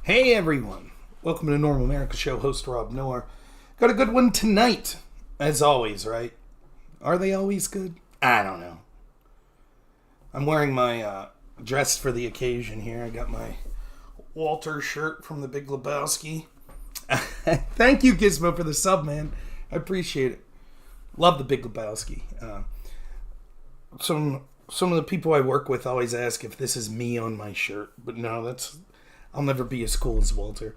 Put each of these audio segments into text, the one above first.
Hey everyone, welcome to the Normal America Show, host robnoerr. Got a good one tonight, as always, right? Are they always good? I don't know. I'm wearing my dress for the occasion here. I got my Walter shirt from the Big Lebowski. Thank you, Gizmo, for the sub, man. I appreciate it. Love the Big Lebowski. Some of the people I work with always ask if this is me on my shirt, but no, I'll never be as cool as Walter.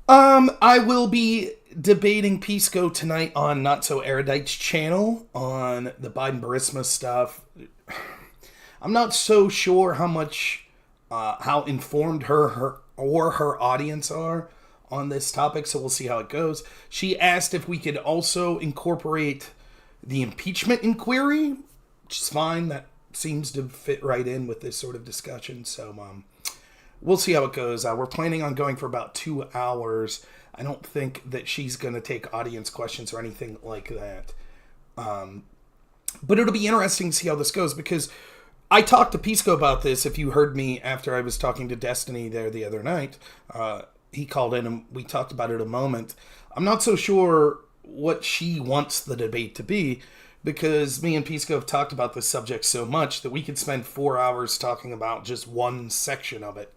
I will be debating Pisco tonight on NotsoErudite's channel on the Biden Burisma stuff. I'm not so sure how informed her audience are on this topic, so we'll see how it goes. She asked if we could also incorporate the impeachment inquiry, which is fine. That seems to fit right in with this sort of discussion, so we'll see how it goes. We're planning on going for about 2 hours. I don't think that she's going to take audience questions or anything like that. But it'll be interesting to see how this goes, because I talked to Pisco about this. If you heard me after I was talking to Destiny there the other night, he called in and we talked about it a moment. I'm not so sure what she wants the debate to be, because me and Pisco have talked about this subject so much that we could spend 4 hours talking about just one section of it.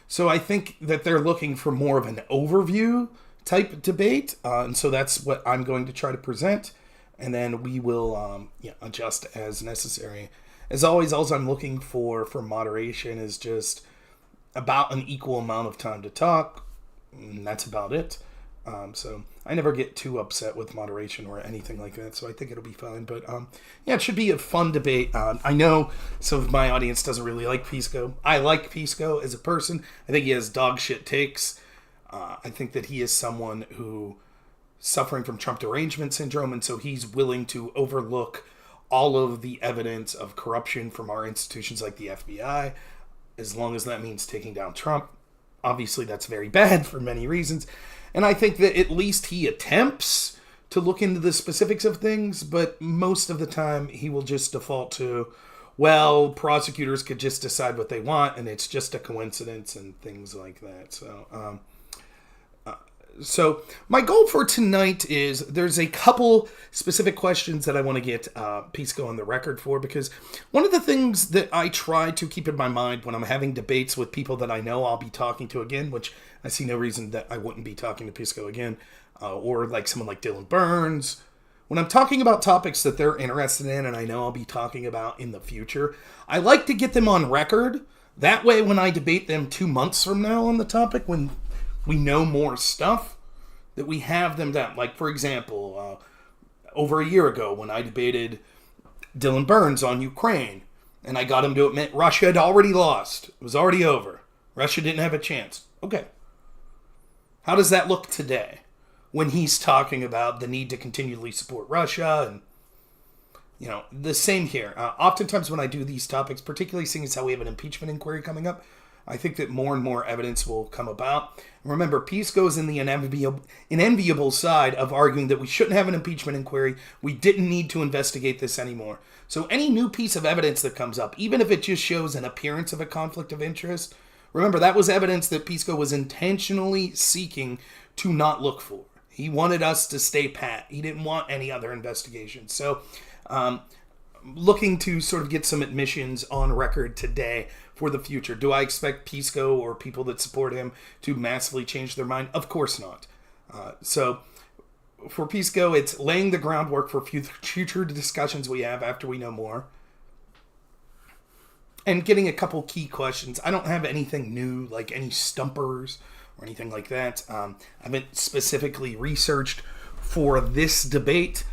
So I think that they're looking for more of an overview type debate, and so that's what I'm going to try to present, and then we will adjust as necessary. As always, all I'm looking for moderation is just about an equal amount of time to talk, and that's about it. So I never get too upset with moderation or anything like that, so I think it'll be fine. But it should be a fun debate. I know some of my audience doesn't really like Pisco. I like Pisco as a person. I think he has dog shit takes. I think that he is someone who suffering from Trump derangement syndrome, and so he's willing to overlook all of the evidence of corruption from our institutions like the FBI, as long as that means taking down Trump. Obviously, that's very bad for many reasons. And I think that at least he attempts to look into the specifics of things, but most of the time he will just default to, well, prosecutors could just decide what they want, and it's just a coincidence and things like that. So my goal for tonight is there's a couple specific questions that I want to get Pisco on the record for, because one of the things that I try to keep in my mind when I'm having debates with people that I know I'll be talking to again, which I see no reason that I wouldn't be talking to Pisco again, or like someone like Dylan Burns. When I'm talking about topics that they're interested in and I know I'll be talking about in the future, I like to get them on record. That way when I debate them 2 months from now on the topic, when we know more stuff, that we have them down. Like, for example, over a year ago when I debated Dylan Burns on Ukraine, and I got him to admit Russia had already lost. It was already over. Russia didn't have a chance. Okay. How does that look today when he's talking about the need to continually support Russia? And, the same here. Oftentimes when I do these topics, particularly seeing as how we have an impeachment inquiry coming up, I think that more and more evidence will come about. Remember, Pisco is in the unenviable side of arguing that we shouldn't have an impeachment inquiry. We didn't need to investigate this anymore. So any new piece of evidence that comes up, even if it just shows an appearance of a conflict of interest, remember, that was evidence that Pisco was intentionally seeking to not look for. He wanted us to stay pat. He didn't want any other investigation. So, looking to sort of get some admissions on record today for the future. Do I expect Pisco or people that support him to massively change their mind? Of course not. So for Pisco, it's laying the groundwork for future discussions we have after we know more. And getting a couple key questions. I don't have anything new, like any stumpers or anything like that. I haven't specifically researched for this debate,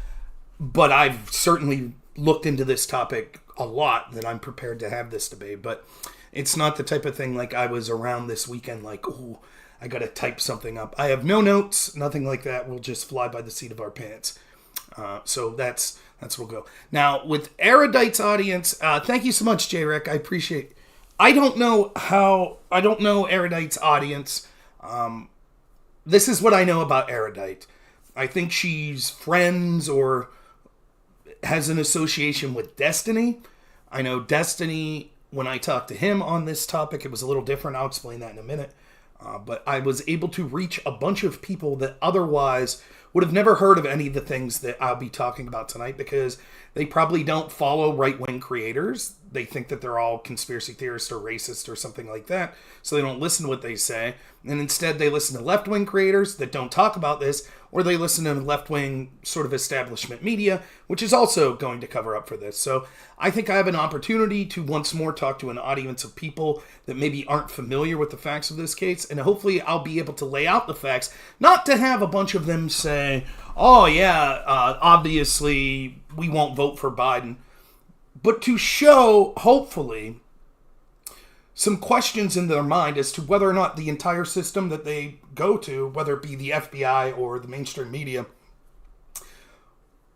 but I've certainly looked into this topic a lot that I'm prepared to have this debate. But it's not the type of thing like I was around this weekend like, oh, I got to type something up. I have no notes, nothing like that. We'll just fly by the seat of our pants. So that's where we'll go. Now, with Erudite's audience, thank you so much, J-Rick. I appreciate it. I don't know Erudite's audience. This is what I know about Erudite. I think she's friends or has an association with Destiny. I know Destiny, when I talked to him on this topic, it was a little different. I'll explain that in a minute. But I was able to reach a bunch of people that otherwise would have never heard of any of the things that I'll be talking about tonight, because they probably don't follow right-wing creators. They think that they're all conspiracy theorists or racist or something like that, so they don't listen to what they say. And instead, they listen to left-wing creators that don't talk about this, or they listen to left-wing sort of establishment media, which is also going to cover up for this. So I think I have an opportunity to once more talk to an audience of people that maybe aren't familiar with the facts of this case, and hopefully I'll be able to lay out the facts, not to have a bunch of them say, oh yeah, obviously we won't vote for Biden, but to show, hopefully, some questions in their mind as to whether or not the entire system that they go to, whether it be the FBI or the mainstream media,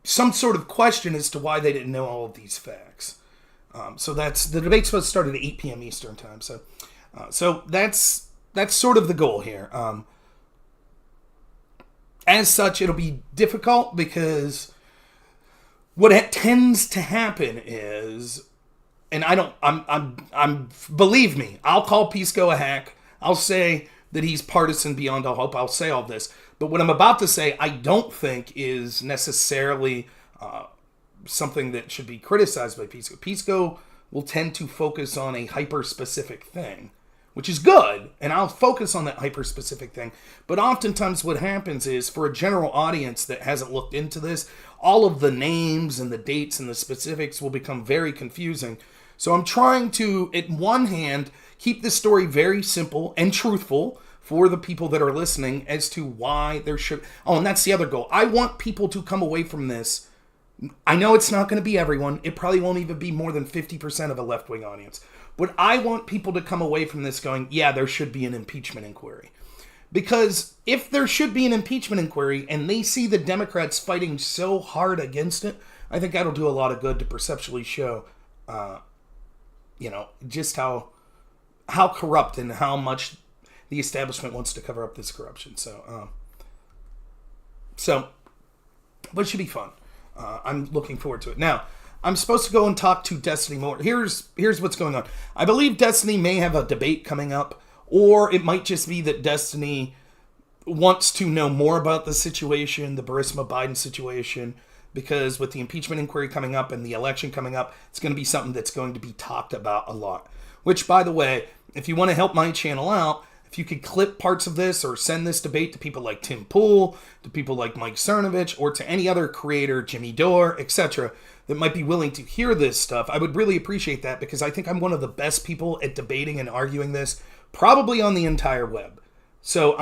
some sort of question as to why they didn't know all of these facts. So that's, the debate's supposed to start at 8 p.m. Eastern time. So that's sort of the goal here. As such, it'll be difficult because what tends to happen is, and I'm believe me, I'll call Pisco a hack. I'll say that he's partisan beyond all hope. I'll say all this. But what I'm about to say, I don't think is necessarily something that should be criticized by Pisco. Pisco will tend to focus on a hyper-specific thing, which is good, and I'll focus on that hyper-specific thing. But oftentimes what happens is, for a general audience that hasn't looked into this, all of the names and the dates and the specifics will become very confusing. So I'm trying to, at one hand, keep this story very simple and truthful for the people that are listening as to why there should... Oh, and that's the other goal. I want people to come away from this. I know it's not going to be everyone. It probably won't even be more than 50% of a left-wing audience. But I want people to come away from this going, yeah, there should be an impeachment inquiry. Because if there should be an impeachment inquiry and they see the Democrats fighting so hard against it, I think that'll do a lot of good to perceptually show, just how corrupt and how much the establishment wants to cover up this corruption. But it should be fun. I'm looking forward to it. Now, I'm supposed to go and talk to Destiny more. Here's what's going on. I believe Destiny may have a debate coming up, or it might just be that Destiny wants to know more about the situation, the Burisma Biden situation, because with the impeachment inquiry coming up and the election coming up, it's going to be something that's going to be talked about a lot. Which, by the way, if you want to help my channel out, if you could clip parts of this or send this debate to people like Tim Pool, to people like Mike Cernovich, or to any other creator, Jimmy Dore, etc., that might be willing to hear this stuff, I would really appreciate that, because I think I'm one of the best people at debating and arguing this, probably on the entire web. So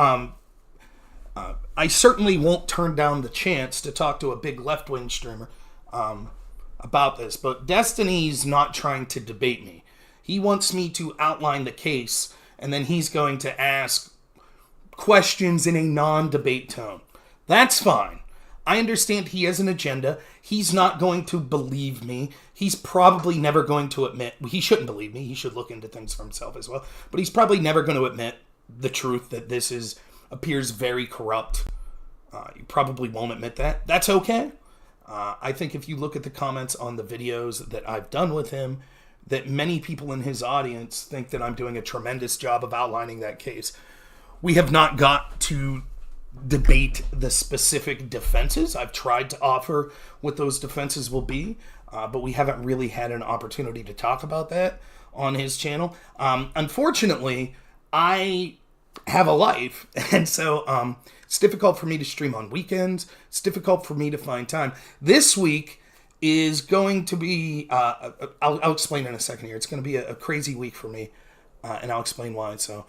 I certainly won't turn down the chance to talk to a big left-wing streamer about this. But Destiny's not trying to debate me. He wants me to outline the case, and then he's going to ask questions in a non-debate tone. That's fine. I understand he has an agenda. He's not going to believe me. He's probably never going to admit... He shouldn't believe me. He should look into things for himself as well. But he's probably never going to admit the truth that this appears very corrupt. You probably won't admit that. That's okay. I think if you look at the comments on the videos that I've done with him, that many people in his audience think that I'm doing a tremendous job of outlining that case. We have not got to debate the specific defenses. I've tried to offer what those defenses will be, but we haven't really had an opportunity to talk about that on his channel. Unfortunately, I have a life, and so it's difficult for me to stream on weekends. It's difficult for me to find time. This week is going to be, I'll explain in a second here. It's going to be a crazy week for me, and I'll explain why. So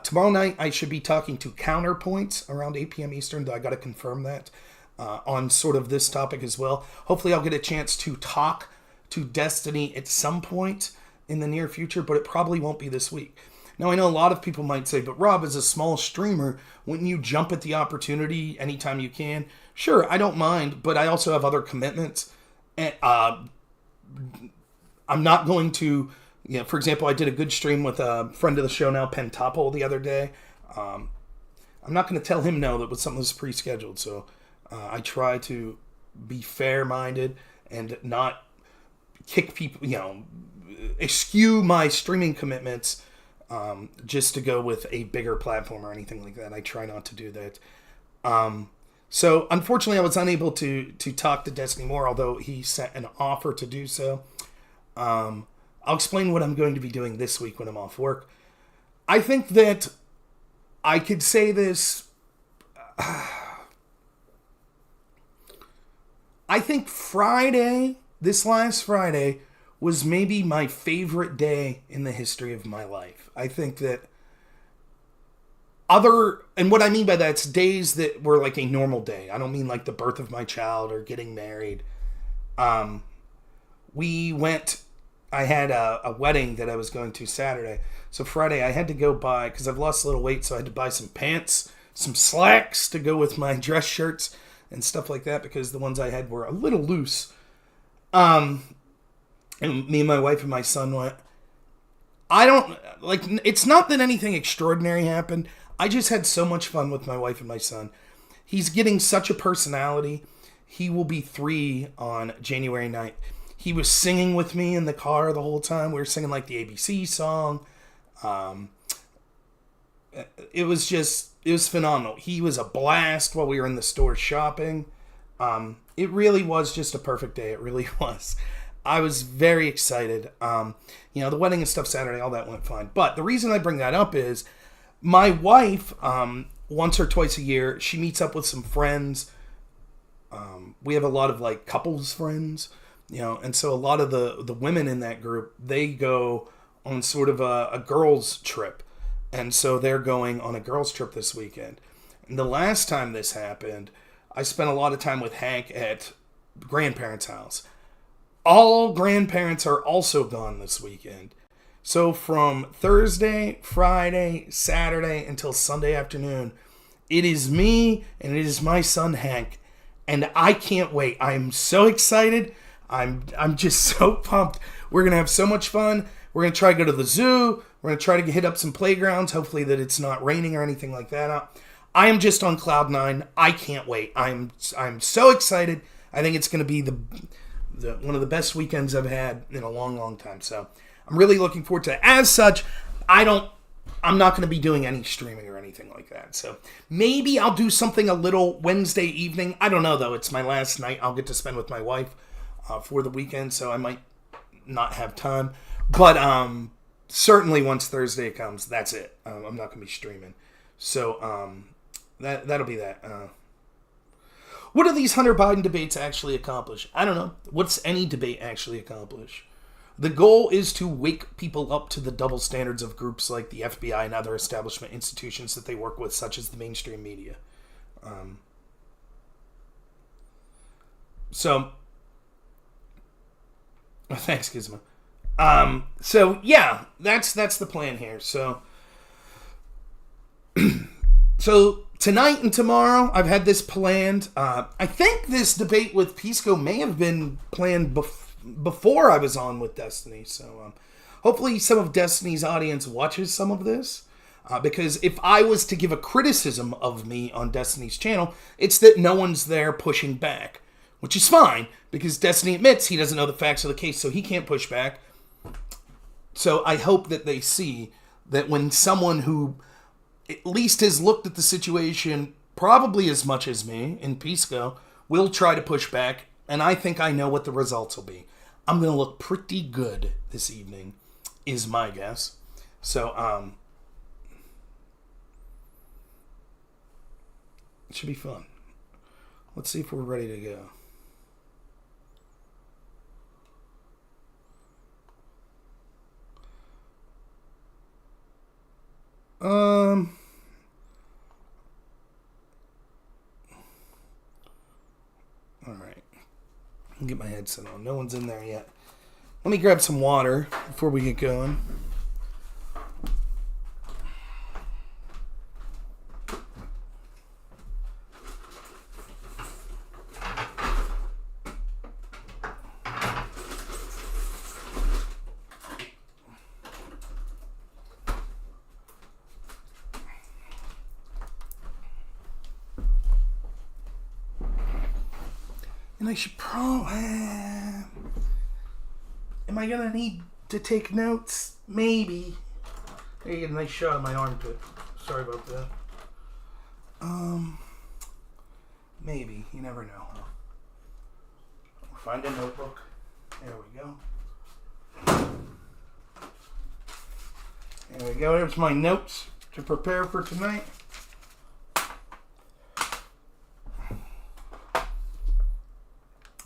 tomorrow night, I should be talking to Counterpoints around 8 p.m. Eastern, though I got to confirm that, on sort of this topic as well. Hopefully I'll get a chance to talk to Destiny at some point in the near future, but it probably won't be this week. Now, I know a lot of people might say, but Rob, as a small streamer, wouldn't you jump at the opportunity anytime you can? Sure, I don't mind, but I also have other commitments. And I'm not going to, for example, I did a good stream with a friend of the show now, Pentopole, the other day. I'm not going to tell him no that was something that's pre-scheduled. So I try to be fair-minded and not kick people, eschew my streaming commitments just to go with a bigger platform or anything like that. I try not to do that. So unfortunately, I was unable to talk to Destiny more, although he sent an offer to do so. I'll explain what I'm going to be doing this week when I'm off work. I think that I could say this. I think this last Friday, was maybe my favorite day in the history of my life. I think that and what I mean by that, it's days that were like a normal day. I don't mean like the birth of my child or getting married. I had a wedding that I was going to Saturday. So Friday I had to go buy, because I've lost a little weight, so I had to buy some pants, some slacks to go with my dress shirts and stuff like that, because the ones I had were a little loose. And me and my wife and my son went. It's not that anything extraordinary happened. I just had so much fun with my wife and my son. He's getting such a personality. He will be 3 on January 9th. He was singing with me in the car the whole time. We were singing like the ABC song. It was phenomenal. He was a blast while we were in the store shopping. It really was just a perfect day. It really was. I was very excited. The wedding and stuff Saturday, all that went fine. But the reason I bring that up is my wife, once or twice a year, she meets up with some friends. We have a lot of like couples friends, and so a lot of the women in that group, they go on sort of a girls trip. And so they're going on a girls trip this weekend. And the last time this happened, I spent a lot of time with Hank at grandparents' house. All grandparents are also gone this weekend. So from Thursday, Friday, Saturday until Sunday afternoon, it is me and it is my son Hank. And I can't wait. I'm so excited. I'm just so pumped. We're going to have so much fun. We're going to try to go to the zoo. We're going to try to hit up some playgrounds. Hopefully that it's not raining or anything like that. I am just on cloud 9. I can't wait. I'm so excited. I think it's going to be one of the best weekends I've had in a long, long time. So I'm really looking forward to it. As such, I'm not going to be doing any streaming or anything like that. So maybe I'll do something a little Wednesday evening. I don't know, though. It's my last night I'll get to spend with my wife for the weekend, so I might not have time. But certainly once Thursday comes, that's it. I'm not going to be streaming. So that'll be that. What do these Hunter Biden debates actually accomplish? I don't know. What's any debate actually accomplish? The goal is to wake people up to the double standards of groups like the FBI and other establishment institutions that they work with, such as the mainstream media. Thanks, Gizmo. So yeah, that's the plan here. So tonight and tomorrow, I've had this planned. I think this debate with Pisco may have been planned before I was on with Destiny. So hopefully some of Destiny's audience watches some of this. Because if I was to give a criticism of me on Destiny's channel, it's that no one's there pushing back. Which is fine, because Destiny admits he doesn't know the facts of the case, so he can't push back. So I hope that they see that when someone who at least has looked at the situation probably as much as me in Pisco will try to push back, and I think I know what the results will be. I'm going to look pretty good this evening, is my guess. So, it should be fun. Let's see if we're ready to go. All right. I'll get my headset on. No one's in there yet. Let me grab some water before we get going. And I should probably... Am I going to need to take notes? Maybe Hey, a nice shot of my armpit. Sorry about that. Maybe. You never know. Find a notebook. There we go. There we go. There's my notes to prepare for tonight.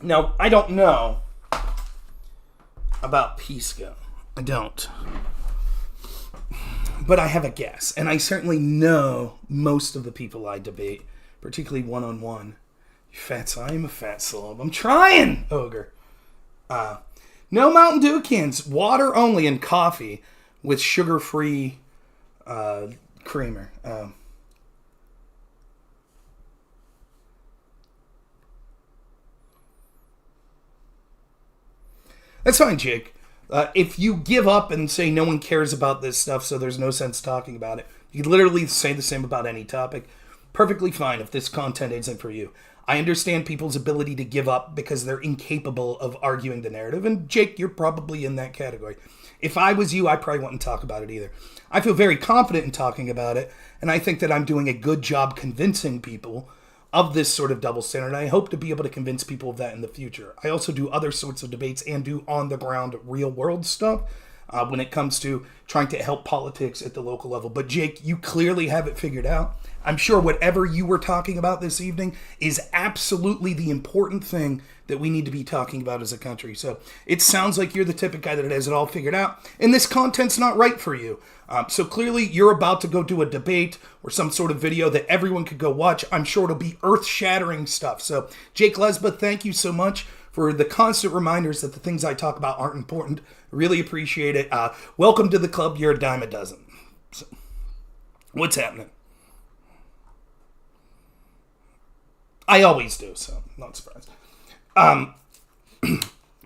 Now, I don't know about Pisco. I don't. But I have a guess. And I certainly know most of the people I debate, particularly one-on-one. I'm a fat slob. I'm trying, ogre. No Mountain Dew cans. Water only and coffee with sugar-free creamer. That's fine, Jake. If you give up and say no one cares about this stuff, so there's no sense talking about it, you literally say the same about any topic. Perfectly fine if this content isn't for you. I understand people's ability to give up because they're incapable of arguing the narrative, and Jake, you're probably in that category. If I was you, I probably wouldn't talk about it either. I feel very confident in talking about it, and I think that I'm doing a good job convincing people of this sort of double standard. I hope to be able to convince people of that in the future. I also do other sorts of debates and do on-the-ground, real-world stuff when it comes to trying to help politics at the local level. But Jake, you clearly have it figured out. I'm sure whatever you were talking about this evening is absolutely the important thing that we need to be talking about as a country. So it sounds like you're the type of guy that has it all figured out, and this content's not right for you. So clearly you're about to go do a debate or some sort of video that everyone could go watch. I'm sure it'll be earth-shattering stuff. So Jake Lesba, thank you so much for the constant reminders that the things I talk about aren't important. Really appreciate it. Welcome to the club. You're a dime a dozen. So, what's happening? I always do, so not surprised.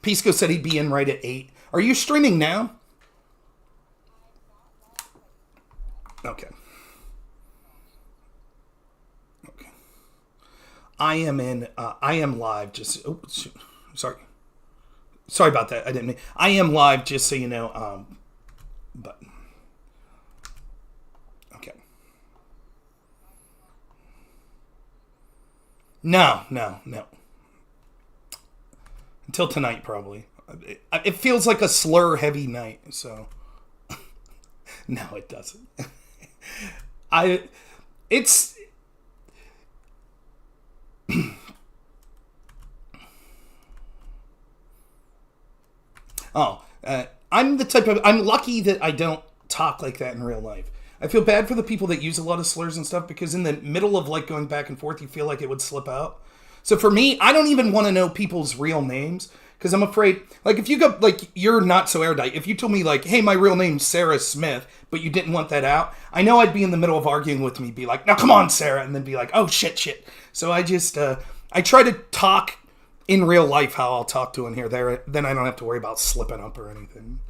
Pisco said he'd be in right at 8. Are you streaming now? Okay. I am live. Sorry about that. I didn't mean. I am live, just so you know. But okay. No. Until tonight, probably. It feels like a slur-heavy night, so no, it doesn't. I'm lucky that I don't talk like that in real life. I feel bad for the people that use a lot of slurs and stuff, because in the middle of like going back and forth, you feel like it would slip out. So for me, I don't even want to know people's real names, because I'm afraid, like, if you go, like, you're not so erudite. If you told me, like, hey, my real name's Sarah Smith, but you didn't want that out, I know I'd be in the middle of arguing with me, be like, now come on, Sarah, and then be like, oh, shit. So I just, I try to talk in real life how I'll talk to in here. Then I don't have to worry about slipping up or anything.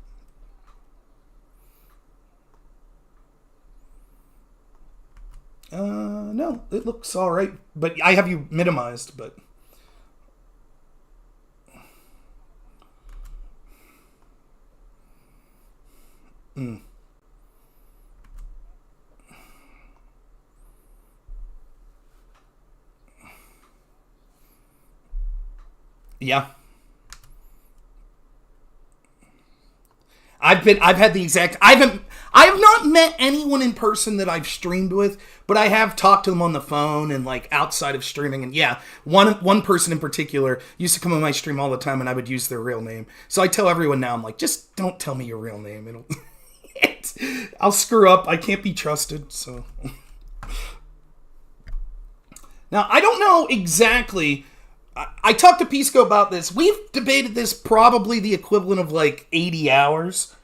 No, it looks all right, but I have you minimized, but yeah. I've had the exact. I have not met anyone in person that I've streamed with, but I have talked to them on the phone and like outside of streaming. And yeah, one person in particular used to come on my stream all the time, and I would use their real name. So I tell everyone now, I'm like, just don't tell me your real name. I'll screw up. I can't be trusted. So now I don't know exactly. I talked to Pisco about this. We've debated this probably the equivalent of like 80 hours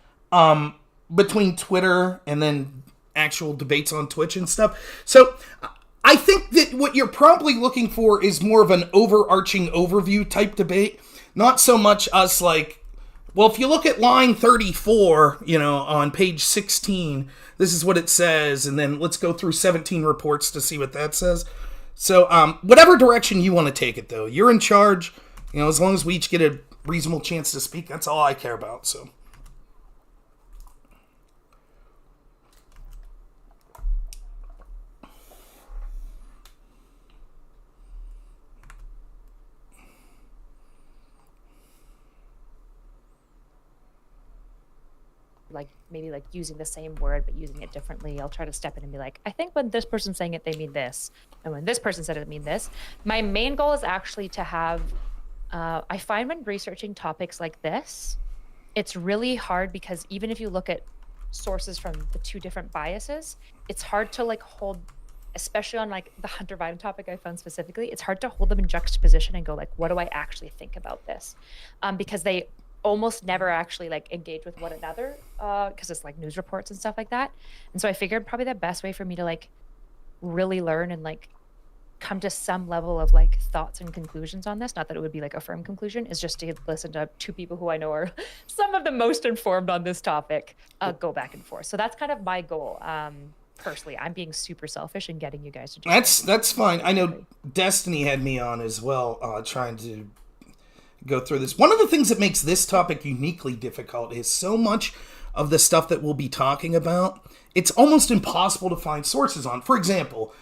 between Twitter and then actual debates on Twitch and stuff. So I think that what you're probably looking for is more of an overarching overview type debate. Not so much us like, well, if you look at line 34, on page 16, this is what it says. And then let's go through 17 reports to see what that says. So, whatever direction you want to take it, though, you're in charge. As long as we each get a reasonable chance to speak, that's all I care about. So, like maybe like using the same word but using it differently, I'll try to step in and be like, I think when this person's saying it, they mean this, and when this person said it, they mean this. My main goal is actually to have, I find when researching topics like this, it's really hard because even if you look at sources from the two different biases, it's hard to like hold, especially on like the Hunter Biden topic I found specifically, it's hard to hold them in juxtaposition and go like, what do I actually think about this? Because they almost never actually like engage with one another because it's like news reports and stuff like that. And so I figured probably the best way for me to like really learn and like come to some level of like thoughts and conclusions on this, not that it would be like a firm conclusion, is just to listen to two people who I know are some of the most informed on this topic, go back and forth. So that's kind of my goal. Personally, I'm being super selfish and getting you guys to do that's fine. I know Destiny had me on as well, trying to go through this. One of the things that makes this topic uniquely difficult is so much of the stuff that we'll be talking about, it's almost impossible to find sources on. For example,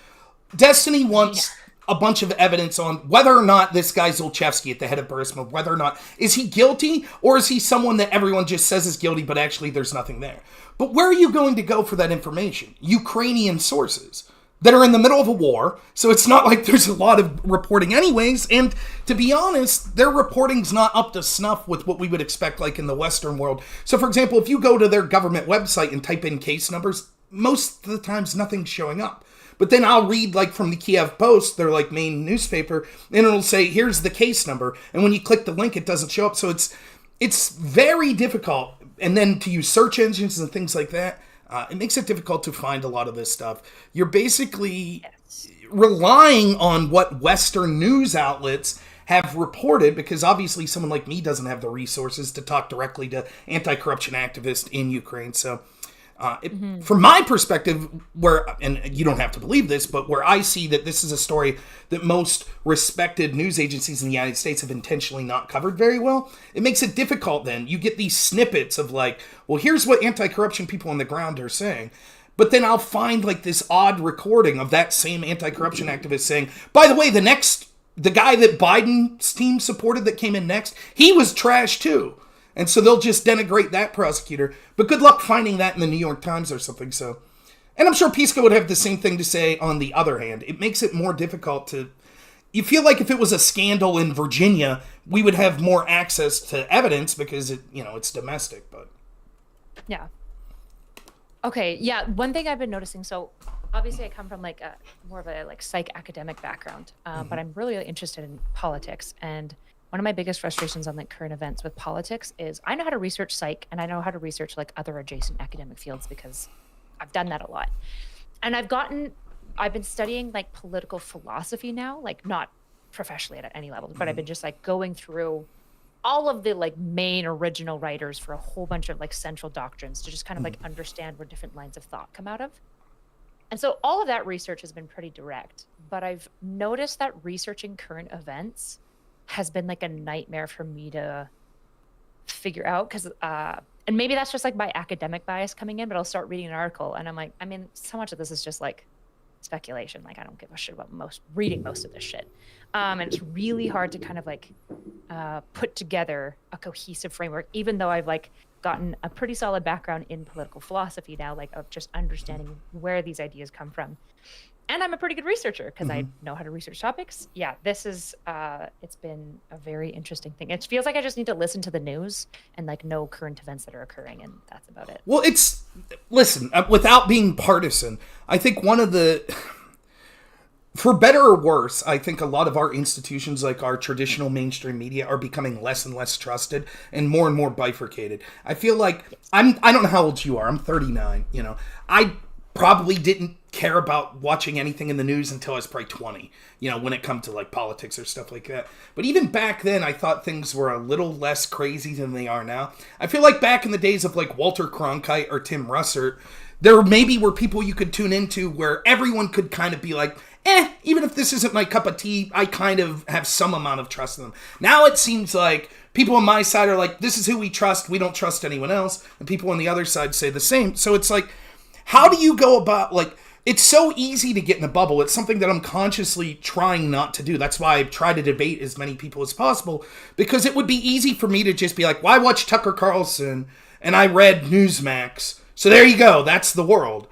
Destiny wants a bunch of evidence on whether or not this guy Zlochevsky at the head of Burisma, whether or not, is he guilty, or is he someone that everyone just says is guilty, but actually there's nothing there? But where are you going to go for that information? Ukrainian sources that are in the middle of a war, so it's not like there's a lot of reporting anyways, and to be honest, their reporting's not up to snuff with what we would expect like in the Western world. So for example, if you go to their government website and type in case numbers, most of the times nothing's showing up. But then I'll read like from the Kyiv Post, their like main newspaper, and it'll say, here's the case number, and when you click the link, it doesn't show up. So it's very difficult, and then to use search engines and things like that, it makes it difficult to find a lot of this stuff. You're basically relying on what Western news outlets have reported, because obviously someone like me doesn't have the resources to talk directly to anti-corruption activists in Ukraine. So from my perspective, where, and you don't have to believe this, but where I see that this is a story that most respected news agencies in the United States have intentionally not covered very well, it makes it difficult then. You get these snippets of like, well, here's what anti-corruption people on the ground are saying. But then I'll find like this odd recording of that same anti-corruption activist saying, by the way, the guy that Biden's team supported that came in next, he was trash too. And so they'll just denigrate that prosecutor. But good luck finding that in the New York Times or something. So, and I'm sure Pisco would have the same thing to say on the other hand. It makes it more difficult to... You feel like if it was a scandal in Virginia, we would have more access to evidence because it's domestic, but... Yeah. Okay, yeah, one thing I've been noticing, so obviously I come from like a more of a like psych academic background, but I'm really interested in politics, and one of my biggest frustrations on like current events with politics is I know how to research psych and I know how to research like other adjacent academic fields because I've done that a lot. And I've been studying like political philosophy now, like not professionally at any level, but I've been just like going through all of the like main original writers for a whole bunch of like central doctrines to just kind of like understand where different lines of thought come out of. And so all of that research has been pretty direct, but I've noticed that researching current events has been like a nightmare for me to figure out because and maybe that's just like my academic bias coming in, but I'll start reading an article and I'm like, I mean, so much of this is just like speculation. Like I don't give a shit about reading most of this shit. And it's really hard to kind of like put together a cohesive framework, even though I've like gotten a pretty solid background in political philosophy now, like of just understanding where these ideas come from. And I'm a pretty good researcher because I know how to research topics. Yeah, this is, it's been a very interesting thing. It feels like I just need to listen to the news and like know current events that are occurring, and that's about it. Well, listen, without being partisan, I think one of the, for better or worse, I think a lot of our institutions, like our traditional mainstream media, are becoming less and less trusted and more bifurcated. I feel like, I don't know how old you are, I'm 39, I probably didn't care about watching anything in the news until I was probably 20, when it comes to like politics or stuff like that. But even back then, I thought things were a little less crazy than they are now. I feel like back in the days of like Walter Cronkite or Tim Russert, there maybe were people you could tune into where everyone could kind of be like, even if this isn't my cup of tea, I kind of have some amount of trust in them. Now it seems like people on my side are like, this is who we trust, we don't trust anyone else. And people on the other side say the same. So it's like, how do you go about, like, it's so easy to get in a bubble. It's something that I'm consciously trying not to do. That's why I try to debate as many people as possible, because it would be easy for me to just be like, why watch Tucker Carlson and I read Newsmax. So there you go. That's the world.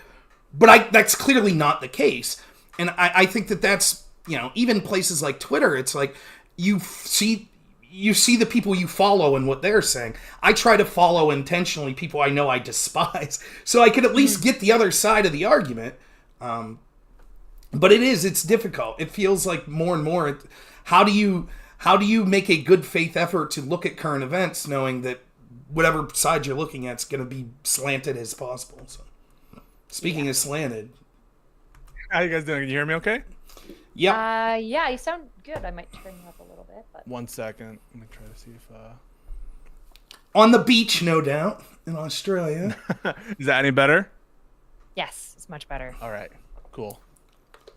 But that's clearly not the case. And I think that's, even places like Twitter, it's like you see the people you follow and what they're saying. I try to follow intentionally people I know I despise, so I can at least get the other side of the argument. But it's difficult. It feels like more and more. How do you make a good faith effort to look at current events, knowing that whatever side you're looking at is going to be slanted as possible? So, speaking of slanted, how you guys doing? Can you hear me okay? Yeah. Yeah, you sound good. I might turn you up a little bit. But... 1 second. Let me try to see if... On the beach, no doubt, in Australia. Is that any better? Yes, it's much better. All right. Cool.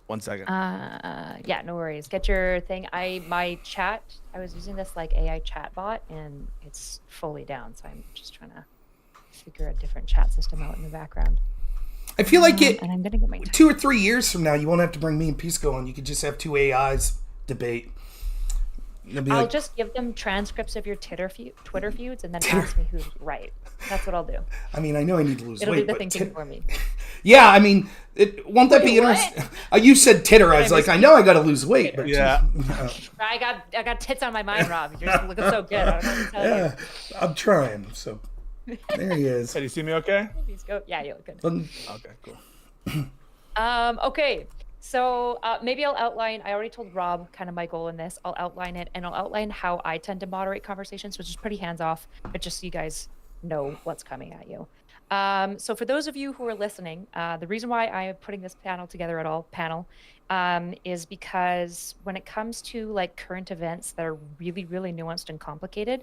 1 second. Yeah, no worries. Get your thing. My chat, I was using this like AI chat bot, and it's fully down. So I'm just trying to figure a different chat system out in the background. I feel like and I'm gonna get my 2 or 3 years from now, you won't have to bring me and Pisco on. You could just have 2 AIs debate. I'll just give them transcripts of your Twitter feuds and then ask me who's right. That's what I'll do. I mean, I know I need to lose It'll weight. do the but thinking for me. Yeah, I mean, won't that be interesting? You said titter. I was like, I know I got to lose weight. But yeah. I got tits on my mind, Rob. You're just looking so good. I don't know what to tell you. I'm trying. So there he is. Hey, do you see me okay? Yeah, you look good. Okay, cool. Okay. So maybe I'll outline, I already told Rob kind of my goal in this. I'll outline it, and I'll outline how I tend to moderate conversations, which is pretty hands-off, but just so you guys know what's coming at you. So for those of you who are listening, the reason why I am putting this panel together at all, is because when it comes to like current events that are really, really nuanced and complicated,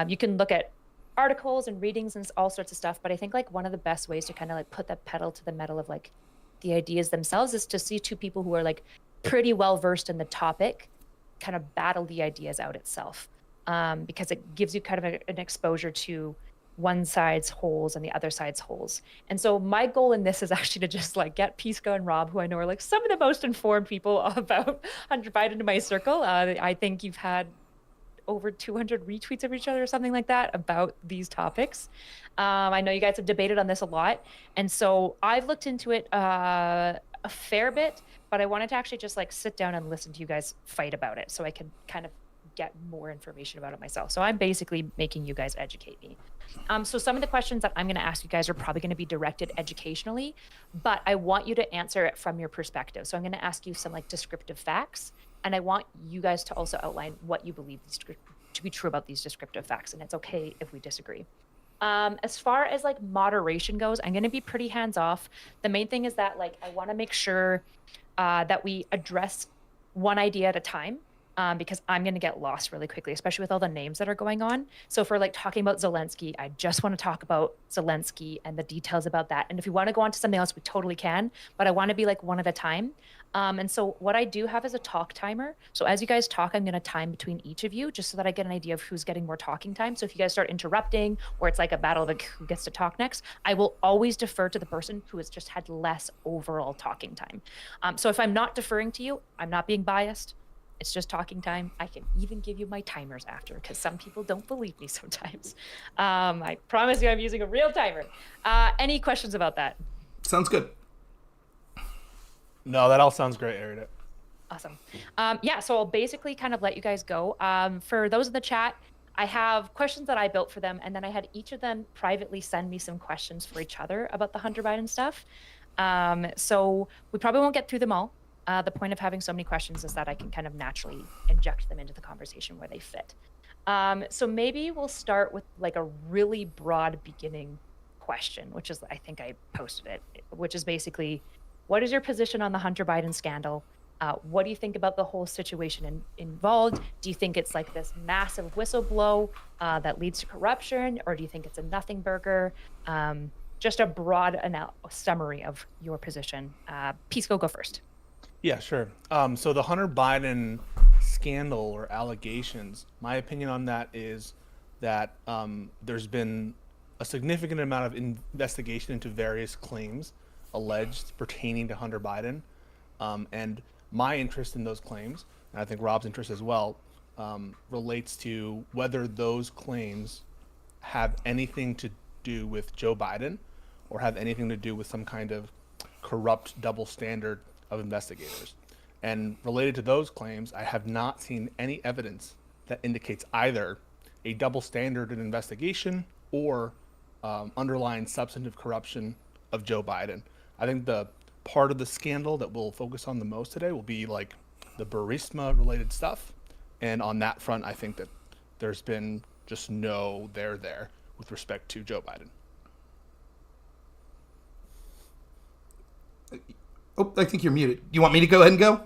you can look at articles and readings and all sorts of stuff, but I think like one of the best ways to kind of like put the pedal to the metal of like the ideas themselves is to see 2 people who are like pretty well versed in the topic kind of battle the ideas out itself, because it gives you kind of an exposure to one side's holes and the other side's holes. And so my goal in this is actually to just like get Pisco and Rob, who I know are like some of the most informed people about Hunter Biden, into my circle. I think you've had over 200 retweets of each other or something like that about these topics. I know you guys have debated on this a lot. And so I've looked into it a fair bit, but I wanted to actually just like sit down and listen to you guys fight about it so I can kind of get more information about it myself. So I'm basically making you guys educate me. So some of the questions that I'm going to ask you guys are probably going to be directed educationally, but I want you to answer it from your perspective. So I'm going to ask you some like descriptive facts, and I want you guys to also outline what you believe to be true about these descriptive facts, and it's okay if we disagree. As far as like moderation goes, I'm going to be pretty hands off. The main thing is that like I want to make sure that we address one idea at a time. Because I'm going to get lost really quickly, especially with all the names that are going on. So if we're like talking about Zelensky, I just want to talk about Zelensky and the details about that. And if you want to go on to something else, we totally can, but I want to be like one at a time. And so what I do have is a talk timer. So as you guys talk, I'm going to time between each of you just so that I get an idea of who's getting more talking time. So if you guys start interrupting or it's like a battle of like who gets to talk next, I will always defer to the person who has just had less overall talking time. So if I'm not deferring to you, I'm not being biased. It's just talking time. I can even give you my timers after because some people don't believe me sometimes. I promise you I'm using a real timer. Any questions about that? Sounds good. No, that all sounds great, Erudite. Awesome. Yeah, so I'll basically kind of let you guys go. For those in the chat, I have questions that I built for them, and then I had each of them privately send me some questions for each other about the Hunter Biden stuff. So we probably won't get through them all. The point of having so many questions is that I can kind of naturally inject them into the conversation where they fit. So maybe we'll start with like a really broad beginning question, which is, I think I posted it, which is basically, what is your position on the Hunter Biden scandal? What do you think about the whole situation involved? Do you think it's like this massive whistleblow that leads to corruption, or do you think it's a nothing burger? Just a broad summary of your position. Pisco, go first. Yeah, sure. So the Hunter Biden scandal or allegations, my opinion on that is that there's been a significant amount of investigation into various claims alleged pertaining to Hunter Biden. And my interest in those claims, and I think Rob's interest as well, relates to whether those claims have anything to do with Joe Biden or have anything to do with some kind of corrupt double standard of investigators. And related to those claims, I have not seen any evidence that indicates either a double standard in investigation or underlying substantive corruption of Joe Biden. I think the part of the scandal that we'll focus on the most today will be like the Burisma related stuff. And on that front, I think that there's been just no there with respect to Joe Biden. Oh, I think you're muted. You want me to go ahead and go?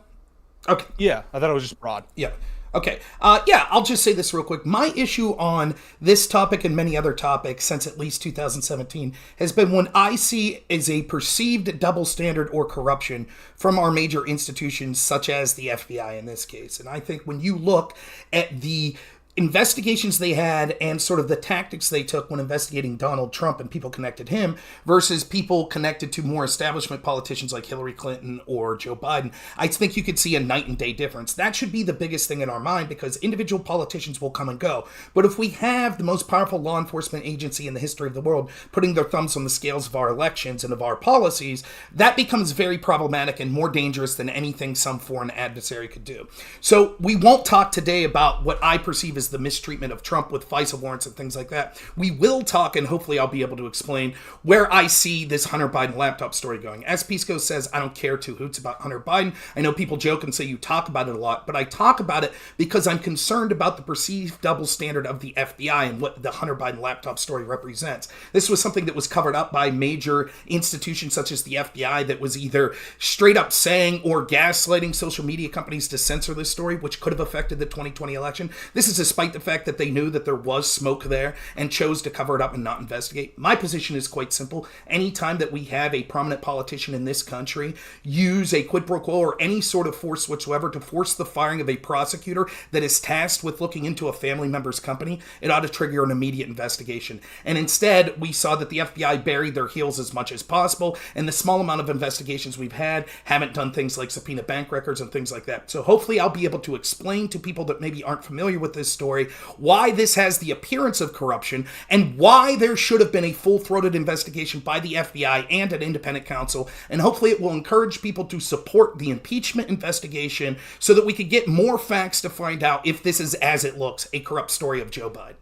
Okay. Yeah, I thought it was just broad. Yeah. Okay. I'll just say this real quick. My issue on this topic and many other topics since at least 2017 has been when I see is a perceived double standard or corruption from our major institutions, such as the FBI in this case. And I think when you look at the investigations they had and sort of the tactics they took when investigating Donald Trump and people connected him versus people connected to more establishment politicians like Hillary Clinton or Joe Biden, I think you could see a night and day difference. That should be the biggest thing in our mind because individual politicians will come and go. But if we have the most powerful law enforcement agency in the history of the world putting their thumbs on the scales of our elections and of our policies, that becomes very problematic and more dangerous than anything some foreign adversary could do. So we won't talk today about what I perceive as the mistreatment of Trump with FISA warrants and things like that. We will talk, and hopefully I'll be able to explain where I see this Hunter Biden laptop story going. As Pisco says, I don't care two hoots about Hunter Biden. I know people joke and say you talk about it a lot, but I talk about it because I'm concerned about the perceived double standard of the FBI and what the Hunter Biden laptop story represents. This was something that was covered up by major institutions such as the FBI that was either straight up saying or gaslighting social media companies to censor this story, which could have affected the 2020 election. This is despite the fact that they knew that there was smoke there and chose to cover it up and not investigate. My position is quite simple. Anytime that we have a prominent politician in this country use a quid pro quo or any sort of force whatsoever to force the firing of a prosecutor that is tasked with looking into a family member's company, it ought to trigger an immediate investigation. And instead, we saw that the FBI buried their heels as much as possible, and the small amount of investigations we've had haven't done things like subpoena bank records and things like that. So hopefully I'll be able to explain to people that maybe aren't familiar with this story why this has the appearance of corruption and why there should have been a full-throated investigation by the FBI and an independent counsel. And hopefully it will encourage people to support the impeachment investigation so that we could get more facts to find out if this is, as it looks, a corrupt story of Joe Biden.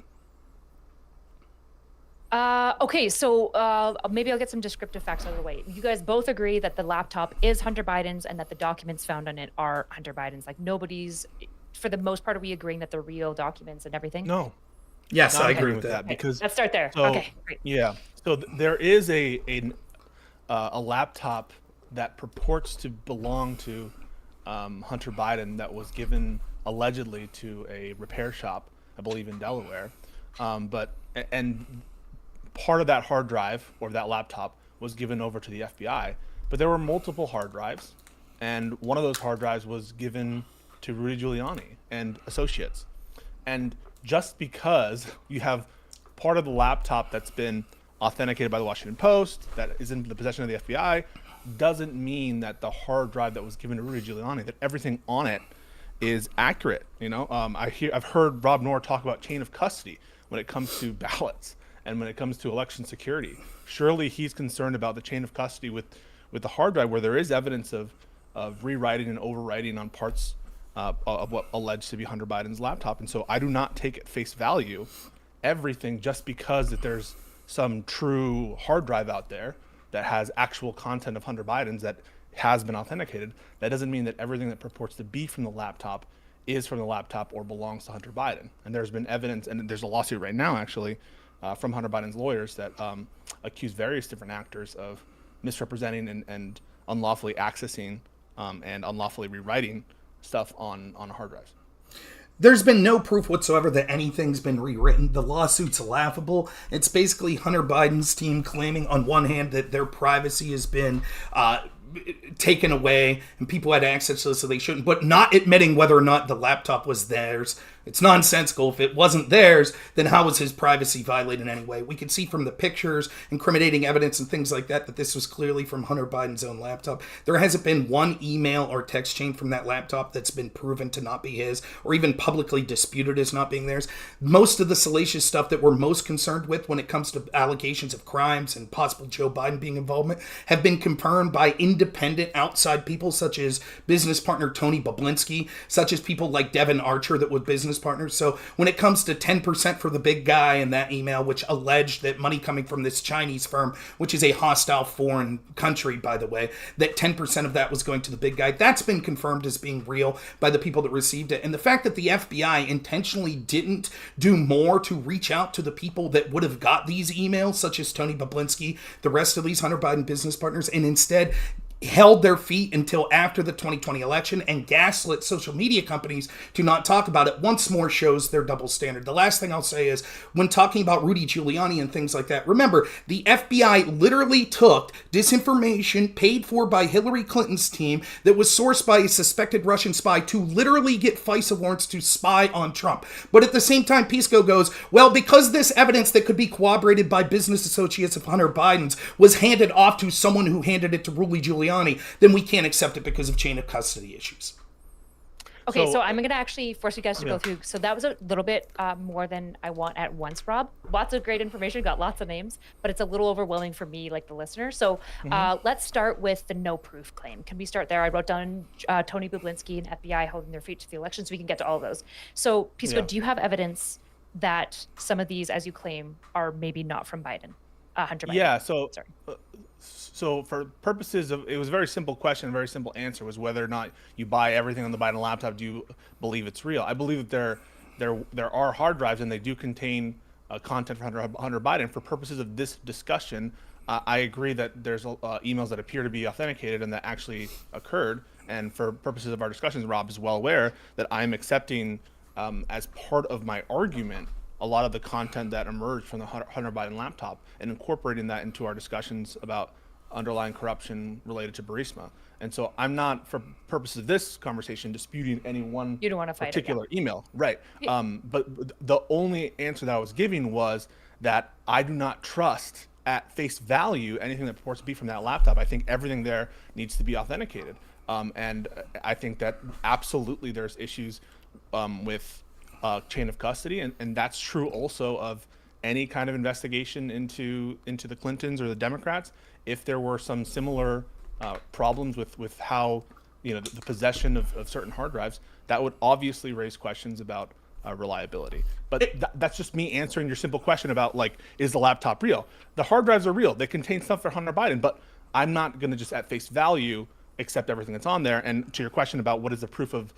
Okay, so maybe I'll get some descriptive facts out of the way. You guys both agree that the laptop is Hunter Biden's and that the documents found on it are Hunter Biden's. Like nobody's, for the most part, are we agreeing that the real documents and everything? No. Yes, I agree with that. Okay, Because let's start there. So, okay, great. Yeah. So there is a laptop that purports to belong to Hunter Biden that was given allegedly to a repair shop, I believe in Delaware. And part of that hard drive or that laptop was given over to the FBI. But there were multiple hard drives, and one of those hard drives was given to Rudy Giuliani and associates. And just because you have part of the laptop that's been authenticated by the Washington Post, that is in the possession of the FBI, doesn't mean that the hard drive that was given to Rudy Giuliani, that everything on it is accurate. You know, I've heard robnoerr talk about chain of custody when it comes to ballots and when it comes to election security. Surely he's concerned about the chain of custody with the hard drive, where there is evidence of rewriting and overwriting on parts of what alleged to be Hunter Biden's laptop. And so I do not take at face value everything just because that there's some true hard drive out there that has actual content of Hunter Biden's that has been authenticated. That doesn't mean that everything that purports to be from the laptop is from the laptop or belongs to Hunter Biden. And there's been evidence, and there's a lawsuit right now actually from Hunter Biden's lawyers that accuse various different actors of misrepresenting and unlawfully accessing and unlawfully rewriting stuff on hard drives. There's been no proof whatsoever that anything's been rewritten. The lawsuit's laughable. It's basically Hunter Biden's team claiming on one hand that their privacy has been taken away and people had access to this so they shouldn't, but not admitting whether or not the laptop was theirs. It's nonsensical. If it wasn't theirs, then how was his privacy violated anyway? We could see from the pictures, incriminating evidence and things like that this was clearly from Hunter Biden's own laptop. There hasn't been one email or text chain from that laptop that's been proven to not be his, or even publicly disputed as not being theirs. Most of the salacious stuff that we're most concerned with when it comes to allegations of crimes and possible Joe Biden being involvement have been confirmed by independent outside people such as business partner Tony Bobulinski, such as people like Devon Archer that were business partners. So when it comes to 10% for the big guy in that email, which alleged that money coming from this Chinese firm, which is a hostile foreign country, by the way, that 10% of that was going to the big guy, that's been confirmed as being real by the people that received it. And the fact that the FBI intentionally didn't do more to reach out to the people that would have got these emails, such as Tony Bobulinski, the rest of these Hunter Biden business partners, and instead held their feet until after the 2020 election and gaslit social media companies to not talk about it, once more shows their double standard. The last thing I'll say is, when talking about Rudy Giuliani and things like that, remember, the FBI literally took disinformation paid for by Hillary Clinton's team that was sourced by a suspected Russian spy to literally get FISA warrants to spy on Trump. But at the same time, Pisco goes, well, because this evidence that could be corroborated by business associates of Hunter Biden's was handed off to someone who handed it to Rudy Giuliani, then we can't accept it because of chain of custody issues. Okay, so I'm going to actually force you guys to go through. So that was a little bit more than I want at once, Rob. Lots of great information, got lots of names, but it's a little overwhelming for me, like the listener. So let's start with the no proof claim. Can we start there? I wrote down Tony Bobulinski and FBI holding their feet to the election, so we can get to all of those. So, Pisco, do you have evidence that some of these, as you claim, are maybe not from Biden? Hunter Biden. Yeah, so for purposes of, it was a very simple question, a very simple answer, was whether or not you buy everything on the Biden laptop, do you believe it's real? I believe that there are hard drives and they do contain content for Hunter Biden. For purposes of this discussion, I agree that there's emails that appear to be authenticated and that actually occurred. And for purposes of our discussions, Rob is well aware that I'm accepting as part of my argument a lot of the content that emerged from the Hunter Biden laptop and incorporating that into our discussions about underlying corruption related to Burisma. And so I'm not, for purposes of this conversation, disputing any one particular email. Right. But the only answer that I was giving was that I do not trust at face value anything that purports to be from that laptop. I think everything there needs to be authenticated. And I think that absolutely there's issues with chain of custody, and that's true also of any kind of investigation into the Clintons or the Democrats. If there were some similar problems with how, the possession of certain hard drives, that would obviously raise questions about reliability. But that's just me answering your simple question about, like, is the laptop real? The hard drives are real. They contain stuff for Hunter Biden, but I'm not going to just at face value accept everything that's on there. And to your question about what is the proof of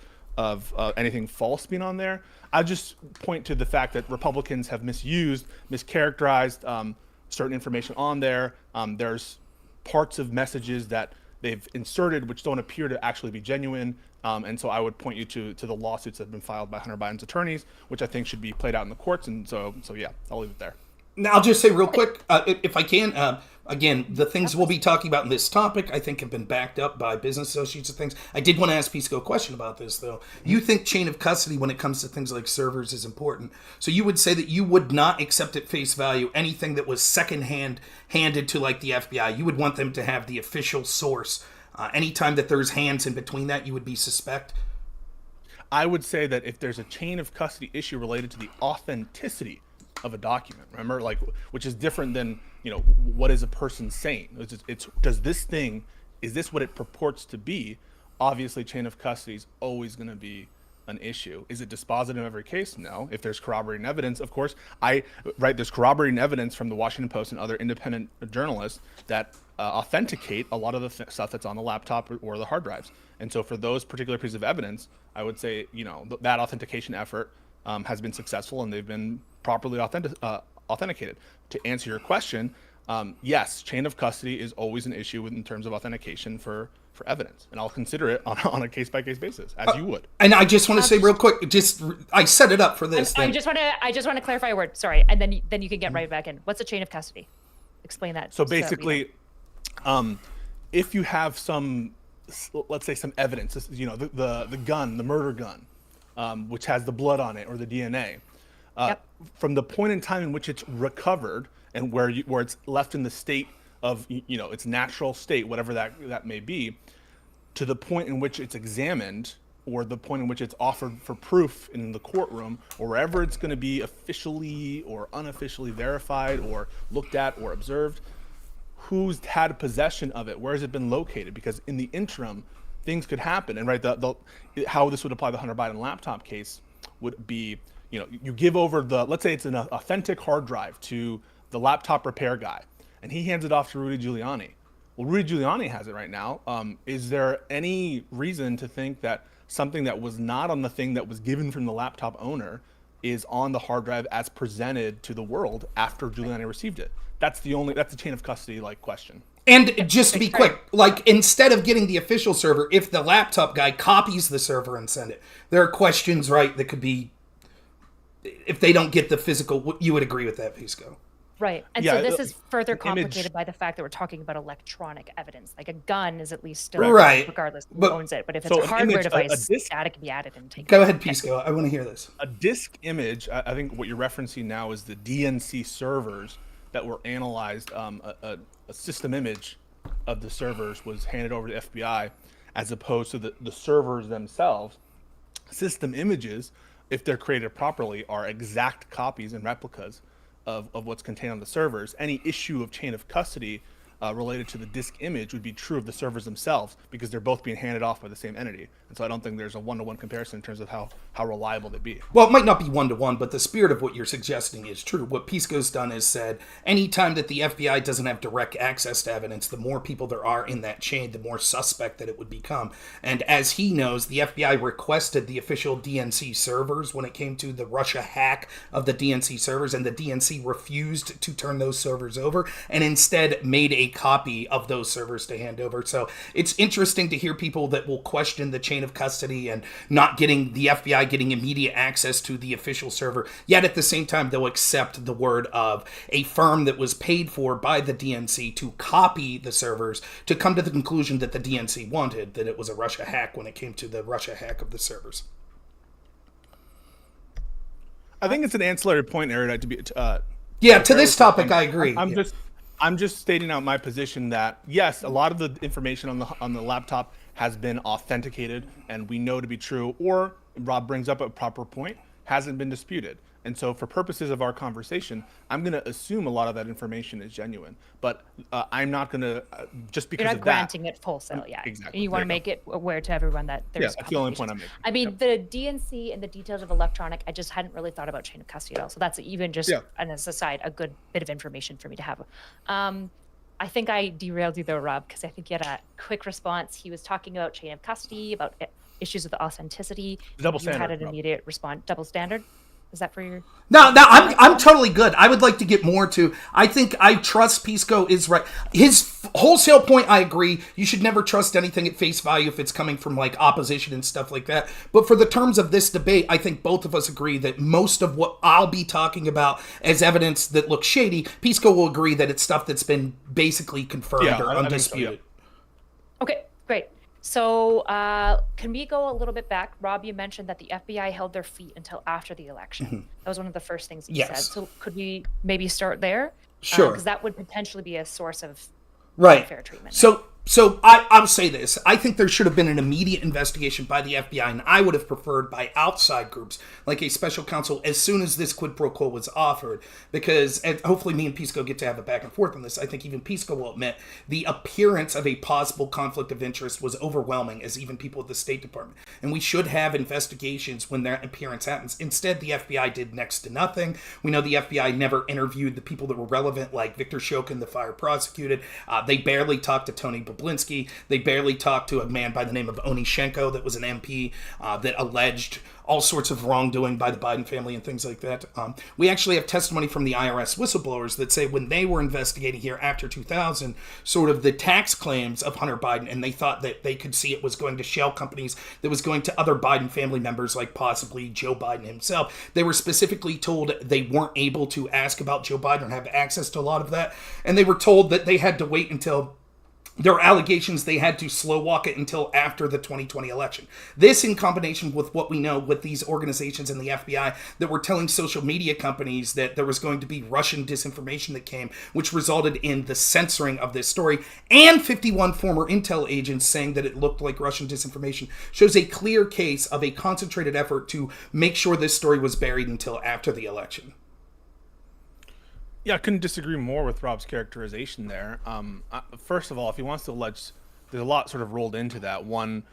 anything false being on there, I just point to the fact that Republicans have mischaracterized certain information on there. There's parts of messages that they've inserted which don't appear to actually be genuine. And so I would point you to the lawsuits that have been filed by Hunter Biden's attorneys, which I think should be played out in the courts. And so yeah, I'll leave it there. Now, I'll just say real quick, if I can, again, the things we'll be talking about in this topic, I think, have been backed up by business associates and things. I did want to ask Pisco a question about this, though. You think chain of custody when it comes to things like servers is important. So you would say that you would not accept at face value anything that was secondhand handed to, like, the FBI. You would want them to have the official source. Anytime that there's hands in between that, you would be suspect. I would say that if there's a chain of custody issue related to the authenticity of a document, remember, like, which is different than, what is a person saying? It's is this what it purports to be? Obviously, chain of custody is always going to be an issue. Is it dispositive in every case? No. If there's corroborating evidence, of course. There's corroborating evidence from the Washington Post and other independent journalists that authenticate a lot of the stuff that's on the laptop or the hard drives. And so for those particular pieces of evidence, I would say, that authentication effort has been successful and they've been properly authenticated. To answer your question, yes, chain of custody is always an issue in terms of authentication for evidence, and I'll consider it on a case-by-case basis, as you would. And I just want to say real quick, I set it up for this. I just want to clarify a word. Sorry, and then you can get right back in. What's a chain of custody? Explain that. So basically, if you have some, let's say, some evidence, the gun, the murder gun, which has the blood on it or the DNA. From the point in time in which it's recovered and where it's left in the state of, its natural state, whatever that may be, to the point in which it's examined, or the point in which it's offered for proof in the courtroom, or wherever it's going to be officially or unofficially verified or looked at or observed, who's had possession of it? Where has it been located? Because in the interim, things could happen. And right, how this would apply to the Hunter Biden laptop case would be, you give over let's say it's an authentic hard drive to the laptop repair guy, and he hands it off to Rudy Giuliani. Well, Rudy Giuliani has it right now. Is there any reason to think that something that was not on the thing that was given from the laptop owner is on the hard drive as presented to the world after Giuliani received it? That's the chain of custody question. And just to be quick, instead of getting the official server, if the laptop guy copies the server and send it, there are questions, right, that could be, if they don't get the physical, you would agree with that, Pisco. Right. And so this is further complicated by the fact that we're talking about electronic evidence. Like a gun is at least still regardless of who owns it. But if it's a hardware device, data can be added and taken. Go ahead, Pisco. I want to hear this. A disk image, I think what you're referencing now is the DNC servers that were analyzed. A system image of the servers was handed over to the FBI as opposed to the servers themselves. System images, if they're created properly, are exact copies and replicas of what's contained on the servers. Any issue of chain of custody related to the disk image would be true of the servers themselves, because they're both being handed off by the same entity. And so I don't think there's a one-to-one comparison in terms of how reliable they'd be. Well, it might not be one-to-one, but the spirit of what you're suggesting is true. What Pisco's done is said, anytime that the FBI doesn't have direct access to evidence, the more people there are in that chain, the more suspect that it would become. And as he knows, the FBI requested the official DNC servers when it came to the Russia hack of the DNC servers, and the DNC refused to turn those servers over, and instead made a copy of those servers to hand over. So it's interesting to hear people that will question the chain of custody and not getting the FBI getting immediate access to the official server, yet at the same time they'll accept the word of a firm that was paid for by the DNC to copy the servers to come to the conclusion that the DNC wanted, that it was a Russia hack when it came to the Russia hack of the servers. I think it's an ancillary point, Erudite, to this topic, I agree. I'm just stating out my position that yes, a lot of the information on the laptop has been authenticated and we know to be true, or Rob brings up a proper point, hasn't been disputed. And so for purposes of our conversation, I'm going to assume a lot of that information is genuine, but I'm not going to, just because you're of not that. granting it full sale yet. Exactly. You want to make it aware to everyone that there's that's the only point I'm making. I mean, the DNC and the details of electronic, I just hadn't really thought about chain of custody at all. So that's even just, and as a side, a good bit of information for me to have. I think I derailed you though, Rob, because I think you had a quick response. He was talking about chain of custody, about issues with authenticity. Double standard. You had an immediate response. Double standard? Is that for your... No, I'm totally good. I would like to get more to... I think I trust Pisco is right. His wholesale point, I agree. You should never trust anything at face value if it's coming from opposition and stuff like that. But for the terms of this debate, I think both of us agree that most of what I'll be talking about as evidence that looks shady, Pisco will agree that it's stuff that's been basically confirmed or undisputed. Okay, great. So can we go a little bit back? Rob, you mentioned that the FBI held their feet until after the election. Mm-hmm. That was one of the first things you said. So could we maybe start there? Sure. Because that would potentially be a source of fair treatment. So I'll say this. I think there should have been an immediate investigation by the FBI, and I would have preferred by outside groups, like a special counsel, as soon as this quid pro quo was offered, because, and hopefully me and Pisco get to have a back and forth on this, I think even Pisco will admit the appearance of a possible conflict of interest was overwhelming, as even people at the State Department. And we should have investigations when that appearance happens. Instead, the FBI did next to nothing. We know the FBI never interviewed the people that were relevant, like Victor Shokin, the fire prosecuted. They barely talked to Tony Boblinsky. They barely talked to a man by the name of Onyshchenko that was an MP that alleged all sorts of wrongdoing by the Biden family and things like that. We actually have testimony from the IRS whistleblowers that say when they were investigating here after 2000, sort of the tax claims of Hunter Biden, and they thought that they could see it was going to shell companies, that was going to other Biden family members, like possibly Joe Biden himself. They were specifically told they weren't able to ask about Joe Biden or have access to a lot of that. And they were told that they had to wait until there are allegations they had to slow walk it until after the 2020 election. This in combination with what we know with these organizations in the FBI that were telling social media companies that there was going to be Russian disinformation that came, which resulted in the censoring of this story, and 51 former intel agents saying that it looked like Russian disinformation, shows a clear case of a concentrated effort to make sure this story was buried until after the election. Yeah, I couldn't disagree more with Rob's characterization there. First of all, if he wants to allege, there's a lot sort of rolled into that. One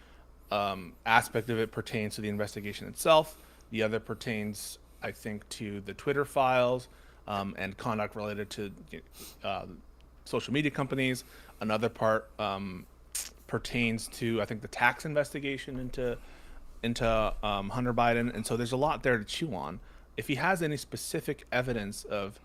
aspect of it pertains to the investigation itself. The other pertains, I think, to the Twitter files and conduct related to social media companies. Another part pertains to, I think, the tax investigation into Hunter Biden. And so there's a lot there to chew on. If he has any specific evidence of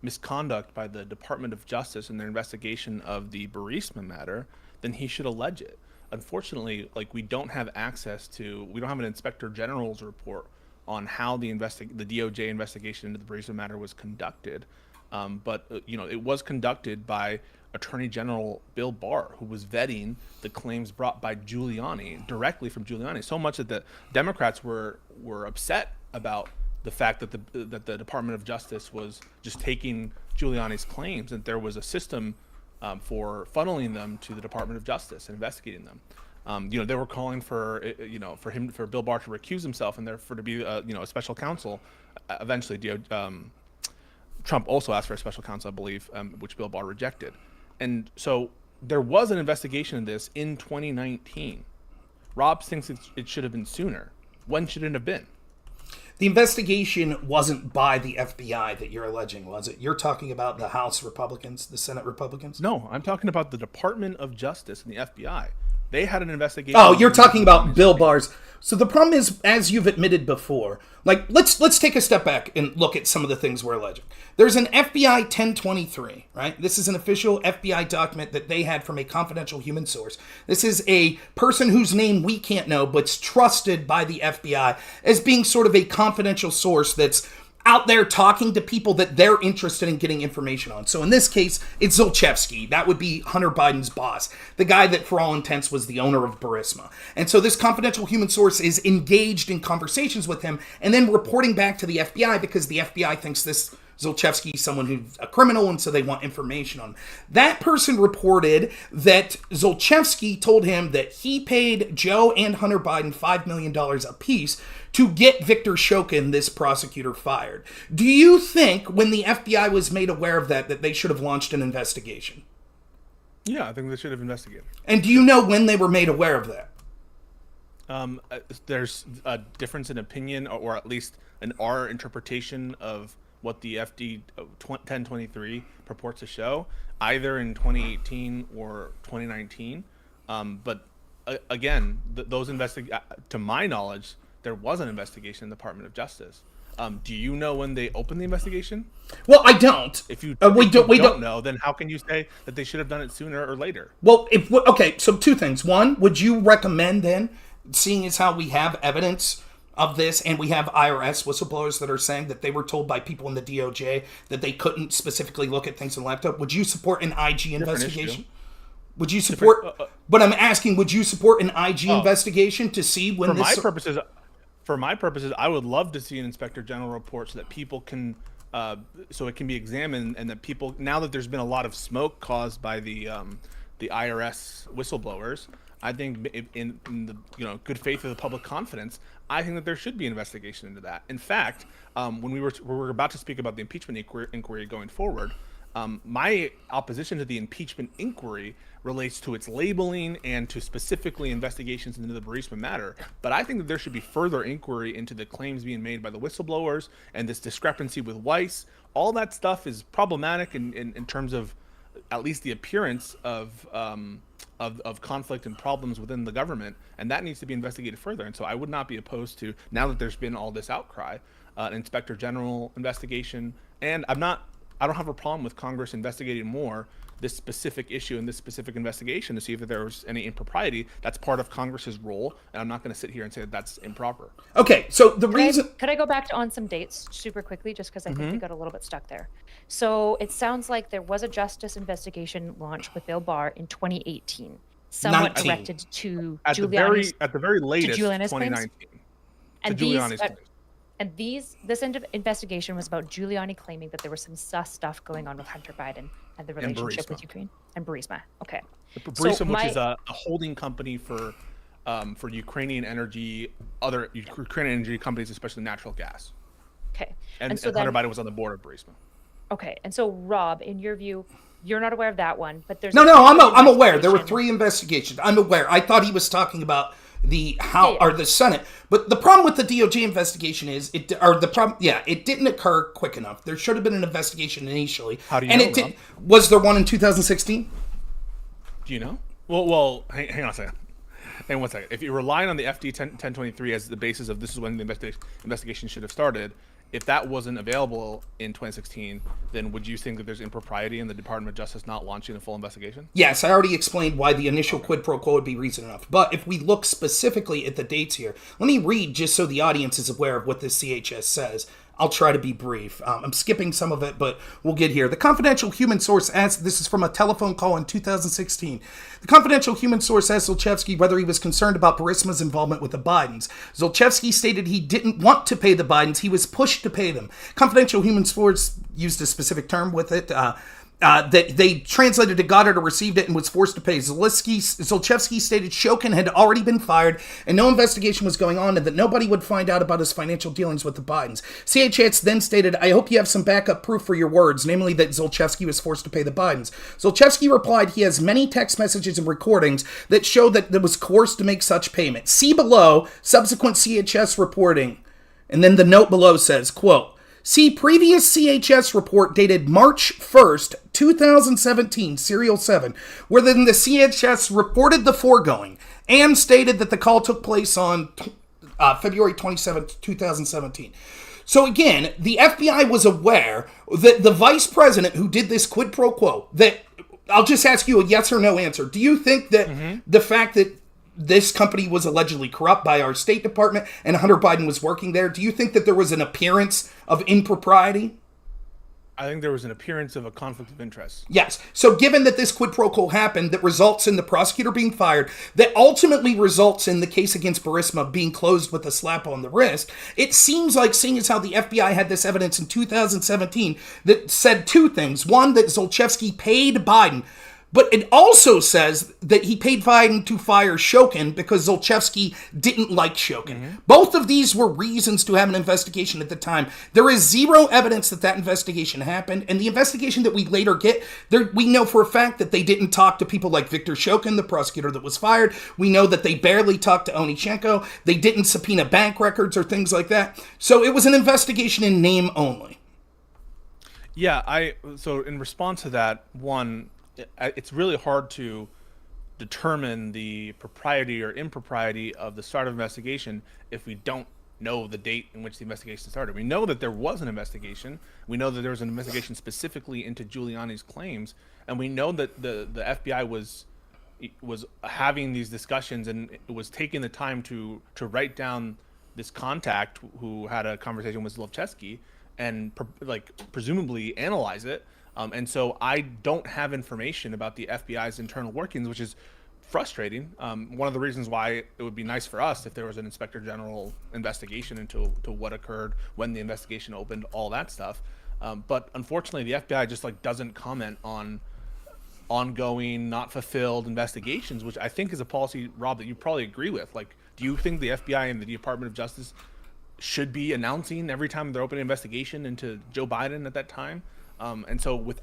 misconduct by the Department of Justice in their investigation of the Burisma matter, then he should allege it. Unfortunately, like, we don't have an Inspector General's report on how the DOJ investigation into the Burisma matter was conducted. But it was conducted by Attorney General Bill Barr, who was vetting the claims brought by Giuliani, directly from Giuliani, so much that the Democrats were upset about the fact that the Department of Justice was just taking Giuliani's claims, and there was a system for funneling them to the Department of Justice and investigating them. They were calling for Bill Barr to recuse himself and therefore to be a special counsel. Eventually, Trump also asked for a special counsel, I believe, which Bill Barr rejected. And so there was an investigation of this in 2019. Rob thinks it should have been sooner. When should it have been? The investigation wasn't by the FBI that you're alleging, was it? You're talking about the House Republicans, the Senate Republicans? No, I'm talking about the Department of Justice and the FBI. They had an investigation. Oh, you're talking about Bill Barr's. So the problem is, as you've admitted before, like, let's take a step back and look at some of the things we're alleging. There's an FBI 1023, right? This is an official FBI document that they had from a confidential human source. This is a person whose name we can't know, but's trusted by the FBI as being sort of a confidential source that's out there talking to people that they're interested in getting information on. So in this case, it's Zlochevsky. That would be Hunter Biden's boss, the guy that for all intents was the owner of Burisma. And so this confidential human source is engaged in conversations with him and then reporting back to the FBI because the FBI thinks this Zlochevsky is someone who's a criminal, and so they want information on him. That person reported that Zlochevsky told him that he paid Joe and Hunter Biden $5 million apiece to get Victor Shokin, this prosecutor, fired. Do you think when the FBI was made aware of that they should have launched an investigation? Yeah, I think they should have investigated. And do you know when they were made aware of that? There's a difference in opinion, or at least our interpretation of what the FD 1023 purports to show, either in 2018 or 2019. But again, to my knowledge, there was an investigation in the Department of Justice. Do you know when they opened the investigation? Well, I don't. If you we don't know, then how can you say that they should have done it sooner or later? Well, okay, so two things. One, would you recommend then, seeing as how we have evidence of this, and we have IRS whistleblowers that are saying that they were told by people in the DOJ that they couldn't specifically look at things in the laptop, would you support an IG investigation? Would you support, but I'm asking, would you support an IG investigation to see when For my purposes, I would love to see an Inspector General report so that people can, so it can be examined, and that people, now that there's been a lot of smoke caused by the IRS whistleblowers, I think in the good faith of the public confidence, I think that there should be an investigation into that. In fact, when we were about to speak about the impeachment inquiry going forward, my opposition to the impeachment inquiry relates to its labeling and to specifically investigations into the Burisma matter. But I think that there should be further inquiry into the claims being made by the whistleblowers and this discrepancy with Weiss. All that stuff is problematic in terms of at least the appearance of conflict and problems within the government, and that needs to be investigated further. And so I would not be opposed to, now that there's been all this outcry, an Inspector General investigation. And I'm not I don't have a problem with Congress investigating more this specific issue and this specific investigation to see if there was any impropriety. That's part of Congress's role, and I'm not going to sit here and say that that's improper. Okay, so the reason... Could I go back on some dates super quickly, just because I think we got a little bit stuck there. So it sounds like there was a justice investigation launched with Bill Barr in 2018, somewhat 19. directed to At the very latest, 2019. And Giuliani's claims. And this investigation was about Giuliani claiming that there was some sus stuff going on with Hunter Biden and the relationship with Ukraine and Burisma. Okay. Burisma, which is a holding company for Ukrainian energy, other Ukrainian energy companies, especially natural gas. Okay. And so Hunter Biden was on the board of Burisma. Okay. And so, Rob, in your view, you're not aware of that one, but there's... No, I'm aware. There were 3 investigations. I'm aware. I thought he was talking about the Senate. But the problem with the DOJ investigation is it didn't occur quick enough. There should have been an investigation initially. How do you know? Was there one in 2016? Do you know? Well, hang on a second. Hang on one second. If you're relying on the FD 1023 as the basis of this is when the investigation should have started, if that wasn't available in 2016, then would you think that there's impropriety in the Department of Justice not launching a full investigation? Yes, I already explained why the initial quid pro quo would be reason enough. But if we look specifically at the dates here, let me read just so the audience is aware of what this CHS says. I'll try to be brief. I'm skipping some of it, but we'll get here. The confidential human source asked, this is from a telephone call in 2016. The confidential human source asked Zlochevsky whether he was concerned about Burisma's involvement with the Bidens. Zlochevsky stated he didn't want to pay the Bidens. He was pushed to pay them. Confidential human source used a specific term with it. That they translated to got it or received it and was forced to pay. Zlochevsky stated Shokin had already been fired and no investigation was going on and that nobody would find out about his financial dealings with the Bidens. CHS then stated, I hope you have some backup proof for your words, namely that Zlochevsky was forced to pay the Bidens. Zlochevsky replied he has many text messages and recordings that show that it was coerced to make such payment. See below, subsequent CHS reporting. And then the note below says, quote, see previous CHS report dated March 1st, 2017, Serial 7, where then the CHS reported the foregoing and stated that the call took place on February 27th, 2017. So again, the FBI was aware that the vice president who did this quid pro quo, that I'll just ask you a yes or no answer. Do you think that the fact that this company was allegedly corrupt by our State Department and Hunter Biden was working there, do you think that there was an appearance of impropriety? I think there was an appearance of a conflict of interest. Yes. So given that this quid pro quo happened that results in the prosecutor being fired, that ultimately results in the case against Burisma being closed with a slap on the wrist, it seems like, seeing as how the FBI had this evidence in 2017 that said 2 things. One, that Zlochevsky paid Biden. But it also says that he paid Biden to fire Shokin because Zlochevsky didn't like Shokin. Both of these were reasons to have an investigation at the time. There is zero evidence that that investigation happened. And the investigation that we later get, we know for a fact that they didn't talk to people like Viktor Shokin, the prosecutor that was fired. We know that they barely talked to Onyshchenko. They didn't subpoena bank records or things like that. So it was an investigation in name only. Yeah, so in response to that, one, it's really hard to determine the propriety or impropriety of the start of investigation if we don't know the date in which the investigation started. We know that there was an investigation. We know that there was an investigation specifically into Giuliani's claims, and we know that the FBI was having these discussions and it was taking the time to write down this contact who had a conversation with Zlochevsky and presumably analyze it. And so I don't have information about the FBI's internal workings, which is frustrating. One of the reasons why it would be nice for us if there was an Inspector General investigation into what occurred, when the investigation opened, all that stuff. But unfortunately, the FBI just doesn't comment on ongoing, not fulfilled investigations, which I think is a policy, Rob, that you probably agree with. Do you think the FBI and the Department of Justice should be announcing every time they're opening an investigation into Joe Biden at that time? And so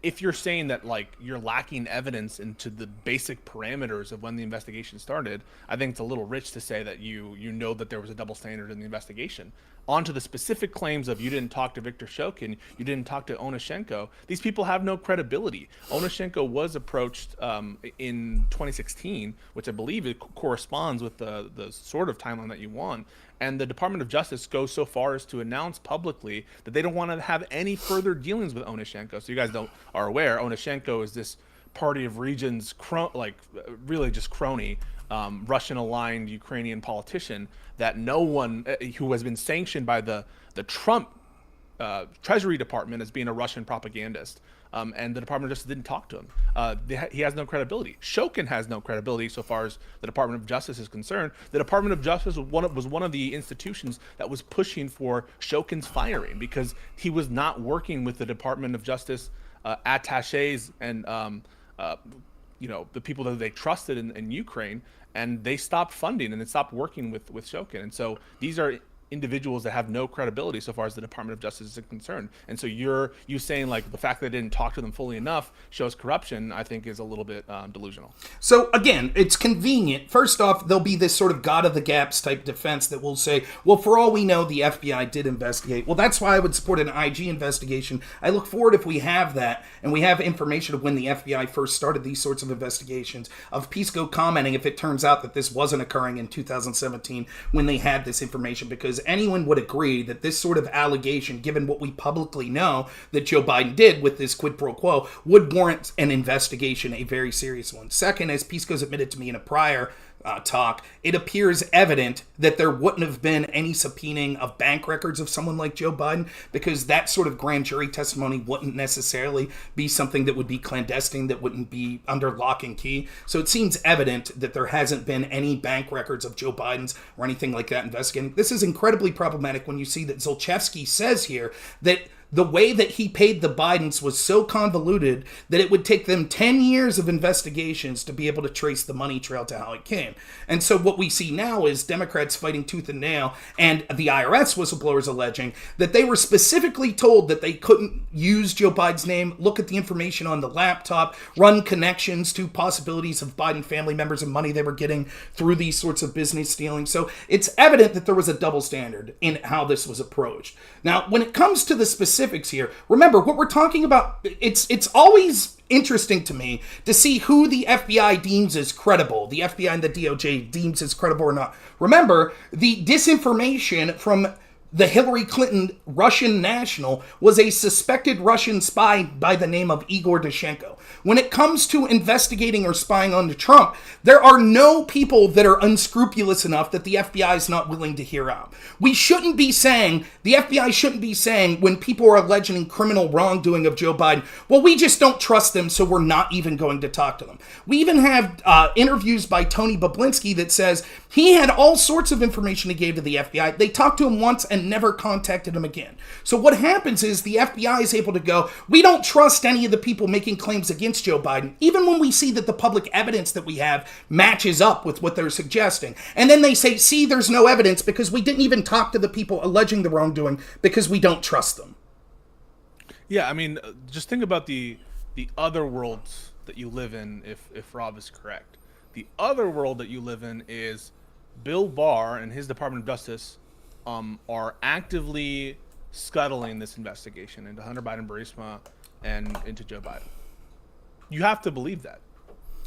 if you're saying that you're lacking evidence into the basic parameters of when the investigation started, I think it's a little rich to say that you know that there was a double standard in the investigation. On to the specific claims of you didn't talk to Viktor Shokin, you didn't talk to Onyshchenko. These people have no credibility. Onyshchenko was approached in 2016, which I believe it corresponds with the sort of timeline that you want. And the Department of Justice goes so far as to announce publicly that they don't want to have any further dealings with Onyshchenko. So you guys are aware, Onyshchenko is this Party of Regions, really just crony, Russian-aligned Ukrainian politician that no one who has been sanctioned by the Trump Treasury Department as being a Russian propagandist. And the Department of Justice didn't talk to him. He has no credibility. Shokin has no credibility so far as the Department of Justice is concerned. The Department of Justice was one of the institutions that was pushing for Shokin's firing because he was not working with the Department of Justice attachés and the people that they trusted in Ukraine, and they stopped funding and they stopped working with Shokin. And so these are individuals that have no credibility so far as the Department of Justice is concerned. And so you saying like the fact that they didn't talk to them fully enough shows corruption, I think is a little bit delusional. So again, it's convenient. First off, there'll be this sort of God of the gaps type defense that will say, well, for all we know, the FBI did investigate. Well, that's why I would support an IG investigation. I look forward if we have that and we have information of when the FBI first started these sorts of investigations, of Pisco commenting if it turns out that this wasn't occurring in 2017 when they had this information, because anyone would agree that this sort of allegation, given what we publicly know that Joe Biden did with this quid pro quo, would warrant an investigation, a very serious one. Second, as Pisco's admitted to me in a prior talk, it appears evident that there wouldn't have been any subpoenaing of bank records of someone like Joe Biden, because that sort of grand jury testimony wouldn't necessarily be something that would be clandestine, that wouldn't be under lock and key. So it seems evident that there hasn't been any bank records of Joe Biden's or anything like that investigating. This is incredibly problematic when you see that Zlochevsky says here that the way that he paid the Bidens was so convoluted that it would take them 10 years of investigations to be able to trace the money trail to how it came. And so what we see now is Democrats fighting tooth and nail, and the IRS whistleblowers alleging that they were specifically told that they couldn't use Joe Biden's name, look at the information on the laptop, run connections to possibilities of Biden family members and money they were getting through these sorts of business stealing. So it's evident that there was a double standard in how this was approached. Now, when it comes to the specifics here, remember what we're talking about. It's always interesting to me to see who the FBI deems as credible, the FBI and the DOJ deems as credible or not. Remember, the disinformation from the Hillary Clinton Russian national was a suspected Russian spy by the name of Igor Danchenko. When it comes to investigating or spying on Trump, there are no people that are unscrupulous enough that the FBI is not willing to hear out. The FBI shouldn't be saying when people are alleging criminal wrongdoing of Joe Biden, well, we just don't trust them, so we're not even going to talk to them. We even have interviews by Tony Bobulinski that says he had all sorts of information he gave to the FBI. They talked to him once and never contacted him again. So what happens is the FBI is able to go, we don't trust any of the people making claims against Joe Biden, even when we see that the public evidence that we have matches up with what they're suggesting. And then they say, see, there's no evidence because we didn't even talk to the people alleging the wrongdoing because we don't trust them. Yeah, I mean, just think about the other worlds that you live in if Rob is correct. The other world that you live in is Bill Barr and his Department of Justice are actively scuttling this investigation into Hunter Biden Burisma and into Joe Biden. You have to believe that.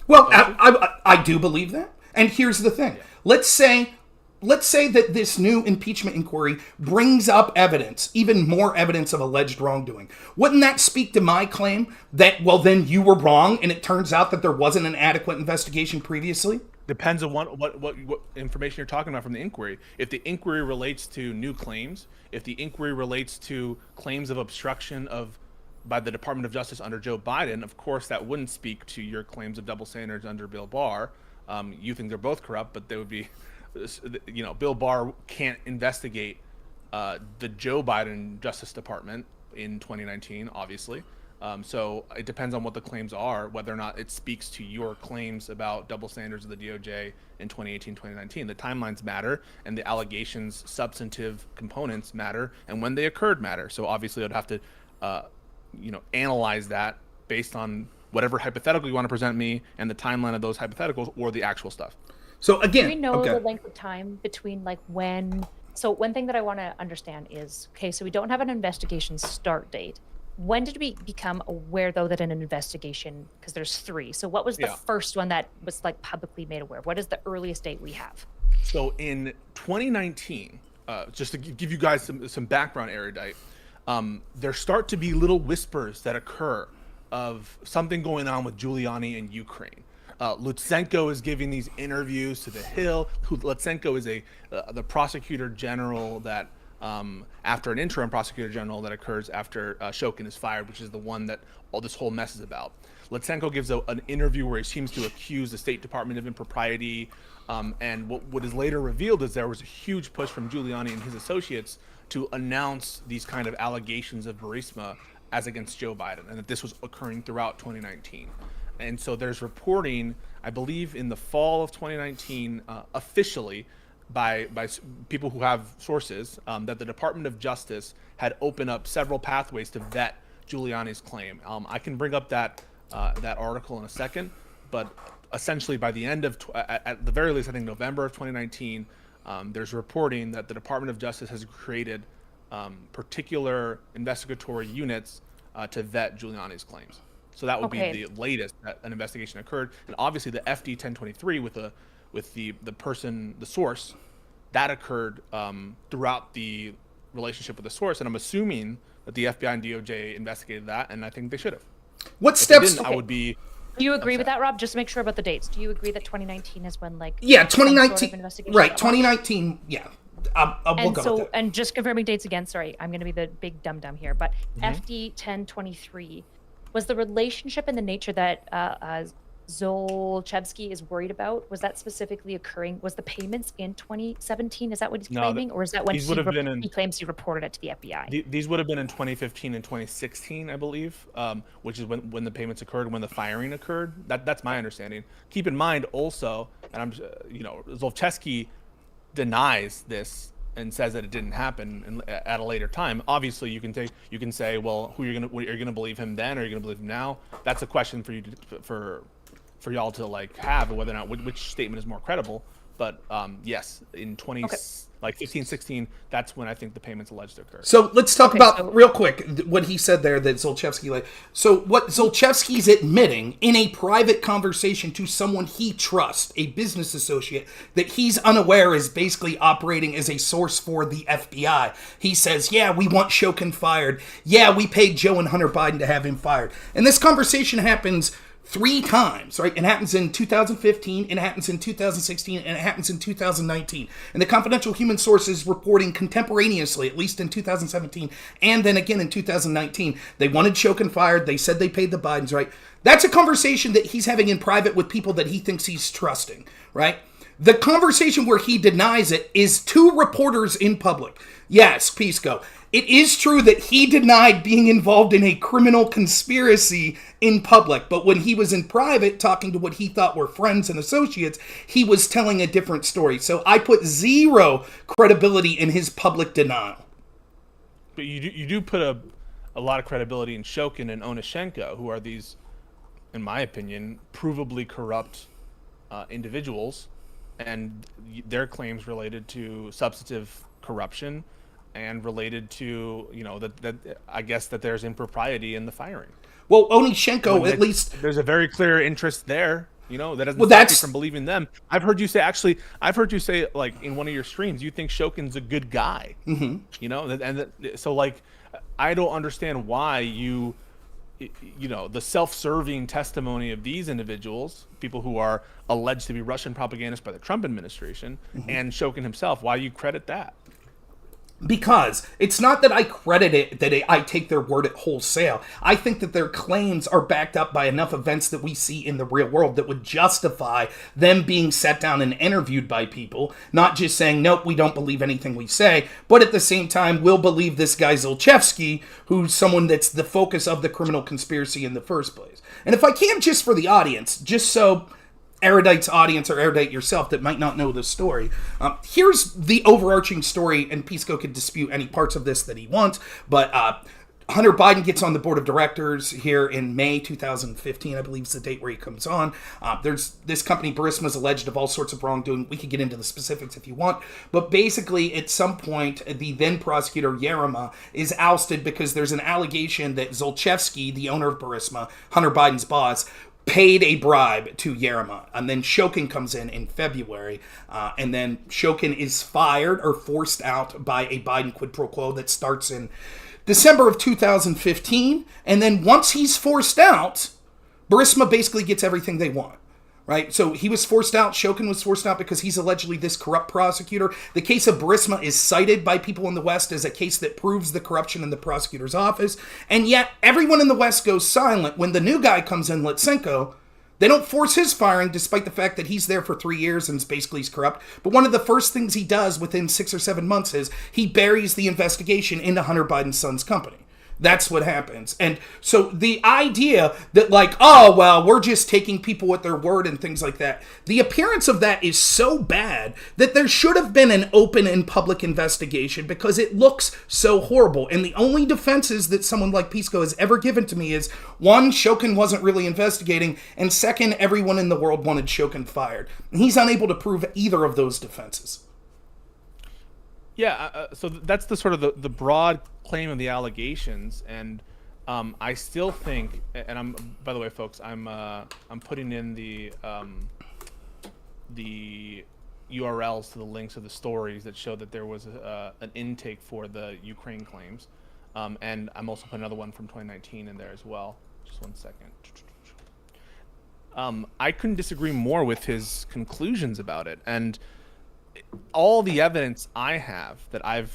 Well, I do believe that. And here's the thing. Yeah. Let's say that this new impeachment inquiry brings up evidence, even more evidence of alleged wrongdoing. Wouldn't that speak to my claim that, well, then you were wrong and it turns out that there wasn't an adequate investigation previously? Depends on what information you're talking about from the inquiry. If the inquiry relates to new claims, if the inquiry relates to claims of obstruction by the Department of Justice under Joe Biden, of course that wouldn't speak to your claims of double standards under Bill Barr. You think they're both corrupt, but they would be, Bill Barr can't investigate the Joe Biden Justice Department in 2019, obviously. So it depends on what the claims are, whether or not it speaks to your claims about double standards of the DOJ in 2018, 2019. The timelines matter, and the allegations' substantive components matter, and when they occurred matter. So obviously I'd have to, analyze that based on whatever hypothetical you want to present me and the timeline of those hypotheticals or the actual stuff. So again, do we know the length of time between when? So one thing that I want to understand is, okay, so we don't have an investigation start date. When did we become aware, though, that an investigation, because there's 3. So what was the first one that was publicly made aware? What is the earliest date we have? So in 2019, just to give you guys some background, Erudite, there start to be little whispers that occur of something going on with Giuliani in Ukraine. Lutsenko is giving these interviews to The Hill. Lutsenko is the prosecutor general that, after an interim prosecutor general that occurs after Shokin is fired, which is the one that all this whole mess is about. Lutsenko gives an interview where he seems to accuse the State Department of impropriety. And what is later revealed is there was a huge push from Giuliani and his associates to announce these kind of allegations of Burisma as against Joe Biden, and that this was occurring throughout 2019. And so there's reporting, I believe in the fall of 2019, officially by people who have sources, that the Department of Justice had opened up several pathways to vet Giuliani's claim. I can bring up that article in a second, but essentially by the end of, at the very least, I think November of 2019, there's reporting that the Department of Justice has created particular investigatory units to vet Giuliani's claims. So that would be the latest that an investigation occurred. And obviously the FD 1023 with the source, that occurred throughout the relationship with the source. And I'm assuming that the FBI and DOJ investigated that, and I think they should have. What steps? I would be. Do you agree with that, Rob? Just to make sure about the dates. Do you agree that 2019 is when, like, 2019, right? 2019, yeah. We'll go with that. And just confirming dates again. Sorry, I'm going to be the big dum-dum here, but FD 1023 was the relationship and the nature that Zlochevsky is worried about. Was that specifically occurring? Was the payments in 2017? Is that what he's claiming, or is that when he claims he reported it to the FBI? These would have been in 2015 and 2016, I believe, which is when the payments occurred, when the firing occurred. That's my understanding. Keep in mind also, and Zlochevsky denies this and says that it didn't happen at a later time. Obviously, you can say, well, are you gonna believe him then, or are you gonna believe him now? That's a question for you for y'all to have, whether or not which statement is more credible. But yes, in 15, 16, that's when I think the payments alleged to occur. So let's talk about real quick what he said there that Zlochevsky So what Zlochevsky's admitting in a private conversation to someone he trusts, a business associate that he's unaware is basically operating as a source for the FBI. He says, yeah, we want Shokin fired. Yeah, we paid Joe and Hunter Biden to have him fired. And this conversation happens 3 times, right? It happens in 2015, it happens in 2016, and it happens in 2019. And the confidential human sources reporting contemporaneously, at least in 2017, and then again in 2019. They wanted Shokin fired. They said they paid the Bidens, right? That's a conversation that he's having in private with people that he thinks he's trusting, right? The conversation where he denies it is 2 reporters in public. Yes, Pisco. It is true that he denied being involved in a criminal conspiracy in public, but when he was in private talking to what he thought were friends and associates, he was telling a different story. So I put 0 credibility in his public denial. But you do put a lot of credibility in Shokin and Onyshchenko, who are these, in my opinion, provably corrupt individuals, and their claims related to substantive corruption and related to, that I guess that there's impropriety in the firing. Well, Onyshchenko, at least there's a very clear interest there. That doesn't stop you from believing them. I've heard you say like in one of your streams, you think Shokin's a good guy. Mm-hmm. So I don't understand why the self-serving testimony of these individuals, people who are alleged to be Russian propagandists by the Trump administration, mm-hmm. and Shokin himself, why you credit that? Because it's not that I credit it, that I take their word at wholesale. I think that their claims are backed up by enough events that we see in the real world that would justify them being sat down and interviewed by people, not just saying, nope, we don't believe anything we say, but at the same time, we'll believe this guy Zlochevsky, who's someone that's the focus of the criminal conspiracy in the first place. And if I can, just for the audience, just so Erudite's audience or Erudite yourself that might not know the story. Here's the overarching story, and Pisco could dispute any parts of this that he wants, but Hunter Biden gets on the board of directors here in May 2015, I believe is the date where he comes on. There's this company, Burisma, is alleged of all sorts of wrongdoing. We could get into the specifics if you want, but basically at some point, the then prosecutor, Yerema, is ousted because there's an allegation that Zlochevsky, the owner of Burisma, Hunter Biden's boss, paid a bribe to Yermak. And then Shokin comes in February, and then Shokin is fired or forced out by a Biden quid pro quo that starts in December of 2015. And then once he's forced out, Burisma basically gets everything they want. Right? So he was forced out. Shokin was forced out because he's allegedly this corrupt prosecutor. The case of Burisma is cited by people in the West as a case that proves the corruption in the prosecutor's office. And yet everyone in the West goes silent when the new guy comes in, Lutsenko. They don't force his firing despite the fact that he's there for 3 years and basically he's corrupt. But one of the first things he does within 6 or 7 months is he buries the investigation into Hunter Biden's son's company. That's what happens. And so the idea that like, oh, well, we're just taking people at their word and things like that. The appearance of that is so bad that there should have been an open and public investigation because it looks so horrible. And the only defenses that someone like Pisco has ever given to me is, one, Shokin wasn't really investigating, and second, everyone in the world wanted Shokin fired. And he's unable to prove either of those defenses. Yeah, so that's the sort of the broad claim of the allegations, and I still think, and I'm, by the way, folks, I'm putting in the URLs to the links of the stories that show that there was an intake for the Ukraine claims, and I'm also putting another one from 2019 in there as well. Just 1 second. I couldn't disagree more with his conclusions about it, and all the evidence I have that I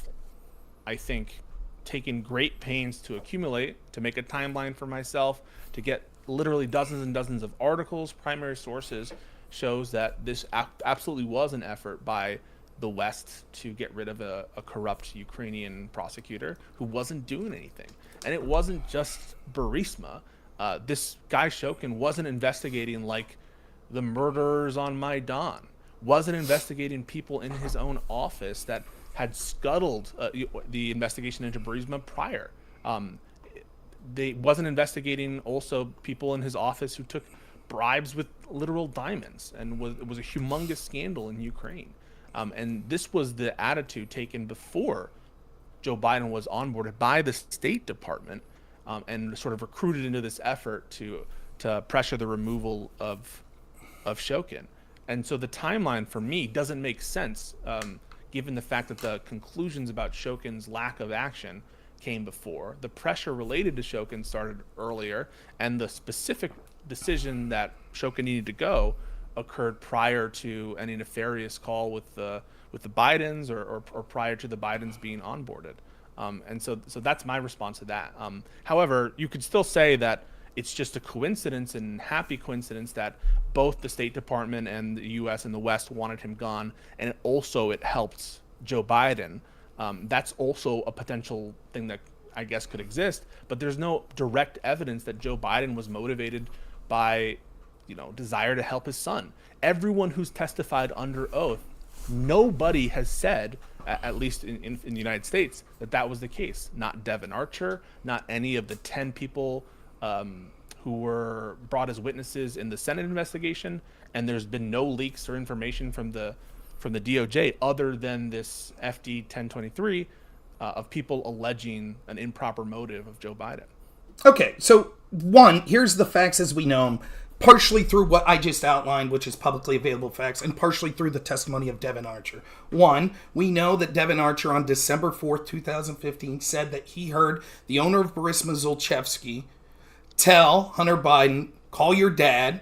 think, taken great pains to accumulate, to make a timeline for myself, to get literally dozens and dozens of articles, primary sources, shows that this absolutely was an effort by the West to get rid of a corrupt Ukrainian prosecutor who wasn't doing anything. And it wasn't just Burisma. This guy Shokin wasn't investigating like the murderers on Maidan, wasn't investigating people in his own office that had scuttled the investigation into Burisma prior. They wasn't investigating also people in his office who took bribes with literal diamonds, and it was a humongous scandal in Ukraine. And this was the attitude taken before Joe Biden was onboarded by the State Department, and sort of recruited into this effort to pressure the removal of Shokin. And so the timeline for me doesn't make sense, given the fact that the conclusions about Shokin's lack of action came before. The pressure related to Shokin started earlier, and the specific decision that Shokin needed to go occurred prior to any nefarious call with the Bidens or prior to the Bidens being onboarded. And so that's my response to that. However, you could still say that it's just a coincidence, and happy coincidence, that both the State Department and the U.S. and the West wanted him gone, and it helped Joe Biden. That's also a potential thing that I guess could exist, but there's no direct evidence that Joe Biden was motivated by, desire to help his son. Everyone who's testified under oath, nobody has said, at least in the United States, that was the case. Not Devon Archer, not any of the 10 people who were brought as witnesses in the Senate investigation, and there's been no leaks or information from the DOJ other than this FD 1023 of people alleging an improper motive of Joe Biden. Okay, so one, here's the facts as we know them, partially through what I just outlined, which is publicly available facts, and partially through the testimony of Devon Archer. One, we know that Devon Archer on December 4th, 2015 said that he heard the owner of Burisma, Zlochevsky, tell Hunter Biden, call your dad.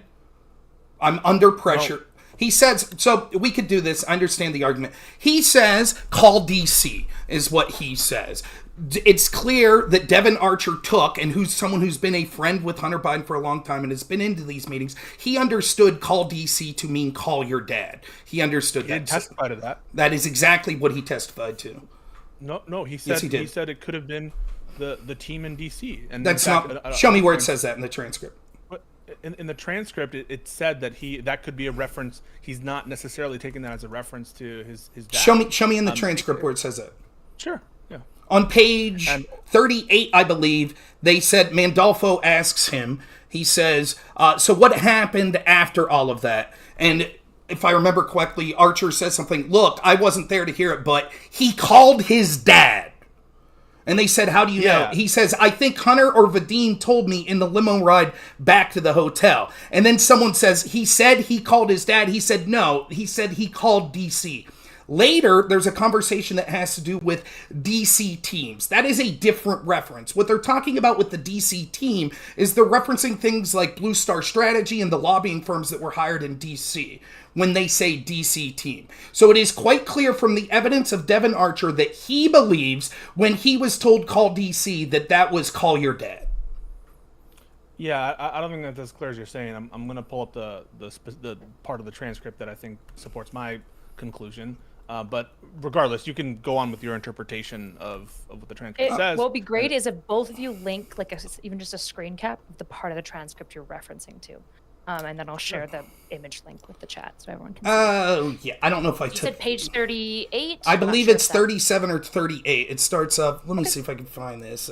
I'm under pressure. No. He says, so we could do this. I understand the argument. He says, call DC is what he says. It's clear that Devon Archer took, and who's someone who's been a friend with Hunter Biden for a long time and has been into these meetings, he understood call DC to mean call your dad. He understood that. He testified to that. That is exactly what he testified to. No, he said, yes, he said it could have been the team in DC. And that's not. Show me where it says that in the transcript. In the transcript, it said that that could be a reference. He's not necessarily taking that as a reference to his dad. Show me in the transcript where it says that. Sure. Yeah. On page 38, I believe, they said Mandolfo asks him. He says, "So what happened after all of that?" And if I remember correctly, Archer says something. Look, I wasn't there to hear it, but he called his dad. And they said, how do you know? Yeah. He says, I think Hunter or Vadim told me in the limo ride back to the hotel. And then someone says, he said he called his dad. He said, no. He said he called DC. Later, there's a conversation that has to do with DC teams. That is a different reference. What they're talking about with the DC team is they're referencing things like Blue Star Strategy and the lobbying firms that were hired in DC when they say DC team. So it is quite clear from the evidence of Devon Archer that he believes when he was told call DC that was call your dad. Yeah, I don't think that's as clear as you're saying. I'm going to pull up the part of the transcript that I think supports my conclusion. But regardless, you can go on with your interpretation of what the transcript says. What would be great is if both of you link even just a screen cap of the part of the transcript you're referencing to. And then I'll share the image link with the chat so everyone can see. Oh, yeah. I don't know if I You said page 38? I believe it's 37 or 38. It starts up. Let me see if I can find this.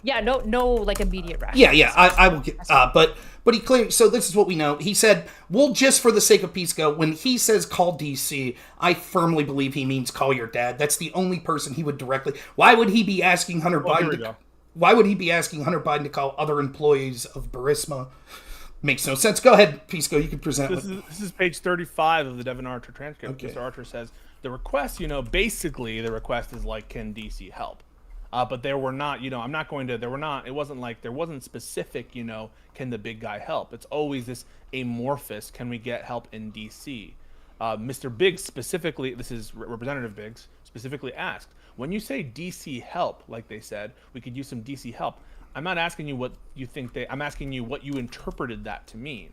Yeah, no, like immediate reference. Yeah. I will get. But he clearly. So this is what we know. He said, "Well, just for the sake of Pisco, when he says call DC, I firmly believe he means call your dad. That's the only person he would directly. Why would he be asking Hunter Biden? Why would he be asking Hunter Biden to call other employees of Burisma? Makes no sense. Go ahead, Pisco. You can present. This is page 35 of the Devon Archer transcript. Okay. Mr. Archer says the request. Basically the request is like, can DC help? But there were not, I'm not going to, there were not, it wasn't like, there wasn't specific, can the big guy help? It's always this amorphous, can we get help in DC? Mr. Biggs specifically, this is Representative Biggs, specifically asked, when you say DC help, like they said, we could use some DC help. I'm not asking you what you think I'm asking you what you interpreted that to mean.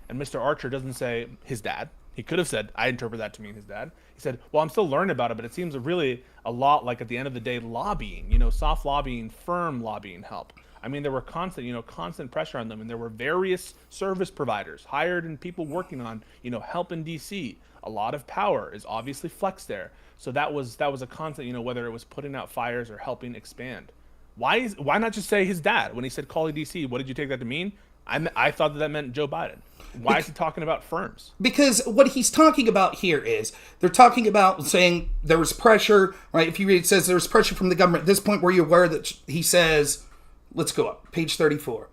And Mr. Archer doesn't say his dad. He could have said, I interpret that to mean his dad. He said, well, I'm still learning about it, but it seems really a lot like at the end of the day, lobbying, soft lobbying, firm lobbying help. I mean, there were constant pressure on them, and there were various service providers hired and people working on, help in DC. A lot of power is obviously flexed there. So that was a constant, whether it was putting out fires or helping expand. Why not just say his dad when he said call DC? What did you take that to mean? I thought that meant Joe Biden. Why is he talking about firms? Because what he's talking about here is they're talking about saying there was pressure, right? If you read, it says there was pressure from the government. At this point, were you aware that he says, let's go up, page 34.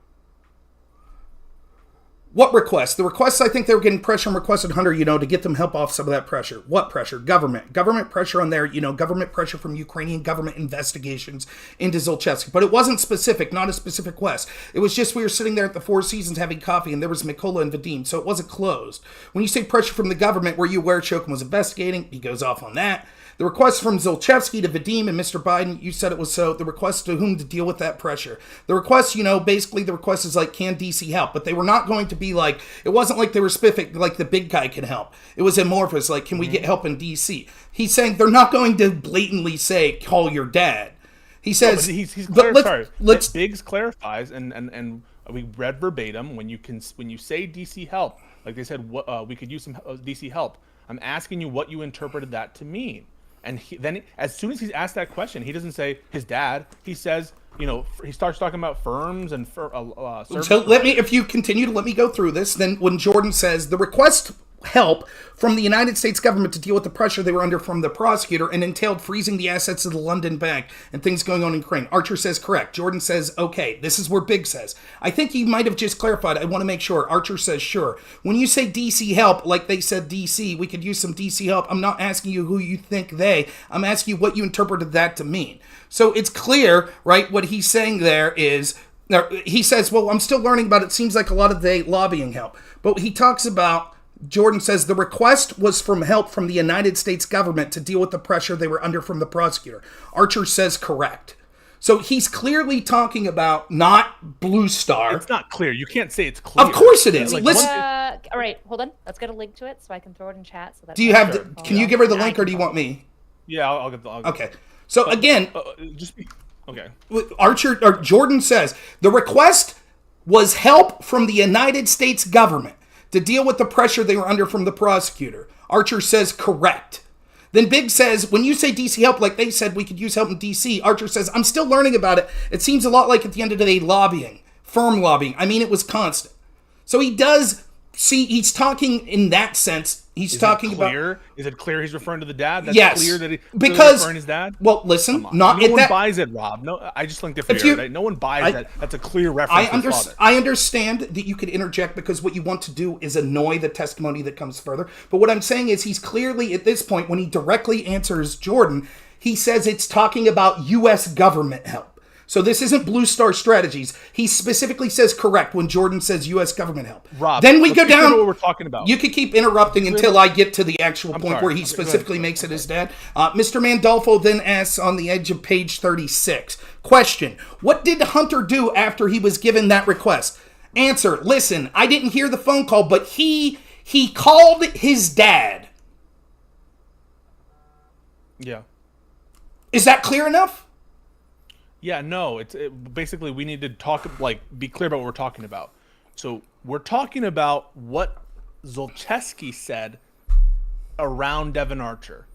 What requests? The requests, I think they were getting pressure and requested Hunter, to get them help off some of that pressure. What pressure? Government pressure on there, government pressure from Ukrainian government investigations into Zlochevsky. But it wasn't specific, not a specific request. It was just we were sitting there at the Four Seasons having coffee and there was Mikola and Vadim, so it wasn't closed. When you say pressure from the government, were you aware Shokin was investigating? He goes off on that. The request from Zlochevsky to Vadim and Mr. Biden, you said it was so. The request to whom to deal with that pressure. The request, basically the request is like, can DC help? But they were not going to be like, it wasn't like they were specific, like the big guy can help. It was amorphous, like, can we get help in DC? He's saying they're not going to blatantly say, call your dad. He says, Biggs clarifies, and we read verbatim, when you say DC help, like they said, we could use some DC help. I'm asking you what you interpreted that to mean. And then as soon as he's asked that question, he doesn't say his dad. He says, he starts talking about firms and service. So if you continue to let me go through this, then when Jordan says the request help from the United States government to deal with the pressure they were under from the prosecutor and entailed freezing the assets of the London bank and things going on in Ukraine. Archer says correct. Jordan says okay. This is where Big says. I think he might have just clarified. I want to make sure. Archer says sure. When you say DC help, like they said DC, we could use some DC help. I'm not asking you who you think they. I'm asking you what you interpreted that to mean. So it's clear, right? What he's saying there is, he says, well, I'm still learning about it. Seems like a lot of the lobbying help. But he talks about, Jordan says the request was from help from the United States government to deal with the pressure they were under from the prosecutor. Archer says correct. So he's clearly talking about not Blue Star. It's not clear. You can't say it's clear. Of course it is. All right, hold on. Let's get a link to it so I can throw it in chat. So that do you have? Can you give her the link, or do you want me? Yeah, I'll get the. Okay. So again, okay. Jordan says the request was help from the United States government to deal with the pressure they were under from the prosecutor. Archer says correct. Then Big says, when you say DC help, like they said we could use help in DC, Archer says, I'm still learning about it. It seems a lot like at the end of the day lobbying, firm lobbying. I mean, it was constant. So he does see, he's talking in that sense He's talking about. Is it clear he's referring to the dad? That's yes, clear that he's because referring to his dad. Well, listen, not no one buys it, Rob. No, I just think different. Right? No one buys that. That's a clear reference to his father. I understand that you could interject because what you want to do is annoy the testimony that comes further. But what I'm saying is he's clearly at this point, when he directly answers Jordan, he says it's talking about U.S. government help. So this isn't Blue Star Strategies. He specifically says correct when Jordan says U.S. government help. Rob, then we go down. What we're talking about. You could keep interrupting until I get to the actual point where he specifically makes it his dad. Mr. Mandolfo then asks on the edge of page 36. Question: what did Hunter do after he was given that request? Answer: listen, I didn't hear the phone call, but he called his dad. Yeah. Is that clear enough? Yeah, no, basically we need to be clear about what we're talking about. So we're talking about what Zlochevsky said around Devon Archer.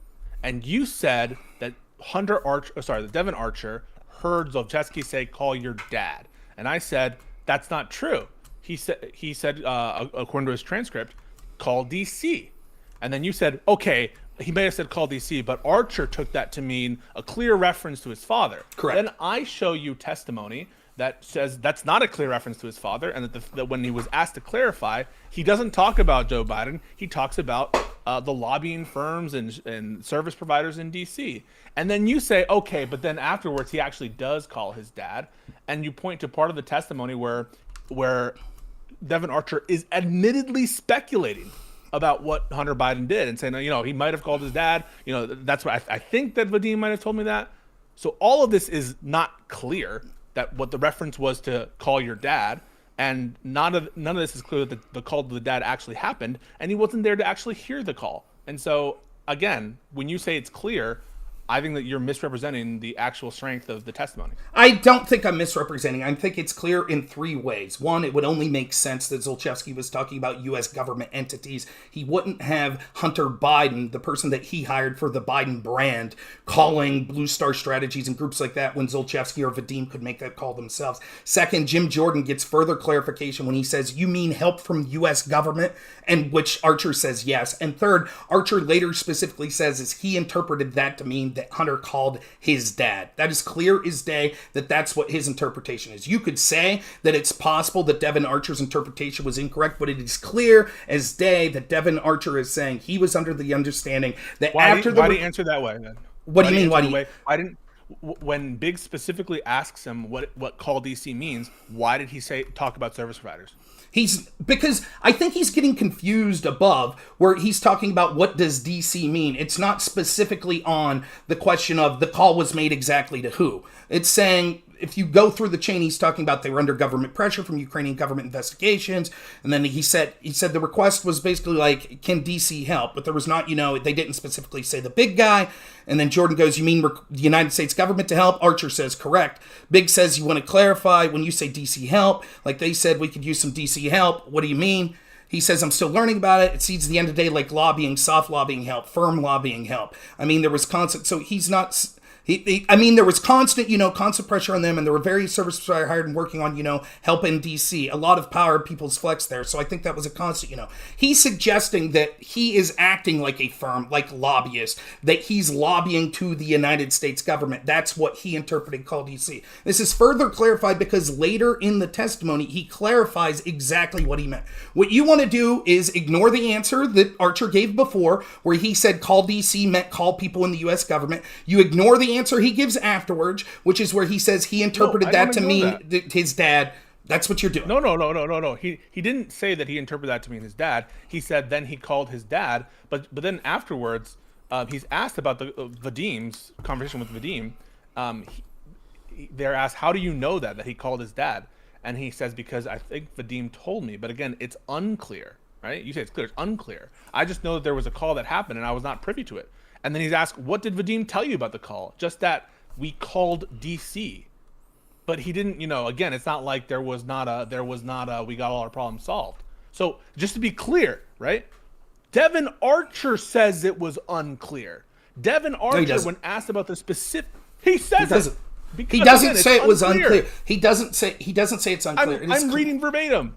And you said that Devon Archer heard Zlochevsky say, call your dad. And I said, that's not true. He said, according to his transcript, call DC. And then you said, okay, he may have said call DC, but Archer took that to mean a clear reference to his father. Correct. Then I show you testimony that says that's not a clear reference to his father, and that when he was asked to clarify, he doesn't talk about Joe Biden. He talks about the lobbying firms and service providers in DC. And then you say, okay, but then afterwards he actually does call his dad, and you point to part of the testimony where Devon Archer is admittedly speculating about what Hunter Biden did and saying, he might have called his dad. That's what I think that Vadim might have told me that. So all of this is not clear that what the reference was to call your dad, and none of this is clear that the call to the dad actually happened, and he wasn't there to actually hear the call. And so again, when you say it's clear, I think that you're misrepresenting the actual strength of the testimony. I don't think I'm misrepresenting. I think it's clear in three ways. One, it would only make sense that Zlochevsky was talking about U.S. government entities. He wouldn't have Hunter Biden, the person that he hired for the Biden brand, calling Blue Star Strategies and groups like that when Zlochevsky or Vadim could make that call themselves. Second, Jim Jordan gets further clarification when he says, you mean help from U.S. government? And which Archer says yes. And third, Archer later specifically says is he interpreted that to mean that Hunter called his dad. That is clear as day that that's what his interpretation is. You could say that it's possible that Devon Archer's interpretation was incorrect, but it is clear as day that Devon Archer is saying he was under the understanding that why do you answer that way then? What do you mean? When Biggs specifically asks him what call DC means, why did he talk about service providers? Because I think he's getting confused above where he's talking about what does DC mean. It's not specifically on the question of the call was made exactly to who. It's saying if you go through the chain, he's talking about they were under government pressure from Ukrainian government investigations. And then he said the request was basically like, can DC help? But there was not, they didn't specifically say the big guy. And then Jordan goes, you mean the United States government to help? Archer says, correct. Big says, you want to clarify when you say DC help, like they said, we could use some DC help. What do you mean? He says, I'm still learning about it. It seems at the end of the day like lobbying, soft lobbying help, firm lobbying help. I mean, there was constant, so he's not... there was constant pressure on them, and there were various service providers hired and working on, help in DC. A lot of power, people's flex there. So I think that was a constant, He's suggesting that he is acting like a firm, like lobbyist, that he's lobbying to the United States government. That's what he interpreted call DC. This is further clarified because later in the testimony, he clarifies exactly what he meant. What you want to do is ignore the answer that Archer gave before, where he said call DC meant call people in the U.S. government. You ignore the answer he gives afterwards, which is where he says he interpreted that to mean his dad. That's what you're doing. No. He didn't say that he interpreted that to mean his dad. He said then he called his dad, but then afterwards, he's asked about the Vadim's conversation with Vadim. They're asked, how do you know that he called his dad? And he says, because I think Vadim told me. But again, it's unclear, right? You say it's clear. It's unclear. I just know that there was a call that happened, and I was not privy to it. And then he's asked, what did Vadim tell you about the call? Just that we called DC. But he didn't, again, it's not like we got all our problems solved. So just to be clear, right? Devon Archer says it was unclear. Devon Archer, when asked about the specific, he says it. He doesn't say it was unclear. He doesn't say it's unclear. I'm reading verbatim.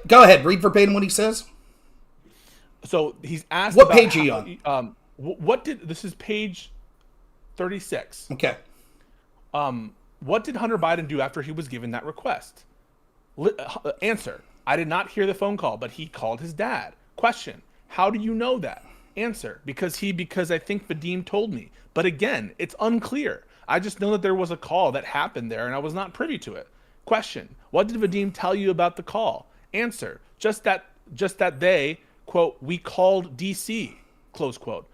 Go ahead, read verbatim what he says. So he's asked. What about page are you on? What did this is page 36. Okay. What did Hunter Biden do after he was given that request? Answer: I did not hear the phone call, but he called his dad. Question: how do you know that? Answer: because I think Vadim told me. But again, it's unclear. I just know that there was a call that happened there, and I was not privy to it. Question: what did Vadim tell you about the call? Answer: just that they, quote, we called DC, close quote.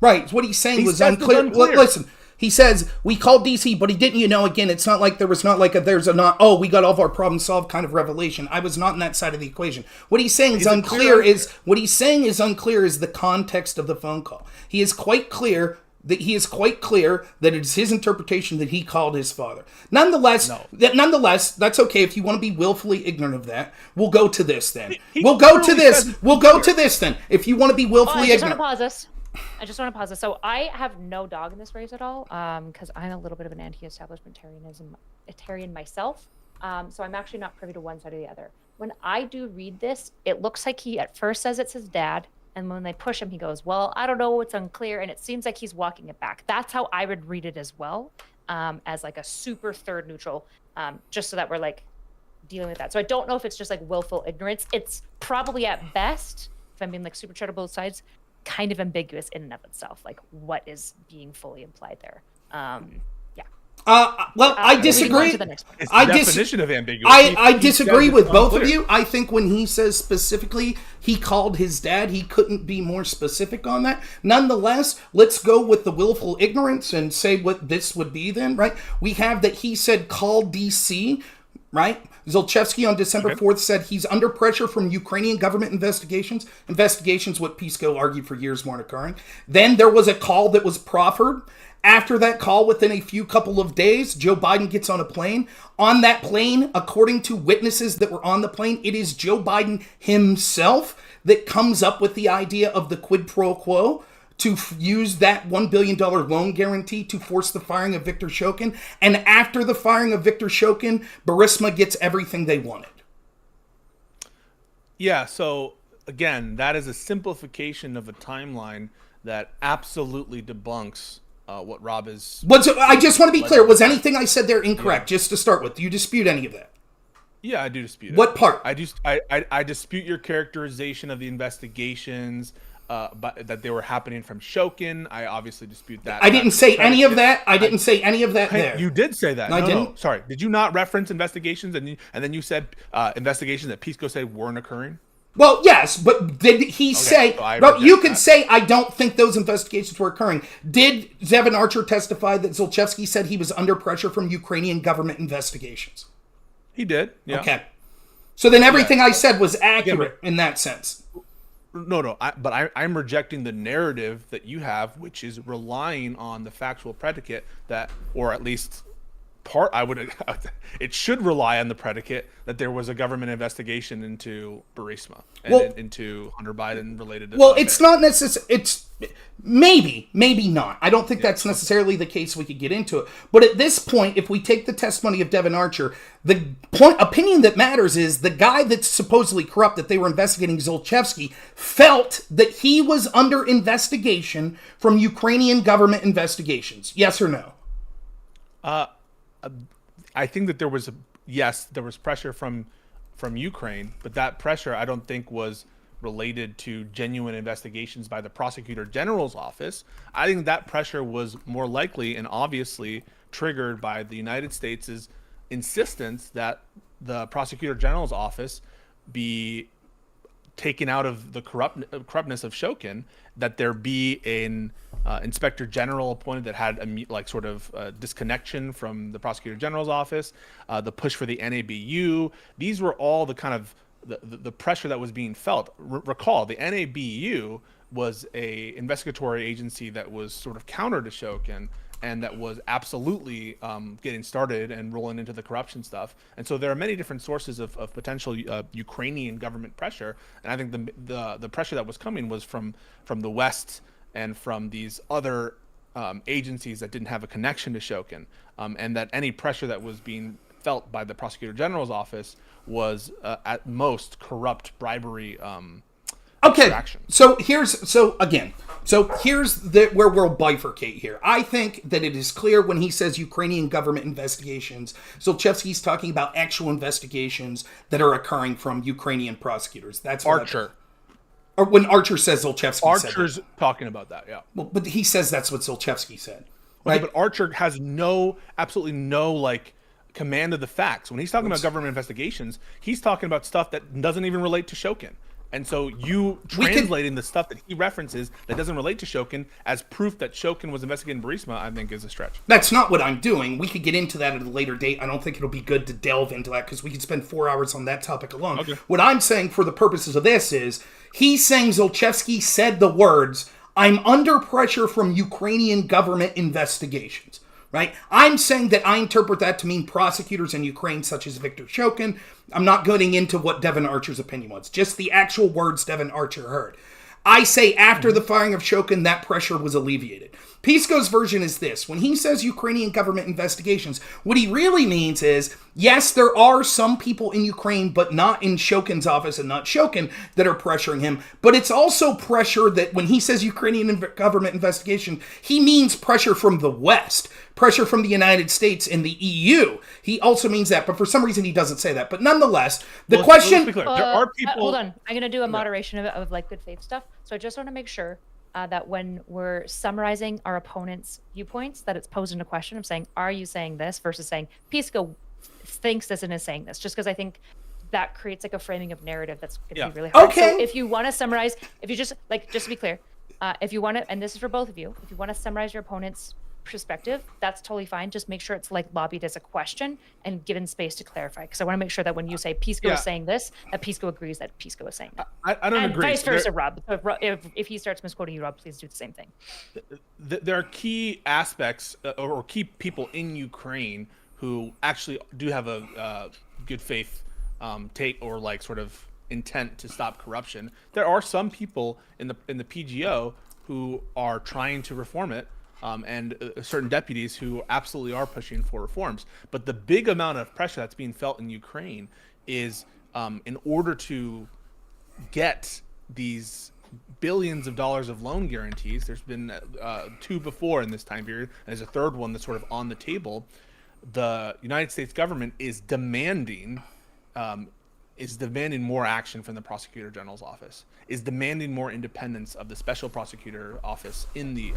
Right. What he's saying He was says it's unclear. unclear. Listen, he says we called DC, but he didn't. Again, it's not like there's we got all of our problems solved kind of revelation. I was not in that side of the equation. What he's saying is unclear is the context of the phone call. He is quite clear that it is his interpretation that he called his father. Nonetheless, that's okay. If you want to be willfully ignorant of that, we'll go to this then. We'll go to this then. If you want to be willfully ignorant. I just want to pause this. So I have no dog in this race at all, because I'm a little bit of an anti-establishmentarian myself. So I'm actually not privy to one side or the other. When I do read this, it looks like he at first says it's his dad, and when they push him, he goes, well, I don't know, it's unclear, and it seems like he's walking it back. That's how I would read it as well, as like a super third neutral, just so that we're like dealing with that. So I don't know if it's just like willful ignorance. It's probably at best, if I'm being like super true to both sides, kind of ambiguous in and of itself, like what is being fully implied there. I disagree. It's the definition of ambiguous. I disagree with both of you. I think when he says specifically he called his dad, he couldn't be more specific on that. Nonetheless, let's go with the willful ignorance and say what this would be then, right? We have that he said call DC, right? Zlochevsky on December 4th said he's under pressure from Ukrainian government investigations. Investigations, what Pisco argued for years weren't occurring. Then there was a call that was proffered. After that call, within a few couple of days, Joe Biden gets on a plane. On that plane, according to witnesses that were on the plane, it is Joe Biden himself that comes up with the idea of the quid pro quo to use that $1 billion loan guarantee to force the firing of Viktor Shokin. And after the firing of Viktor Shokin, Burisma gets everything they wanted. Yeah, so again, that is a simplification of a timeline that absolutely debunks what Rob is... I just want to be clear. Was anything I said there incorrect, just to start with? Do you dispute any of that? Yeah, I do dispute it. What part? I dispute your characterization of the investigations, but that they were happening from Shokin. I obviously dispute that. I didn't say any of that. I didn't say any of that there. You did say that. I didn't. No, sorry. Did you not reference investigations and then you said investigations that Pisco said weren't occurring? Well, yes, but did he say... So you could say, I don't think those investigations were occurring. Did Devon Archer testify that Zlochevsky said he was under pressure from Ukrainian government investigations? He did, yeah. Okay. So then everything I said was accurate in that sense. No. I'm rejecting the narrative that you have, which is relying on the factual predicate that, or at least... it should rely on the predicate that there was a government investigation into Burisma and into Hunter Biden related. Well, it's not necessarily. It's maybe not. I don't think that's necessarily the case. We could get into it, but at this point, if we take the testimony of Devon Archer, the opinion that matters is the guy that's supposedly corrupt that they were investigating, Zlochevsky, felt that he was under investigation from Ukrainian government investigations. Yes or no? I think that there was pressure from Ukraine, but that pressure I don't think was related to genuine investigations by the prosecutor general's office. I think that pressure was more likely and obviously triggered by the United States' insistence that the prosecutor general's office be taken out of the corruptness of Shokin, that there be an inspector general appointed that had a disconnection from the prosecutor general's office, the push for the NABU. These were all the kind of the pressure that was being felt. Recall, the NABU was a investigatory agency that was sort of counter to Shokin, and that was absolutely getting started and rolling into the corruption stuff. And so there are many different sources of potential Ukrainian government pressure. And I think the pressure that was coming was from the West and from these other agencies that didn't have a connection to Shokin. And that any pressure that was being felt by the prosecutor general's office was at most corrupt bribery Okay, distractions. so here's where we'll bifurcate here. I think that it is clear when he says Ukrainian government investigations, Zlochevsky's talking about actual investigations that are occurring from Ukrainian prosecutors. That's what Archer. or when Archer says Zlochevsky said Archer's that. talking about that, yeah. Well, but he says that's what Zlochevsky said. Okay, Right? but Archer has absolutely no like command of the facts. When he's talking about government investigations, he's talking about stuff that doesn't even relate to Shokin. And so you translating the stuff that he references that doesn't relate to Shokin as proof that Shokin was investigating Burisma, I think is a stretch. That's not what I'm doing. We could get into that at a later date. I don't think it'll be good to delve into that because we could spend 4 hours on that topic alone. Okay. What I'm saying for the purposes of this is he's saying Zlochevsky said the words, "I'm under pressure from Ukrainian government investigations." Right? I'm saying that I interpret that to mean prosecutors in Ukraine, such as Viktor Shokin. I'm not going into what Devon Archer's opinion was, just the actual words Devon Archer heard. I say after the firing of Shokin, that pressure was alleviated. Pisco's version is this. When he says Ukrainian government investigations, what he really means is, yes, there are some people in Ukraine, but not in Shokin's office and not Shokin, that are pressuring him. But it's also pressure that when he says Ukrainian government investigation, he means pressure from the West, pressure from the United States and the EU. He also means that, but for some reason he doesn't say that. But nonetheless, Let's be clear. There are people... Hold on. I'm going to do a moderation of like good faith stuff. So I just want to make sure that when we're summarizing our opponent's viewpoints, that it's posed in a question of saying, are you saying this versus saying, Pisco thinks this and is saying this, just because I think that creates like a framing of narrative that's going to be really hard. Okay. So if you want to summarize, if you just to be clear, if you want to, and this is for both of you, if you want to summarize your opponent's perspective, that's totally fine. Just make sure it's like lobbied as a question and given space to clarify. Because I want to make sure that when you say Pisco is saying this, that Pisco agrees that Pisco is saying that. I don't agree. Vice versa, Rob. If he starts misquoting you, Rob, please do the same thing. There are key aspects or key people in Ukraine who actually do have a good faith take or like sort of intent to stop corruption. There are some people in the PGO who are trying to reform it. And certain deputies who absolutely are pushing for reforms. But the big amount of pressure that's being felt in Ukraine is in order to get these billions of dollars of loan guarantees. There's been 2 before in this time period. And there's a third one that's sort of on the table. The United States government is demanding more action from the Prosecutor General's office, is demanding more independence of the Special Prosecutor office in the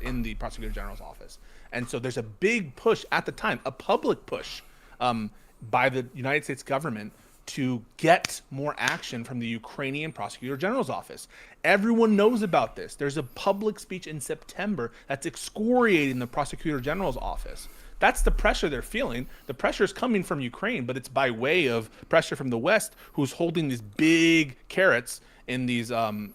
in the Prosecutor General's office. And so there's a big push at the time, a public push by the United States government to get more action from the Ukrainian Prosecutor General's office. Everyone knows about this. There's a public speech in September that's excoriating the Prosecutor General's office. That's the pressure they're feeling. The pressure is coming from Ukraine, but it's by way of pressure from the West, who's holding these big carrots in these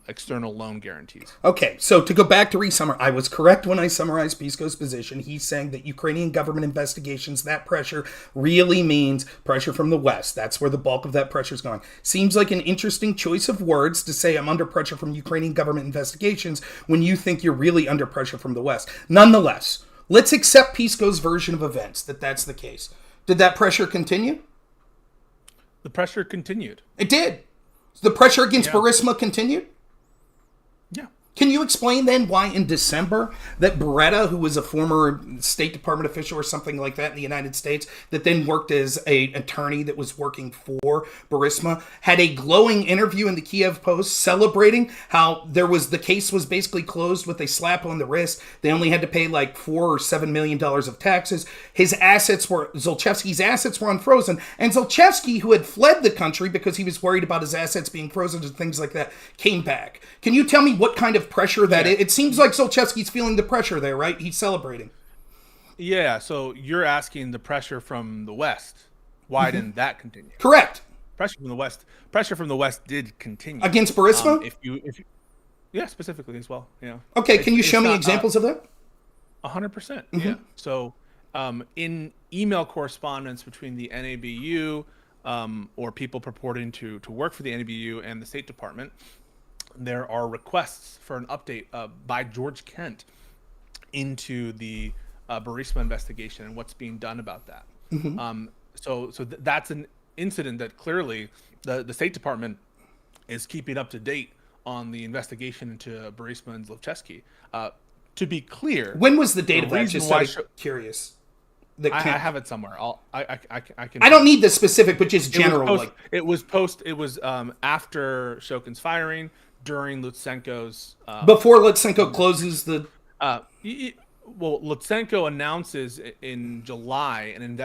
external loan guarantees. Okay, so to go back to I was correct when I summarized Pisco's position. He's saying that Ukrainian government investigations, that pressure really means pressure from the West. That's where the bulk of that pressure is going. Seems like an interesting choice of words to say I'm under pressure from Ukrainian government investigations when you think you're really under pressure from the West. Nonetheless, let's accept Pisco's version of events, that that's the case. Did that pressure continue? The pressure continued. It did. The pressure against Burisma continued? Yeah. Can you explain then why in December that Beretta, who was a former State Department official or something like that in the United States, that then worked as an attorney that was working for Burisma, had a glowing interview in the Kyiv Post celebrating how the case was basically closed with a slap on the wrist. They only had to pay like $4 or $7 million of taxes. Zlochevsky's assets were unfrozen. And Zlochevsky, who had fled the country because he was worried about his assets being frozen and things like that, came back. Can you tell me what kind of pressure that is? It seems like Zlochevsky's feeling the pressure there, right? He's celebrating. Yeah, so you're asking the pressure from the West. Why didn't that continue? Correct. Pressure from the West did continue. Against Burisma? If you yeah, specifically as well. Yeah. Okay, can you show me examples of that? 100%. Yeah. So in email correspondence between the NABU or people purporting to work for the NABU and the State Department, there are requests for an update by George Kent into the Burisma investigation and what's being done about that. So that's an incident that clearly the State Department is keeping up to date on the investigation into Burisma and Zlochevsky. To be clear, When was the date the of that? reason Just why curious. I have it somewhere. I can. I don't need the specific, but just general. It was after Shokin's firing, during Lutsenko's. Before Lutsenko closes the. Lutsenko announces in July an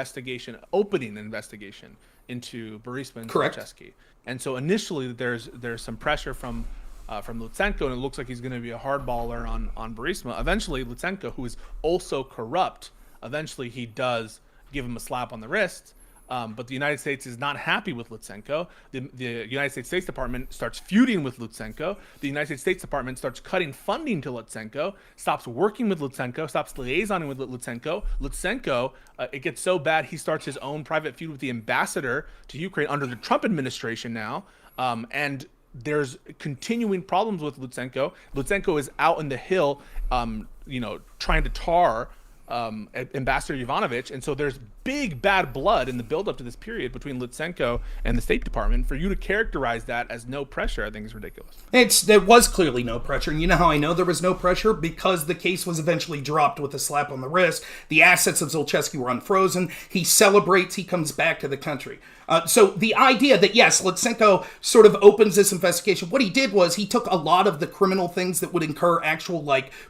opening investigation into Burisma and Zlochevsky, and so initially there's some pressure from Lutsenko, and it looks like he's going to be a hardballer on Burisma. Eventually, Lutsenko, who is also corrupt, eventually he does give him a slap on the wrist. But the United States is not happy with Lutsenko. The United States Department starts feuding with Lutsenko. The United States Department starts cutting funding to Lutsenko, stops working with Lutsenko, stops liaisoning with Lutsenko. Lutsenko, it gets so bad he starts his own private feud with the ambassador to Ukraine under the Trump administration now. And there's continuing problems with Lutsenko. Lutsenko is out in the Hill, trying to tar Ambassador Yovanovitch, and so there's big bad blood in the build-up to this period between Lutsenko and the State Department. For you to characterize that as no pressure, I think is ridiculous. There was clearly no pressure, and you know how I know there was no pressure? Because the case was eventually dropped with a slap on the wrist. The assets of Zlochevsky were unfrozen. He celebrates. He comes back to the country. So the idea that, yes, Lutsenko sort of opens this investigation, what he did was he took a lot of the criminal things that would incur actual,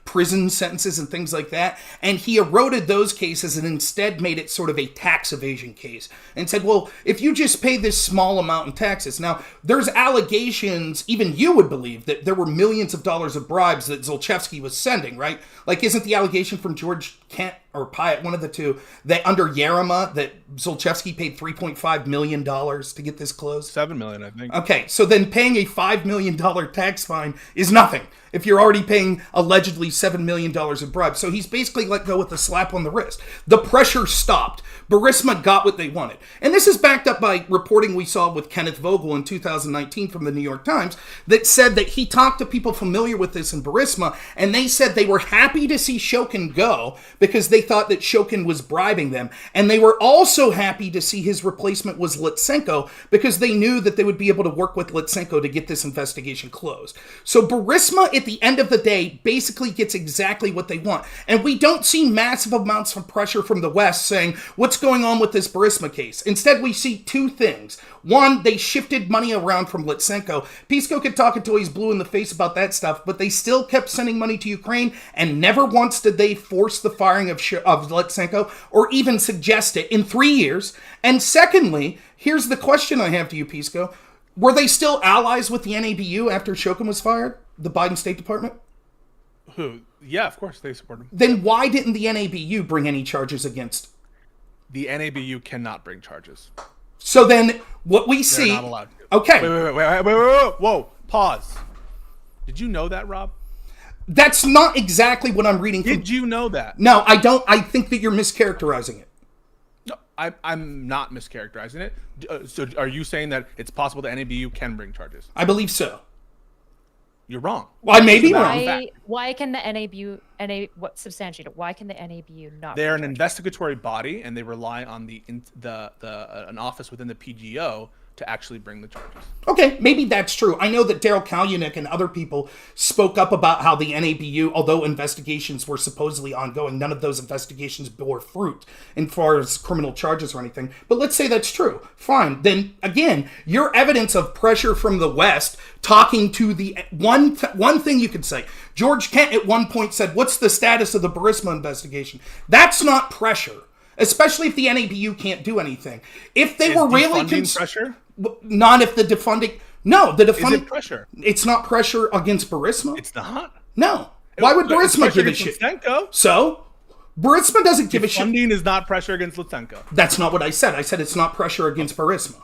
prison sentences and things like that, and he eroded those cases and instead made it sort of a tax evasion case and said, well, if you just pay this small amount in taxes. Now, there's allegations, even you would believe, that there were millions of dollars of bribes that Zlochevsky was sending, right? Isn't the allegation from George Kent or Pyatt, one of the two, that under Yerema, that Zlochevsky paid $3.5 million to get this closed? $7 million, I think. Okay, so then paying a $5 million tax fine is nothing if you're already paying allegedly $7 million in bribes. So he's basically let go with a slap on the wrist. The pressure stopped. Burisma got what they wanted. And this is backed up by reporting we saw with Kenneth Vogel in 2019 from the New York Times that said that he talked to people familiar with this in Burisma, and they said they were happy to see Shokin go because they thought that Shokin was bribing them. And they were also happy to see his replacement was Lutsenko because they knew that they would be able to work with Lutsenko to get this investigation closed. So Burisma, at the end of the day, basically gets exactly what they want. And we don't see massive amounts of pressure from the West saying, what's going on with this Burisma case? Instead, we see two things. One, they shifted money around from Lutsenko. Pisco could talk until he's blue in the face about that stuff, but they still kept sending money to Ukraine, and never once did they force the firing of Lutsenko or even suggest it in 3 years. And secondly, here's the question I have to you, Pisco. Were they still allies with the NABU after Shokin was fired? The Biden State Department? Who? Yeah, of course they support him. Then why didn't the NABU bring any charges against? The NABU cannot bring charges. So then what we see... They're not allowed to. Okay. Wait. Whoa. Pause. Did you know that, Rob? That's not exactly what I'm reading from... Did you know that? No, I don't. I think that you're mischaracterizing it. No, I'm not mischaracterizing it. So are you saying that it's possible the NABU can bring charges? I believe so. You're wrong. Well, I may be wrong. Why can the NABU substantiate it? Why can the NABU not? They're an investigatory body, and they rely on an office within the PGO to actually bring the charges. Okay, maybe that's true. I know that Daryl Kalyunik and other people spoke up about how the NABU, although investigations were supposedly ongoing, none of those investigations bore fruit as far as criminal charges or anything. But let's say that's true. Fine. Then, again, your evidence of pressure from the West talking to the... One thing you could say, George Kent at one point said, what's the status of the Burisma investigation? That's not pressure. Especially if the NABU can't do anything. If they were really... pressure? Not if the defunding... No, the defunding... Is it pressure? It's not pressure against Burisma. It's not? No. Why would Burisma give a shit? Lutsenko. So? Burisma doesn't give a shit. Funding is not pressure against Lutsenko. That's not what I said. I said it's not pressure against Burisma.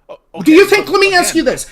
Okay, do you think... Let me ask you this.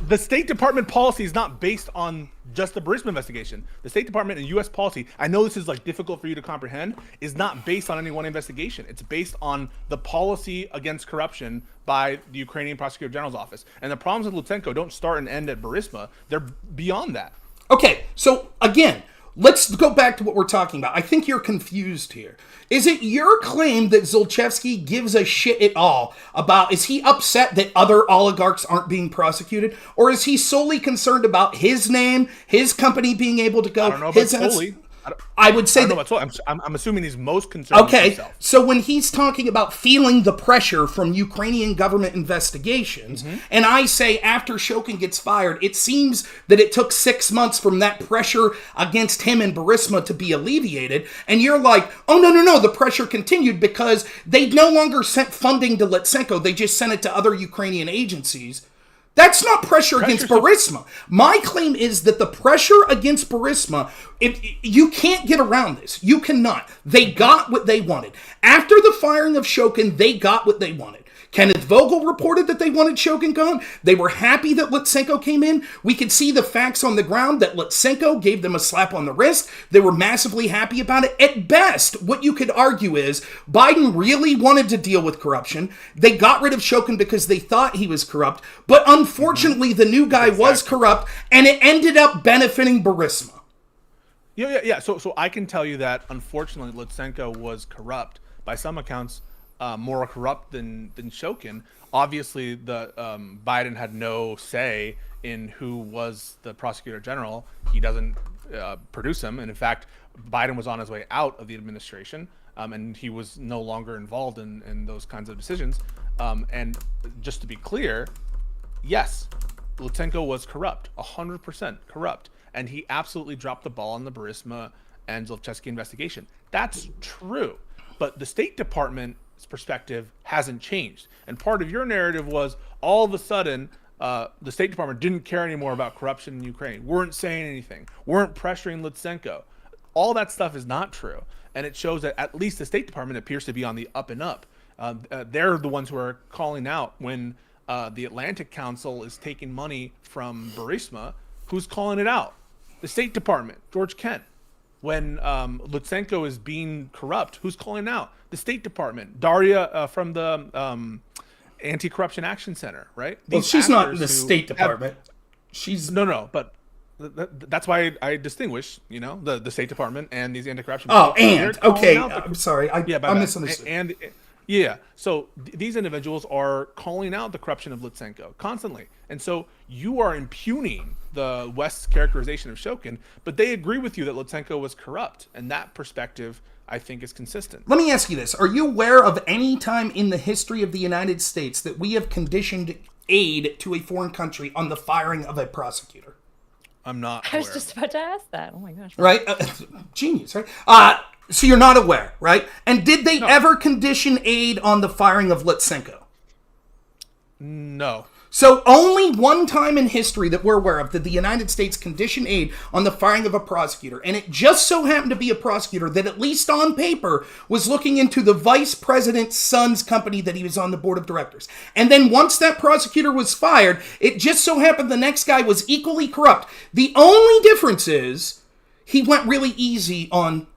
The State Department policy is not based on just the Burisma investigation. The State Department and U.S. policy, I know this is difficult for you to comprehend, is not based on any one investigation. It's based on the policy against corruption by the Ukrainian Prosecutor General's office. And the problems with Lutsenko don't start and end at Burisma. They're beyond that. Okay, so again, let's go back to what we're talking about. I think you're confused here. Is it your claim that Zlochevsky gives a shit at all about, is he upset that other oligarchs aren't being prosecuted? Or is he solely concerned about his name, his company being able to go? I don't know about solely. I would say I'm assuming he's most concerned with himself. So when he's talking about feeling the pressure from Ukrainian government investigations, and I say after Shokin gets fired, it seems that it took 6 months from that pressure against him and Burisma to be alleviated, and you're like, oh, no, the pressure continued because they no longer sent funding to Lutsenko, they just sent it to other Ukrainian agencies. That's not pressure against Burisma. My claim is that the pressure against Burisma, you can't get around this. You cannot. They got what they wanted. After the firing of Shokin, they got what they wanted. Kenneth Vogel reported that they wanted Shokin gone. They were happy that Lutsenko came in. We could see the facts on the ground that Lutsenko gave them a slap on the wrist. They were massively happy about it. At best, what you could argue is Biden really wanted to deal with corruption. They got rid of Shokin because they thought he was corrupt. But unfortunately, the new guy was corrupt, and it ended up benefiting Burisma. Yeah. So I can tell you that, unfortunately, Lutsenko was corrupt. By some accounts, more corrupt than Shokin. Obviously, the Biden had no say in who was the prosecutor general. He doesn't produce him, and in fact, Biden was on his way out of the administration, and he was no longer involved in those kinds of decisions. And just to be clear, yes, Lutsenko was corrupt, 100% corrupt, and he absolutely dropped the ball on the Burisma and Zlochevsky investigation. That's true, but the State Department's perspective hasn't changed. And part of your narrative was all of a sudden the State Department didn't care anymore about corruption in Ukraine, weren't saying anything, weren't pressuring Lutsenko. All that stuff is not true. And it shows that at least the State Department appears to be on the up and up. They're the ones who are calling out when the Atlantic Council is taking money from Burisma. Who's calling it out? The State Department, George Kent. When Lutsenko is being corrupt, who's calling out? The State Department, Daria from the Anti-Corruption Action Center, right? Well, she's not in the State Department. She's no, but that's why I distinguish, the State Department and these anti-corruption. Oh, and okay, I'm sorry, I misunderstood. So these individuals are calling out the corruption of Lutsenko constantly, and so you are impugning the West's characterization of Shokin, but they agree with you that Lutsenko was corrupt, and that perspective, I think, is consistent. Let me ask you this. Are you aware of any time in the history of the United States that we have conditioned aid to a foreign country on the firing of a prosecutor? I'm not aware. I was just about to ask that. Oh my gosh. Right? Genius, right? So you're not aware, right? And did they ever condition aid on the firing of Lutsenko? No. So only one time in history that we're aware of did the United States condition aid on the firing of a prosecutor. And it just so happened to be a prosecutor that, at least on paper, was looking into the vice president's son's company that he was on the board of directors. And then once that prosecutor was fired, it just so happened the next guy was equally corrupt. The only difference is he went really easy on...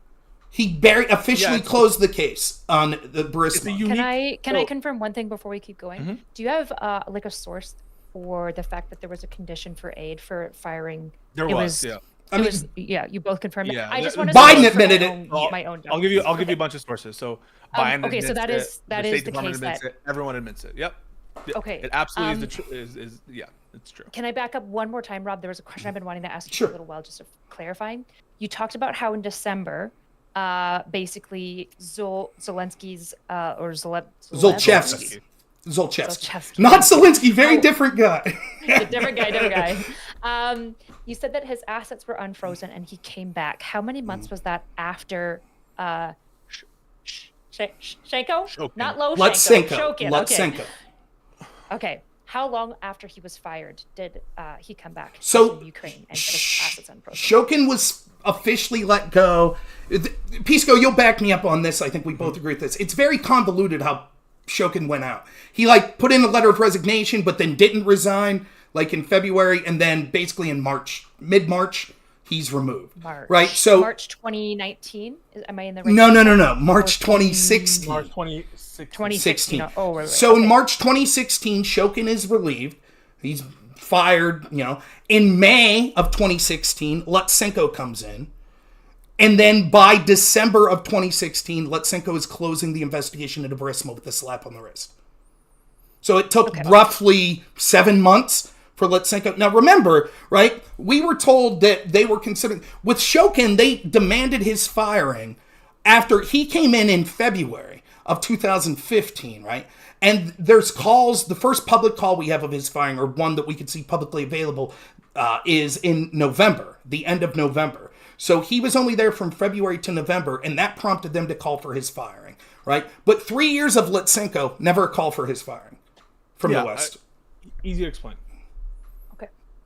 He officially closed the case on the Burisma. Can I confirm one thing before we keep going? Mm-hmm. Do you have a source for the fact that there was a condition for aid for firing? There was. You both confirmed. Yeah, I just want to. Biden admitted it. My own. I'll give you a bunch of sources. So Biden admits so that is the the Department case admits that it. Everyone admits it. Yep. Okay. It absolutely is. It's true. Can I back up one more time, Rob? There was a question I've been wanting to ask you for a little while, just to clarify. You talked about how in December, basically Zelensky's or Zlochevsky. Not Zelensky, very different guy. different guy. You said that his assets were unfrozen and he came back. How many months was that after Shenko? Not Lutsenko. Lutsenko. Okay. How long after he was fired did he come back to Ukraine and get his assets unfrozen? Shokin was officially let go. Pisco, you'll back me up on this. I think we both agree with this. It's very convoluted how Shokin went out. He put in a letter of resignation, but then didn't resign in February, and then basically in mid-March, he's removed. Right? So March 2019? Am I in the right? No. March 2016. March 2016. 2016. Oh, right. So in March 2016, Shokin is relieved. He's fired, In May of 2016, Lutsenko comes in. And then by December of 2016, Lutsenko is closing the investigation into Burisma with a slap on the wrist. So it took roughly 7 months for Lutsenko. Now remember, right, we were told that they were considering, with Shokin, they demanded his firing after he came in February of 2015, right? And there's calls, the first public call we have of his firing, or one that we could see publicly available, is in November, the end of November. So he was only there from February to November, and that prompted them to call for his firing, right? But 3 years of Lutsenko, never a call for his firing from the West. Easy to explain.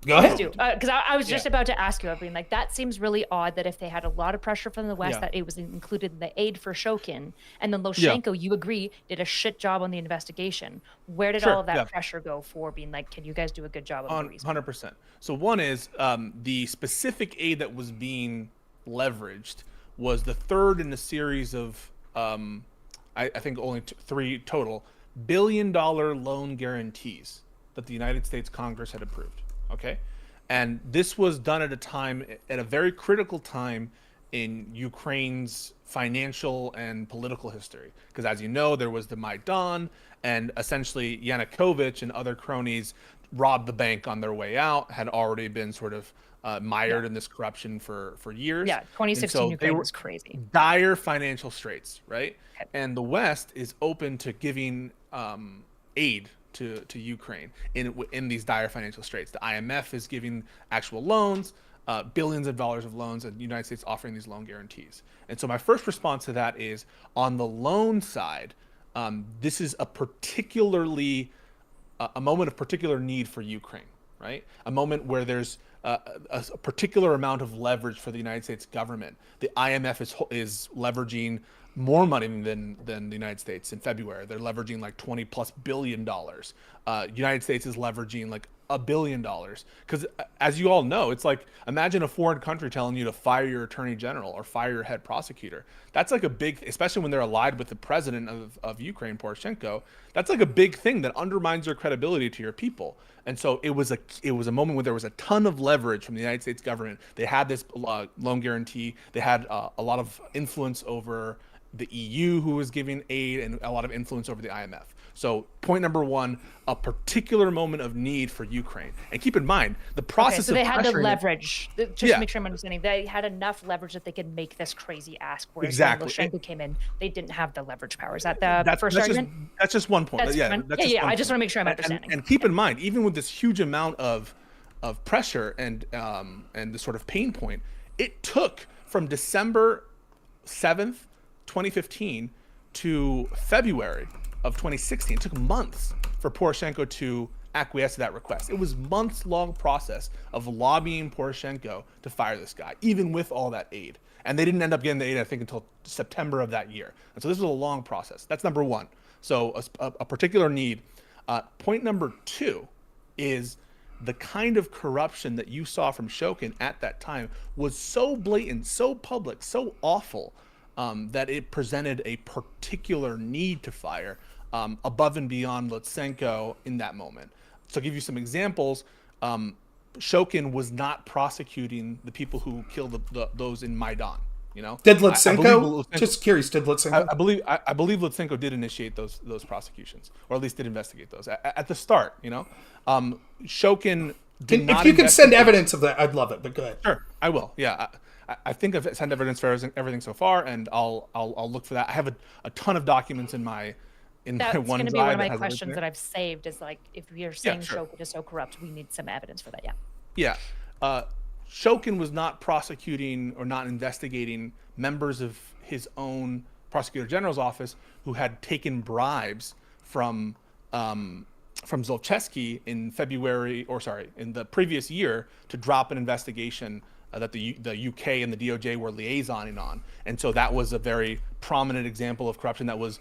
Go ahead. Because I was just about to ask you, I mean, like, that seems really odd that if they had a lot of pressure from the West, that it was included in the aid for Shokin, and then Zlochevsky, you agree, did a shit job on the investigation. Where did all of that pressure go for being like, can you guys do a good job on Burisma? 100%. So one is the specific aid that was being leveraged was the third in a series of, I think only three total, billion-dollar loan guarantees that the United States Congress had approved. Okay, and this was done at a very critical time in Ukraine's financial and political history. Because as you know, there was the Maidan, and essentially Yanukovych and other cronies robbed the bank on their way out, had already been sort of mired in this corruption for years. Yeah, 2016 Ukraine was crazy. Dire financial straits, right? Okay. And the West is open to giving aid to Ukraine in these dire financial straits. The IMF is giving actual loans, billions of dollars of loans, and the United States offering these loan guarantees. And so my first response to that is, on the loan side, this is a moment of particular need for Ukraine, right? A moment where there's a particular amount of leverage for the United States government. The IMF is leveraging more money than the United States in February. They're leveraging like $20+ billion. United States is leveraging like $1 billion. Because as you all know, it's like, imagine a foreign country telling you to fire your attorney general or fire your head prosecutor. That's like a big, especially when they're allied with the president of Ukraine, Poroshenko. That's like a big thing that undermines your credibility to your people. And so it was a moment where there was a ton of leverage from the United States government. They had this loan guarantee. They had a lot of influence over the EU, who was giving aid, and a lot of influence over the IMF. So point number one, a particular moment of need for Ukraine. And keep in mind, the process so they of had the leverage, just to make sure I'm understanding, they had enough leverage that they could make this crazy ask, whereas when Lutsenko came in, they didn't have the leverage power. Is that the first argument? That's just one point. I just want to make sure I'm understanding. And keep in mind, even with this huge amount of pressure and the sort of pain point, it took from December 7th, 2015 to February of 2016. It took months for Poroshenko to acquiesce to that request. It was months-long process of lobbying Poroshenko to fire this guy, even with all that aid. And they didn't end up getting the aid, I think, until September of that year. And so this was a long process. That's number one. So a particular need. Point number two is the kind of corruption that you saw from Shokin at that time was so blatant, so public, so awful, that it presented a particular need to fire above and beyond Lutsenko in that moment. So to give you some examples, Shokin was not prosecuting the people who killed those in Maidan. You know, did Lutsenko? Just curious, did Lutsenko? I believe Lutsenko did initiate those prosecutions, or at least did investigate those at the start. You know, Shokin did not. If you could send evidence of that, I'd love it. But go ahead. Sure, I will. Yeah. I think I've sent evidence for everything so far, and I'll look for that. I have a ton of documents in my OneDrive. That's going to be one of my questions that I've saved. Is like, if you're saying Shokin is so corrupt, we need some evidence for that. Yeah. Shokin was not prosecuting or not investigating members of his own prosecutor general's office who had taken bribes from Zlochevsky in the previous year to drop an investigation that the UK and the DOJ were liaisoning on. And so that was a very prominent example of corruption that was,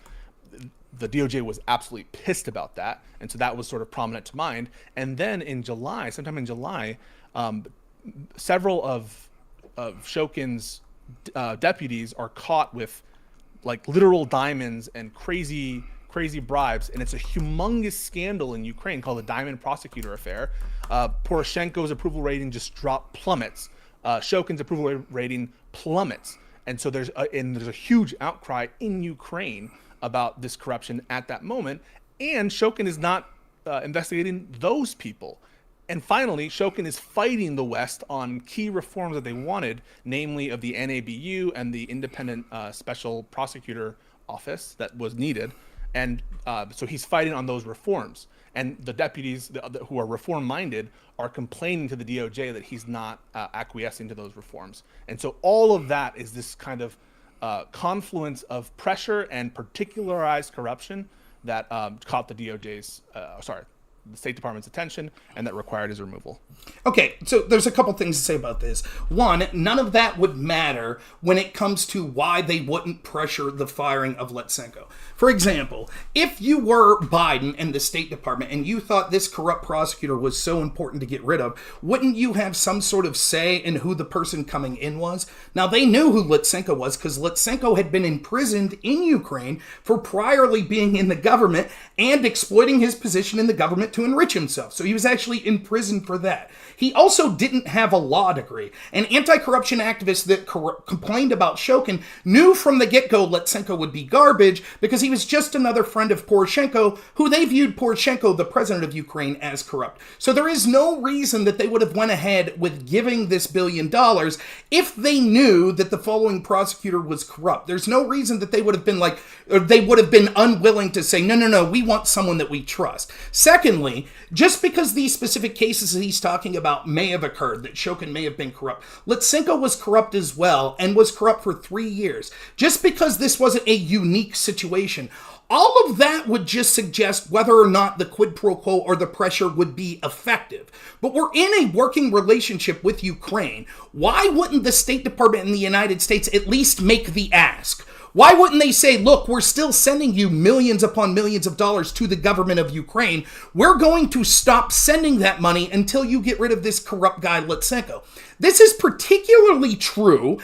the DOJ was absolutely pissed about that. And so that was sort of prominent to mind. And then sometime in July, several of Shokin's deputies are caught with like literal diamonds and crazy bribes, and it's a humongous scandal in Ukraine called the Diamond Prosecutor Affair. Poroshenko's approval rating just plummets Shokin's approval rating plummets. And so there's a huge outcry in Ukraine about this corruption at that moment. And Shokin is not investigating those people. And finally, Shokin is fighting the West on key reforms that they wanted, namely of the NABU and the independent special prosecutor office that was needed. And so he's fighting on those reforms. And the deputies who are reform-minded are complaining to the DOJ that he's not acquiescing to those reforms. And so all of that is this kind of confluence of pressure and particularized corruption that caught the the State Department's attention, and that required his removal. Okay, so there's a couple things to say about this. One, none of that would matter when it comes to why they wouldn't pressure the firing of Lutsenko. For example, if you were Biden and the State Department and you thought this corrupt prosecutor was so important to get rid of, wouldn't you have some sort of say in who the person coming in was? Now, they knew who Lutsenko was because Lutsenko had been imprisoned in Ukraine for priorly being in the government and exploiting his position in the government to enrich himself. So he was actually in prison for that. He also didn't have a law degree. An anti-corruption activist that complained about Shokin knew from the get-go Lutsenko would be garbage because he was just another friend of Poroshenko, who they viewed Poroshenko, the president of Ukraine, as corrupt. So there is no reason that they would have went ahead with giving this $1 billion if they knew that the following prosecutor was corrupt. There's no reason that they would have been they would have been unwilling to say, no, we want someone that we trust. Secondly, just because these specific cases that he's talking about may have occurred, that Shokin may have been corrupt, Lutsenko was corrupt as well and was corrupt for 3 years. Just because this wasn't a unique situation, all of that would just suggest whether or not the quid pro quo or the pressure would be effective. But we're in a working relationship with Ukraine. Why wouldn't the State Department in the United States at least make the ask? Why wouldn't they say, look, we're still sending you millions upon millions of dollars to the government of Ukraine. We're going to stop sending that money until you get rid of this corrupt guy, Lutsenko. This is particularly true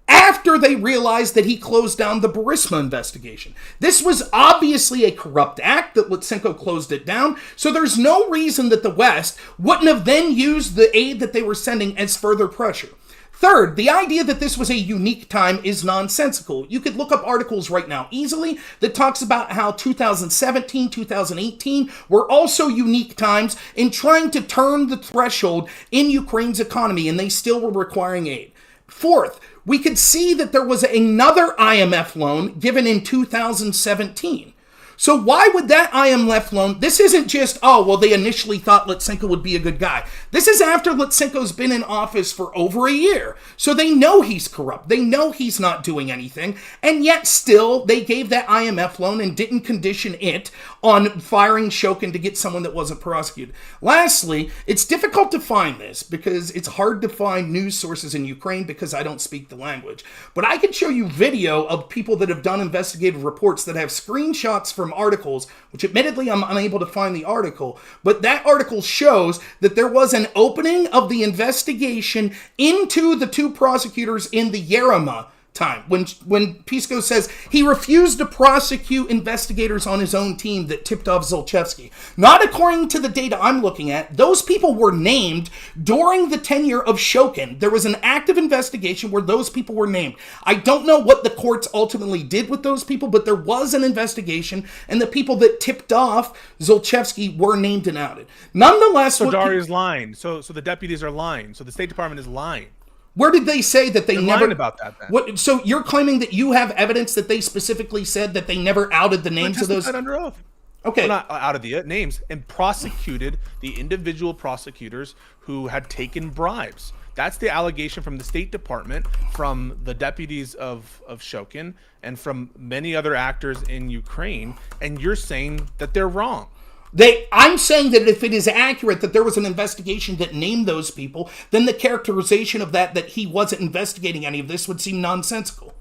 after they realized that he closed down the Burisma investigation. This was obviously a corrupt act that Lutsenko closed it down, so there's no reason that the West wouldn't have then used the aid that they were sending as further pressure. Third, the idea that this was a unique time is nonsensical. You could look up articles right now easily that talks about how 2017, 2018 were also unique times in trying to turn the threshold in Ukraine's economy, and they still were requiring aid. Fourth, we could see that there was another IMF loan given in 2017. So why would that IMF loan, this isn't just, they initially thought Lutsenko would be a good guy. This is after Lutsenko's been in office for over a year. So they know he's corrupt. They know he's not doing anything. And yet still, they gave that IMF loan and didn't condition it on firing Shokin to get someone that wasn't prosecuted. Lastly, it's difficult to find this because it's hard to find news sources in Ukraine because I don't speak the language. But I could show you video of people that have done investigative reports that have screenshots from articles, which admittedly I'm unable to find the article, but that article shows that there was an opening of the investigation into the two prosecutors in the Yerema time. When Pisco says he refused to prosecute investigators on his own team that tipped off Zlochevsky. Not according to the data I'm looking at. Those people were named during the tenure of Shokin. There was an active investigation where those people were named. I don't know what the courts ultimately did with those people, but there was an investigation, and the people that tipped off Zlochevsky were named and outed. Nonetheless, so Daria's lying. So the deputies are lying. So the State Department is lying. Where did they say that they never... lying about that then. So you're claiming that you have evidence that they specifically said that they never outed the names of those... under oath. Okay. Well, not out of the names, and prosecuted the individual prosecutors who had taken bribes. That's the allegation from the State Department, from the deputies of Shokin, and from many other actors in Ukraine, and you're saying that they're wrong. I'm saying that if it is accurate that there was an investigation that named those people, then the characterization of that he wasn't investigating any of this would seem nonsensical.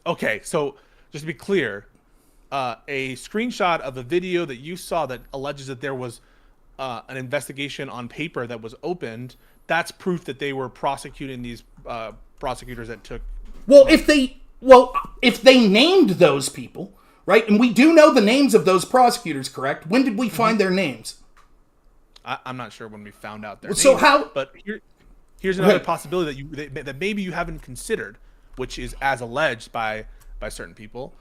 Okay, so just to be clear, a screenshot of a video that you saw that alleges that there was an investigation on paper that was opened, that's proof that they were prosecuting these prosecutors that took... Well, if they named those people... Right? And we do know the names of those prosecutors, correct? When did we find their names? I'm not sure when we found out their names. So how... But Here's another Right. possibility that maybe you haven't considered, which is as alleged by certain people,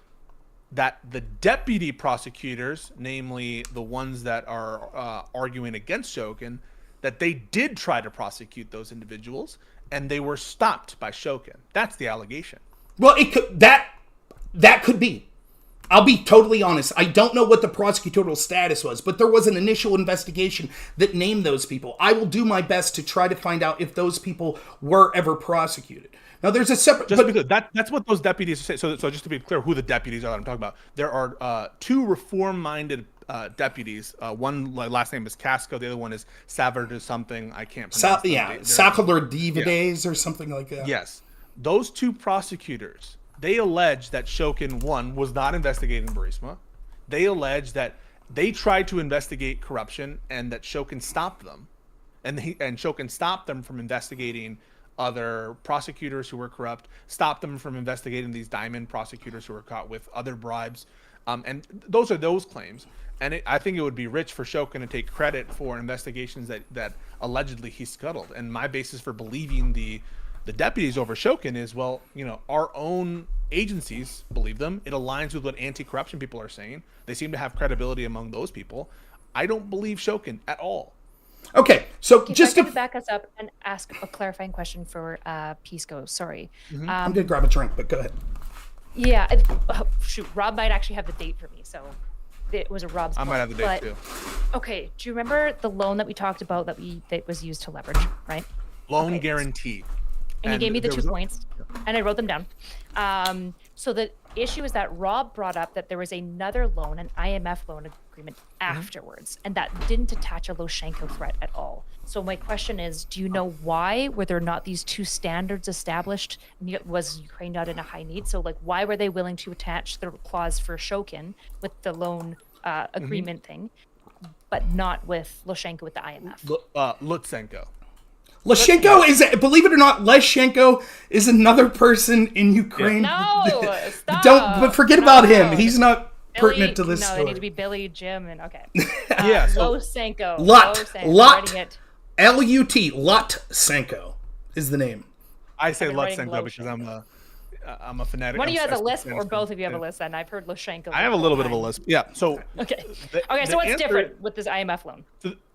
that the deputy prosecutors, namely the ones that are arguing against Shokin, that they did try to prosecute those individuals and they were stopped by Shokin. That's the allegation. Well, it could that could be. I'll be totally honest. I don't know what the prosecutorial status was, but there was an initial investigation that named those people. I will do my best to try to find out if those people were ever prosecuted. Now, there's a separate... Because that's what those deputies say. So just to be clear who the deputies are that I'm talking about, there are two reform-minded deputies. One last name is Casco. The other one is Savard or something. I can't pronounce Sackler Divides or something like that. Yes. Those two prosecutors, they allege that Shokin, one, was not investigating Burisma. They allege that they tried to investigate corruption and that Shokin stopped them. And Shokin stopped them from investigating other prosecutors who were corrupt, stopped them from investigating these diamond prosecutors who were caught with other bribes. And those are those claims. And I think it would be rich for Shokin to take credit for investigations that allegedly he scuttled. And my basis for believing the deputies over Shokin is, well, our own agencies believe them. It aligns with what anti-corruption people are saying. They seem to have credibility among those people. I don't believe Shokin at all. Okay, so just to back us up and ask a clarifying question for Pisco. Sorry. I'm going to grab a drink, but go ahead. Yeah. Shoot, Rob might actually have the date for me, so it was a Rob's I might have the date too. Okay, do you remember the loan that we talked about that was used to leverage, right? Loan guarantee. And you gave me the 2 points, and I wrote them down. So the issue is that Rob brought up that there was another loan, an IMF loan agreement afterwards, and that didn't attach a Lutsenko threat at all. So my question is, do you know why? Were there not these 2 standards established? Was Ukraine not in a high need? So why were they willing to attach the clause for Shokin with the loan agreement thing, but not with Lutsenko with the IMF? Lutsenko. Lutsenko is, believe it or not, Lutsenko is another person in Ukraine. No, stop. But forget about him. He's not pertinent to this story. They need to be Billy, Jim, and okay. Yeah. Lutsenko. L-U-T, Lutsenko is the name. I say Lutsenko because I'm a fanatic. One of you has a lisp, or both of you have a lisp, and I've heard Lutsenko. I have a little bit of a lisp. Yeah. So. Okay. So what's different with this IMF loan?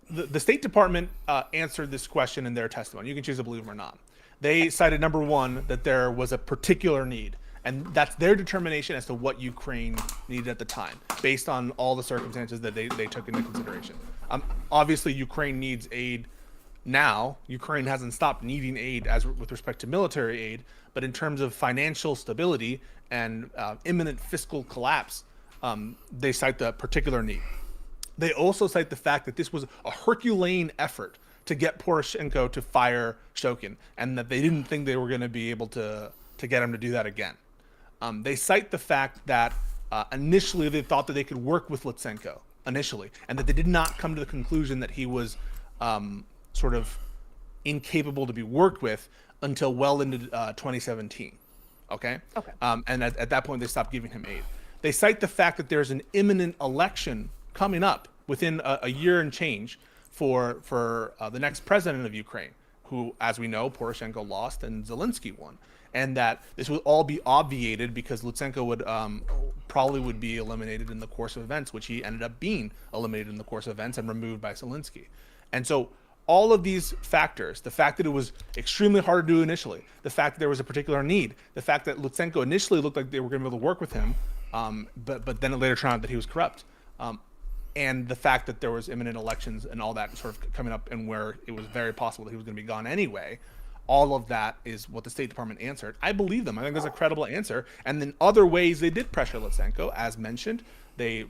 The State Department answered this question in their testimony. You can choose to believe them or not. They cited, number one, that there was a particular need. And that's their determination as to what Ukraine needed at the time, based on all the circumstances that they took into consideration. Obviously, Ukraine needs aid now. Ukraine hasn't stopped needing aid with respect to military aid. But in terms of financial stability and imminent fiscal collapse, they cite the particular need. They also cite the fact that this was a Herculean effort to get Poroshenko to fire Shokin, and that they didn't think they were going to be able to get him to do that again. They cite the fact that initially they thought that they could work with Lutsenko initially, and that they did not come to the conclusion that he was sort of incapable to be worked with until well into 2017. Okay? And at that point, they stopped giving him aid. They cite the fact that there's an imminent election coming up within a year and change for the next president of Ukraine, who, as we know, Poroshenko lost and Zelensky won, and that this would all be obviated because Lutsenko would probably be eliminated in the course of events, which he ended up being eliminated in the course of events and removed by Zelensky. And so all of these factors, the fact that it was extremely hard to do initially, the fact that there was a particular need, the fact that Lutsenko initially looked like they were going to be able to work with him, but then it later turned out that he was corrupt. And the fact that there was imminent elections and all that sort of coming up, and where it was very possible that he was going to be gone anyway, all of that is what the State Department answered. I believe them. I think that's a credible answer. And then other ways they did pressure Lutsenko, as mentioned, they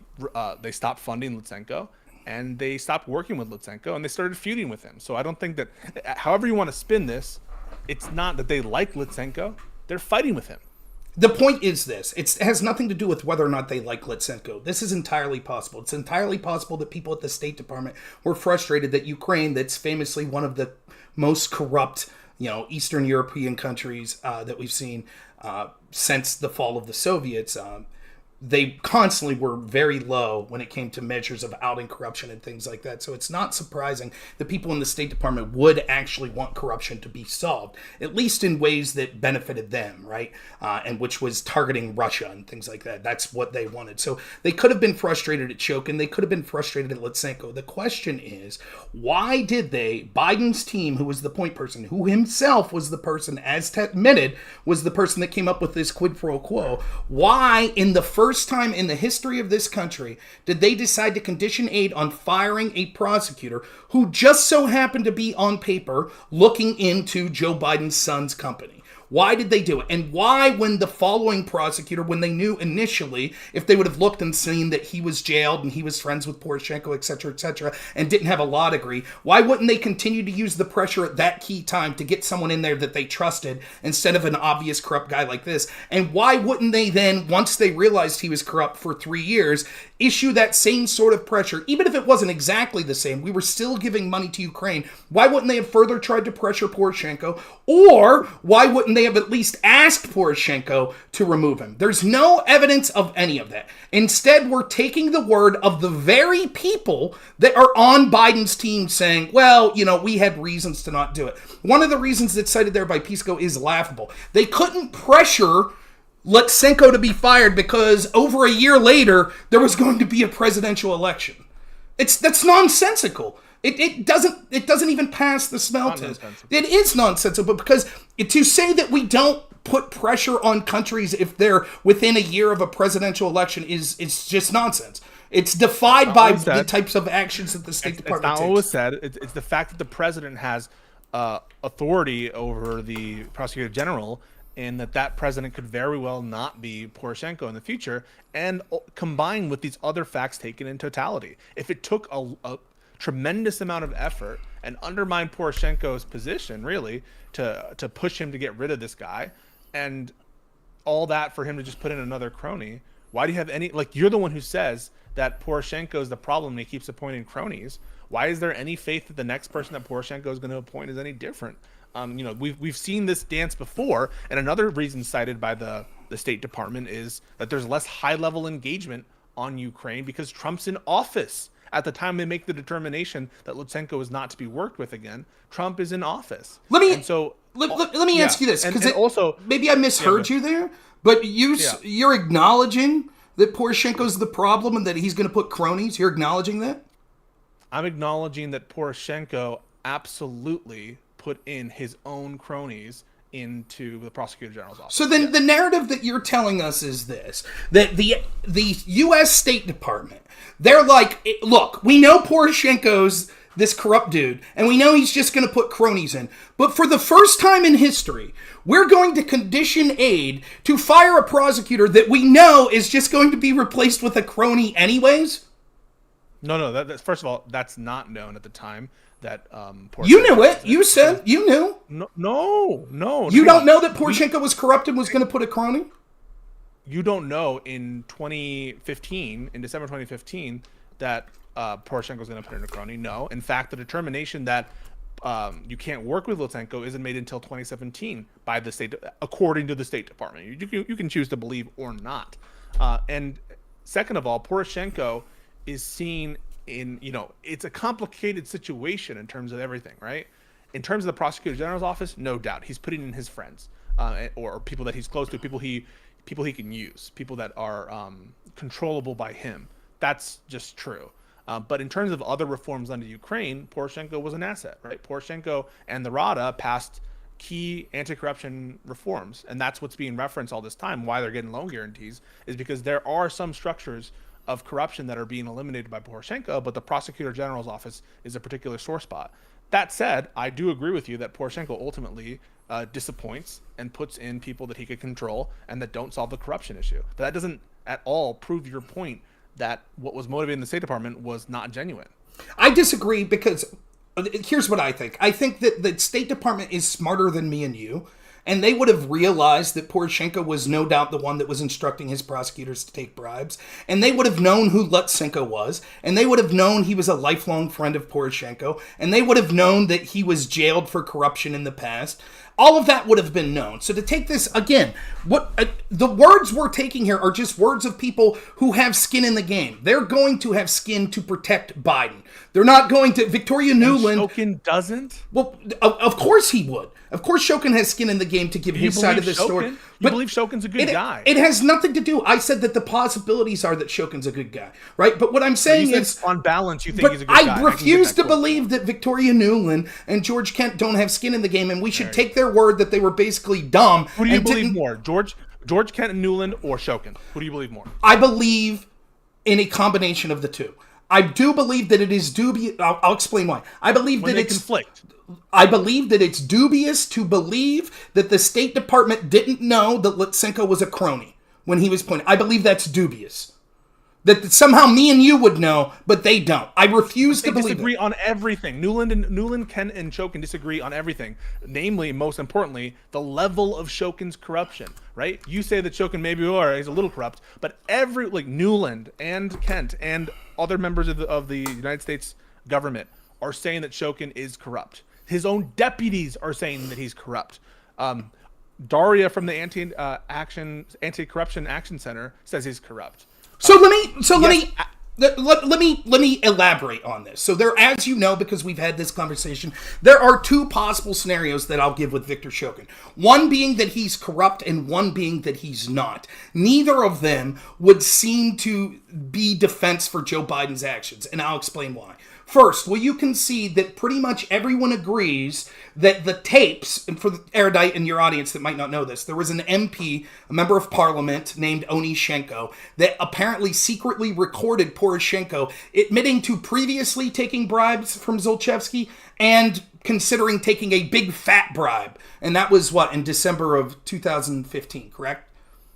stopped funding Lutsenko, and they stopped working with Lutsenko, and they started feuding with him. So I don't think that, however you want to spin this, it's not that they like Lutsenko. They're fighting with him. The point is this. It has nothing to do with whether or not they like Lutsenko. This is entirely possible. It's entirely possible that people at the State Department were frustrated that Ukraine, that's famously one of the most corrupt, Eastern European countries that we've seen since the fall of the Soviets, they constantly were very low when it came to measures of outing corruption and things like that. So it's not surprising that people in the State Department would actually want corruption to be solved, at least in ways that benefited them, right? And which was targeting Russia and things like that. That's what they wanted. So they could have been frustrated at Shokin. They could have been frustrated at Lutsenko. The question is, why did they, Biden's team, who was the point person, who himself was the person, as admitted, was the person that came up with this quid pro quo, why in the first time in the history of this country did they decide to condition aid on firing a prosecutor who just so happened to be on paper looking into Joe Biden's son's company? Why did they do it? And why, when the following prosecutor, when they knew initially, if they would have looked and seen that he was jailed and he was friends with Poroshenko, etc., and didn't have a law degree, why wouldn't they continue to use the pressure at that key time to get someone in there that they trusted instead of an obvious corrupt guy like this? And why wouldn't they then, once they realized he was corrupt for 3 years, issue that same sort of pressure? Even if it wasn't exactly the same, we were still giving money to Ukraine. Why wouldn't they have further tried to pressure Poroshenko? Or why wouldn't they have at least asked Poroshenko to remove him? There's no evidence of any of that. Instead, we're taking the word of the very people that are on Biden's team saying, well, we had reasons to not do it. One of the reasons that's cited there by Pisco is laughable. They couldn't pressure Lutsenko to be fired because over a year later, there was going to be a presidential election. That's nonsensical. It doesn't even pass the smell test. It is nonsensical because to say that we don't put pressure on countries if they're within a year of a presidential election is just nonsense. It's defied by the types of actions that the State Department takes. It's not always said. It's the fact that the president has authority over the prosecutor general, and that president could very well not be Poroshenko in the future, and combined with these other facts taken in totality. If it took a tremendous amount of effort and undermine Poroshenko's position, really, to push him to get rid of this guy, and all that for him to just put in another crony, why do you have any, you're the one who says that Poroshenko is the problem and he keeps appointing cronies. Why is there any faith that the next person that Poroshenko is going to appoint is any different? We've seen this dance before, and another reason cited by the State Department is that there's less high-level engagement on Ukraine because Trump's in office. At the time they make the determination that Lutsenko is not to be worked with again, Trump is in office. Let me ask you this, because also maybe I misheard you there, but you're acknowledging that Poroshenko's the problem and that he's going to put cronies. You're acknowledging that? I'm acknowledging that Poroshenko absolutely put in his own cronies into the prosecutor general's office. So then the narrative that you're telling us is this, that the U.S. State Department, they're like, look, we know Poroshenko's this corrupt dude, and we know he's just going to put cronies in. But for the first time in history, we're going to condition aid to fire a prosecutor that we know is just going to be replaced with a crony anyways? No, that's first of all, that's not known at the time. That you knew it. You said you knew. No. You don't know that Poroshenko was corrupt and was going to put a crony? You don't know in 2015, in December 2015, that Poroshenko was going to put in a crony. No. In fact, the determination that you can't work with Lutsenko isn't made until 2017 by the state, according to the State Department. You can choose to believe or not. And second of all, Poroshenko is seen in, it's a complicated situation in terms of everything, right? In terms of the prosecutor general's office, no doubt he's putting in his friends or people that he's close to, people he can use, people that are controllable by him. That's just true. But in terms of other reforms under Ukraine, Poroshenko was an asset, right? Poroshenko and the Rada passed key anti-corruption reforms, and that's what's being referenced all this time. Why they're getting loan guarantees is because there are some structures of corruption that are being eliminated by Poroshenko, but the prosecutor general's office is a particular sore spot. That said, I do agree with you that Poroshenko ultimately disappoints and puts in people that he could control and that don't solve the corruption issue. But that doesn't at all prove your point that what was motivating the State Department was not genuine. I disagree because here's what I think. I think that the State Department is smarter than me and you. And they would have realized that Poroshenko was no doubt the one that was instructing his prosecutors to take bribes. And they would have known who Lutsenko was. And they would have known he was a lifelong friend of Poroshenko. And they would have known that he was jailed for corruption in the past. all of that would have been known. So to take this, again, the words we're taking here are just words of people who have skin in the game. They're going to have skin to protect Biden. They're not going to... Victoria Nuland... Shokin doesn't? Well, of course he would. Of course Shokin has skin in the game to give his side of the story. You believe Shokin's a good guy. It has nothing to do... I said that the possibilities are that Shokin's a good guy, right? But what I'm saying is... On balance, you think he's a good guy. I refuse to believe that Victoria Nuland and George Kent don't have skin in the game, and we should take their word that they were basically dumb. Who do you believe more, George Kent and Nuland or Shokin? Who do you believe more? I believe in a combination of the two. I do believe that it is dubious. I'll explain why. I believe that it's conflict. I believe that it's dubious to believe that the State Department didn't know that Lutsenko was a crony when he was pointing. I believe that's dubious. That somehow me and you would know, but they don't. I refuse to believe disagree on everything. Nuland, Kent, and Shokin disagree on everything. Namely, most importantly, the level of Shokin's corruption. Right? You say that Shokin maybe he's a little corrupt, but Nuland and Kent and other members of the United States government are saying that Shokin is corrupt. His own deputies are saying that he's corrupt. Daria from the Anti-Corruption Action Center says he's corrupt. So let me elaborate on this. So there, as you know, because we've had this conversation, there are two possible scenarios that I'll give with Viktor Shokin. One being that he's corrupt and one being that he's not. Neither of them would seem to be defense for Joe Biden's actions, and I'll explain why. First, will you concede that pretty much everyone agrees that the tapes, and for the erudite in your audience that might not know this, there was an MP, a member of parliament named Onyshchenko, that apparently secretly recorded Poroshenko admitting to previously taking bribes from Zlochevsky and considering taking a big fat bribe. And that was what, in December of 2015, correct?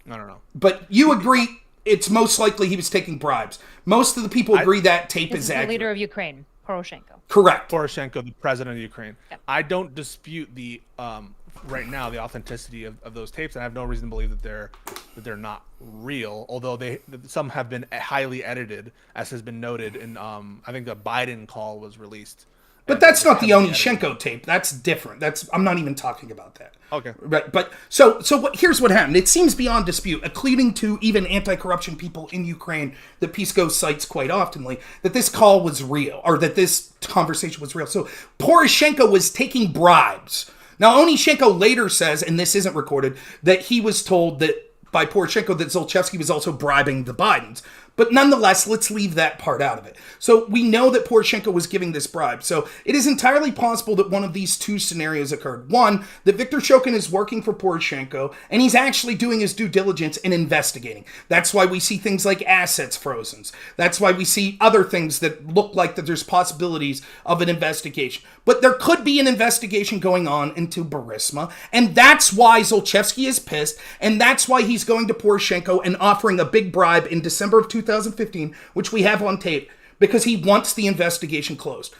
I don't know. But you agree it's most likely he was taking bribes. Most of the people agree that tape is accurate. The leader of Ukraine, Poroshenko. Correct. Poroshenko, the president of Ukraine. Yeah. I don't dispute the right now the authenticity of those tapes, and I have no reason to believe that they're not real. Although some have been highly edited, as has been noted in I think the Biden call was released. But that's not the Onyshchenko tape. That's different. I'm not even talking about that. Okay. Right. But so here's what happened. It seems beyond dispute, according to even anti-corruption people in Ukraine that Pisco cites quite oftenly, that this call was real, or that this conversation was real. So Poroshenko was taking bribes. Now, Onyshchenko later says, and this isn't recorded, that he was told that by Poroshenko that Zlochevsky was also bribing the Bidens. But nonetheless, let's leave that part out of it. So we know that Poroshenko was giving this bribe. So it is entirely possible that one of these two scenarios occurred. One, that Viktor Shokin is working for Poroshenko, and he's actually doing his due diligence and investigating. That's why we see things like assets frozen. That's why we see other things that look like that there's possibilities of an investigation. But there could be an investigation going on into Burisma, and that's why Zlochevsky is pissed, and that's why he's going to Poroshenko and offering a big bribe in December of 2015, which we have on tape, because he wants the investigation closed.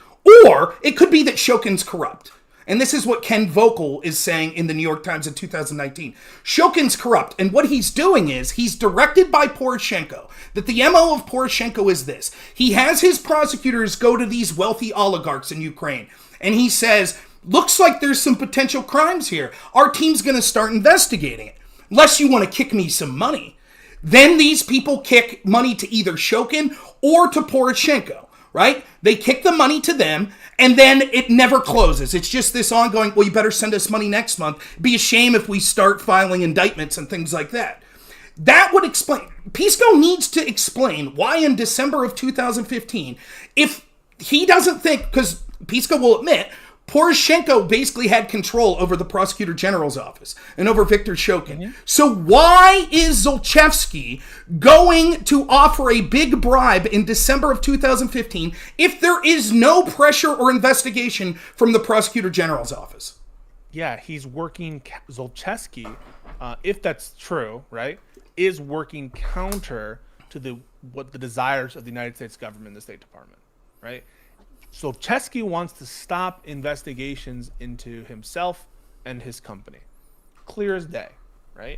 Or it could be that Shokin's corrupt. And this is what Ken Vogel is saying in the New York Times in 2019. Shokin's corrupt, and what he's doing is he's directed by Poroshenko. That the MO of Poroshenko is this. He has his prosecutors go to these wealthy oligarchs in Ukraine, and he says, looks like there's some potential crimes here. Our team's going to start investigating it. Unless you want to kick me some money. Then these people kick money to either Shokin or to Poroshenko, right? They kick the money to them, and then it never closes. It's just this ongoing, well, you better send us money next month. It'd be a shame if we start filing indictments and things like that. That would explain. Pisco needs to explain why in December of 2015, if he doesn't think, because Pisco will admit, Poroshenko basically had control over the prosecutor general's office and over Viktor Shokin. Mm-hmm. So why is Zlochevsky going to offer a big bribe in December of 2015 if there is no pressure or investigation from the prosecutor general's office? Yeah, he's working, Zlochevsky, if that's true, right, is working counter to what the desires of the United States government and the State Department, right? So Zlochevsky wants to stop investigations into himself and his company. Clear as day, right?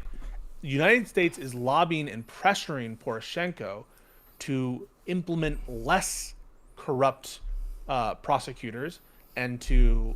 The United States is lobbying and pressuring Poroshenko to implement less corrupt prosecutors and to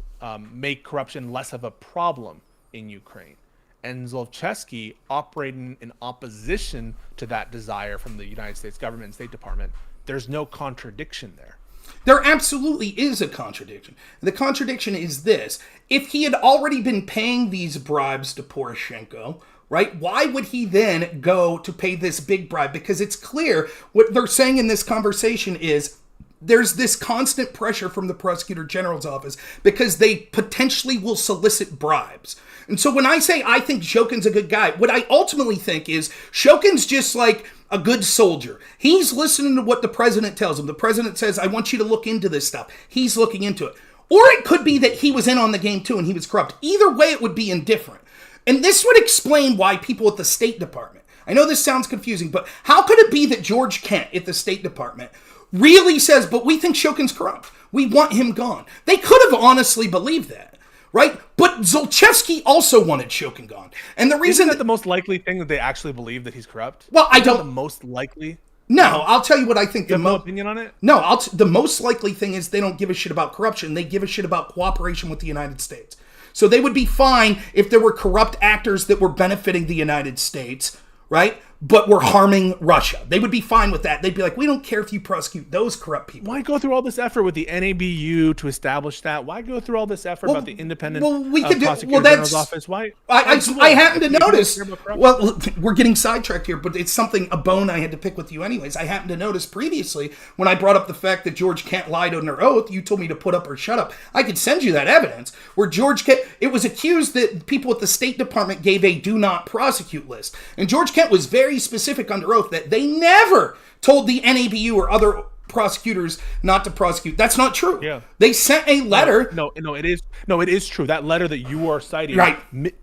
make corruption less of a problem in Ukraine. And Zlochevsky operating in opposition to that desire from the United States government and State Department. There's no contradiction there. There absolutely is a contradiction. The contradiction is this. If he had already been paying these bribes to Poroshenko, right, why would he then go to pay this big bribe? Because it's clear what they're saying in this conversation is there's this constant pressure from the prosecutor general's office because they potentially will solicit bribes. And so when I say I think Shokin's a good guy, what I ultimately think is Shokin's just like a good soldier. He's listening to what the president tells him. The president says, I want you to look into this stuff. He's looking into it. Or it could be that he was in on the game too and he was corrupt. Either way, it would be indifferent. And this would explain why people at the State Department, I know this sounds confusing, but how could it be that George Kent at the State Department really says, but we think Shokin's corrupt. We want him gone. They could have honestly believed that, right? But Zlochevsky also wanted Shokin gone. And the reason Isn't that the most likely thing that they actually believe that he's corrupt? Well, I Isn't that don't. the most likely. No, I'll tell you what I think. You have no opinion on it? No, the most likely thing is they don't give a shit about corruption. They give a shit about cooperation with the United States. So they would be fine if there were corrupt actors that were benefiting the United States, right? But were harming Russia. They would be fine with that. They'd be like, we don't care if you prosecute those corrupt people. Why go through all this effort with the NABU to establish that? Why go through all this effort about the independent prosecutor general's office? Why? I happen to notice. Well, we're getting sidetracked here, but it's something, a bone I had to pick with you anyways. I happened to notice previously when I brought up the fact that George Kent lied under oath, you told me to put up or shut up. I could send you that evidence where George Kent, it was accused that people at the State Department gave a do not prosecute list. And George Kent was very specific under oath that they never told the NABU or other prosecutors not to prosecute. That's not true. Yeah. They sent a letter. No, it is true. That letter that you are citing, right?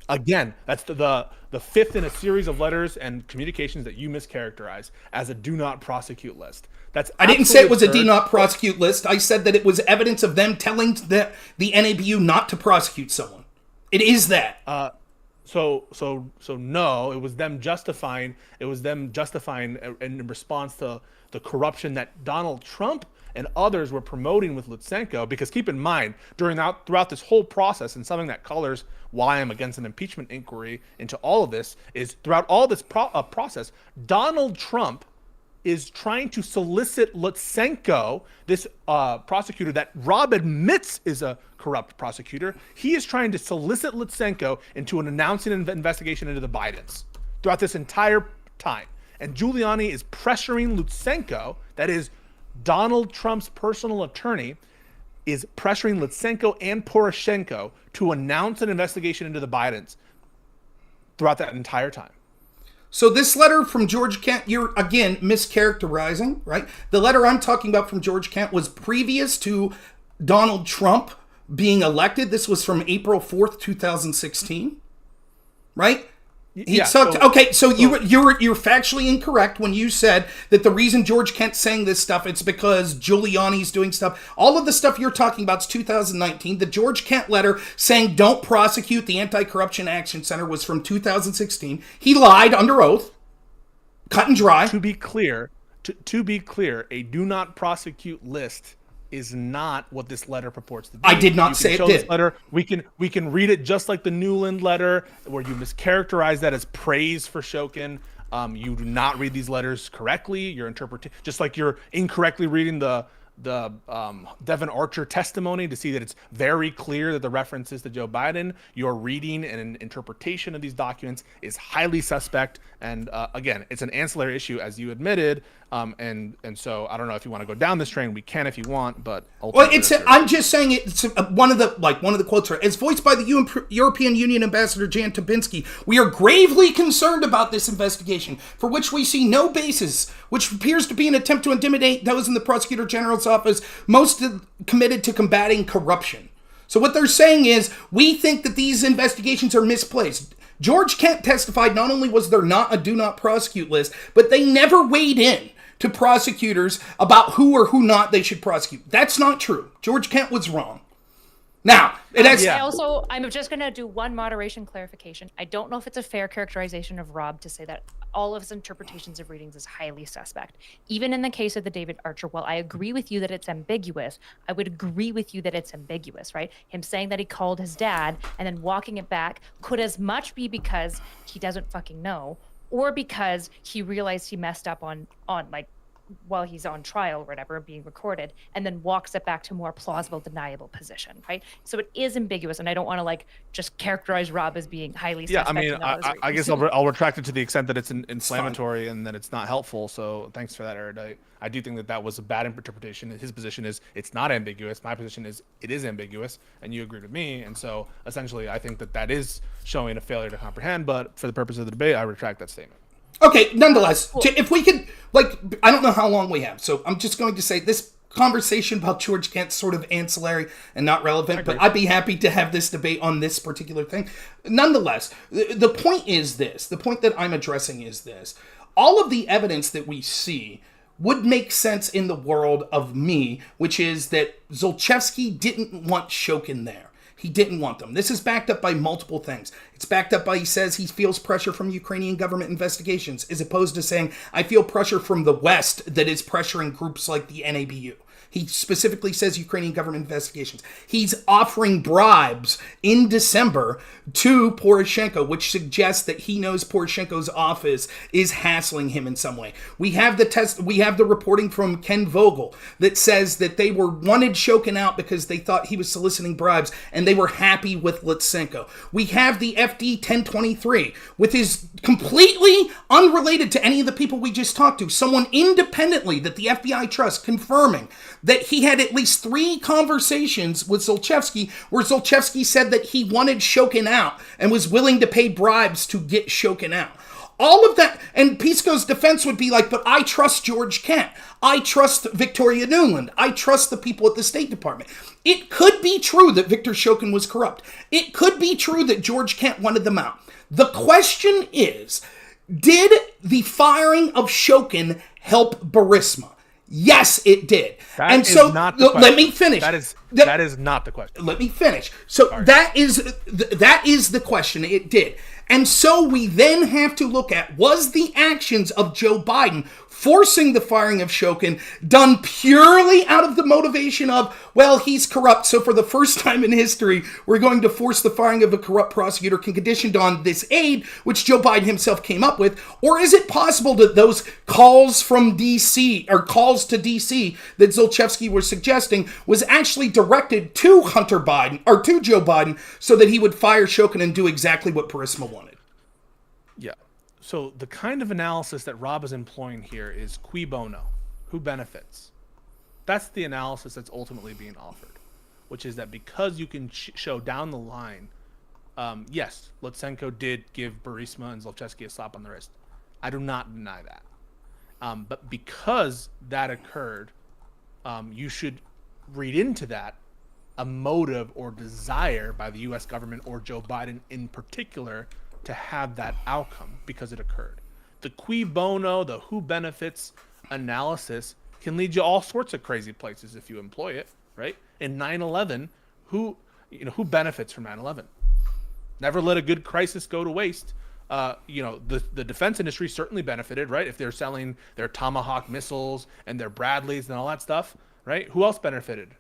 Again, that's the fifth in a series of letters and communications that you mischaracterize as a do not prosecute list. I didn't say it was a do not prosecute list. I said that it was evidence of them telling the NABU not to prosecute someone. It is that. So no, it was them justifying. It was them justifying in response to the corruption that Donald Trump and others were promoting with Lutsenko. Because keep in mind, throughout this whole process, and something that colors why I'm against an impeachment inquiry into all of this is throughout all this process, Donald Trump is trying to solicit Lutsenko, this prosecutor that Rob admits is a corrupt prosecutor. He is trying to solicit Lutsenko into announcing an investigation into the Bidens throughout this entire time. And Giuliani is pressuring Lutsenko, that is Donald Trump's personal attorney, is pressuring Lutsenko and Poroshenko to announce an investigation into the Bidens throughout that entire time. So this letter from George Kent, you're, again, mischaracterizing, right? The letter I'm talking about from George Kent was previous to Donald Trump being elected. This was from April 4th, 2016, right? You're factually incorrect when you said that the reason George Kent's saying this stuff, it's because Giuliani's doing stuff. All of the stuff you're talking about is 2019. The George Kent letter saying don't prosecute the Anti-Corruption Action Center was from 2016. He lied under oath. Cut and dry. To be clear, a do not prosecute list is not what this letter purports to be. I did not say it did. This letter, we can read it just like the Newland letter, where you mischaracterize that as praise for Shokin. You do not read these letters correctly. You're interpreting, just like you're incorrectly reading the Devon Archer testimony to see that it's very clear that the reference is to Joe Biden. Your reading and an interpretation of these documents is highly suspect. And again, it's an ancillary issue, as you admitted. And so I don't know if you want to go down this train. We can if you want, but I'm just saying it's one of the quotes are, as voiced by the European Union Ambassador Jan Tobinski, we are gravely concerned about this investigation, for which we see no basis, which appears to be an attempt to intimidate those in the Prosecutor General's office most committed to combating corruption. So what they're saying is, we think that these investigations are misplaced. George Kent testified not only was there not a do not prosecute list, but they never weighed in to prosecutors about who or who not they should prosecute. That's not true. George Kent was wrong. Now, it has. I'm just going to do one moderation clarification. I don't know if it's a fair characterization of Rob to say that all of his interpretations of readings is highly suspect. Even in the case of the David Archer, while I agree with you that it's ambiguous, I would agree with you that it's ambiguous, right? Him saying that he called his dad and then walking it back could as much be because he doesn't fucking know, or because he realized he messed up on like while he's on trial or whatever, being recorded, and then walks it back to a more plausible, deniable position, right? So it is ambiguous, and I don't want to like just characterize Rob as being highly suspect. Yeah, I mean, I guess I'll retract it to the extent that it's inflammatory and that it's not helpful. So thanks for that, Erudite. I do think that was a bad interpretation. His position is it's not ambiguous. My position is it is ambiguous, and you agreed with me. And so essentially, I think that is showing a failure to comprehend. But for the purpose of the debate, I retract that statement. Okay, nonetheless, if we could, I don't know how long we have, so I'm just going to say this conversation about George Kent's sort of ancillary and not relevant, but I'd be happy to have this debate on this particular thing. Nonetheless, the point is this, the point that I'm addressing is this. All of the evidence that we see would make sense in the world of me, which is that Zlochevsky didn't want Shokin there. He didn't want them. This is backed up by multiple things. It's backed up by, he says he feels pressure from Ukrainian government investigations, as opposed to saying, I feel pressure from the West that is pressuring groups like the NABU. He specifically says Ukrainian government investigations. He's offering bribes in December to Poroshenko, which suggests that he knows Poroshenko's office is hassling him in some way. We have the reporting from Ken Vogel that says that they wanted Shokin out because they thought he was soliciting bribes, and they were happy with Lutsenko. We have the FD 1023 with his completely unrelated to any of the people we just talked to, someone independently that the FBI trusts, confirming that he had at least 3 conversations with Zlochevsky where Zlochevsky said that he wanted Shokin out and was willing to pay bribes to get Shokin out. All of that, and Pisco's defense would be like, but I trust George Kent. I trust Victoria Nuland. I trust the people at the State Department. It could be true that Victor Shokin was corrupt. It could be true that George Kent wanted them out. The question is, did the firing of Shokin help Burisma? Yes, it did. Let me finish. That is not the question. Let me finish. So that is the question. It did. And so we then have to look at, was the actions of Joe Biden forcing the firing of Shokin done purely out of the motivation of, well, he's corrupt, so for the first time in history, we're going to force the firing of a corrupt prosecutor conditioned on this aid, which Joe Biden himself came up with? Or is it possible that those calls from D.C., or calls to D.C. that Zlochevsky was suggesting was actually directed to Hunter Biden, or to Joe Biden, so that he would fire Shokin and do exactly what Burisma wanted? Yeah. So the kind of analysis that Rob is employing here is cui bono, who benefits. That's the analysis that's ultimately being offered, which is that because you can show down the line, yes, Lutsenko did give Burisma and Zlochevsky a slap on the wrist. I do not deny that. But because that occurred, you should read into that a motive or desire by the U.S. government or Joe Biden in particular to have that outcome because it occurred. The cui bono, the who benefits analysis can lead you all sorts of crazy places if you employ it, right? In 9/11, who benefits from 9/11? Never let a good crisis go to waste. The defense industry certainly benefited, right? If they're selling their Tomahawk missiles and their Bradleys and all that stuff, right? Who else benefited?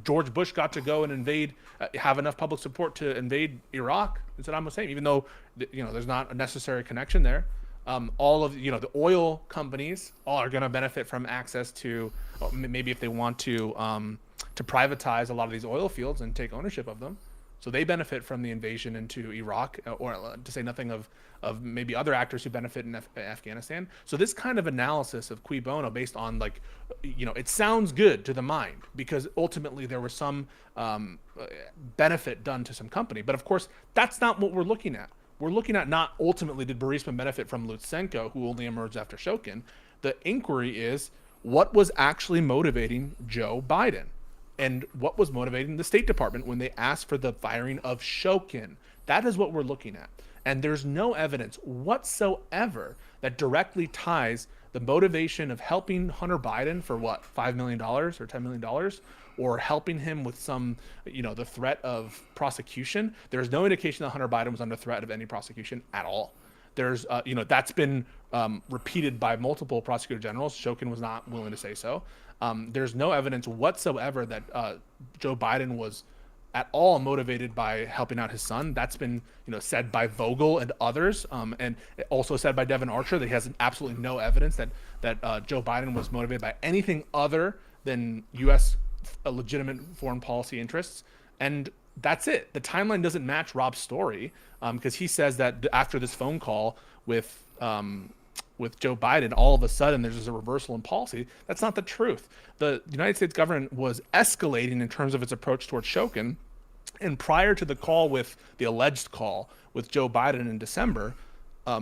George Bush got to go and have enough public support to invade Iraq and Saddam Hussein, even though there's not a necessary connection there. All of the oil companies all are going to benefit from access to, maybe if they want to privatize a lot of these oil fields and take ownership of them. So they benefit from the invasion into Iraq, or to say nothing of maybe other actors who benefit in Afghanistan. So this kind of analysis of cui bono based on it sounds good to the mind because ultimately there was some benefit done to some company. But of course, that's not what we're looking at. We're looking at not ultimately did Burisma benefit from Lutsenko, who only emerged after Shokin. The inquiry is what was actually motivating Joe Biden? And what was motivating the State Department when they asked for the firing of Shokin? That is what we're looking at. And there's no evidence whatsoever that directly ties the motivation of helping Hunter Biden for what, $5 million or $10 million, or helping him with some, the threat of prosecution. There's no indication that Hunter Biden was under threat of any prosecution at all. There's, that's been repeated by multiple prosecutor generals. Shokin was not willing to say so. There's no evidence whatsoever that Joe Biden was at all motivated by helping out his son. That's been, said by Vogel and others, and also said by Devon Archer that he has absolutely no evidence that Joe Biden was motivated by anything other than U.S. legitimate foreign policy interests. And that's it. The timeline doesn't match Rob's story, because he says that after this phone call with Joe Biden, all of a sudden there's just a reversal in policy. That's not the truth. The United States government was escalating in terms of its approach towards Shokin. And prior to the alleged call with Joe Biden in December,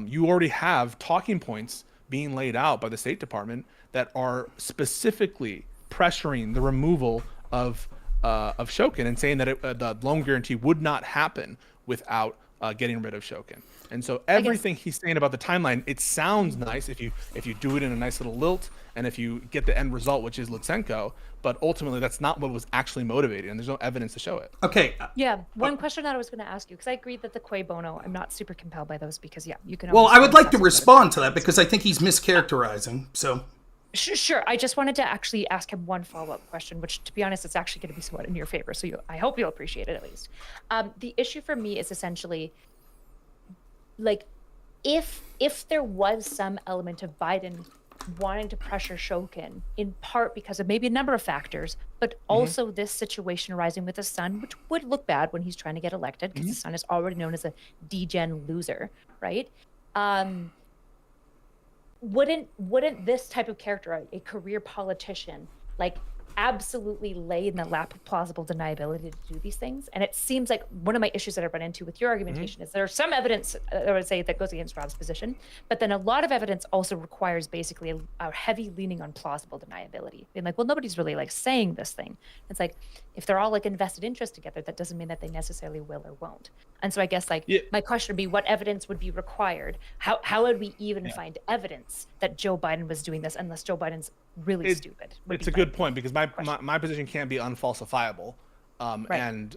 you already have talking points being laid out by the State Department that are specifically pressuring the removal of Shokin and saying that the loan guarantee would not happen without getting rid of Shokin. And so everything he's saying about the timeline, it sounds nice if you do it in a nice little lilt and if you get the end result, which is Lutsenko, but ultimately that's not what was actually motivated, and there's no evidence to show it. Okay. Yeah, one question that I was going to ask you, because I agree that the Quay Bono, I'm not super compelled by those because, you can. Well, I would like to respond to that because I think he's mischaracterizing. So. Sure. I just wanted to actually ask him one follow-up question, which, to be honest, it's actually going to be somewhat in your favor. So I hope you'll appreciate it at least. The issue for me is essentially, like, if there was some element of Biden wanting to pressure Shokin, in part because of maybe a number of factors, but also this situation arising with his son, which would look bad when he's trying to get elected because his son is already known as a degen loser, right? Wouldn't this type of character, a career politician, like absolutely lay in the lap of plausible deniability to do these things? And it seems like one of my issues that I run into with your argumentation is there's some evidence, I would say, that goes against Rob's position, but then a lot of evidence also requires basically a heavy leaning on plausible deniability. Being like, well, nobody's really like saying this thing. It's like, if they're all like invested interest together, that doesn't mean that they necessarily will or won't. And so I guess my question would be, what evidence would be required? How would we even find evidence that Joe Biden was doing this unless Joe Biden's really stupid? It's a good point, because my position can't be unfalsifiable. Right.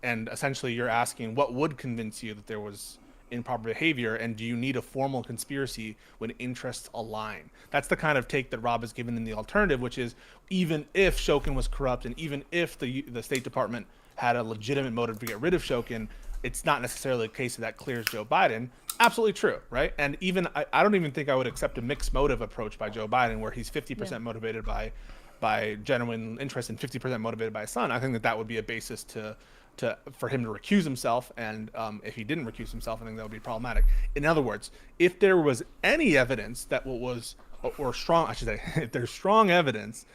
And essentially you're asking what would convince you that there was improper behavior, and do you need a formal conspiracy when interests align? That's the kind of take that Rob has given in the alternative, which is even if Shokin was corrupt and even if the State Department had a legitimate motive to get rid of Shokin, it's not necessarily a case that clears Joe Biden. Absolutely true, right? And even I don't even think I would accept a mixed motive approach by Joe Biden, where he's 50% motivated by genuine interest and 50% motivated by his son. I think that would be a basis for him to recuse himself, and if he didn't recuse himself, I think that would be problematic. In other words, if there was any evidence that or strong, I should say, if there's strong evidence,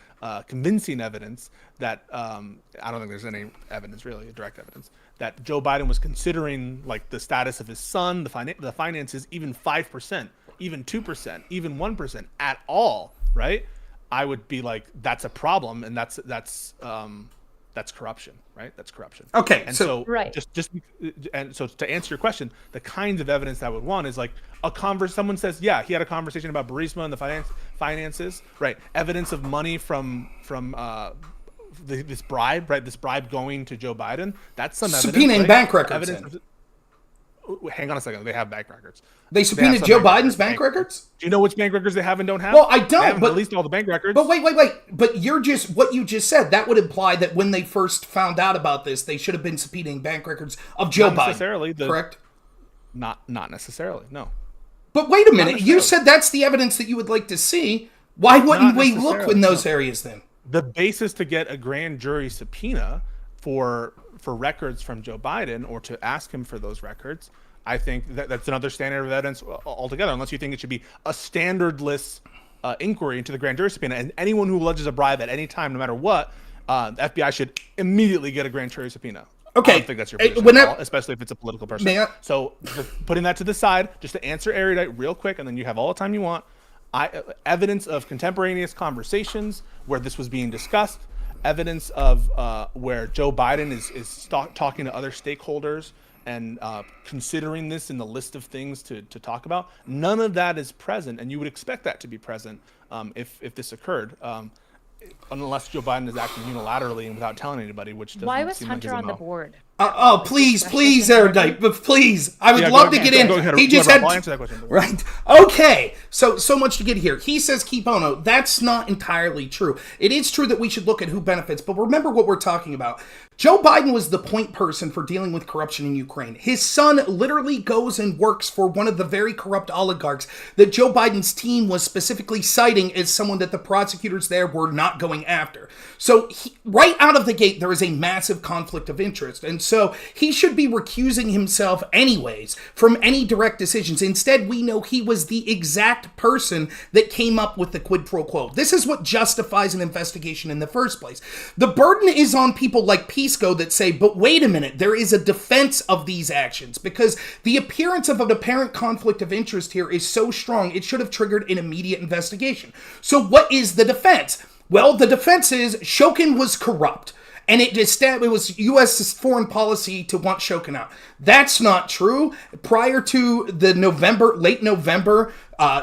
convincing evidence that I don't think there's any evidence, really, direct evidence, that Joe Biden was considering like the status of his son, the finances, even 5%, even 2%, even 1% at all, right? I would be like, that's a problem, and that's corruption, right? That's corruption. Okay, and so right. And so to answer your question, the kinds of evidence that I would want is like someone says, yeah, he had a conversation about Burisma and the finances, right? Evidence of money from this bribe, right? This bribe going to Joe Biden. That's some evidence. Subpoenaing right? bank records. Hang on a second. They have bank records. They subpoenaed Joe Biden's bank records? Do you know which bank records they have and don't have? Well, I don't. But at least all the bank records. But wait. But what you just said, that would imply that when they first found out about this, they should have been subpoenaing bank records of Joe Biden. Not necessarily. Correct? Not necessarily, no. But wait a minute. You said that's the evidence that you would like to see. Why wouldn't we look in those areas then? The basis to get a grand jury subpoena for records from Joe Biden, or to ask him for those records, I think that's another standard of evidence altogether, unless you think it should be a standardless inquiry into the grand jury subpoena. And anyone who alleges a bribe at any time, no matter what, the FBI should immediately get a grand jury subpoena. Okay. I don't think that's your position at all, especially if it's a political person. So putting that to the side, just to answer Erudite real quick, and then you have all the time you want, evidence of contemporaneous conversations where this was being discussed, evidence of where Joe Biden is talking to other stakeholders considering this in the list of things to talk about. None of that is present, and you would expect that to be present if this occurred, unless Joe Biden is acting unilaterally and without telling anybody, which doesn't Why was seem like his Hunter on the MO. board? Please, Erudite, but please, I would love to get in. Go ahead, He just I'll had answer that question. right. Okay, so much to get here. He says keep bono. That's not entirely true. It is true that we should look at who benefits, but remember what we're talking about. Joe Biden was the point person for dealing with corruption in Ukraine. His son literally goes and works for one of the very corrupt oligarchs that Joe Biden's team was specifically citing as someone that the prosecutors there were not going after. So right out of the gate, there is a massive conflict of interest. And so he should be recusing himself anyways from any direct decisions. Instead, we know he was the exact person that came up with the quid pro quo. This is what justifies an investigation in the first place. The burden is on people like Pisco that say, but wait a minute, there is a defense of these actions because the appearance of an apparent conflict of interest here is so strong, it should have triggered an immediate investigation. So what is the defense? Well, the defense is Shokin was corrupt. And it was U.S. foreign policy to want Shokin out. That's not true. Prior to the late November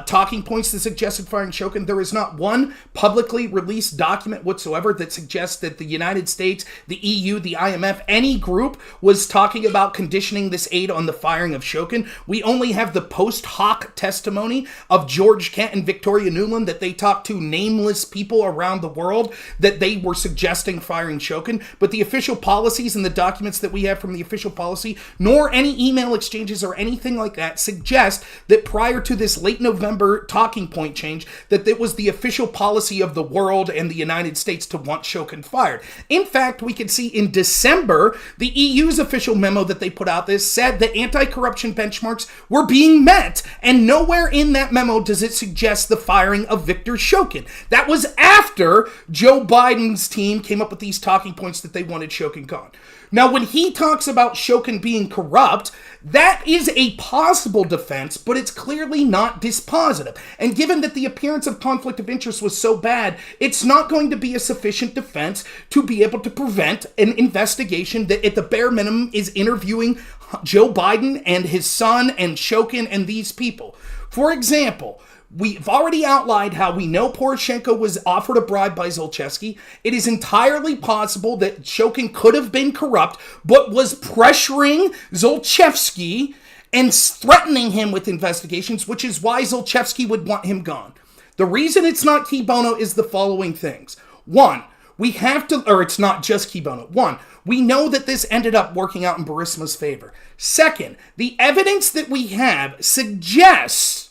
talking points that suggested firing Shokin, there is not one publicly released document whatsoever that suggests that the United States, the EU, the IMF, any group was talking about conditioning this aid on the firing of Shokin. We only have the post hoc testimony of George Kent and Victoria Nuland that they talked to nameless people around the world that they were suggesting firing Shokin. But the official policies and the documents that we have from the official policy, nor any email exchanges or anything like that, suggest that prior to this late November talking point change, that it was the official policy of the world and the United States to want Shokin fired. In fact, we could see in December, the EU's official memo that they put out this said that anti-corruption benchmarks were being met, and nowhere in that memo does it suggest the firing of Viktor Shokin. That was after Joe Biden's team came up with these talking points that they wanted Shokin gone. Now, when he talks about Shokin being corrupt, that is a possible defense, but it's clearly not dispositive. And given that the appearance of conflict of interest was so bad, it's not going to be a sufficient defense to be able to prevent an investigation that at the bare minimum is interviewing Joe Biden and his son and Shokin and these people. For example, we've already outlined how we know Poroshenko was offered a bribe by Zlochevsky. It is entirely possible that Shokin could have been corrupt, but was pressuring Zlochevsky and threatening him with investigations, which is why Zlochevsky would want him gone. The reason it's not key bono is the following things. One, we have to, or it's not just key bono. One, we know that this ended up working out in Burisma's favor. Second, the evidence that we have suggests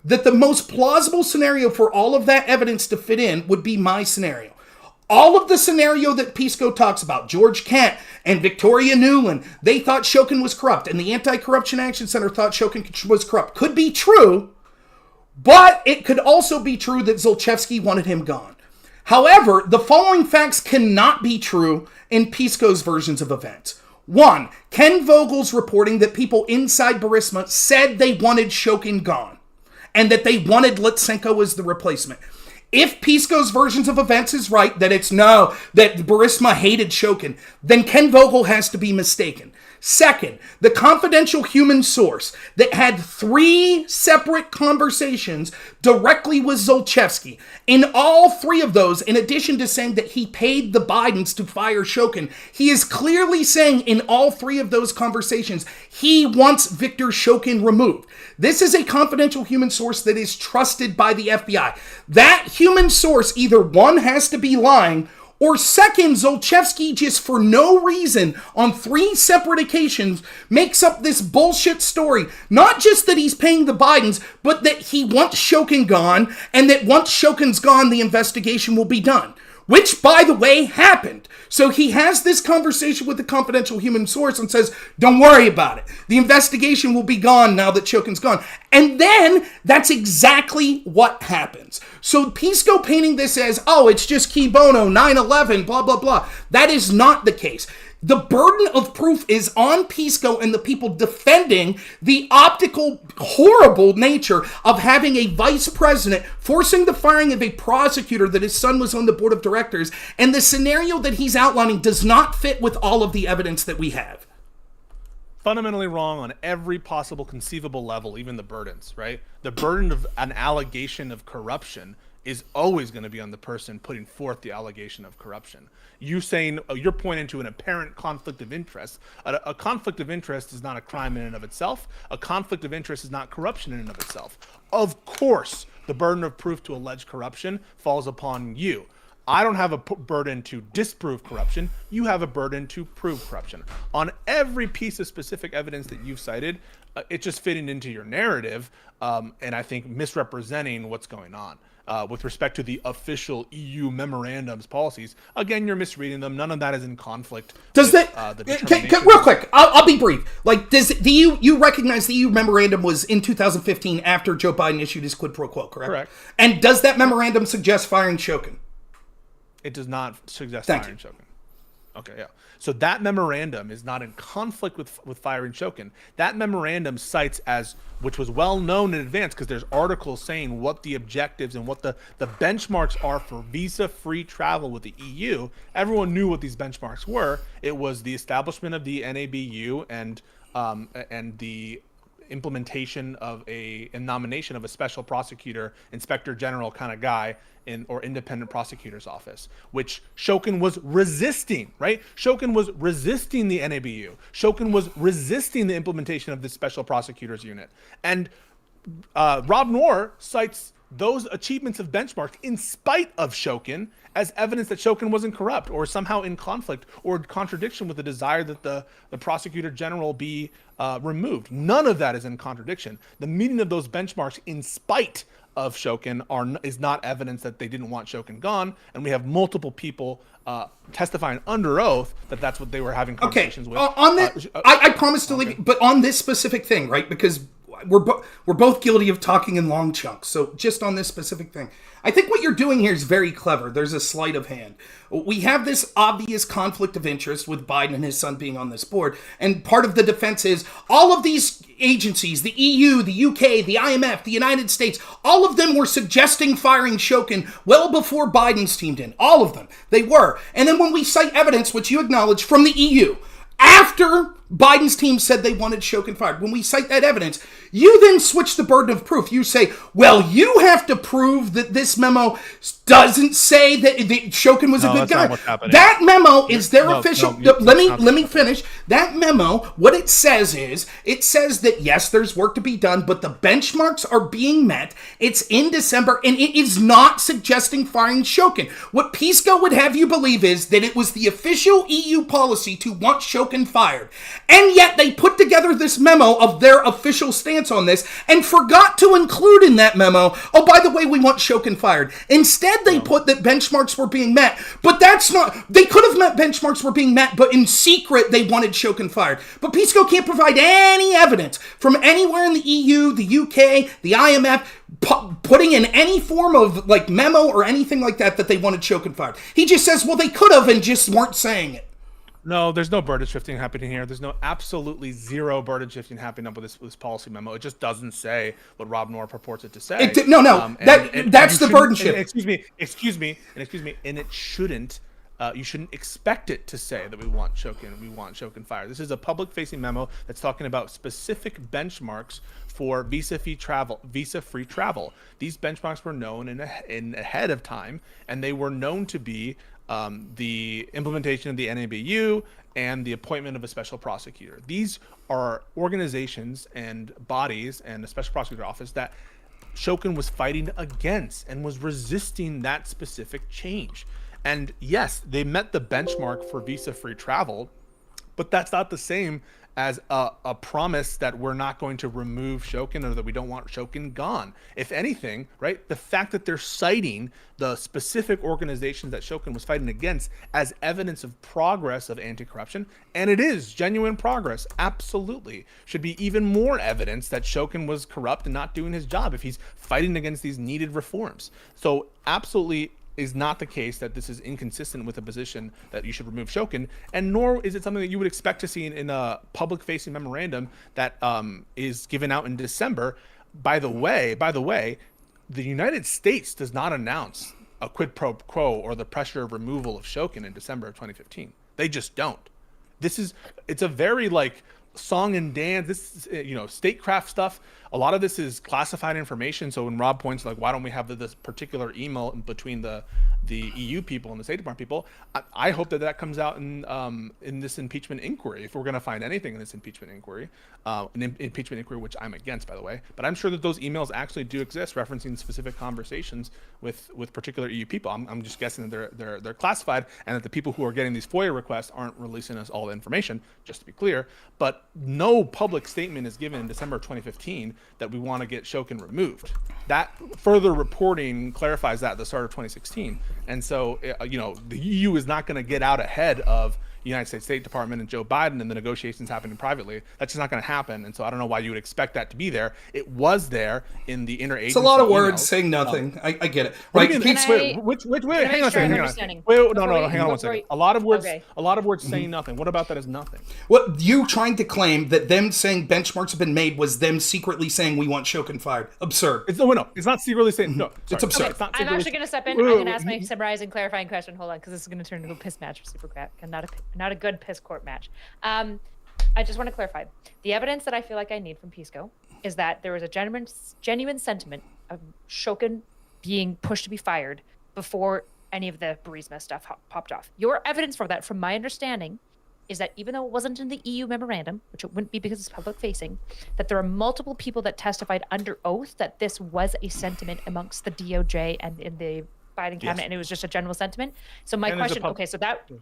that the most plausible scenario for all of that evidence to fit in would be my scenario. All of the scenario that Pisco talks about, George Kent and Victoria Nuland, they thought Shokin was corrupt, and the Anti-Corruption Action Center thought Shokin was corrupt, could be true, but it could also be true that Zlochevsky wanted him gone. However, the following facts cannot be true in Pisco's versions of events. One, Ken Vogel's reporting that people inside Burisma said they wanted Shokin gone, and that they wanted Lutsenko as the replacement. If Pisco's versions of events is right, that that Burisma hated Shokin, then Ken Vogel has to be mistaken. Second, the confidential human source that had 3 separate conversations directly with Zlochevsky. In all 3 of those, in addition to saying that he paid the Bidens to fire Shokin, he is clearly saying in all 3 of those conversations, he wants Viktor Shokin removed. This is a confidential human source that is trusted by the FBI. That human source either one has to be lying, or second, Zlochevsky just for no reason on 3 separate occasions makes up this bullshit story. Not just that he's paying the Bidens, but that he wants Shokin gone, and that once Shokin's gone, the investigation will be done. Which, by the way, happened. So he has this conversation with the confidential human source and says, don't worry about it. The investigation will be gone now that Shokin's gone. And then that's exactly what happens. So Pisco painting this as, oh, it's just key bono, 9/11, blah, blah, blah. That is not the case. The burden of proof is on Pisco and the people defending the optical, horrible nature of having a vice president forcing the firing of a prosecutor that his son was on the board of directors, and the scenario that he's outlining does not fit with all of the evidence that we have. fundamentally wrong on every possible conceivable level, even the burdens, right? The burden of an allegation of corruption is always going to be on the person putting forth the allegation of corruption. You're pointing to an apparent conflict of interest. A conflict of interest is not a crime in and of itself. A conflict of interest is not corruption in and of itself. Of course, the burden of proof to allege corruption falls upon you. I don't have a burden to disprove corruption. You have a burden to prove corruption. On every piece of specific evidence that you've cited, it's just fitting into your narrative, and I think misrepresenting what's going on. With respect to the official EU memorandums policies, again, you're misreading them. None of that is in conflict. Does with, that real quick? I'll be brief. Like, do you recognize the EU memorandum was in 2015 after Joe Biden issued his quid pro quo? Correct. And does that memorandum suggest firing Shokin? It does not suggest firing Shokin. Okay, yeah. So that memorandum is not in conflict with firing Shokin. That memorandum cites which was well known in advance because there's articles saying what the objectives and what the benchmarks are for visa-free travel with the EU. Everyone knew what these benchmarks were. It was the establishment of the NABU and the implementation of and nomination of a special prosecutor, inspector general kind of guy or independent prosecutor's office, which Shokin was resisting, right? Shokin was resisting the NABU. Shokin was resisting the implementation of this special prosecutor's unit. And robnoerr cites those achievements of benchmarks in spite of Shokin as evidence that Shokin wasn't corrupt or somehow in conflict or contradiction with the desire that the prosecutor general be removed. None of that is in contradiction. The meeting of those benchmarks in spite of Shokin is not evidence that they didn't want Shokin gone, and we have multiple people testifying under oath that that's what they were having conversations with. On that, I promise to leave, but on this specific thing, right? Because we're both guilty of talking in long chunks. So just on this specific thing, I think what you're doing here is very clever. There's a sleight of hand. We have this obvious conflict of interest with Biden and his son being on this board. And part of the defense is all of these agencies, the EU, the UK, the IMF, the United States, all of them were suggesting firing Shokin well before Biden's team did. All of them. They were. And then when we cite evidence, which you acknowledge, from the EU, after Biden's team said they wanted Shokin fired, when we cite that evidence, you then switch the burden of proof. You say, well, you have to prove that this memo doesn't say that Shokin was a good guy. That memo is their official. Let me finish. That memo, what it says that yes, there's work to be done, but the benchmarks are being met. It's in December, and it is not suggesting firing Shokin. What Pisco would have you believe is that it was the official EU policy to want Shokin fired. And yet they put together this memo of their official stance on this and forgot to include in that memo, oh, by the way, we want Shokin fired. Instead, they put that benchmarks were being met, but that's not, they could have met benchmarks were being met, but in secret, they wanted Shokin fired. But Pisco can't provide any evidence from anywhere in the EU, the UK, the IMF, putting in any form of like memo or anything like that they wanted Shokin fired. He just says, well, they could have and just weren't saying it. No, there's no burden shifting happening here. There's no absolutely zero burden shifting happening with this policy memo. It just doesn't say what robnoerr purports it to say. That's the burden shift. Excuse me, and it shouldn't. You shouldn't expect it to say that we want Shokin fired. This is a public-facing memo that's talking about specific benchmarks for visa-free travel. These benchmarks were known in ahead of time, and they were known to be the implementation of the NABU and the appointment of a special prosecutor. These are organizations and bodies and a special prosecutor office that Shokin was fighting against and was resisting that specific change. And yes, they met the benchmark for visa-free travel, but that's not the same as a promise that we're not going to remove Shokin or that we don't want Shokin gone. If anything, right, the fact that they're citing the specific organizations that Shokin was fighting against as evidence of progress of anti-corruption, and it is genuine progress, absolutely, should be even more evidence that Shokin was corrupt and not doing his job if he's fighting against these needed reforms. So absolutely is not the case that this is inconsistent with a position that you should remove Shokin, and nor is it something that you would expect to see in a public-facing memorandum that is given out in December. By the way, the United States does not announce a quid pro quo or the pressure of removal of Shokin in December of 2015. They just don't. It's a very song and dance, this statecraft stuff. A lot of this is classified information. So when Rob points like, why don't we have this particular email between the EU people and the State Department people? I hope that comes out in this impeachment inquiry. If we're going to find anything in this impeachment inquiry, impeachment inquiry, which I'm against, by the way, but I'm sure that those emails actually do exist, referencing specific conversations with particular EU people. I'm just guessing that they're classified, and that the people who are getting these FOIA requests aren't releasing us all the information, just to be clear. But no public statement is given in December 2015 that we want to get Shokin removed. That further reporting clarifies that at the start of 2016. And so, the EU is not going to get out ahead of the United States State Department and Joe Biden and the negotiations happening privately. That's just not going to happen. And so I don't know why you would expect that to be there. It was there in the interagency. It's a lot of words saying nothing. I get it. Right? Wait, hang on a second. Hang on one second. A lot of words saying nothing. What about that is nothing? What you trying to claim that them saying benchmarks have been made was them secretly saying we want Shokin fired? Absurd. It's not secretly saying no. It's absurd. Okay, It's not I'm actually going to step in. I'm going to ask my summarizing, clarifying question. Hold on, because this is going to turn into a piss match for Super Crap, and not a good piss court match. I just want to clarify. The evidence that I feel like I need from Pisco is that there was a genuine sentiment of Shokin being pushed to be fired before any of the Burisma stuff popped off. Your evidence for that, from my understanding, is that even though it wasn't in the EU memorandum, which it wouldn't be because it's public facing, that there are multiple people that testified under oath that this was a sentiment amongst the DOJ and in the Biden cabinet, and it was just a general sentiment. So my question, so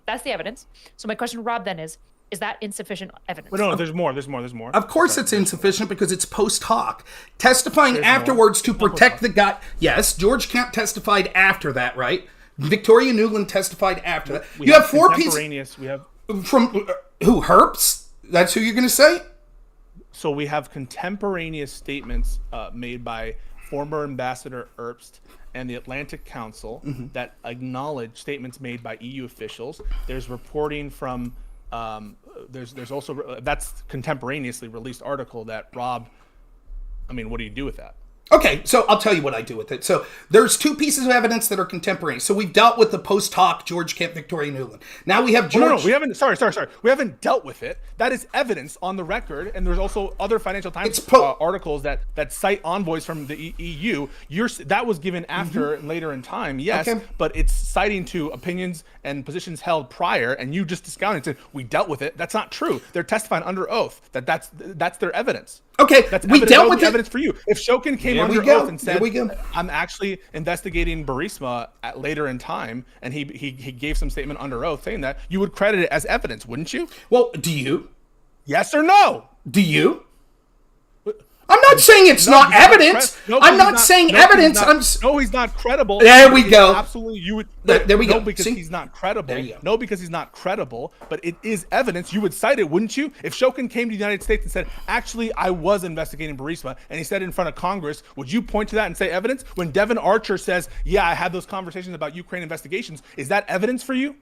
that's the evidence. So my question, Rob, then is that insufficient evidence? No, there's more. Of course it's insufficient because it's post hoc. Testifying afterwards to protect the guy. Yes, George Kemp testified after that, right? Victoria Nuland testified after that. You have four pieces. We have from who? Herbst? That's who you're going to say? So we have contemporaneous statements made by former Ambassador Herbst and the Atlantic Council that acknowledge statements made by EU officials. There's reporting from there's also that's contemporaneously released article that Rob. I mean, what do you do with that? Okay, so I'll tell you what I do with it. So there's two pieces of evidence that are contemporaneous. So we've dealt with the post hoc George Kemp, Victoria Nuland. Now we have George. No, we haven't. Sorry. We haven't dealt with it. That is evidence on the record, and there's also other Financial Times articles that cite envoys from the EU. That was given after and later in time, yes, but it's citing to opinions and positions held prior, and you just discounted and said we dealt with it. That's not true. They're testifying under oath that's their evidence. Okay, we dealt with evidence for you. If Shokin came under oath and said, "I'm actually investigating Burisma later in time," and he gave some statement under oath saying that, you would credit it as evidence, wouldn't you? Well, do you? Yes or no? Do you? I'm not saying it's not evidence. I'm not saying evidence. He's not credible. There we go. Absolutely, you would. There we go. Because he's not credible. There you go. No, because he's not credible. But it is evidence. You would cite it, wouldn't you? If Shokin came to the United States and said, "Actually, I was investigating Burisma," and he said it in front of Congress, would you point to that and say evidence? When Devon Archer says, "Yeah, I had those conversations about Ukraine investigations," is that evidence for you?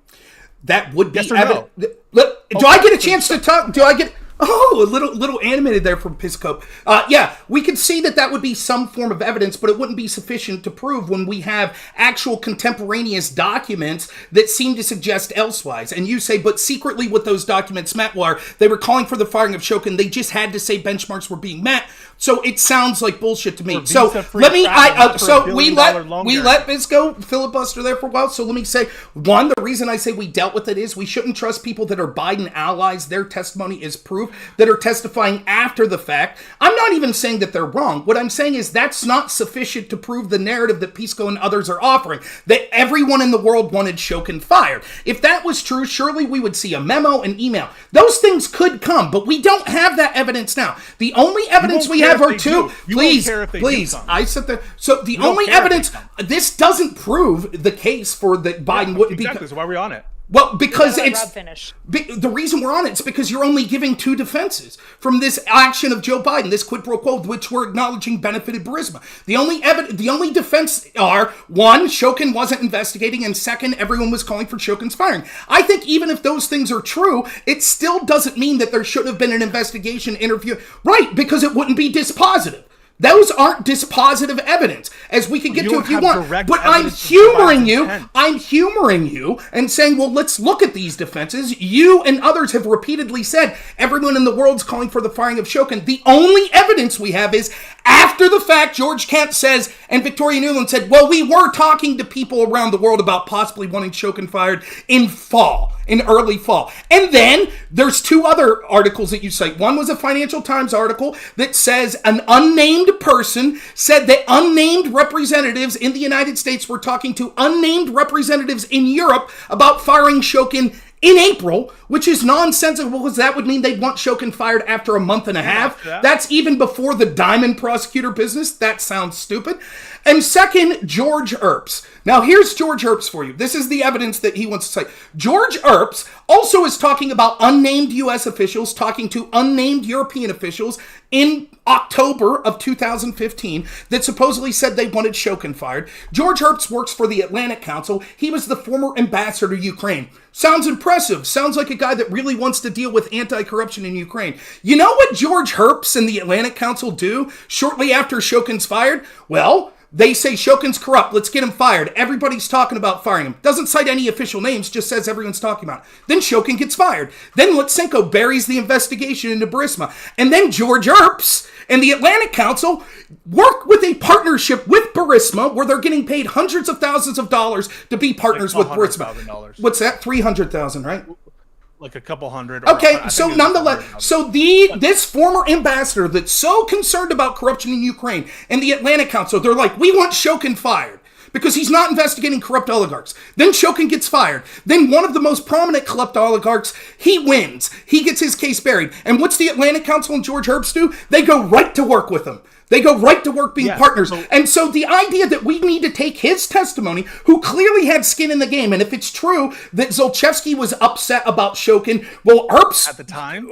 That would be evidence. No? Do I get a chance to talk? Do I get? Oh, a little animated there from Pisco. Yeah, we could see that would be some form of evidence, but it wouldn't be sufficient to prove when we have actual contemporaneous documents that seem to suggest elsewise. And you say, but secretly what those documents meant were they were calling for the firing of Shokin. They just had to say benchmarks were being met. So it sounds like bullshit to me. So let me. We let Pisco filibuster there for a while. So let me say, one, the reason I say we dealt with it is we shouldn't trust people that are Biden allies. Their testimony is proof. That are testifying after the fact. I'm not even saying that they're wrong. What I'm saying is that's not sufficient to prove the narrative that Pisco and others are offering, that everyone in the world wanted Shokin fired. If that was true, surely we would see a memo, an email. Those things could come, but we don't have that evidence now. The only evidence we have are two. Please. I said that. So the only evidence, this doesn't prove the case for that Biden wouldn't be. Exactly. So why are we on it? Well, because the reason we're on it is because you're only giving two defenses from this action of Joe Biden, this quid pro quo, which we're acknowledging benefited Burisma. The only defense are, one, Shokin wasn't investigating, and second, everyone was calling for Shokin's firing. I think even if those things are true, it still doesn't mean that there shouldn't have been an investigation interview. Right, because it wouldn't be dispositive. Those aren't dispositive evidence, as we could get to if you want. But I'm humoring you and saying, well, let's look at these defenses. You and others have repeatedly said everyone in the world's calling for the firing of Shokin. The only evidence we have is after the fact, George Kent says, and Victoria Nuland said, well, we were talking to people around the world about possibly wanting Shokin fired in early fall. And then there's two other articles that you cite. One was a Financial Times article that says an unnamed person said that unnamed representatives in the United States were talking to unnamed representatives in Europe about firing Shokin in April, which is nonsensical because that would mean they'd want Shokin fired after a month and a half. That's even before the diamond prosecutor business. That sounds stupid. And second, George Earps. Now, here's George Earps for you. This is the evidence that he wants to cite. George Earps also is talking about unnamed U.S. officials talking to unnamed European officials in October of 2015 that supposedly said they wanted Shokin fired. George Earps works for the Atlantic Council. He was the former ambassador to Ukraine. Sounds impressive. Sounds like a guy that really wants to deal with anti-corruption in Ukraine. You know what George Earps and the Atlantic Council do shortly after Shokin's fired? Well, they say Shokin's corrupt. Let's get him fired. Everybody's talking about firing him. Doesn't cite any official names, just says everyone's talking about it. Then Shokin gets fired. Then Lutsenko buries the investigation into Burisma. And then George Earps and the Atlantic Council work with a partnership with Burisma where they're getting paid hundreds of thousands of dollars to be partners with Burisma. What's that? $300,000, right? Like a couple hundred. Okay, so nonetheless, so this former ambassador that's so concerned about corruption in Ukraine and the Atlantic Council, they're like, we want Shokin fired because he's not investigating corrupt oligarchs. Then Shokin gets fired. Then one of the most prominent corrupt oligarchs, he wins. He gets his case buried. And what's the Atlantic Council and George Earps do? They go right to work with him. They go right to work being partners. And so the idea that we need to take his testimony, who clearly had skin in the game, and if it's true that Zlochevsky was upset about Shokin, well, Earps... At the time?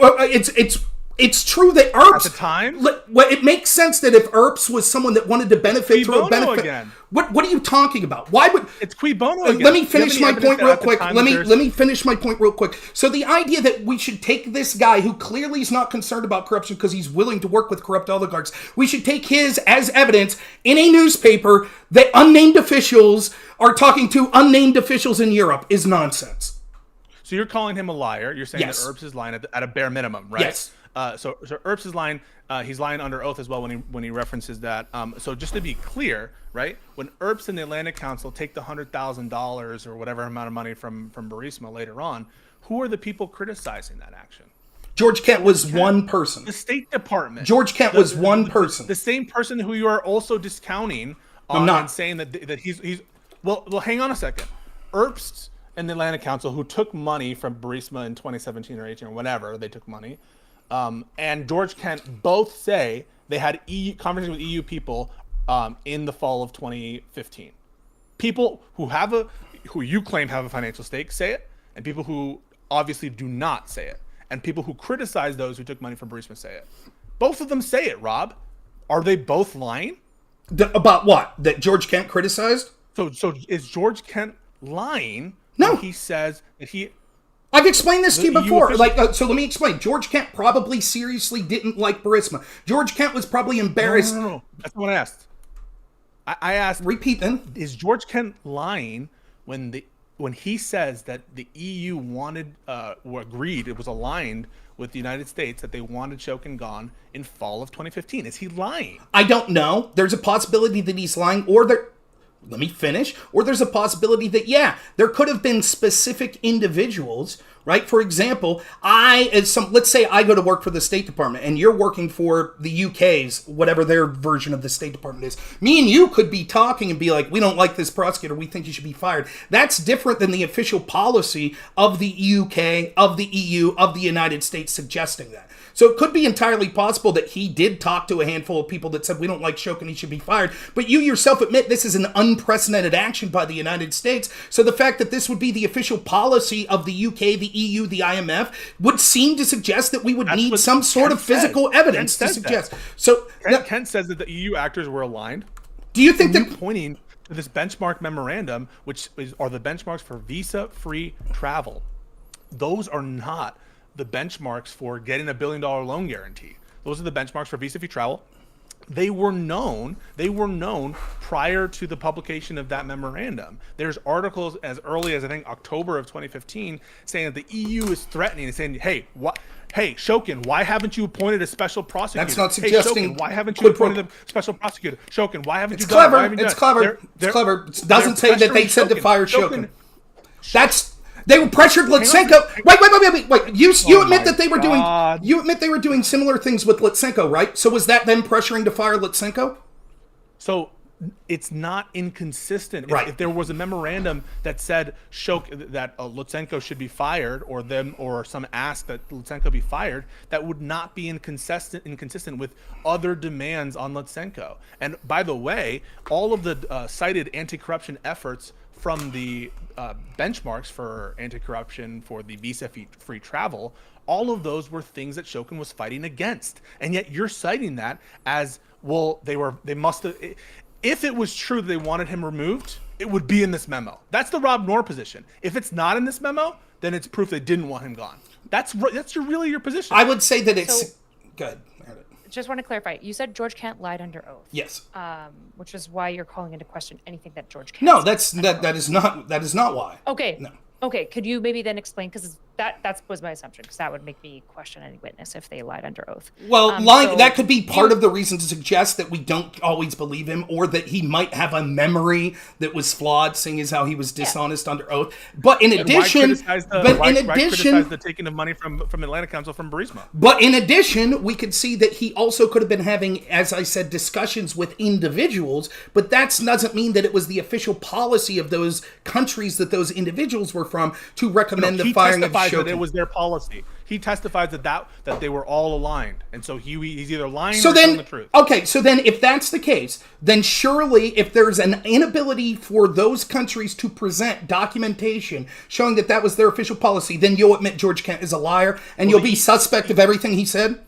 It's true that Earps... At the time? Well, it makes sense that if Earps was someone that wanted to benefit through a benefit... Again. What are you talking about? Why would... It's qui bono again. Let me finish my point real quick. Let me finish my point real quick. So the idea that we should take this guy who clearly is not concerned about corruption because he's willing to work with corrupt oligarchs, we should take his as evidence in a newspaper that unnamed officials are talking to unnamed officials in Europe is nonsense. So you're calling him a liar. You're saying that Earps is lying at a bare minimum, right? Yes. So Earps is lying. He's lying under oath as well when he references that. So just to be clear, right? When Earps and the Atlantic Council take the $100,000 or whatever amount of money from Burisma later on, who are the people criticizing that action? George Kent was one person. The State Department. George Kent was one person. The same person who you are also discounting on and saying that he's well, hang on a second. Earps and the Atlantic Council, who took money from Burisma in 2017 or 18 or whenever they took money, and George Kent both say they had conversations with EU people in the fall of 2015. People who you claim have a financial stake say it, and people who obviously do not say it, and people who criticize those who took money from Burisma say it. Both of them say it, Rob. Are they both lying? About what? That George Kent criticized? So is George Kent lying? No. When he says that he... I've explained this to you before. So let me explain. George Kent probably seriously didn't like Burisma. George Kent was probably embarrassed. No. That's not what I asked. I asked... Repeat then. Is George Kent lying when he says that the EU wanted, or agreed, it was aligned with the United States that they wanted Shokin gone in fall of 2015? Is he lying? I don't know. There's a possibility that he's lying, or there... Let me finish. Or there's a possibility that, there could have been specific individuals, right? For example, let's say I go to work for the State Department and you're working for the UK's, whatever their version of the State Department is. Me and you could be talking and be like, we don't like this prosecutor. We think he should be fired. That's different than the official policy of the UK, of the EU, of the United States suggesting that. So it could be entirely possible that he did talk to a handful of people that said, we don't like Shokin, he should be fired. But you yourself admit this is an unprecedented action by the United States. So the fact that this would be the official policy of the UK, the EU, the IMF, would seem to suggest that we would need some sort of physical evidence to suggest. So Kent says that the EU actors were aligned. Do you think that... Pointing to this benchmark memorandum, which are the benchmarks for visa-free travel. Those are not the benchmarks for getting $1 billion loan guarantee. Those are the benchmarks for visa-free travel. They were known prior to the publication of that memorandum. There's articles as early as, I think, October of 2015 saying that the EU is threatening and saying, hey, Shokin, why haven't you appointed a special prosecutor? That's not suggesting. Hey, Shokin, why haven't you appointed a special prosecutor? Shokin, why haven't you clever. done it? It's clever. It's clever. It doesn't say that they said to fire Shokin. They were pressured Lutsenko. Wait. You admit that they were doing. You admit they were doing similar things with Lutsenko, right? So was that them pressuring to fire Lutsenko? So it's not inconsistent. Right. If there was a memorandum that said that Lutsenko should be fired, or some ask that Lutsenko be fired, that would not be inconsistent with other demands on Lutsenko. And by the way, all of the cited anti-corruption efforts from the benchmarks for anti-corruption for the visa-free travel, all of those were things that Shokin was fighting against. And yet you're citing that as, well, they must have, if it was true that they wanted him removed, it would be in this memo. That's the robnoerr position. If it's not in this memo, then it's proof they didn't want him gone. That's really your position. I would say that it's good. Just want to clarify. You said George Kent lied under oath. Yes. Which is why you're calling into question anything that George Kent. No, that is not why. Okay. No. Okay. Could you maybe then explain, because that was my assumption, because that would make me question any witness if they lied under oath. Well, that could be part of the reason to suggest that we don't always believe him, or that he might have a memory that was flawed, seeing as how he was dishonest under oath. But in addition, why criticize the taking of money from Atlantic Council from Burisma? But in addition, we could see that he also could have been having, as I said, discussions with individuals, but that doesn't mean that it was the official policy of those countries that those individuals were from to recommend the firing of Shokin. That it was their policy. He testifies that they were all aligned, and so he's either lying or telling the truth. Okay, so then if that's the case, then surely if there's an inability for those countries to present documentation showing that that was their official policy, then you'll admit George Kent is a liar, and you'll be suspect of everything he said?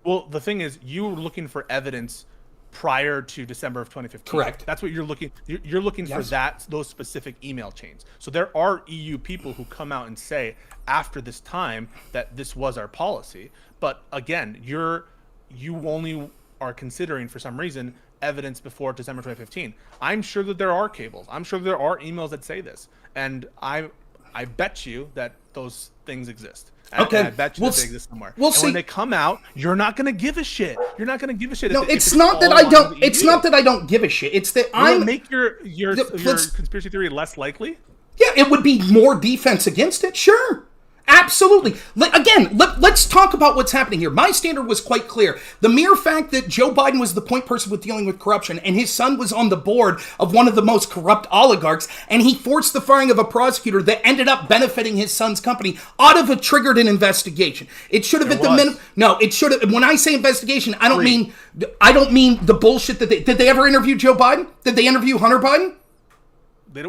Well, the thing is, you were looking for evidence prior to December of 2015. Correct. That's what you're looking. You're looking for those specific email chains. So there are EU people who come out and say after this time that this was our policy. But again, you only are considering for some reason evidence before December 2015. I'm sure that there are cables. I'm sure there are emails that say this, and I bet you that those things exist. Okay. And I bet you that they exist somewhere. We'll and see. when they come out, you're not going to give a shit. You're not going to give a shit. No, it's not that I don't. It's not that I don't give a shit. It's that I'm make your conspiracy theory less likely. Yeah, it would be more defense against it. Sure. Absolutely. Let's talk about what's happening here. My standard was quite clear. The mere fact that Joe Biden was the point person with dealing with corruption, and his son was on the board of one of the most corrupt oligarchs, and he forced the firing of a prosecutor that ended up benefiting his son's company, ought to have triggered an investigation. It should have at the minimum. No, it should have. When I say investigation, I don't mean the bullshit that did they ever interview Joe Biden? Did they interview Hunter Biden?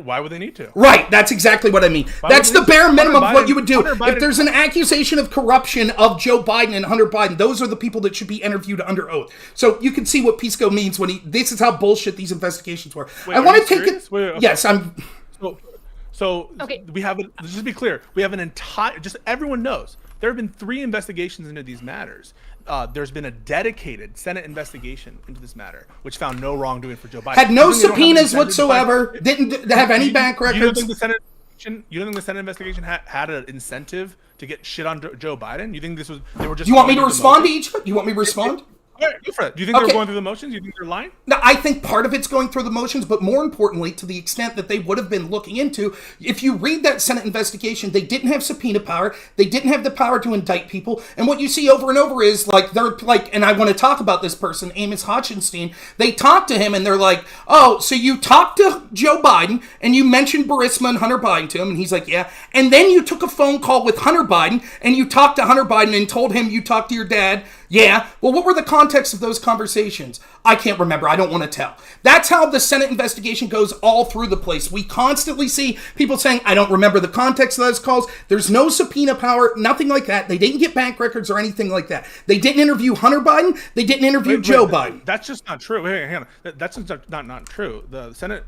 Why would they need to? Right, that's exactly what I mean. That's the bare minimum of what you would do. If there's an accusation of corruption of Joe Biden and Hunter Biden, those are the people that should be interviewed under oath. So you can see what Pisco means when this is how bullshit these investigations were. Wait, I want to take serious? it. Wait, yes, I'm. So okay. We have, just to be clear, we have an entire, just everyone knows, there have been 3 investigations into these matters. There's been a dedicated Senate investigation into this matter, which found no wrongdoing for Joe Biden. Had no subpoenas whatsoever. Didn't have any bank records. You don't think the Senate investigation had an incentive to get shit on Joe Biden? You think they were just? You want me to respond to each? You want me to respond? All right, go for it. Do you think they're going through the motions? Do you think they're lying? No, I think part of it's going through the motions, but more importantly, to the extent that they would have been looking into, if you read that Senate investigation, they didn't have subpoena power, they didn't have the power to indict people, and what you see over and over is, and I want to talk about this person, Amos Hochstein, they talk to him and they're like, oh, so you talked to Joe Biden, and you mentioned Burisma and Hunter Biden to him, and he's like, yeah, and then you took a phone call with Hunter Biden, and you talked to Hunter Biden and told him you talked to your dad. Yeah, well, what were the context of those conversations? I can't remember. I don't want to tell. That's how the Senate investigation goes all through the place. We constantly see people saying, I don't remember the context of those calls. There's no subpoena power, nothing like that. They didn't get bank records or anything like that. They didn't interview Hunter Biden. They didn't interview Joe Biden. That's just not true. Wait, hang on. That's just not true. The Senate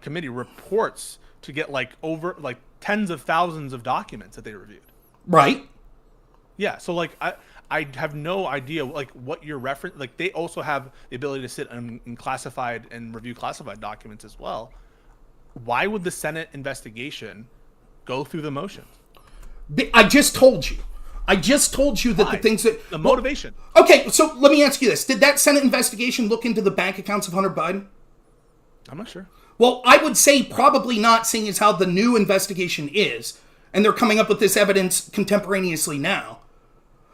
committee reports to get over tens of thousands of documents that they reviewed. Right. Yeah, so I have no idea like what your reference. Like they also have the ability to sit in classified and review classified documents as well. Why would the Senate investigation go through the motions? I just told you. That Why? the things that... The motivation. Okay, so let me ask you this. Did that Senate investigation look into the bank accounts of Hunter Biden? I'm not sure. Well, I would say probably not, seeing as how the new investigation is, and they're coming up with this evidence contemporaneously now.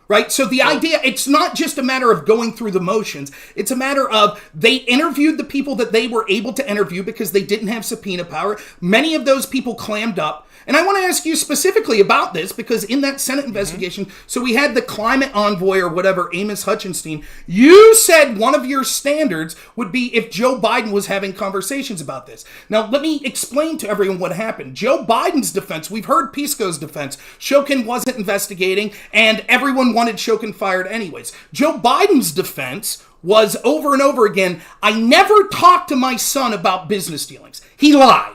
Right? So the idea, it's not just a matter of going through the motions. It's a matter of they interviewed the people that they were able to interview because they didn't have subpoena power. Many of those people clammed up. And I want to ask you specifically about this because in that Senate investigation, so we had the climate envoy or whatever, Amos Hochstein. You said one of your standards would be if Joe Biden was having conversations about this. Now, let me explain to everyone what happened. Joe Biden's defense, we've heard Pisco's defense. Shokin wasn't investigating and everyone wanted Shokin fired anyways. Joe Biden's defense was over and over again, I never talked to my son about business dealings. He lied.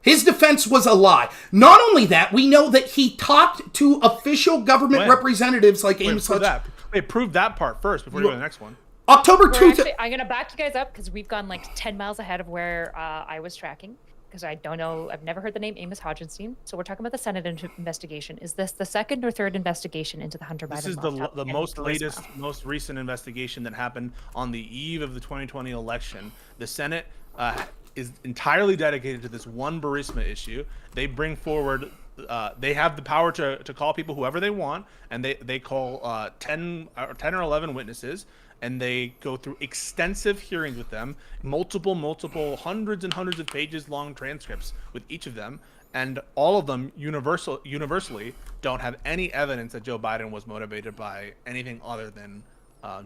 His defense was a lie. Not only that, we know that he talked to official government representatives like Amos Hochstein. Wait, prove that part first before you go to the next one. October 2nd. I'm going to back you guys up because we've gone like 10 miles ahead of where I was tracking. Because I don't know, I've never heard the name Amos Hochstein. So we're talking about the Senate investigation. Is this the second or third investigation into the Hunter Biden This is laptop the and most Burisma? latest, most recent investigation that happened on the eve of the 2020 election. The Senate is entirely dedicated to this one Burisma issue. They bring forward, they have the power to call people whoever they want, and they call 10 or 11 witnesses, and they go through extensive hearings with them, multiple hundreds and hundreds of pages long transcripts with each of them, and all of them universally don't have any evidence that Joe Biden was motivated by anything other than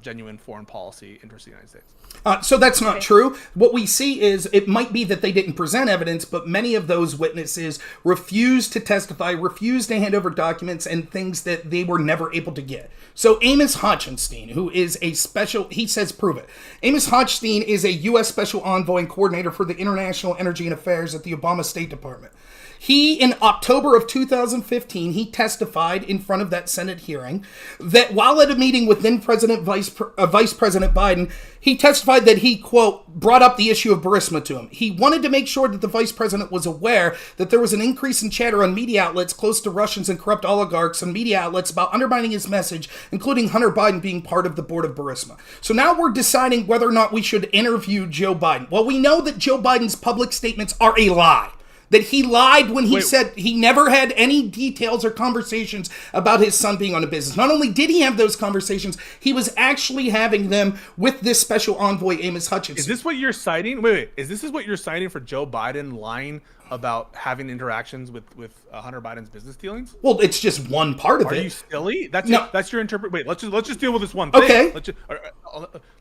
genuine foreign policy interest in the United States. So that's not true. What we see is it might be that they didn't present evidence, but many of those witnesses refused to testify, refused to hand over documents and things that they were never able to get. So Amos Hochstein, who is a special, he says prove it. Amos Hochstein is a U.S. Special Envoy and Coordinator for the International Energy and Affairs at the Obama State Department. He, in October of 2015, he testified in front of that Senate hearing that while at a meeting with then Vice President Biden, he testified that he, quote, brought up the issue of Burisma to him. He wanted to make sure that the vice president was aware that there was an increase in chatter on media outlets close to Russians and corrupt oligarchs and media outlets about undermining his message, including Hunter Biden being part of the board of Burisma. So now we're deciding whether or not we should interview Joe Biden. Well, we know that Joe Biden's public statements are a lie. That he lied when he said he never had any details or conversations about his son being on a business. Not only did he have those conversations, he was actually having them with this special envoy, Amos Hochstein. Is this what you're citing? Wait. Is this what you're citing for Joe Biden lying about having interactions with Hunter Biden's business dealings? Well, it's just one part of it. Are you silly? That's your interpret. Wait, let's just deal with this one thing. Okay.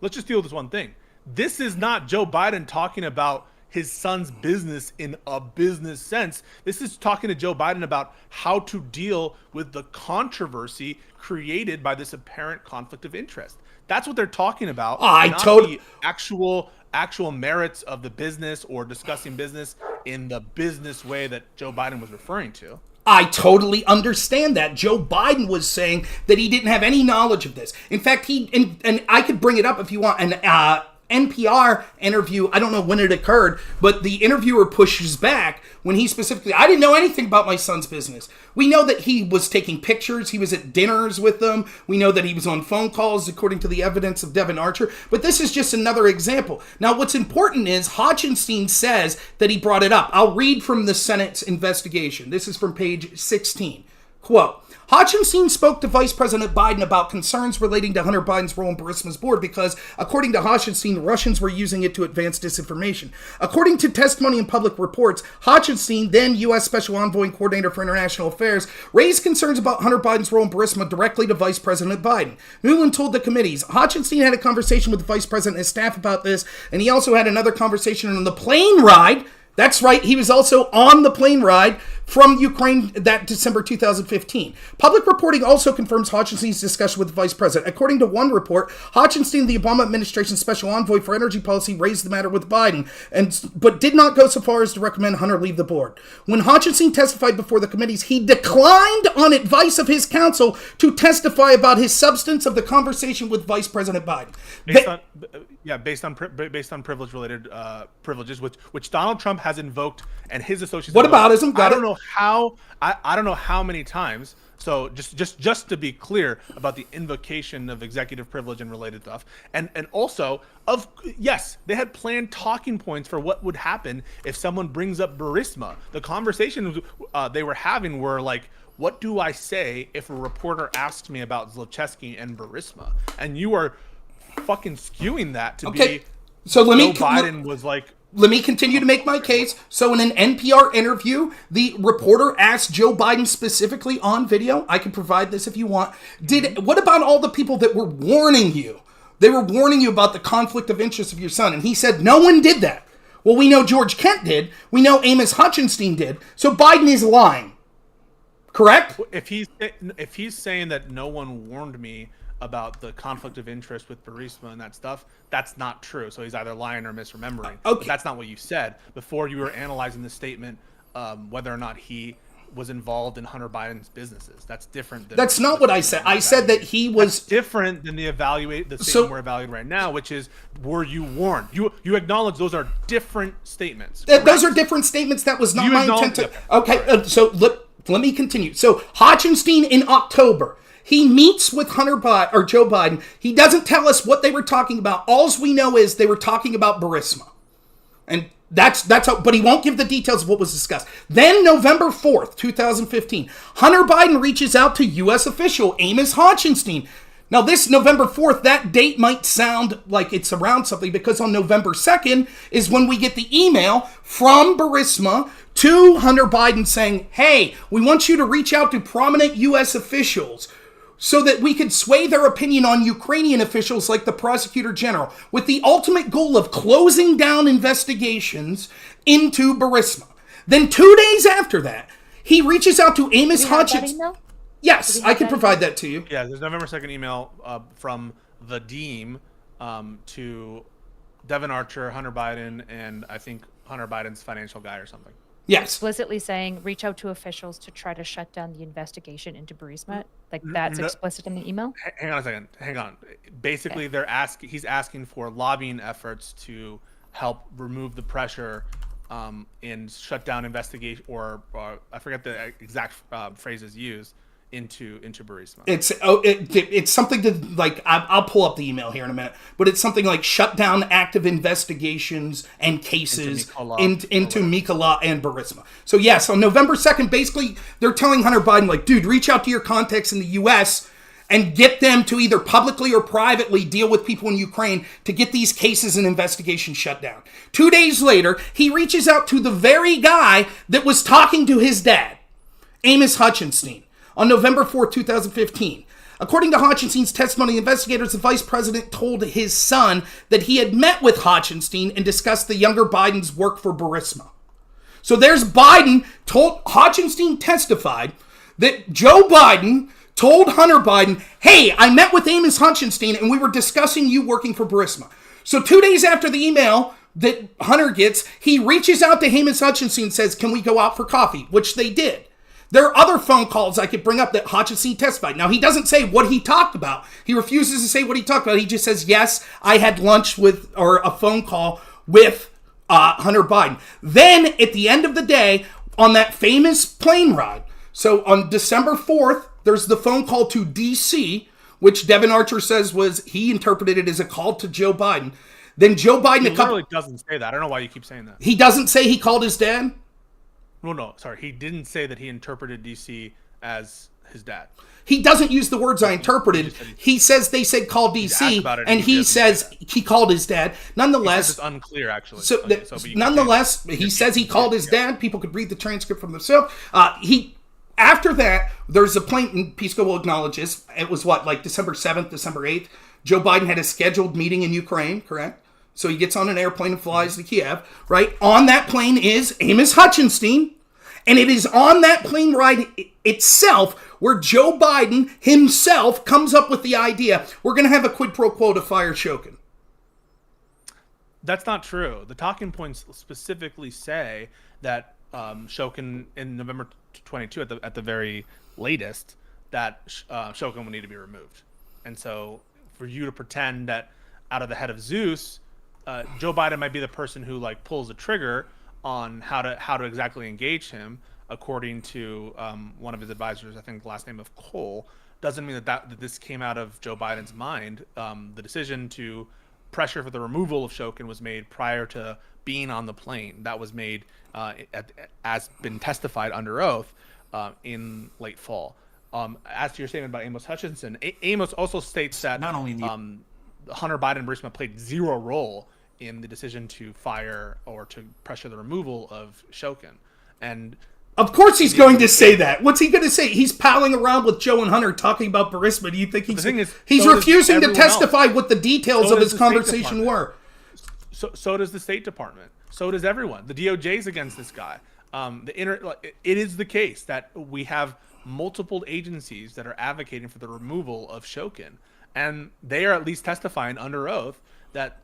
Let's just deal with this one thing. This is not Joe Biden talking about his son's business in a business sense. This is talking to Joe Biden about how to deal with the controversy created by this apparent conflict of interest. That's what they're talking about. The actual merits of the business or discussing business in the business way that Joe Biden was referring to. I totally understand that. Joe Biden was saying that he didn't have any knowledge of this. In fact, and I could bring it up if you want, NPR interview, I don't know when it occurred, but the interviewer pushes back when he specifically, I didn't know anything about my son's business. We know that he was taking pictures, he was at dinners with them, we know that he was on phone calls according to the evidence of Devon Archer, but this is just another example. Now what's important is Hochstein says that he brought it up. I'll read from the Senate's investigation. This is from page 16. Quote, Hochstein spoke to Vice President Biden about concerns relating to Hunter Biden's role in Burisma's board because, according to Hochstein, Russians were using it to advance disinformation. According to testimony and public reports, Hochstein, then U.S. Special Envoy and Coordinator for International Affairs, raised concerns about Hunter Biden's role in Burisma directly to Vice President Biden. Nuland told the committees, Hochstein had a conversation with the Vice President and his staff about this, and he also had another conversation on the plane ride. That's right, he was also on the plane ride from Ukraine that December 2015. Public reporting also confirms Hochstein's discussion with the vice president. According to one report, Hochstein, the Obama administration's special envoy for energy policy, raised the matter with Biden, but did not go so far as to recommend Hunter leave the board. When Hochstein testified before the committees, he declined on advice of his counsel to testify about his substance of the conversation with Vice President Biden. Based on privilege-related privileges, which Donald Trump has invoked, and his associates. What aboutism? I don't know how many times. So just to be clear about the invocation of executive privilege and related stuff, and also yes, they had planned talking points for what would happen if someone brings up Burisma. The conversations they were having were like, what do I say if a reporter asks me about Zlochevsky and Burisma? And you are fucking skewing that to be. So let me. Biden was like. Let me continue to make my case. So in an NPR interview, the reporter asked Joe Biden specifically on video. I can provide this if you want. What about all the people that were warning you? They were warning you about the conflict of interest of your son. And he said, no one did that. Well, we know George Kent did. We know Amos Hochstein did. So Biden is lying. Correct? If he's saying that no one warned me about the conflict of interest with Burisma and that stuff, that's not true. So he's either lying or misremembering. Okay. But that's not what you said before you were analyzing the statement, whether or not he was involved in Hunter Biden's businesses. That's different. That's not what I said. I said that he was different than the statement we're evaluating right now, which is, were you warned? You acknowledge those are different statements. Those are different statements. That was not my intent to. Okay, so let me continue. So Hochstein in October. He meets with Joe Biden. He doesn't tell us what they were talking about. All we know is they were talking about Burisma. And that's how, but he won't give the details of what was discussed. Then November 4th, 2015, Hunter Biden reaches out to U.S. official Amos Hochstein. Now this November 4th, that date might sound like it's around something because on November 2nd is when we get the email from Burisma to Hunter Biden saying, hey, we want you to reach out to prominent U.S. officials so that we could sway their opinion on Ukrainian officials like the prosecutor general, with the ultimate goal of closing down investigations into Burisma. Then 2 days after that, he reaches out to Amos Hochstein. Yes, I can provide that to you. Yeah, there's November 2nd email from the Deem to Devon Archer, Hunter Biden, and I think Hunter Biden's financial guy or something. Yes. Explicitly saying, reach out to officials to try to shut down the investigation into Burisma. Like that's explicit in the email. Hang on a second. Hang on. Basically, he's asking for lobbying efforts to help remove the pressure and shut down investigation, or I forget the exact phrases used, into Burisma. It's something to, like, I'll pull up the email here in a minute, but it's something like shut down active investigations and cases into Mykola and Burisma. So yes, on November 2nd, basically they're telling Hunter Biden, like, dude, reach out to your contacts in the U.S. and get them to either publicly or privately deal with people in Ukraine to get these cases and investigations shut down. 2 days later, he reaches out to the very guy that was talking to his dad, Amos Hochstein, on November 4th, 2015. According to Hochstein's testimony, investigators, the vice president told his son that he had met with Hochstein and discussed the younger Biden's work for Burisma. So there's Biden told, Hochstein testified that Joe Biden told Hunter Biden, hey, I met with Amos Hochstein and we were discussing you working for Burisma. So 2 days after the email that Hunter gets, he reaches out to Amos Hochstein and says, can we go out for coffee? Which they did. There are other phone calls I could bring up that Hochstein testified. Now, he doesn't say what he talked about. He refuses to say what he talked about. He just says, yes, I had lunch with, or a phone call with Hunter Biden. Then, at the end of the day, on that famous plane ride, so on December 4th, there's the phone call to D.C., which Devon Archer says he interpreted it as a call to Joe Biden. Then Joe Biden... He literally doesn't say that. I don't know why you keep saying that. He doesn't say he called his dad? No, sorry. He didn't say that he interpreted DC as his dad. He doesn't use the words I interpreted. He says they said call DC, and he says he called his dad. Nonetheless, it's unclear actually. Nonetheless, he says he called his dad. People could read the transcript from themselves. After that, there's a plane, and Pisco will acknowledge this. It was like December 7th, December 8th. Joe Biden had a scheduled meeting in Ukraine, correct? So he gets on an airplane and flies to Kyiv, right? On that plane is Amos Hochstein. And it is on that plane ride itself where Joe Biden himself comes up with the idea, we're going to have a quid pro quo to fire Shokin. That's not true. The talking points specifically say that Shokin in November 22 at the very latest, that Shokin will need to be removed. And so for you to pretend that out of the head of Zeus, Joe Biden might be the person who like pulls the trigger on how to exactly engage him, according to one of his advisors, I think the last name of Cole, doesn't mean that this came out of Joe Biden's mind. The decision to pressure for the removal of Shokin was made prior to being on the plane. That was made as been testified under oath in late fall. As to your statement about Amos Hutchinson, Amos also states that not only Hunter Biden Burisma played zero role in the decision to fire or to pressure the removal of Shokin. And of course he's going to say that. What's he going to say? He's palling around with Joe and Hunter talking about Burisma. Do you think he's refusing to testify what the details of his conversation were? So does the State Department. So does everyone. The DOJ's against this guy. It is the case that we have multiple agencies that are advocating for the removal of Shokin, and they are at least testifying under oath that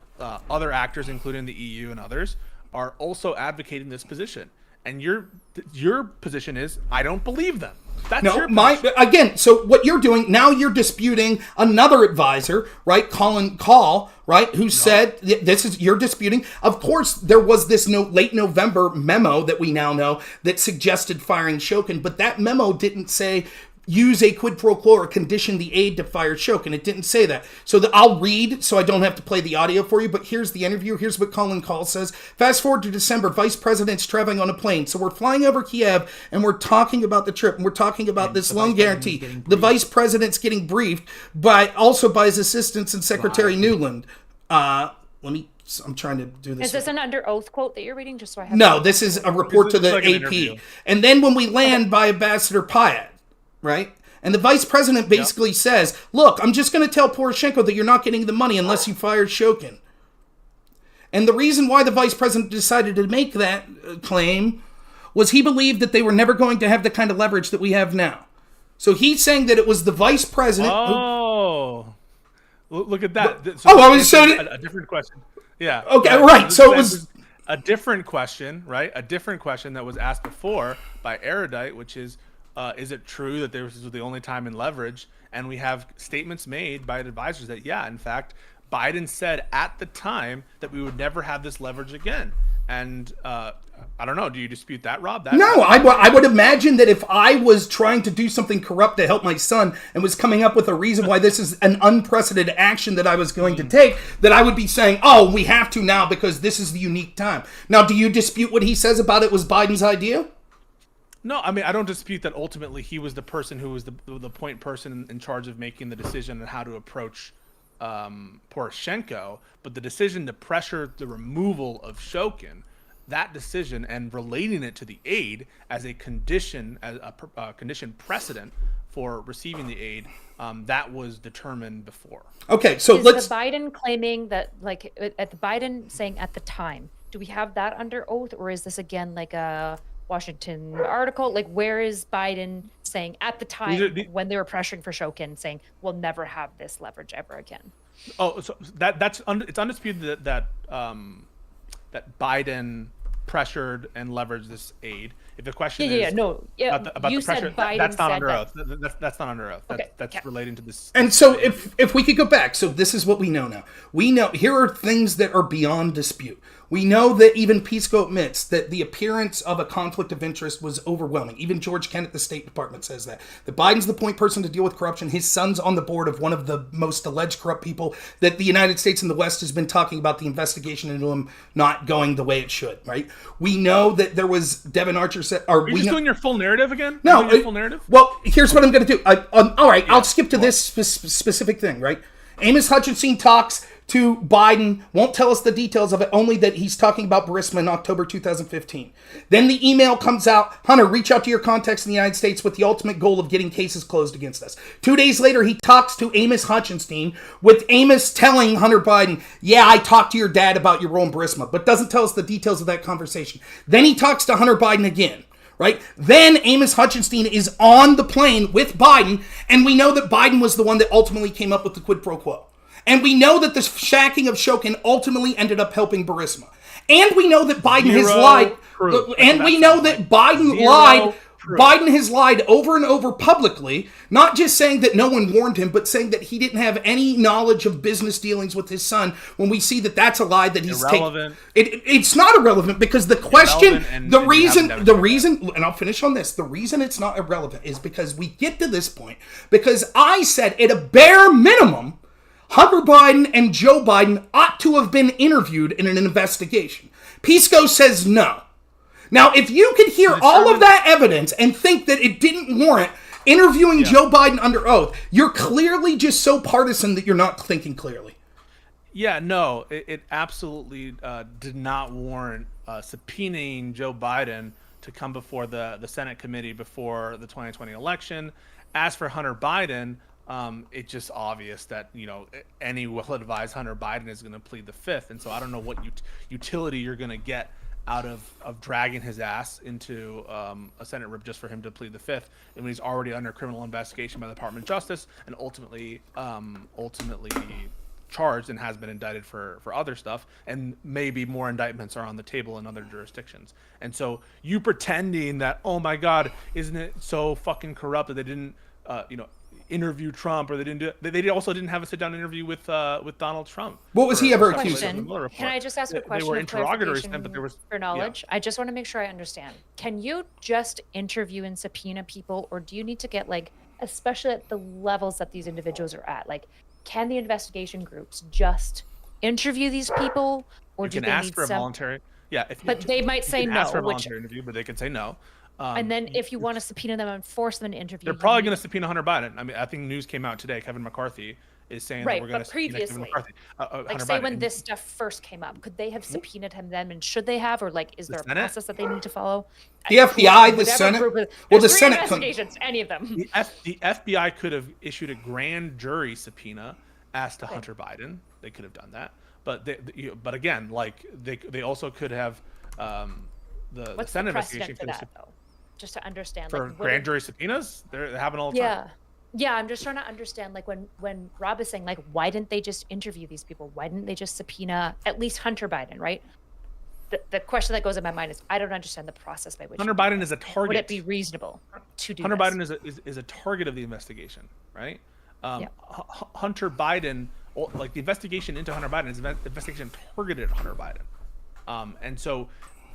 other actors, including the EU and others, are also advocating this position. And your position is, I don't believe them. That's your position. Again, so what you're doing, now you're disputing another advisor, right? Colin Call, right? Who said, you're disputing. Of course, there was this late November memo that we now know that suggested firing Shokin, but that memo didn't say use a quid pro quo or condition the aid to fire Shokin. It didn't say that. So I'll read so I don't have to play the audio for you, but here's the interview. Here's what Colin Call says. Fast forward to December, Vice President's traveling on a plane. So we're flying over Kyiv and we're talking about the trip and we're talking about this loan guarantee. The Vice President's getting briefed also by his assistants and Secretary Newland. I'm trying to do this. Is this an under oath quote that you're reading? Just so I have. No, this is a report to the like AP. And then when we land by Ambassador Pyatt, right? And the vice president basically says, look, I'm just going to tell Poroshenko that you're not getting the money unless you fire Shokin. And the reason why the vice president decided to make that claim was he believed that they were never going to have the kind of leverage that we have now. So he's saying that it was the vice president look at that. A different question. Yeah. Okay, right. So it was a different question, right? A different question that was asked before by Erudite, which is it true that this was the only time in leverage? And we have statements made by advisors that, in fact, Biden said at the time that we would never have this leverage again. And I don't know. Do you dispute that, Rob? No, I would imagine that if I was trying to do something corrupt to help my son and was coming up with a reason why this is an unprecedented action that I was going to take, that I would be saying, oh, we have to now because this is the unique time. Now, do you dispute what he says about it was Biden's idea? No, I mean, I don't dispute that ultimately he was the person who was the point person in charge of making the decision on how to approach Poroshenko, but the decision to pressure the removal of Shokin, that decision and relating it to the aid as a condition, as a condition precedent for receiving the aid, that was determined before. Okay, so the Biden claiming that, like, at the Biden saying at the time, do we have that under oath, or is this again like a Washington article? Like, where is Biden saying at the time when they were pressuring for Shokin, saying we'll never have this leverage ever again? Oh, so it's undisputed that Biden pressured and leveraged this aid. If the question about the pressure, said Biden that's not said under that. oath. That's not under oath. That's relating to this. And so if we could go back, so this is what we know now. We know here are things that are beyond dispute. We know that even Pisco admits that the appearance of a conflict of interest was overwhelming. Even George Kent at the State Department says that. That Biden's the point person to deal with corruption. His son's on the board of one of the most alleged corrupt people, that the United States and the West has been talking about the investigation into him not going the way it should, right? We know that there was Devon Archer said... Are you just doing your full narrative again? No. Full narrative? Well, here's what I'm going to do. All right, I'll skip to this specific thing, right? Amos Hochstein talks to Biden, won't tell us the details of it, only that he's talking about Burisma in October 2015. Then the email comes out, Hunter, reach out to your contacts in the United States with the ultimate goal of getting cases closed against us. 2 days later, he talks to Amos Hochstein, with Amos telling Hunter Biden, I talked to your dad about your role in Burisma, but doesn't tell us the details of that conversation. Then he talks to Hunter Biden again, right? Then Amos Hochstein is on the plane with Biden, and we know that Biden was the one that ultimately came up with the quid pro quo. And we know that the shacking of Shokin ultimately ended up helping Burisma. And we know that Biden has lied. And we know that Biden lied. Biden has lied over and over publicly, not just saying that no one warned him, but saying that he didn't have any knowledge of business dealings with his son, when we see that that's a lie that he's taken. It's not irrelevant, because the question, the reason, and I'll finish on this, the reason it's not irrelevant is because we get to this point, because I said at a bare minimum, Hunter Biden and Joe Biden ought to have been interviewed in an investigation. Pisco says no. Now, if you could hear all of that evidence and think that it didn't warrant interviewing Joe Biden under oath, you're clearly just so partisan that you're not thinking clearly. Yeah, no, it absolutely did not warrant subpoenaing Joe Biden to come before the Senate committee before the 2020 election. As for Hunter Biden, it's just obvious that, you know, any well-advised Hunter Biden is going to plead the fifth. And so I don't know what utility you're going to get out of dragging his ass into a Senate rip just for him to plead the fifth, and when he's already under criminal investigation by the Department of Justice and ultimately charged and has been indicted for other stuff, and maybe more indictments are on the table in other jurisdictions. And so you pretending that, oh my God, isn't it so fucking corrupt that they didn't interview Trump, or they also didn't have a sit-down interview with Donald Trump. What was he ever accused of? Can I just ask a question? They were interrogatories then, but there was for knowledge. I just want to make sure I understand. Can you just interview and subpoena people, or do you need to get, like, especially at the levels that these individuals are at, like, can the investigation groups just interview these people, or do they need for a voluntary? Yeah, but they might say no. Ask for a voluntary interview, but they could say no. And then if you want to subpoena them and force them to interview, they're probably going to subpoena Hunter Biden. I mean, I think news came out today. Kevin McCarthy is saying that we're going to subpoena Kevin McCarthy. Like, say when this stuff first came up, could they have subpoenaed him then, and should they have, or like, is there a process that they need to follow? The FBI, the Senate, the Senate investigations, any of them. The FBI could have issued a grand jury subpoena as to Hunter Biden. They could have done that, but but again, like they also could have the Senate investigation for that, though? Just to understand, for like, grand jury subpoenas, they happen all the time. Yeah, I'm just trying to understand, like, when Rob is saying, like, why didn't they just interview these people? Why didn't they just subpoena at least Hunter Biden, right? The question that goes in my mind is, I don't understand the process by which Hunter Biden is a target. Would it be reasonable to do Hunter this? Biden is a target of the investigation, right? Hunter Biden, like, the investigation into Hunter Biden is an investigation targeted at Hunter Biden, and so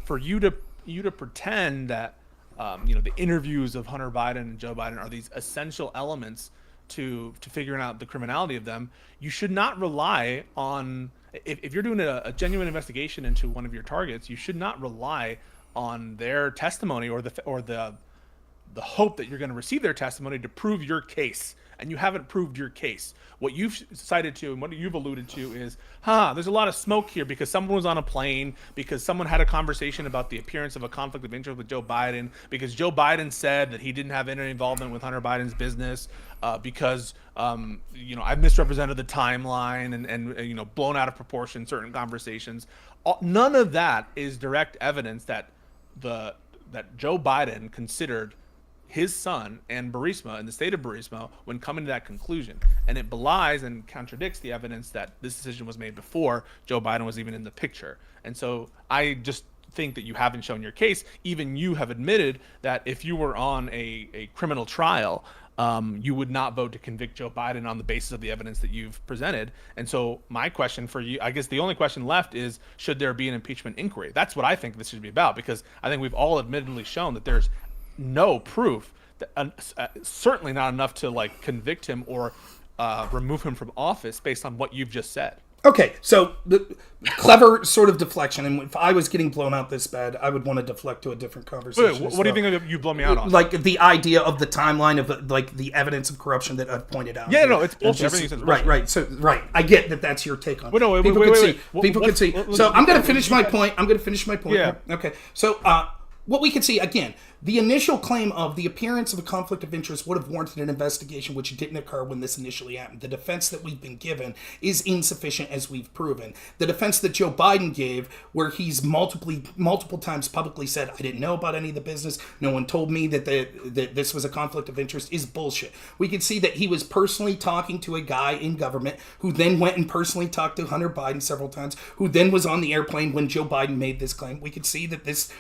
for you to pretend that the interviews of Hunter Biden and Joe Biden are these essential elements to figuring out the criminality of them, you should not rely on, if you're doing a genuine investigation into one of your targets, you should not rely on their testimony or the hope that you're going to receive their testimony to prove your case. And you haven't proved your case. What you've cited to and what you've alluded to is, there's a lot of smoke here because someone was on a plane, because someone had a conversation about the appearance of a conflict of interest with Joe Biden, because Joe Biden said that he didn't have any involvement with Hunter Biden's business, because I've misrepresented the timeline and blown out of proportion certain conversations. None of that is direct evidence that Joe Biden considered his son and Burisma and the state of Burisma when coming to that conclusion. And it belies and contradicts the evidence that this decision was made before Joe Biden was even in the picture. And so I just think that you haven't shown your case. Even you have admitted that if you were on a criminal trial, you would not vote to convict Joe Biden on the basis of the evidence that you've presented. And so my question for you, I guess the only question left is, should there be an impeachment inquiry? That's what I think this should be about, because I think we've all admittedly shown that there's no proof, certainly not enough to, like, convict him or remove him from office based on what you've just said. Okay, so the clever sort of deflection, and if I was getting blown out this bad, I would want to deflect to a different conversation. Wait, what do you think you blow me out on? Like the idea of the timeline of the evidence of corruption that I've pointed out. Yeah, no, it's bullshit. Everything is bullshit. Right. So I get that that's your take on it. People can see. So I'm going to finish my point. Yeah. Okay. So what we can see, again, the initial claim of the appearance of a conflict of interest would have warranted an investigation, which didn't occur when this initially happened. The defense that we've been given is insufficient, as we've proven. The defense that Joe Biden gave, where he's multiple times publicly said, I didn't know about any of the business, no one told me that this was a conflict of interest, is bullshit. We can see that he was personally talking to a guy in government who then went and personally talked to Hunter Biden several times, who then was on the airplane when Joe Biden made this claim. We could see that this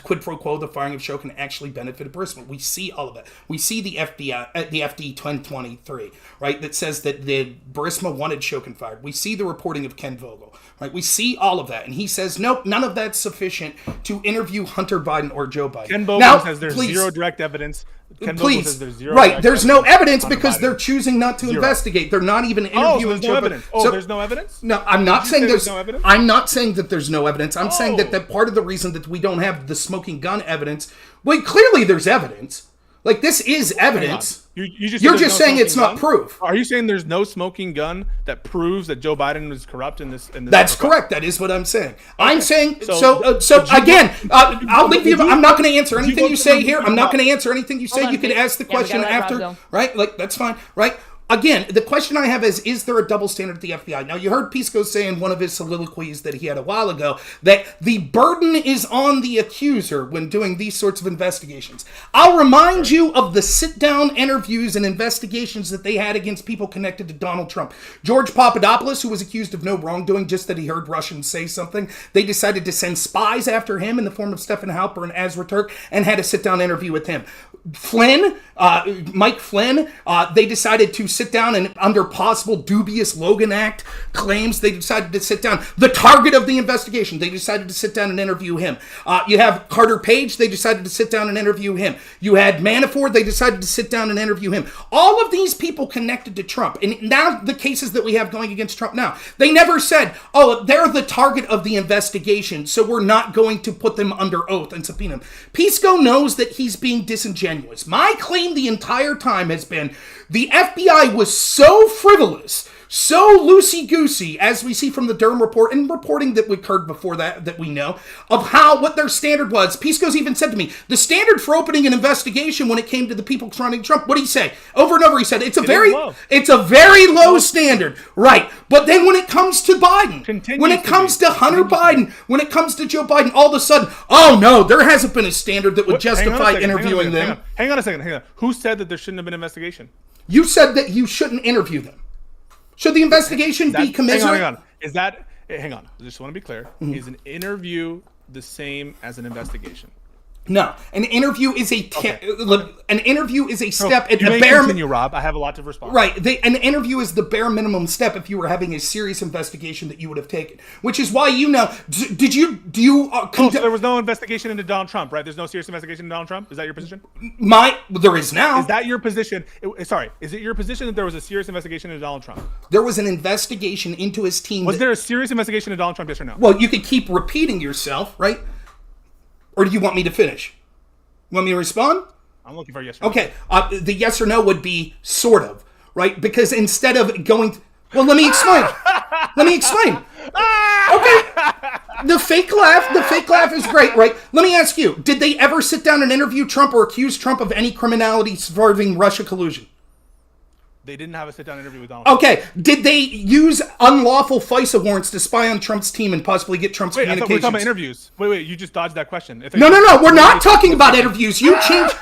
quid pro quo, the firing of Shokin, actually benefited Burisma. We see all of it. We see the FD 1023, right, that says that the Burisma wanted Shokin fired. We see the reporting of Ken Vogel, right? We see all of that, and he says, nope, none of that's sufficient to interview Hunter Biden or Joe Biden. Ken Vogel says there's zero direct evidence. Vogel says there's zero. Right, there's no evidence because they're choosing not to investigate. They're not even interviewing Joe Biden. There's no evidence? No, I'm not saying there's no evidence. I'm not saying that there's no evidence. I'm saying that part of the reason that we don't have the smoking gun evidence, well, clearly there's evidence. Like, this is evidence. You're just saying it's not proof. Are you saying there's no smoking gun that proves that Joe Biden was corrupt in this? That's correct. That is what I'm saying. Okay. I'm saying so again. I'll leave you. I'm not going to answer anything you say here. I'm not going to answer anything you say. You can ask the question after, right? Like, that's fine, right? Again, the question I have is there a double standard at the FBI? Now, you heard Pisco say in one of his soliloquies that he had a while ago that the burden is on the accuser when doing these sorts of investigations. I'll remind you of the sit-down interviews and investigations that they had against people connected to Donald Trump. George Papadopoulos, who was accused of no wrongdoing, just that he heard Russians say something, they decided to send spies after him in the form of Stefan Halper and Azra Turk and had a sit-down interview with him. Mike Flynn, they decided to sit down and under possible dubious Logan Act claims, they decided to sit down. The target of the investigation, they decided to sit down and interview him. You have Carter Page, they decided to sit down and interview him. You had Manafort, they decided to sit down and interview him. All of these people connected to Trump, and now the cases that we have going against Trump now, they never said, oh, they're the target of the investigation, so we're not going to put them under oath and subpoena them. Pisco knows that he's being disingenuous. My claim the entire time has been the FBI was so frivolous, so loosey-goosey, as we see from the Durham report and reporting that occurred before that we know, of what their standard was. Pisco's even said to me, the standard for opening an investigation when it came to the people surrounding Trump, what did he say? Over and over he said, it's a very low standard. Right. But then when it comes to Biden, when it comes to Hunter Biden, when it comes to Joe Biden, all of a sudden, oh no, there hasn't been a standard that would justify interviewing them. Hang on a second. Who said that there shouldn't have been an investigation? You said that you shouldn't interview them. Should the investigation be commissioned? Hang on. I just want to be clear. Is an interview the same as an investigation? No, an interview is a step at the bare. Continue, Rob. I have a lot to respond. Right, an interview is the bare minimum step if you were having a serious investigation that you would have taken. Which is why so there was no investigation into Donald Trump, right? There's no serious investigation into Donald Trump. Is that your position? There is now. Is that your position? Is it your position that there was a serious investigation into Donald Trump? There was an investigation into his team. Was there a serious investigation into Donald Trump? Yes or no? Well, you could keep repeating yourself, right? Or do you want me to finish? You want me to respond? I'm looking for a yes or no. Okay, the yes or no would be sort of, right? Because instead of going... Well, let me explain. Okay. The fake laugh is great, right? Let me ask you, did they ever sit down and interview Trump or accuse Trump of any criminality involving Russia collusion? They didn't have a sit-down interview with Donald Trump. Okay. Did they use unlawful FISA warrants to spy on Trump's team and possibly get Trump's communications? I thought we were talking about interviews. Wait, you just dodged that question. No. We're not talking about interviews. You changed.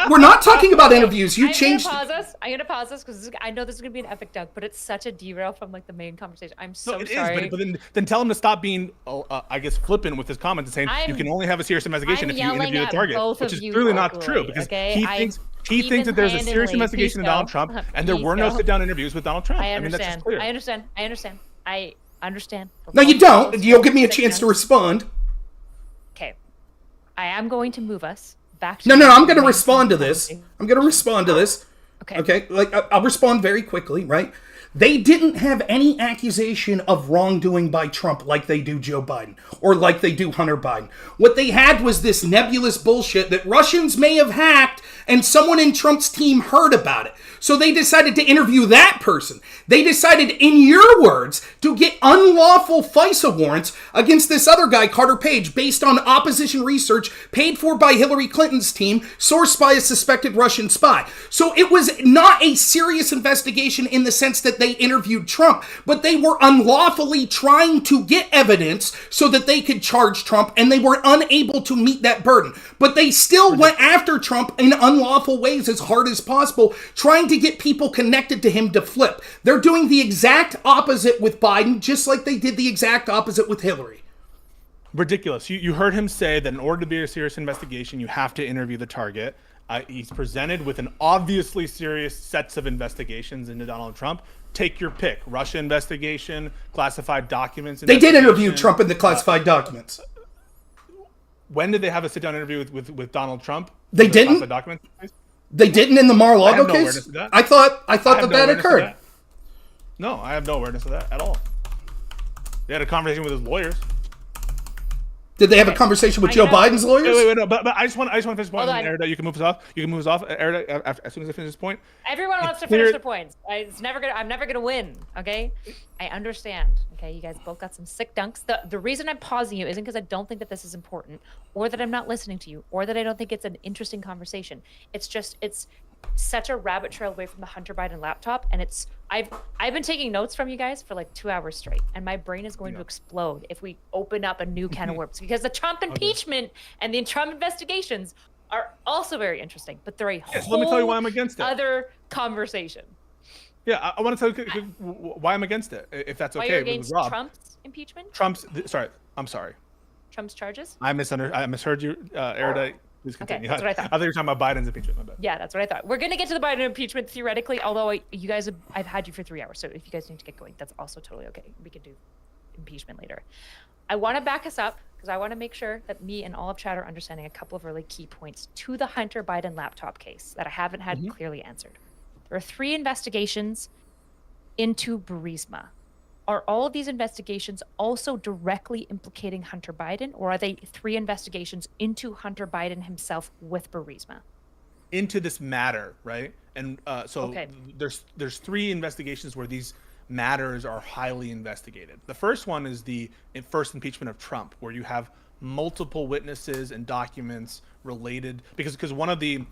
We're not talking about interviews. You changed. I'm going to pause this because I know this is going to be an epic dunk, but it's such a derail from like the main conversation. I'm so sorry. But then tell him to stop being, I guess, flippant with his comments and saying you can only have a serious investigation if you interview the target, which is clearly not true because he thinks that there's a serious investigation of Donald Trump, and there were no sit-down interviews with Donald Trump. I understand. That's just clear. I understand. No, you don't. You'll give me a chance to respond. Okay. I am going to move us back to... No, I'm going to respond to this. Okay. Okay? I'll respond very quickly, right? They didn't have any accusation of wrongdoing by Trump like they do Joe Biden or like they do Hunter Biden. What they had was this nebulous bullshit that Russians may have hacked and someone in Trump's team heard about it. So they decided to interview that person. They decided, in your words, to get unlawful FISA warrants against this other guy, Carter Page, based on opposition research paid for by Hillary Clinton's team, sourced by a suspected Russian spy. So it was not a serious investigation in the sense that they interviewed Trump, but they were unlawfully trying to get evidence so that they could charge Trump, and they were unable to meet that burden. But they still went after Trump in unlawful ways as hard as possible, trying to get people connected to him to flip. They're doing the exact opposite with Biden, just like they did the exact opposite with Hillary. Ridiculous. You heard him say that in order to be a serious investigation, you have to interview the target. He's presented with an obviously serious sets of investigations into Donald Trump. Take your pick. Russia investigation, classified documents. They did interview Trump in the classified documents. When did they have a sit-down interview with Donald Trump? They didn't. Documents? They didn't in the Mar-a-Lago case? I thought that occurred. No, I have no awareness of that at all. They had a conversation with his lawyers. Did they have a conversation with Joe Biden's lawyers? Wait, no, but I just want to finish this point. Erudite, you can move us off. You can move us off, Erudite, as soon as I finish this point. Everyone wants to finish their points. I'm never gonna win. Okay, I understand. Okay, you guys both got some sick dunks. The reason I'm pausing you isn't because I don't think that this is important, or that I'm not listening to you, or that I don't think it's an interesting conversation. It's just it's such a rabbit trail away from the Hunter Biden laptop, and I've been taking notes from you guys for like 2 hours straight, and my brain is going to explode if we open up a new can of worms, because the Trump impeachment and the Trump investigations are also very interesting, but they're a whole let me tell you why I'm against it. Other conversation. Yeah, I want to tell you why I'm against it, if that's okay. Why you're against Trump's impeachment? I'm sorry. Trump's charges? I misheard you, Erudite. Please continue. Okay, that's what I thought. I thought you were talking about Biden's impeachment. My bad. Yeah, that's what I thought. We're going to get to the Biden impeachment theoretically, although you guys I've had you for 3 hours, so if you guys need to get going, that's also totally okay. We can do impeachment later. I want to back us up because I want to make sure that me and all of chat are understanding a couple of really key points to the Hunter Biden laptop case that I haven't had clearly answered. There are 3 investigations into Burisma. Are all of these investigations also directly implicating Hunter Biden, or are they 3 investigations into Hunter Biden himself with Burisma? Into this matter, right? And there's 3 investigations where these matters are highly investigated. The first one is the first impeachment of Trump, where you have multiple witnesses and documents related, because one of the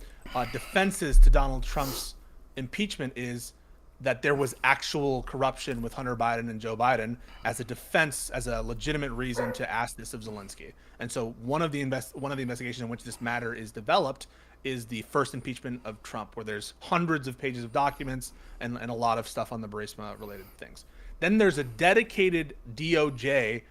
defenses to Donald Trump's impeachment is that there was actual corruption with Hunter Biden and Joe Biden as a defense, as a legitimate reason to ask this of Zelensky. And so one of the investigations in which this matter is developed is the first impeachment of Trump, where there's hundreds of pages of documents and a lot of stuff on the Burisma related things. Then there's a dedicated DOJ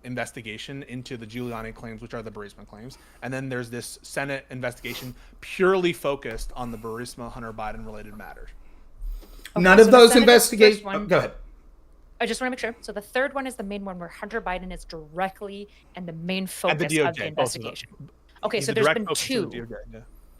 investigation into the Giuliani claims, which are the Burisma claims. And then there's this Senate investigation purely focused on the Burisma Hunter Biden related matters. Okay, none of those investigations. Go ahead. I just want to make sure. So the third one is the main one where Hunter Biden is directly and the main focus of the investigation. Okay, so there's been 2.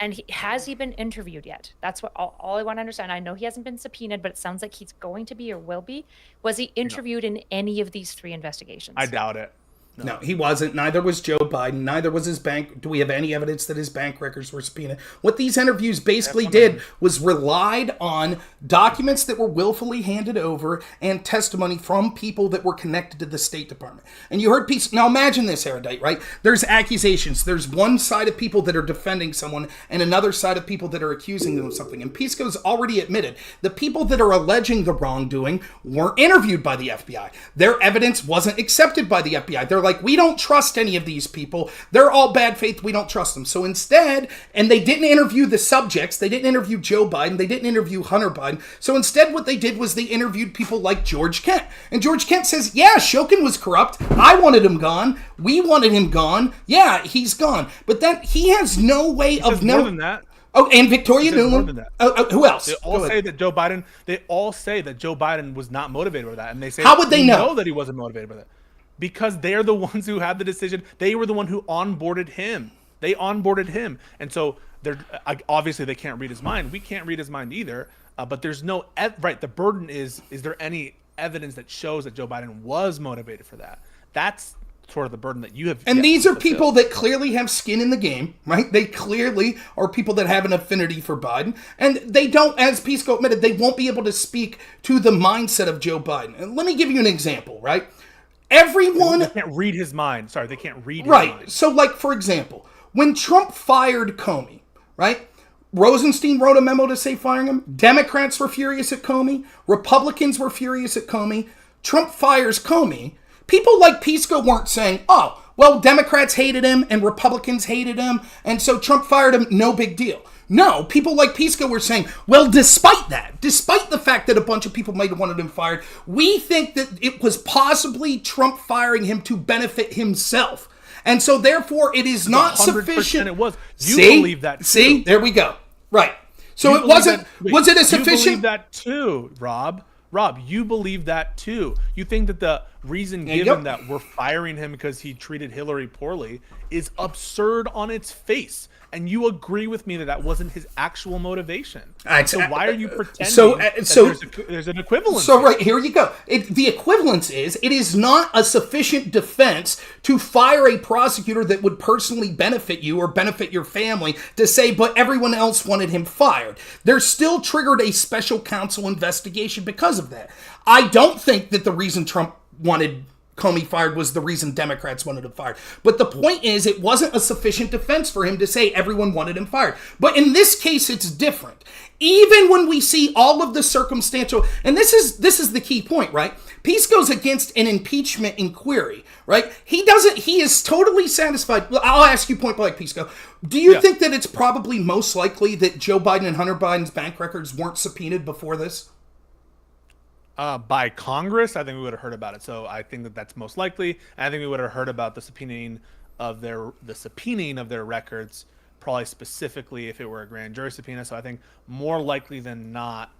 And has he been interviewed yet? That's what all I want to understand. I know he hasn't been subpoenaed, but it sounds like he's going to be or will be. Was he interviewed in any of these 3 investigations? I doubt it. No, he wasn't. Neither was Joe Biden. Neither was his bank. Do we have any evidence that his bank records were subpoenaed? What these interviews basically did was relied on documents that were willfully handed over and testimony from people that were connected to the State Department. And you heard Pisco. Now imagine this, Erudite, right? There's accusations. There's one side of people that are defending someone and another side of people that are accusing them of something. And Pisco's already admitted the people that are alleging the wrongdoing weren't interviewed by the FBI. Their evidence wasn't accepted by the FBI. They're like, we don't trust any of these people. They're all bad faith. We don't trust them. So instead, and they didn't interview the subjects. They didn't interview Joe Biden. They didn't interview Hunter Biden. So instead, what they did was they interviewed people like George Kent. And George Kent says, yeah, Shokin was corrupt. I wanted him gone. We wanted him gone. Yeah, he's gone. But then he has no way of knowing. More than that. Oh, and Victoria Nuland. Who else? They all say that Joe Biden. They all say that Joe Biden was not motivated by that, and they say, how would they know that he wasn't motivated by that? Because they're the ones who had the decision. They were the one who onboarded him. They onboarded him, and so they're obviously they can't read his mind. We can't read his mind either. But there's no right. The burden is there any evidence that shows that Joe Biden was motivated for that? That's sort of the burden that you have. And these are people that clearly have skin in the game, right? They clearly are people that have an affinity for Biden. And they don't, as Pisco admitted, they won't be able to speak to the mindset of Joe Biden. And let me give you an example, right? Everyone... They can't read his mind. Sorry, they can't read his mind. Right. So, like, for example, when Trump fired Comey, right? Rosenstein wrote a memo to say firing him. Democrats were furious at Comey. Republicans were furious at Comey. Trump fires Comey. People like Pisco weren't saying, oh, well, Democrats hated him and Republicans hated him, and so Trump fired him, no big deal. No, people like Pisco were saying, well, despite that, despite the fact that a bunch of people might have wanted him fired, we think that it was possibly Trump firing him to benefit himself. And so, therefore, it is not sufficient. It was. You believe that too. See, there we go. Right. So it wasn't. Was it a sufficient? You believe that too, Rob. Rob, you believe that too. You think that the reason given that we're firing him because he treated Hillary poorly is absurd on its face. And you agree with me that that wasn't his actual motivation. So why are you pretending there's an equivalence? So right, here you go. The equivalence is it is not a sufficient defense to fire a prosecutor that would personally benefit you or benefit your family to say, but everyone else wanted him fired. They're still triggered a special counsel investigation because of that. I don't think that the reason Trump wanted Comey fired was the reason Democrats wanted him fired. But the point is, it wasn't a sufficient defense for him to say everyone wanted him fired. But in this case, it's different. Even when we see all of the circumstantial, and this is the key point, right? Pisco's against an impeachment inquiry, right? He is totally satisfied. Well, I'll ask you point blank, Pisco. Do you think that it's probably most likely that Joe Biden and Hunter Biden's bank records weren't subpoenaed before this? By Congress, I think we would have heard about it. So I think that that's most likely. And I think we would have heard about the subpoenaing of their records, probably specifically if it were a grand jury subpoena. So I think more likely than not,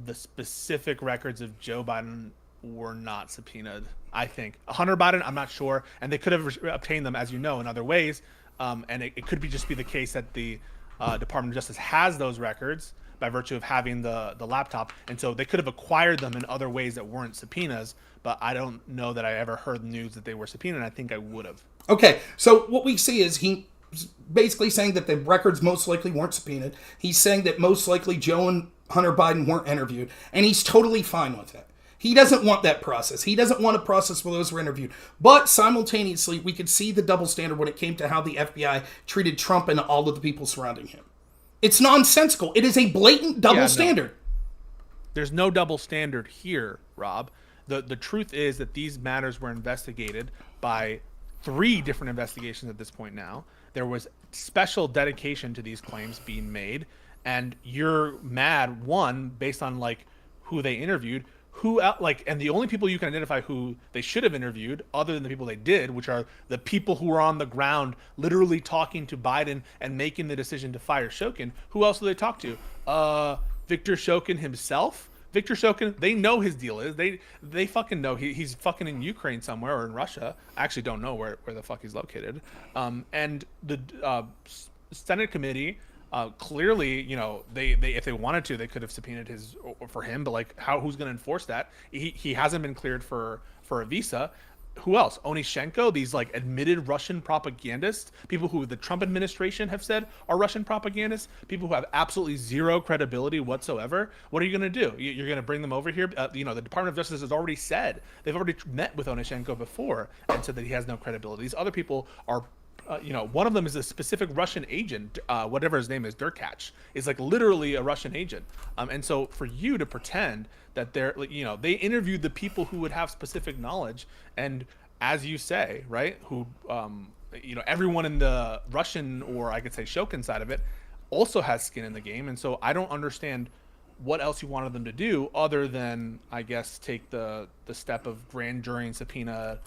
the specific records of Joe Biden were not subpoenaed. I think Hunter Biden, I'm not sure, and they could have obtained them, as you know, in other ways. And it could just be the case that the Department of Justice has those records by virtue of having the laptop, and so they could have acquired them in other ways that weren't subpoenas, but I don't know that I ever heard news that they were subpoenaed, and I think I would have. Okay, so what we see is he's basically saying that the records most likely weren't subpoenaed. He's saying that most likely Joe and Hunter Biden weren't interviewed, and he's totally fine with it. He doesn't want that process. He doesn't want a process where those were interviewed. But simultaneously, we could see the double standard when it came to how the FBI treated Trump and all of the people surrounding him. It's nonsensical. It is a blatant double standard. There's no double standard here, Rob. The truth is that these matters were investigated by 3 different investigations at this point now. There was special dedication to these claims being made, and you're mad, one, based on like who they interviewed, and the only people you can identify who they should have interviewed, other than the people they did, which are the people who were on the ground, literally talking to Biden and making the decision to fire Shokin. Who else do they talk to? Victor Shokin himself. Victor Shokin, they know his deal is. They fucking know he's fucking in Ukraine somewhere or in Russia. I actually don't know where the fuck he's located. And the Senate committee. Clearly, you know, they if they wanted to, they could have subpoenaed for him, but like, who's going to enforce that? He hasn't been cleared for a visa. Who else? Onyshchenko, these like admitted Russian propagandists, people who the Trump administration have said are Russian propagandists, people who have absolutely zero credibility whatsoever. What are you going to do? You're going to bring them over here? The Department of Justice has already said, they've already met with Onyshchenko before and said that he has no credibility. These other people are one of them is a specific Russian agent, whatever his name is, Derkach, is like literally a Russian agent. And so for you to pretend that they interviewed the people who would have specific knowledge, and as you say, right, who, everyone in the Russian, or I could say Shokin side of it, also has skin in the game. And so I don't understand what else you wanted them to do other than, I guess, take the step of grand jury and subpoena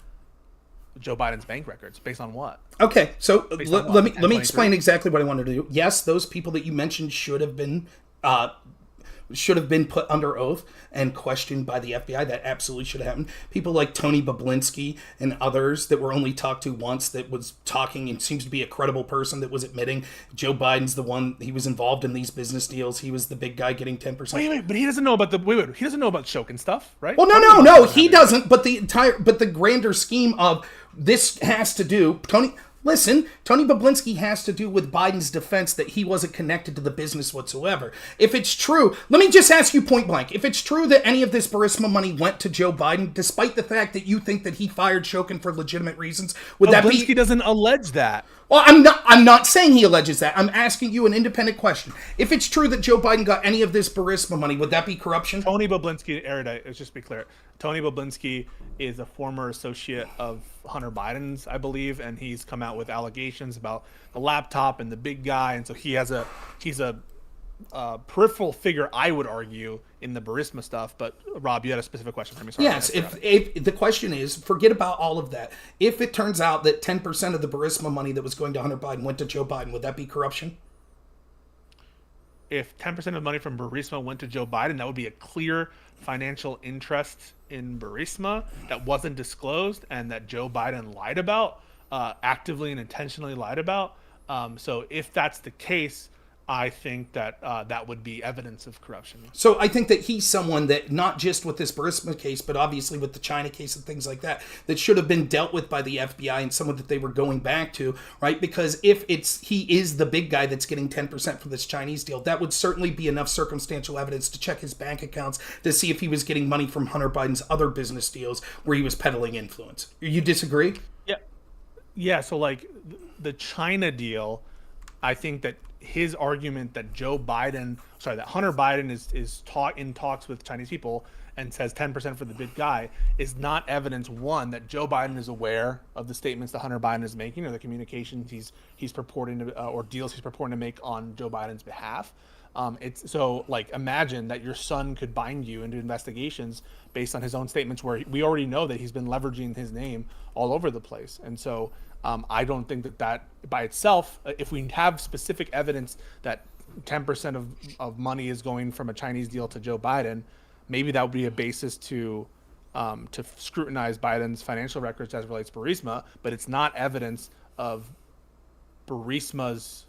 Joe Biden's bank records. Based on what? Okay, so let me explain exactly what I wanted to do. Yes, those people that you mentioned should have been put under oath and questioned by the FBI. That absolutely should have happened. People like Tony Bobulinski and others that were only talked to once, that was talking and seems to be a credible person, that was admitting Joe Biden's the one, he was involved in these business deals. He was the big guy getting 10%. Wait, but he doesn't know about he doesn't know about Shokin stuff, right? Well, no, he doesn't. But the grander scheme of this has to do, Tony Bobulinski has to do with Biden's defense that he wasn't connected to the business whatsoever. If it's true, let me just ask you point blank, if it's true that any of this Burisma money went to Joe Biden, despite the fact that you think that he fired Shokin for legitimate reasons, would that be... Bobulinski doesn't allege that. Well, I'm not saying he alleges that. I'm asking you an independent question. If it's true that Joe Biden got any of this Burisma money, would that be corruption? Tony Bobulinski, erudite, let's just be clear. Tony Bobulinski is a former associate of Hunter Biden's, I believe, and he's come out with allegations about the laptop and the big guy, and so he's a peripheral figure, I would argue, in the Burisma stuff. But Rob, you had a specific question for me. Sorry, yes, if the question is, forget about all of that. If it turns out that 10% of the Burisma money that was going to Hunter Biden went to Joe Biden, would that be corruption? If 10% of money from Burisma went to Joe Biden, that would be a clear financial interest in Burisma that wasn't disclosed and that Joe Biden lied about, actively and intentionally lied about. So if that's the case, I think that that would be evidence of corruption. So I think that he's someone that, not just with this Burisma case, but obviously with the China case and things like that, that should have been dealt with by the FBI and someone that they were going back to, right? Because if he is the big guy that's getting 10% for this Chinese deal, that would certainly be enough circumstantial evidence to check his bank accounts to see if he was getting money from Hunter Biden's other business deals where he was peddling influence. You disagree? Yeah. So like the China deal, I think that his argument that that Hunter Biden is in talks with Chinese people and says 10% for the big guy is not evidence, one, that Joe Biden is aware of the statements that Hunter Biden is making or the communications he's purporting to, or deals he's purporting to make on Joe Biden's behalf. It's so like, imagine that your son could bind you into investigations based on his own statements, where we already know that he's been leveraging his name all over the place. And so I don't think that by itself, if we have specific evidence that 10% of money is going from a Chinese deal to Joe Biden, maybe that would be a basis to scrutinize Biden's financial records as it relates to Burisma, but it's not evidence of Burisma's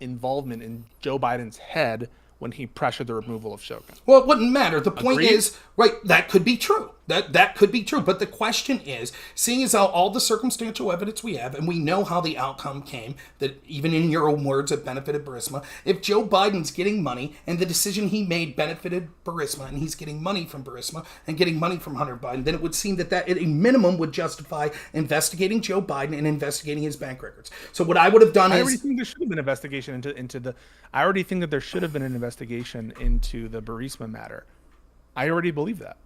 involvement in Joe Biden's head when he pressured the removal of Shokin. Well, it wouldn't matter. The point is, right, that could be true. That could be true. But the question is, seeing as how all the circumstantial evidence we have, and we know how the outcome came, that even in your own words, it benefited Burisma. If Joe Biden's getting money, and the decision he made benefited Burisma, and he's getting money from Burisma, and getting money from Hunter Biden, then it would seem that at a minimum would justify investigating Joe Biden and investigating his bank records. So what I would have done is... I already think there should have been an investigation I already think that there should have been an investigation into the Burisma matter. I already believe that.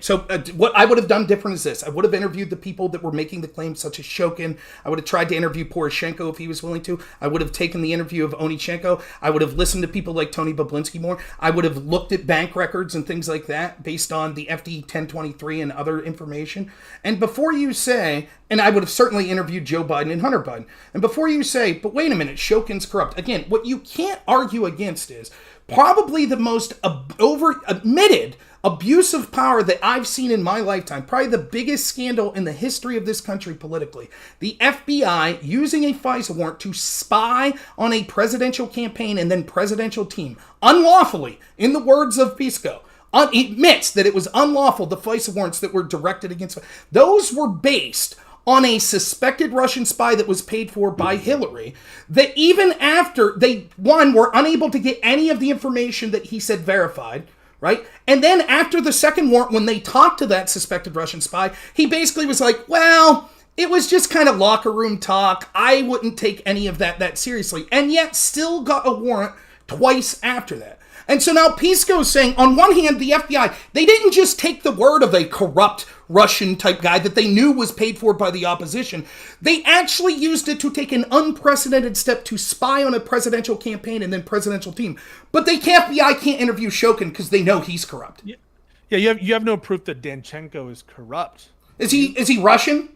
So what I would have done different is this. I would have interviewed the people that were making the claims, such as Shokin. I would have tried to interview Poroshenko if he was willing to. I would have taken the interview of Onyshchenko. I would have listened to people like Tony Bobulinski more. I would have looked at bank records and things like that based on the FD 1023 and other information. And before you say, and I would have certainly interviewed Joe Biden and Hunter Biden. And before you say, but wait a minute, Shokin's corrupt. Again, what you can't argue against is probably the most admitted abuse of power that I've seen in my lifetime, probably the biggest scandal in the history of this country politically. The FBI using a FISA warrant to spy on a presidential campaign and then presidential team, unlawfully, in the words of Pisco, admits that it was unlawful, the FISA warrants that were directed against... Those were based on a suspected Russian spy that was paid for by Hillary, that even after they, one, were unable to get any of the information that he said verified, right? And then after the second warrant, when they talked to that suspected Russian spy, he basically was like, well, it was just kind of locker room talk. I wouldn't take any of that seriously. And yet still got a warrant twice after that. And so now Pisco's saying, on one hand, the FBI, they didn't just take the word of a corrupt Russian type guy that they knew was paid for by the opposition. They actually used it to take an unprecedented step to spy on a presidential campaign and then presidential team. But the FBI can't interview Shokin because they know he's corrupt. Yeah, you have no proof that Danchenko is corrupt. Is he Russian?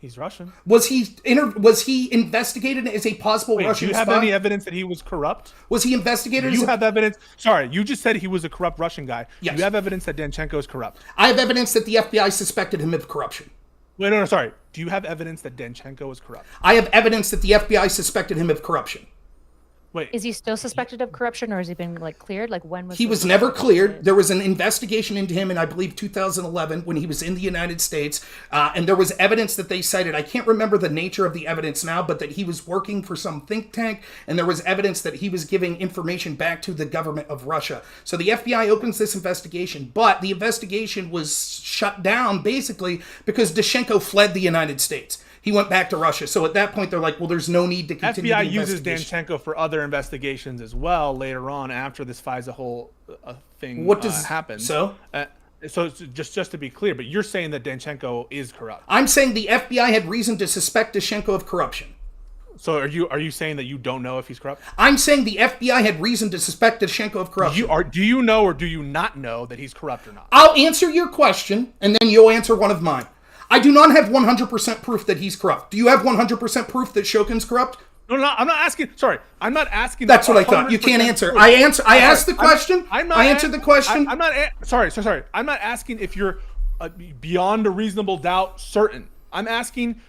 He's Russian. Was he investigated as a possible Russian spy? Do you have any evidence that he was corrupt? Was he investigated? You have evidence? Sorry, you just said he was a corrupt Russian guy. Yes. Do you have evidence that Danchenko is corrupt? I have evidence that the FBI suspected him of corruption. Wait, no, sorry. Do you have evidence that Danchenko is corrupt? I have evidence that the FBI suspected him of corruption. Wait, Is he still suspected of corruption, or has he been like cleared? Like when was He was never cleared. There was an investigation into him in, I believe, 2011 when he was in the United States. And there was evidence that they cited. I can't remember the nature of the evidence now, but that he was working for some think tank. And there was evidence that he was giving information back to the government of Russia. So the FBI opens this investigation. But the investigation was shut down basically because Danchenko fled the United States. He went back to Russia. So at that point, they're like, well, there's no need to continue FBI the uses investigation. Danchenko for other investigations as well later on after this FISA whole thing What does happen. So it's just to be clear, but you're saying that Danchenko is corrupt. I'm saying the FBI had reason to suspect Danchenko of corruption. So are you saying that you don't know if he's corrupt? I'm saying the FBI had reason to suspect Danchenko of corruption. Do you know or do you not know that he's corrupt or not? I'll answer your question, and then you'll answer one of mine. I do not have 100% proof that he's corrupt. Do you have 100% proof that Shokin's corrupt? No, I'm not asking. Sorry, I'm not asking. That's what I thought. You can't answer. I asked the question. I answered the question. I'm not. Sorry. I'm not asking if you're beyond a reasonable doubt certain. I'm asking,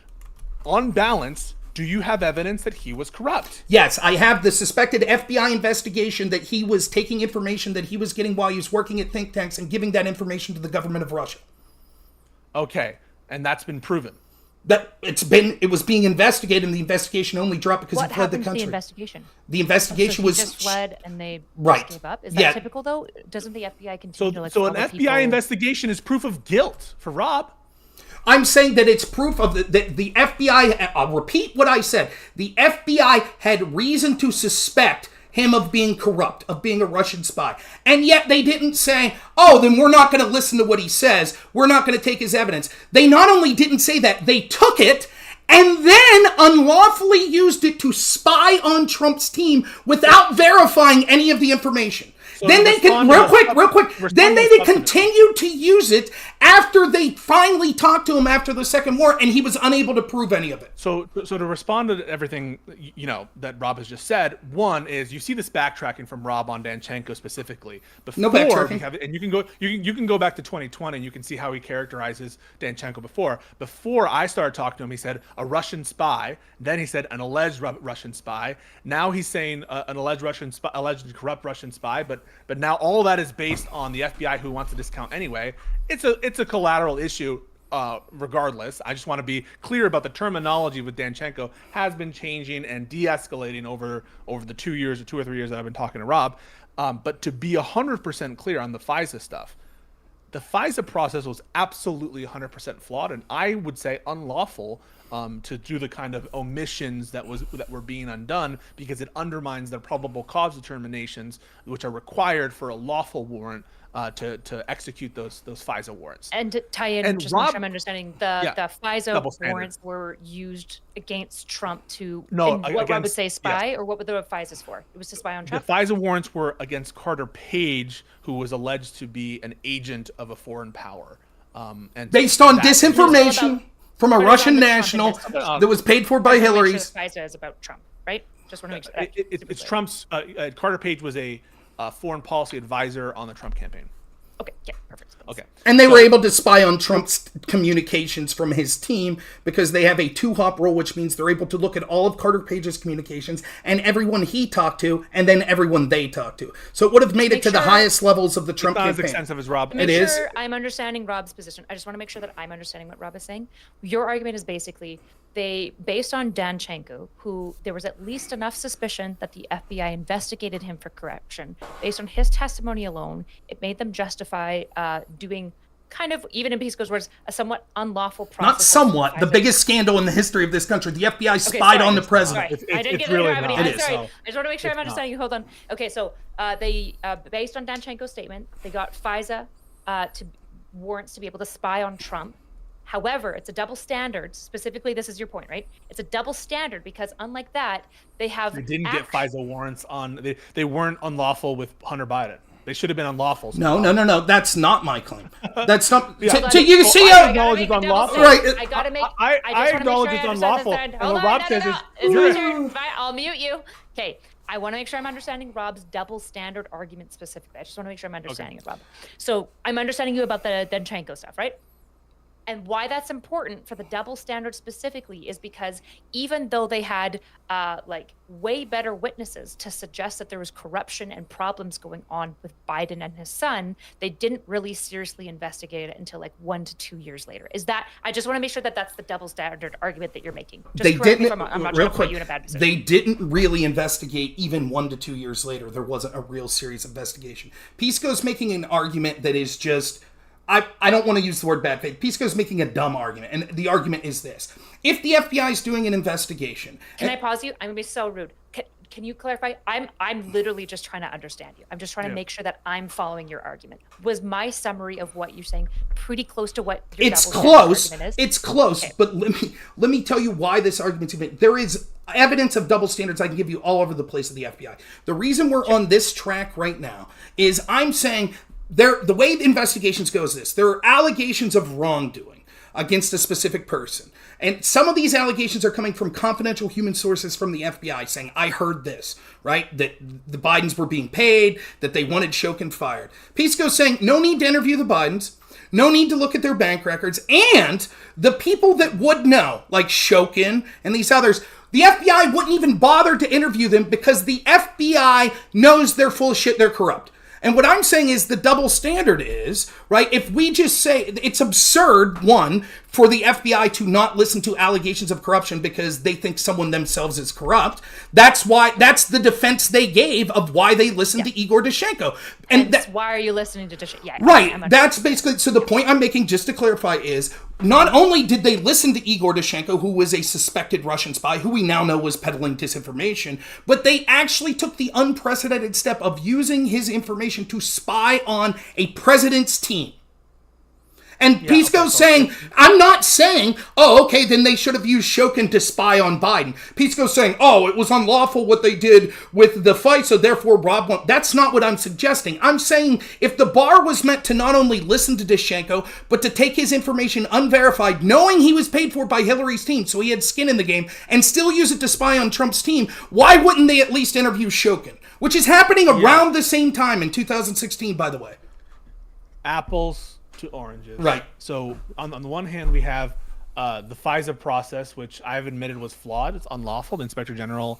on balance, do you have evidence that he was corrupt? Yes, I have the suspected FBI investigation that he was taking information that he was getting while he was working at think tanks and giving that information to the government of Russia. Okay, and that's been proven. That it was being investigated, and the investigation only dropped because he fled the country. What happened to the investigation? The investigation was he just fled and they right. just gave up. Is that typical though? Doesn't the FBI continue to So an FBI investigation is proof of guilt for Rob. I'm saying that it's proof of the FBI. I'll repeat what I said. The FBI had reason to suspect him of being corrupt, of being a Russian spy. And yet they didn't say, oh, then we're not going to listen to what he says. We're not going to take his evidence. They not only didn't say that, they took it and then unlawfully used it to spy on Trump's team without verifying any of the information. So then they can, real quick, then they continued to use it after they finally talked to him after the second war, and he was unable to prove any of it. So to respond to everything, that Rob has just said, one is you see this backtracking from Rob on Danchenko specifically. No backtracking. And you can go back to 2020 and you can see how he characterizes Danchenko before. Before I started talking to him, he said a Russian spy. Then he said an alleged Russian spy. Now he's saying an alleged corrupt Russian spy. But now all that is based on the FBI, who wants to discount anyway. It's a collateral issue, regardless. I just want to be clear about the terminology with Danchenko has been changing and de-escalating over the 2 years or 2 or 3 years that I've been talking to Rob. But to be 100% clear on the FISA stuff, the FISA process was absolutely 100% flawed, and I would say unlawful to do the kind of omissions that were being undone, because it undermines the probable cause determinations which are required for a lawful warrant to execute those FISA warrants. And to tie in, and just make sure I'm understanding, the FISA warrants were used against Trump to, what Rob would say, spy, or what were the FISAs for? It was to spy on Trump? The FISA warrants were against Carter Page, who was alleged to be an agent of a foreign power. And based on disinformation from a Russian national that was paid for by Hillary's. FISA is about Trump, right? Just want to make sure. It's Trump's. Carter Page was a foreign policy advisor on the Trump campaign. Okay, yeah, perfect. Okay. And they were able to spy on Trump's communications from his team because they have a two-hop rule, which means they're able to look at all of Carter Page's communications and everyone he talked to and then everyone they talked to. So it would have made it to the highest levels of the Trump campaign. It's not as extensive as Rob. It is. I'm understanding Rob's position. I just want to make sure that I'm understanding what Rob is saying. Your argument is basically based on Danchenko, who there was at least enough suspicion that the FBI investigated him for corruption. Based on his testimony alone, it made them justify doing kind of, even in Pisco's words, a somewhat unlawful process. Not somewhat. The biggest scandal in the history of this country. The FBI spied on the president. Sorry. I didn't get really the gravity. I'm sorry. No. I just want to make sure I'm understanding you. Hold on. Okay, so they, based on Danchenko's statement, they got FISA warrants to be able to spy on Trump. However, it's a double standard. Specifically, this is your point, right? It's a double standard because unlike that, they didn't get FISA warrants on. They weren't unlawful with Hunter Biden. They should have been unlawful. No. That's not my claim. That's not. Yeah. You see I acknowledge it's unlawful. Right. I gotta make. I acknowledge it's unlawful. And what Rob says is, it's my turn. I'll mute you. Okay. I want to make sure I'm understanding Rob's double standard argument specifically. I just want to make sure I'm understanding it, Rob. So I'm understanding you about the Danchenko stuff, right? And why that's important for the double standard specifically is because even though they had like way better witnesses to suggest that there was corruption and problems going on with Biden and his son, they didn't really seriously investigate it until like 1 to 2 years later. Is that, I just want to make sure that that's the double standard argument that you're making. Just they didn't, I'm not real trying to quick, put you in a bad position. they didn't really investigate even 1 to 2 years later. There wasn't a real serious investigation. Pisco's making an argument that is just, I don't want to use the word bad faith. Pisco's making a dumb argument, and the argument is this. If the FBI is doing an investigation... Can I pause you? I'm going to be so rude. Can you clarify? I'm literally just trying to understand you. I'm just trying to make sure that I'm following your argument. Was my summary of what you're saying pretty close to what your It's close. argument is? It's close, Okay. but let me tell you why this argument's even... There is evidence of double standards I can give you all over the place of the FBI. The reason we're on this track right now is I'm saying... the way the investigations go is this. There are allegations of wrongdoing against a specific person. And some of these allegations are coming from confidential human sources from the FBI saying, I heard this, right? That the Bidens were being paid, that they wanted Shokin fired. Pisco's saying, no need to interview the Bidens, no need to look at their bank records, and the people that would know, like Shokin and these others, the FBI wouldn't even bother to interview them because the FBI knows they're full of shit, they're corrupt. And what I'm saying is the double standard is, right, if we just say, it's absurd, one, for the FBI to not listen to allegations of corruption because they think someone themselves is corrupt. That's the defense they gave of why they listened to Igor Danchenko. And why are you listening to Danchenko? Yeah, right, that's basically, so the point I'm making, just to clarify, is not only did they listen to Igor Danchenko, who was a suspected Russian spy, who we now know was peddling disinformation, but they actually took the unprecedented step of using his information to spy on a president's team. And Pisco's saying, I'm not saying, oh, okay, then they should have used Shokin to spy on Biden. Pisco's saying, oh, it was unlawful what they did with the FISA, therefore Rob won't. That's not what I'm suggesting. I'm saying if the Barr was meant to not only listen to Danchenko, but to take his information unverified, knowing he was paid for by Hillary's team, so he had skin in the game, and still use it to spy on Trump's team, why wouldn't they at least interview Shokin? Which is happening around the same time in 2016, by the way. Apples to oranges. Right. So on the one hand, we have the FISA process, which I've admitted was flawed. It's unlawful. The Inspector General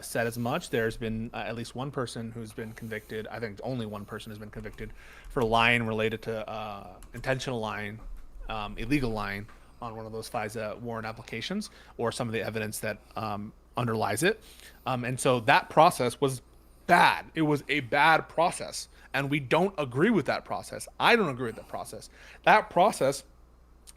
said as much. There's been at least one person who's been convicted. I think only one person has been convicted for lying related to intentional lying, illegal lying on one of those FISA warrant applications, or some of the evidence that underlies it. And so that process was bad. It was a bad process. And we don't agree with that process. I don't agree with that process. That process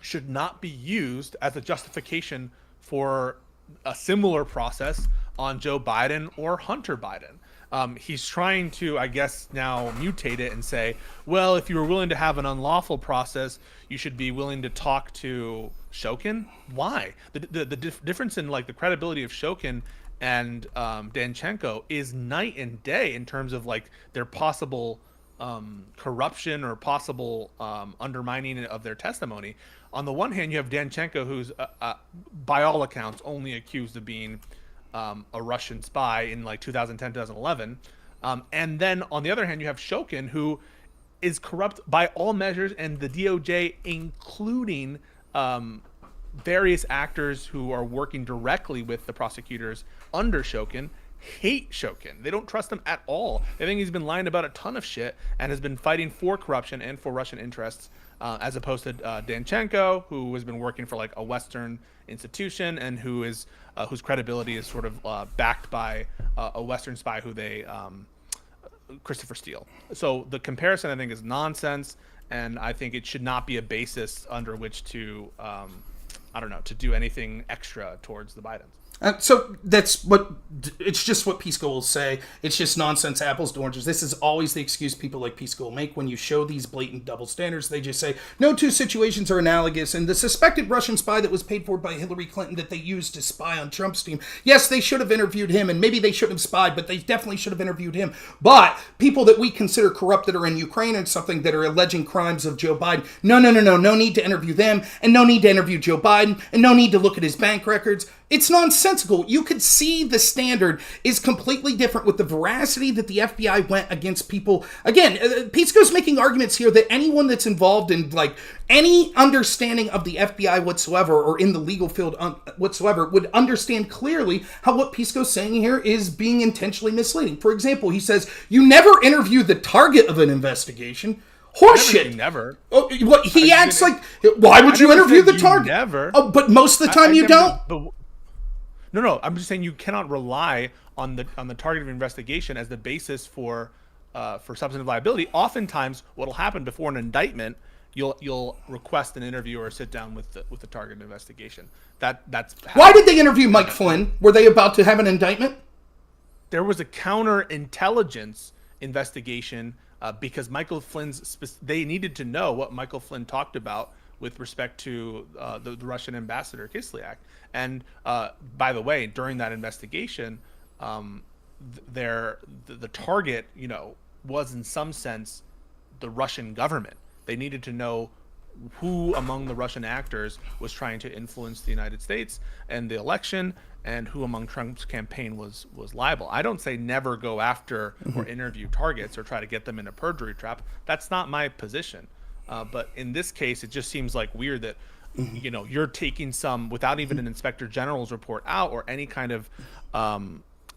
should not be used as a justification for a similar process on Joe Biden or Hunter Biden. He's trying to, I guess, now mutate it and say, well, if you were willing to have an unlawful process, you should be willing to talk to Shokin. Why? The difference in like the credibility of Shokin and Danchenko is night and day in terms of like their possible corruption or possible undermining of their testimony. On the one hand, you have Danchenko, who's by all accounts only accused of being a Russian spy in like 2010, 2011. And then on the other hand, you have Shokin, who is corrupt by all measures, and the DOJ, including various actors who are working directly with the prosecutors under Shokin, hate Shokin. They don't trust him at all. They think he's been lying about a ton of shit and has been fighting for corruption and for Russian interests, as opposed to Danchenko, who has been working for like a Western institution and who is whose credibility is sort of backed by a Western spy who they Christopher Steele. So the comparison, I think, is nonsense, and I think it should not be a basis under which to to do anything extra towards the Bidens. So it's just what Pisco will say. It's just nonsense, apples to oranges. This is always the excuse people like Pisco will make when you show these blatant double standards. They just say, no two situations are analogous. And the suspected Russian spy that was paid for by Hillary Clinton that they used to spy on Trump's team, yes, they should have interviewed him, and maybe they shouldn't have spied, but they definitely should have interviewed him. But people that we consider corrupt that are in Ukraine and something that are alleging crimes of Joe Biden, no need to interview them, and no need to interview Joe Biden, and no need to look at his bank records. It's nonsensical. You could see the standard is completely different with the veracity that the FBI went against people. Again, Pisco's making arguments here that anyone that's involved in like any understanding of the FBI whatsoever or in the legal field whatsoever would understand clearly how what Pisco's saying here is being intentionally misleading. For example, he says, you never interview the target of an investigation. Horseshit. Never. Oh, what he acts like? Why would you interview the target? Never. Oh, but most of the time you don't. No. I'm just saying you cannot rely on the target of investigation as the basis for substantive liability. Oftentimes, what'll happen before an indictment, you'll request an interview or sit down with the target of investigation. That's why did they interview Mike Flynn? Were they about to have an indictment? There was a counterintelligence investigation. Because Michael Flynn's, they needed to know what Michael Flynn talked about with respect to the Russian ambassador Kislyak. And by the way, during that investigation, the target, was in some sense the Russian government. They needed to know who among the Russian actors was trying to influence the United States and the election, and who among Trump's campaign was liable. I don't say never go after or interview targets or try to get them in a perjury trap. That's not my position. But in this case, it just seems like weird that you're taking some without even an inspector general's report out or any kind of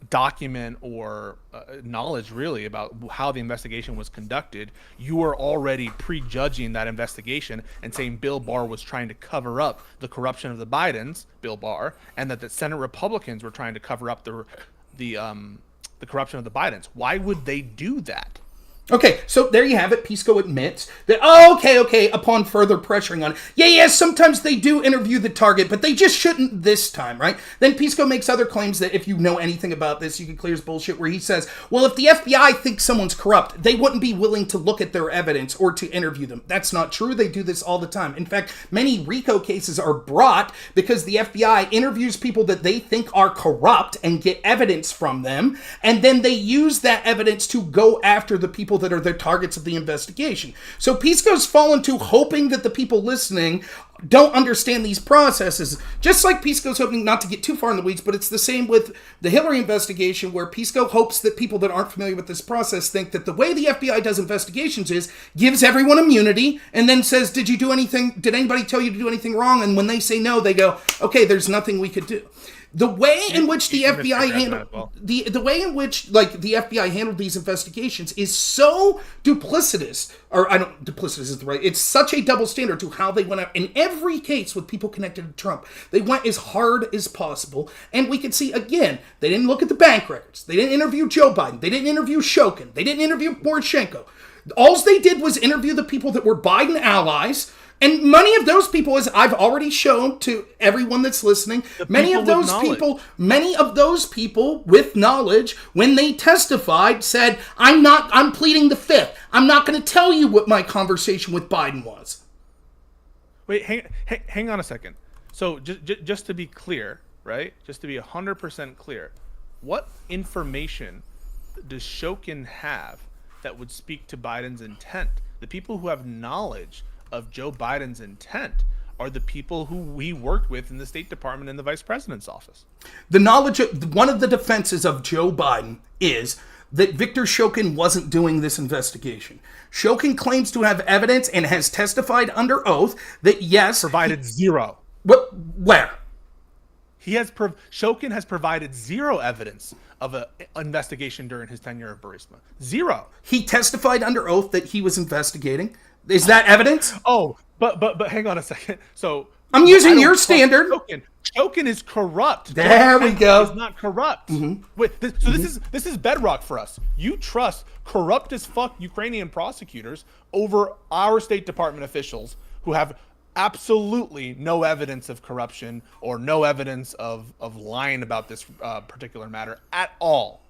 document or knowledge really about how the investigation was conducted. You are already prejudging that investigation and saying Bill Barr was trying to cover up the corruption of the Bidens, Bill Barr, and that the Senate Republicans were trying to cover up the corruption of the Bidens. Why would they do that? Okay, so there you have it. Pisco admits that, okay, upon further pressuring on it. Yeah, sometimes they do interview the target, but they just shouldn't this time, right? Then Pisco makes other claims that if you know anything about this, you can clear his bullshit, where he says, well, if the FBI thinks someone's corrupt, they wouldn't be willing to look at their evidence or to interview them. That's not true. They do this all the time. In fact, many RICO cases are brought because the FBI interviews people that they think are corrupt and get evidence from them, and then they use that evidence to go after the people that are the targets of the investigation. So Pisco's fallen to hoping that the people listening don't understand these processes. Just like Pisco's hoping, not to get too far in the weeds, but it's the same with the Hillary investigation, where Pisco hopes that people that aren't familiar with this process think that the way the FBI does investigations is gives everyone immunity and then says, did anybody tell you to do anything wrong? And when they say no, they go, okay, there's nothing we could do. The way in which the FBI handled the way in which the FBI handled these investigations is so duplicitous, duplicitous is the right. It's such a double standard to how they went out in every case with people connected to Trump. They went as hard as possible, and we could see again they didn't look at the bank records. They didn't interview Joe Biden. They didn't interview Shokin. They didn't interview Poroshenko. All they did was interview the people that were Biden allies. And many of those people, as I've already shown to everyone that's listening, many of those people with knowledge, when they testified, said, I'm pleading the fifth. I'm not going to tell you what my conversation with Biden was. Wait, hang on a second. So just to be clear, right? Just to be 100% clear, what information does Shokin have that would speak to Biden's intent? The people who have knowledge of Joe Biden's intent are the people who we worked with in the State Department and the Vice President's office. The knowledge of one of the defenses of Joe Biden is that Victor Shokin wasn't doing this investigation. Shokin claims to have evidence and has testified under oath that yes, provided zero. Where? Shokin has provided zero evidence of an investigation during his tenure of Burisma. Zero. He testified under oath that he was investigating. Is that evidence? Oh, but hang on a second. So I'm using your standard. Shokin is corrupt. There we go. Is not corrupt. Mm-hmm. Wait, this is bedrock for us. You trust corrupt as fuck Ukrainian prosecutors over our State Department officials who have absolutely no evidence of corruption or no evidence of lying about this particular matter at all.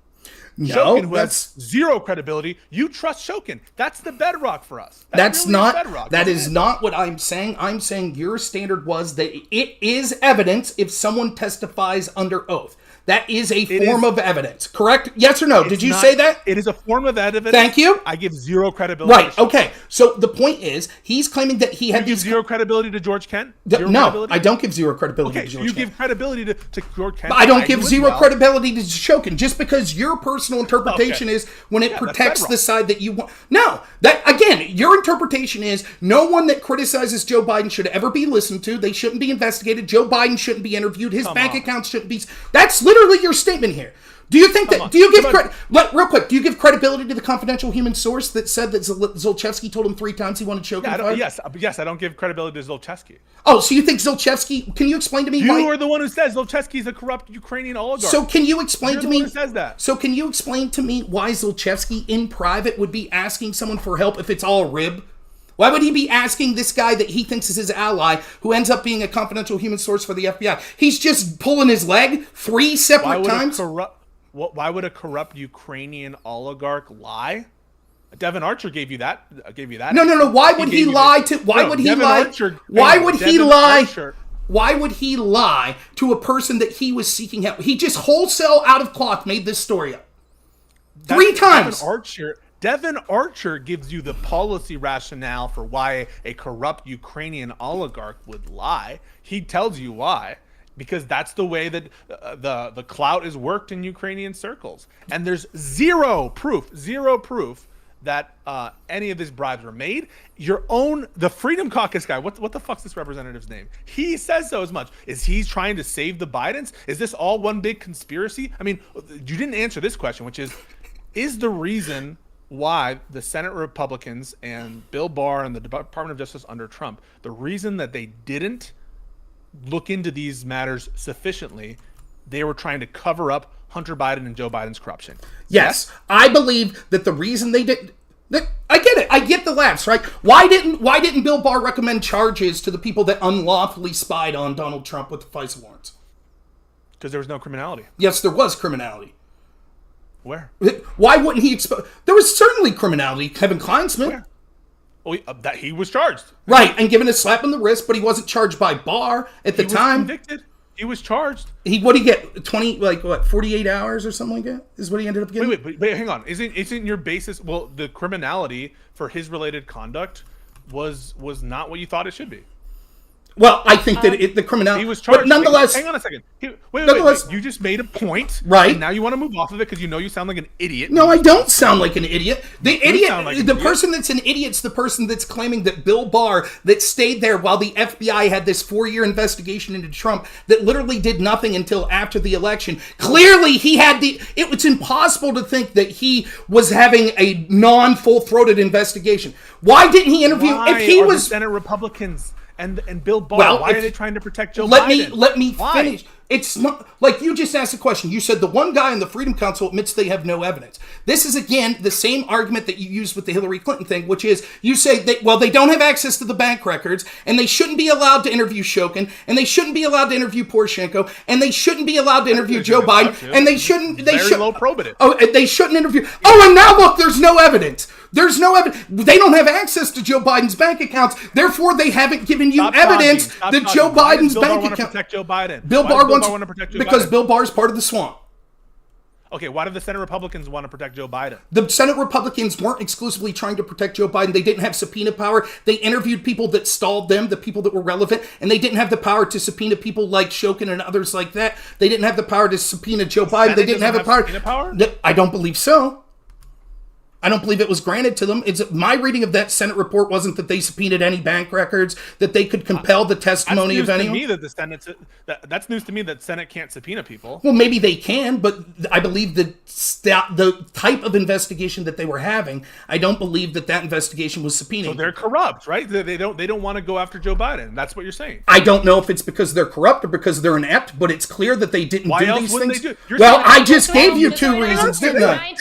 No, Shokin, who has zero credibility, you trust Shokin. That's the bedrock for us. That's really not bedrock. that is not what I'm saying. I'm saying your standard was that it is evidence if someone testifies under oath. That is a form of evidence, correct? Yes or no? Did you say that? It is a form of evidence. Thank you. I give zero credibility. Right. Okay. So the point is, he's claiming that he had zero credibility to George Kent. No, I don't give zero credibility to George Kent. You give credibility to George Kent. But I don't give zero credibility to Shokin, just because your personal interpretation is when it protects the side that you want. No, that again, your interpretation is no one that criticizes Joe Biden should ever be listened to. They shouldn't be investigated. Joe Biden shouldn't be interviewed. His bank accounts shouldn't be. That's literally your statement here. Do you think that? Do you give credit? Real quick, do you give credibility to the confidential human source that said that Zlochevsky told him 3 times he wanted Shokin fired? Yes, I don't give credibility to Zlochevsky. Oh, so you think Zlochevsky? Can you explain to me why? You are the one who says Zlochevsky is a corrupt Ukrainian oligarch. So can you explain to me? You're the one who says that. So can you explain to me why Zlochevsky in private would be asking someone for help if it's all a rib? Why would he be asking this guy that he thinks is his ally, who ends up being a confidential human source for the FBI? He's just pulling his leg 3 separate times. Why would a corrupt Ukrainian oligarch lie? Devon Archer gave you that. No. Why would he lie to? Why would he lie? Why would he lie? Why would he lie to a person that he was seeking help? He just wholesale out of cloth made this story up. 3 times. Devon Archer gives you the policy rationale for why a corrupt Ukrainian oligarch would lie. He tells you why. Because that's the way that the clout is worked in Ukrainian circles. And there's zero proof that any of these bribes were made. The Freedom Caucus guy, what the fuck's this representative's name? He says so as much. Is he trying to save the Bidens? Is this all one big conspiracy? I mean, you didn't answer this question, which is the reason why the Senate Republicans and Bill Barr and the Department of Justice under Trump, the reason that they didn't look into these matters sufficiently, they were trying to cover up Hunter Biden and Joe Biden's corruption. Yes, I believe that the reason they didn't. I get it. I get the laughs, right? Why didn't Bill Barr recommend charges to the people that unlawfully spied on Donald Trump with the FISA warrants? Because there was no criminality. Yes, there was criminality. Where? Why wouldn't he expose? There was certainly criminality. Kevin Kleinsman. Where? Well, that he was charged. Right, and given a slap on the wrist, but he wasn't charged by Barr at the time. He was convicted. He was charged. What did he get? 48 hours or something like that? Is what he ended up getting? Wait, hang on. Isn't your basis, well, the criminality for his related conduct was not what you thought it should be? Well, I think that the criminality... He was charged. But nonetheless... Hang on a second. Wait. You just made a point. Right. And now you want to move off of it because you know you sound like an idiot. No, I don't sound like an idiot. The person that's an idiot's the person that's claiming that Bill Barr, that stayed there while the FBI had this 4-year investigation into Trump that literally did nothing until after the election. Clearly, he had it was impossible to think that he was having a non-full-throated investigation. Why didn't he interview... Why if he are was the Senate Republicans and Bill Barr, why are they trying to protect Joe Biden? Let me finish. It's not like you just asked a question. You said the one guy in the Freedom Council admits they have no evidence. This is again the same argument that you used with the Hillary Clinton thing, which is you say that they don't have access to the bank records, and they shouldn't be allowed to interview Shokin, and they shouldn't be allowed to interview Poroshenko, and they shouldn't be allowed to interview Joe Biden, and they shouldn't. Low probative. Oh, they shouldn't interview. Oh, and now look, there's no evidence. There's no evidence. They don't have access to Joe Biden's bank accounts. Therefore, they haven't given you evidence that Joe Biden's bank account. Protect Joe Biden. Bill Barr wants to protect Joe Biden. Because Bill Barr is part of the swamp. Okay, why do the Senate Republicans want to protect Joe Biden? The Senate Republicans weren't exclusively trying to protect Joe Biden. They didn't have subpoena power. They interviewed people that stalled them, the people that were relevant, and they didn't have the power to subpoena people like Shokin and others like that. They didn't have the power to subpoena Joe Biden. They didn't have the power. Subpoena power? I don't believe so. I don't believe it was granted to them. My reading of that Senate report wasn't that they subpoenaed any bank records, that they could compel the testimony of anyone. That's news to me that Senate can't subpoena people. Well, maybe they can, but I believe the type of investigation that they were having, I don't believe that investigation was subpoenaed. So they're corrupt, right? They don't want to go after Joe Biden. That's what you're saying. I don't know if it's because they're corrupt or because they're inept, but it's clear that they didn't do these things. Well, I just gave you 2 reasons, didn't I?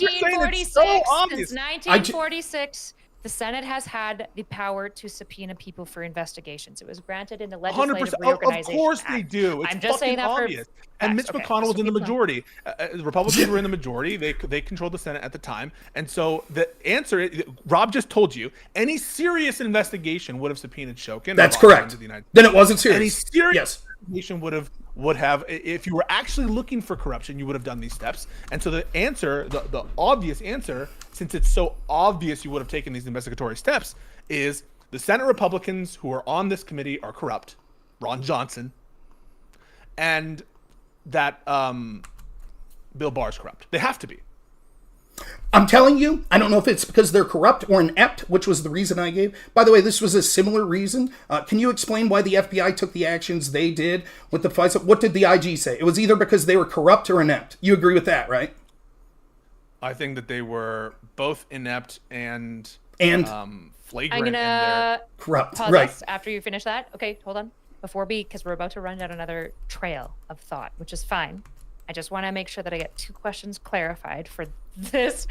1946. Since 1946, the Senate has had the power to subpoena people for investigations. It was granted in the Legislative Reorganization Of course Act. they do. It's I'm just saying that obvious. And Mitch McConnell was in the majority. The Republicans were in the majority. They controlled the Senate at the time. And so the answer, Rob just told you, any serious investigation would have subpoenaed Shokin. That's correct. Then it wasn't serious. Any serious investigation would would have, if you were actually looking for corruption, you would have done these steps. And so the answer, the obvious answer, since it's so obvious you would have taken these investigatory steps, is the Senate Republicans who are on this committee are corrupt. Ron Johnson. And that Bill Barr is corrupt. They have to be. I'm telling you, I don't know if it's because they're corrupt or inept, which was the reason I gave. By the way, this was a similar reason. Can you explain why the FBI took the actions they did with the FISA? What did the IG say? It was either because they were corrupt or inept. You agree with that, right? I think that they were both inept and flagrant. I'm gonna corrupt. pause Right. us after you finish that. Okay, hold on. Because we're about to run down another trail of thought, which is fine. I just want to make sure that I get 2 questions clarified for this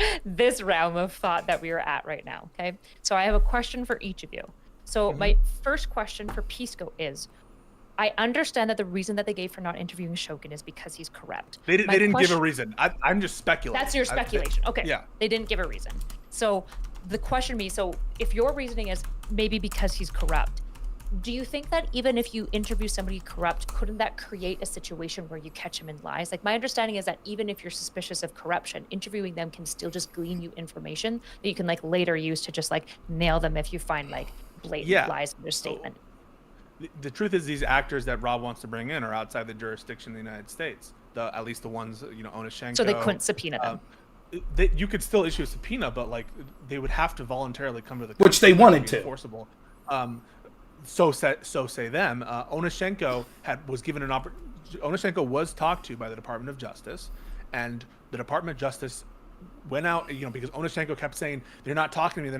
realm of thought that we are at right now. Okay, so I have a question for each of you. So my first question for Pisco is, I understand that the reason that they gave for not interviewing Shokin is because he's corrupt. They didn't give a reason. I'm just speculating. That's your speculation. Okay. Yeah. They didn't give a reason. So the question me, so if your reasoning is maybe because he's corrupt, do you think that even if you interview somebody corrupt, couldn't that create a situation where you catch him in lies? Like, my understanding is that even if you're suspicious of corruption, interviewing them can still just glean you information that you can like later use to just like nail them if you find like blatant lies in their statement. The truth is, these actors that Rob wants to bring in are outside the jurisdiction of the United States. At least the ones, Onyshchenko. So they couldn't subpoena them. You could still issue a subpoena, but like they would have to voluntarily come to the Which they wanted to. Enforceable. So say them. Onyshchenko was given an opportunity. Onyshchenko was talked to by the Department of Justice, and the Department of Justice went out, because Onyshchenko kept saying, they're not talking to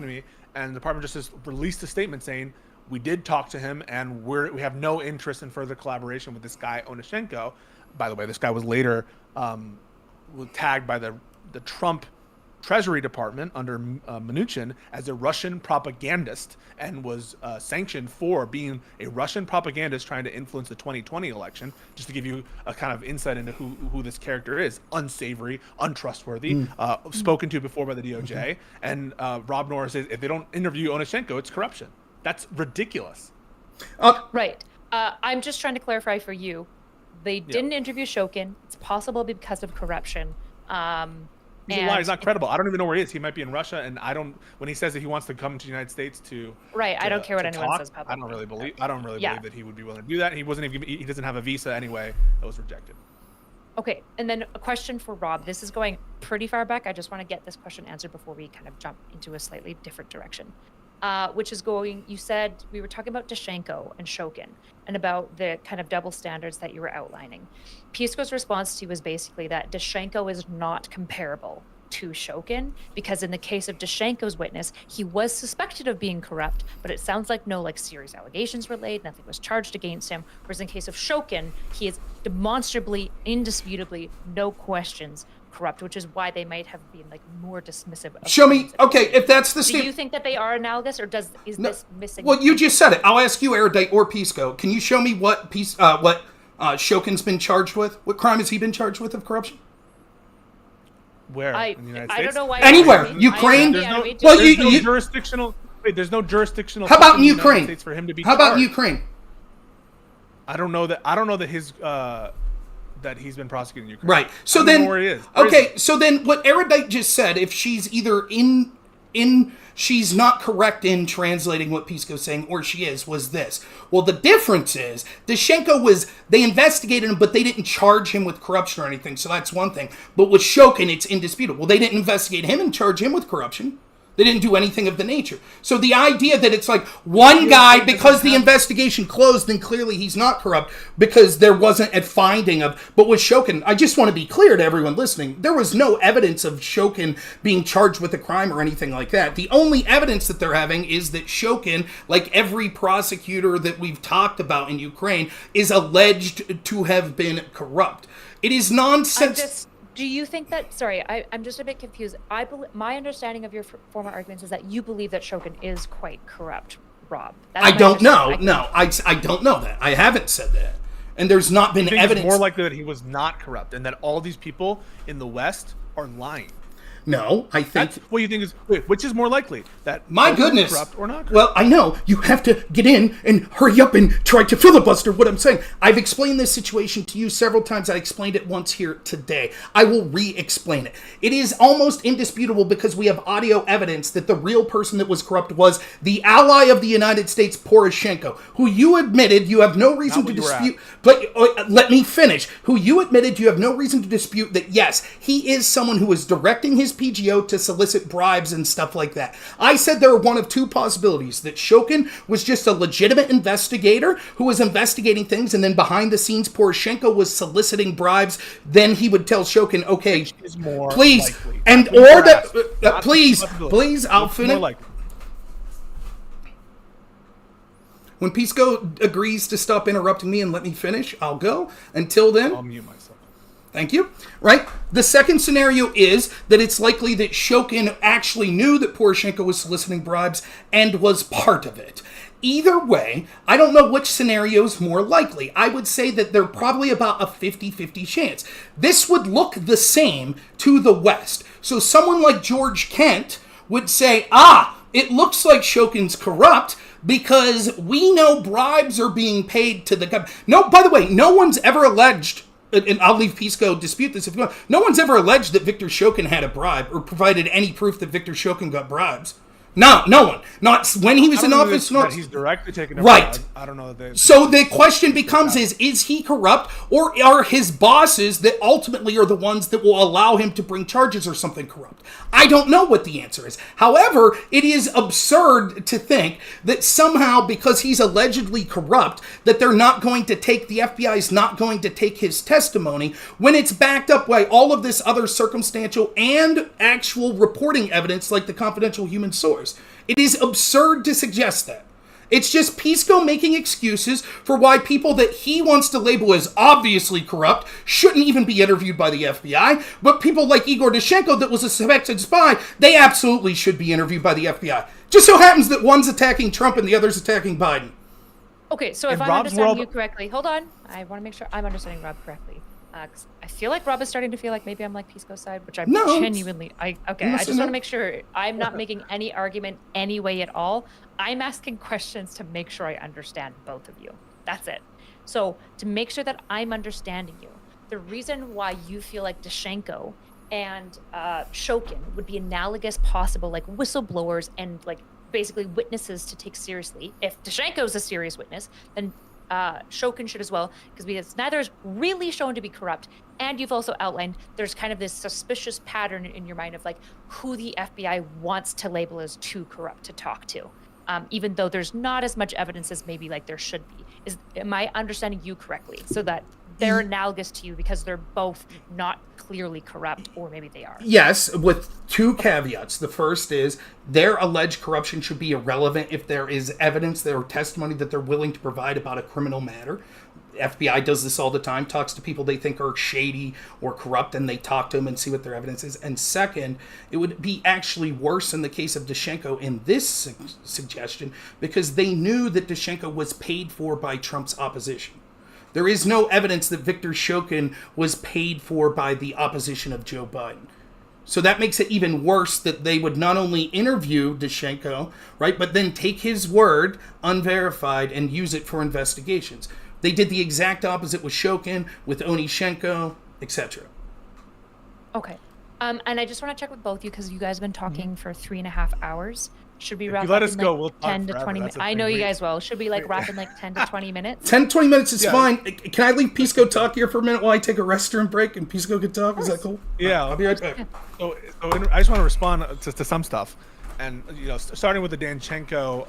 me, and the Department of Justice released a statement saying, we did talk to him, and we have no interest in further collaboration with this guy Onyshchenko. By the way, this guy was later tagged by the Trump Treasury Department under Mnuchin as a Russian propagandist, and was sanctioned for being a Russian propagandist trying to influence the 2020 election. Just to give you a kind of insight into who this character is: unsavory, untrustworthy, spoken to before by the DOJ. And robnoerr says if they don't interview Onyshchenko, it's corruption. That's ridiculous. Right. I'm just trying to clarify for you. They didn't interview Shokin. It's possible because of corruption. He's a liar. He's not credible. I don't even know where he is. He might be in Russia, and when he says that he wants to come to the United States to I don't care what anyone talk, says publicly. I don't really believe that he would be willing to do that. He wasn't even. He doesn't have a visa anyway. That was rejected. Okay, and then a question for Rob. This is going pretty far back. I just want to get this question answered before we kind of jump into a slightly different direction. Which is you said we were talking about Danchenko and Shokin and about the kind of double standards that you were outlining. Pisco's response to you was basically that Danchenko is not comparable to Shokin, because in the case of Danchenko's witness, he was suspected of being corrupt, but it sounds like no serious allegations were laid, nothing was charged against him. Whereas in the case of Shokin, he is demonstrably, indisputably, no questions corrupt, which is why they might have been more dismissive of. Show me. Okay, if that's the do you think that they are analogous, or this missing? Well, you just said it. I'll ask you, Erudite or Pisco. Can you show me what Shokin's been charged with? What crime has he been charged with of corruption? Where? In the United States? I don't know why. Anywhere. Ukraine. There's no jurisdictional. Wait, there's no jurisdictional. How about in United Ukraine? States for him to be How about charged. Ukraine? I don't know that his that he's been prosecuted in Ukraine. Right. So I don't then, know where he is. So then, what Erudite just said, if she's either she's not correct in translating what Pisco's saying, or she is, was this. Well, the difference is, Danchenko they investigated him, but they didn't charge him with corruption or anything, so that's one thing. But with Shokin, it's indisputable. Well, they didn't investigate him and charge him with corruption. They didn't do anything of the nature. So the idea that it's one guy, because the investigation closed, then clearly he's not corrupt because there wasn't a finding of. But with Shokin, I just want to be clear to everyone listening, there was no evidence of Shokin being charged with a crime or anything like that. The only evidence that they're having is that Shokin, like every prosecutor that we've talked about in Ukraine, is alleged to have been corrupt. It is nonsense. Do you think that? Sorry, I'm just a bit confused. My understanding of your former arguments is that you believe that Shokin is quite corrupt, Rob. I don't know. No, I don't know that. I haven't said that, and there's not been evidence. It's more likely that he was not corrupt, and that all these people in the West are lying. No, I think... That's what you think is... Wait, which is more likely? That My Shokin is goodness. corrupt or not corrupt? Well, I know. You have to get in and hurry up and try to filibuster what I'm saying. I've explained this situation to you several times. I explained it once here today. I will re-explain it. It is almost indisputable because we have audio evidence that the real person that was corrupt was the ally of the United States, Poroshenko, who you admitted you have no reason to dispute. But let me finish. Who you admitted you have no reason to dispute that, yes, he is someone who is directing his PGO to solicit bribes and stuff like that. I said there are one of two possibilities, that Shokin was just a legitimate investigator who was investigating things, and then behind the scenes Poroshenko was soliciting bribes. Then he would tell Shokin, okay, please, likely. and or that, please, I'll finish. When Pisco agrees to stop interrupting me and let me finish, I'll go. Until then, I'll mute myself. Thank you. Right? The second scenario is that it's likely that Shokin actually knew that Poroshenko was soliciting bribes and was part of it. Either way, I don't know which scenario is more likely. I would say that they're probably about a 50-50 chance. This would look the same to the West. So someone like George Kent would say, it looks like Shokin's corrupt because we know bribes are being paid to the government. No, by the way, no one's ever alleged, and I'll leave Pisco dispute this if you want, no one's ever alleged that Viktor Shokin had a bribe or provided any proof that Viktor Shokin got bribes. No one. Not when he was in office. That he's directly taking a right. bribe. I don't know that. So the question becomes is he corrupt, or are his bosses that ultimately are the ones that will allow him to bring charges or something corrupt? I don't know what the answer is. However, it is absurd to think that somehow because he's allegedly corrupt that they're not going to take, the FBI is not going to take his testimony when it's backed up by all of this other circumstantial and actual reporting evidence like the confidential human source. It is absurd to suggest that. It's just Pisco making excuses for why people that he wants to label as obviously corrupt shouldn't even be interviewed by the FBI, but people like Igor Danchenko that was a suspected spy, they absolutely should be interviewed by the FBI. Just so happens that one's attacking Trump and the other's attacking Biden. Okay, so if I'm understanding you correctly, hold on. I want to make sure I'm understanding Rob correctly. Cause I feel like Rob is starting to feel like maybe I'm like Pisco's side, which I'm genuinely. I just want to make sure I'm not making any argument any way at all. I'm asking questions to make sure I understand both of you. That's it. So to make sure that I'm understanding you, the reason why you feel like Danchenko and Shokin would be analogous, possible like whistleblowers and like basically witnesses to take seriously. If Danchenko's a serious witness, then Shokin should as well, because neither is really shown to be corrupt, and you've also outlined there's kind of this suspicious pattern in your mind of like who the FBI wants to label as too corrupt to talk to, even though there's not as much evidence as maybe like there should be. Am I understanding you correctly? So that they're analogous to you because they're both not clearly corrupt, or maybe they are. Yes, with two caveats. The first is their alleged corruption should be irrelevant if there is evidence or testimony that they're willing to provide about a criminal matter. FBI does this all the time, talks to people they think are shady or corrupt, and they talk to them and see what their evidence is. And second, it would be actually worse in the case of Danchenko in this suggestion because they knew that Danchenko was paid for by Trump's opposition. There is no evidence that Viktor Shokin was paid for by the opposition of Joe Biden. So that makes it even worse that they would not only interview Danchenko, right, but then take his word, unverified, and use it for investigations. They did the exact opposite with Shokin, with Onyshchenko, etc. Okay. And I just want to check with both of you because you guys have been talking for 3.5 hours. Should we wrap up in like 10 to 20 minutes? I know you guys will. Should we like wrap in like 10 to 20 minutes? 10 to 20 minutes is fine. Can I leave Pisco talk here for a minute while I take a restroom break and Pisco can talk? Is that cool? Yeah. I'll be right back. So I just want to respond to some stuff. And, starting with the Danchenko,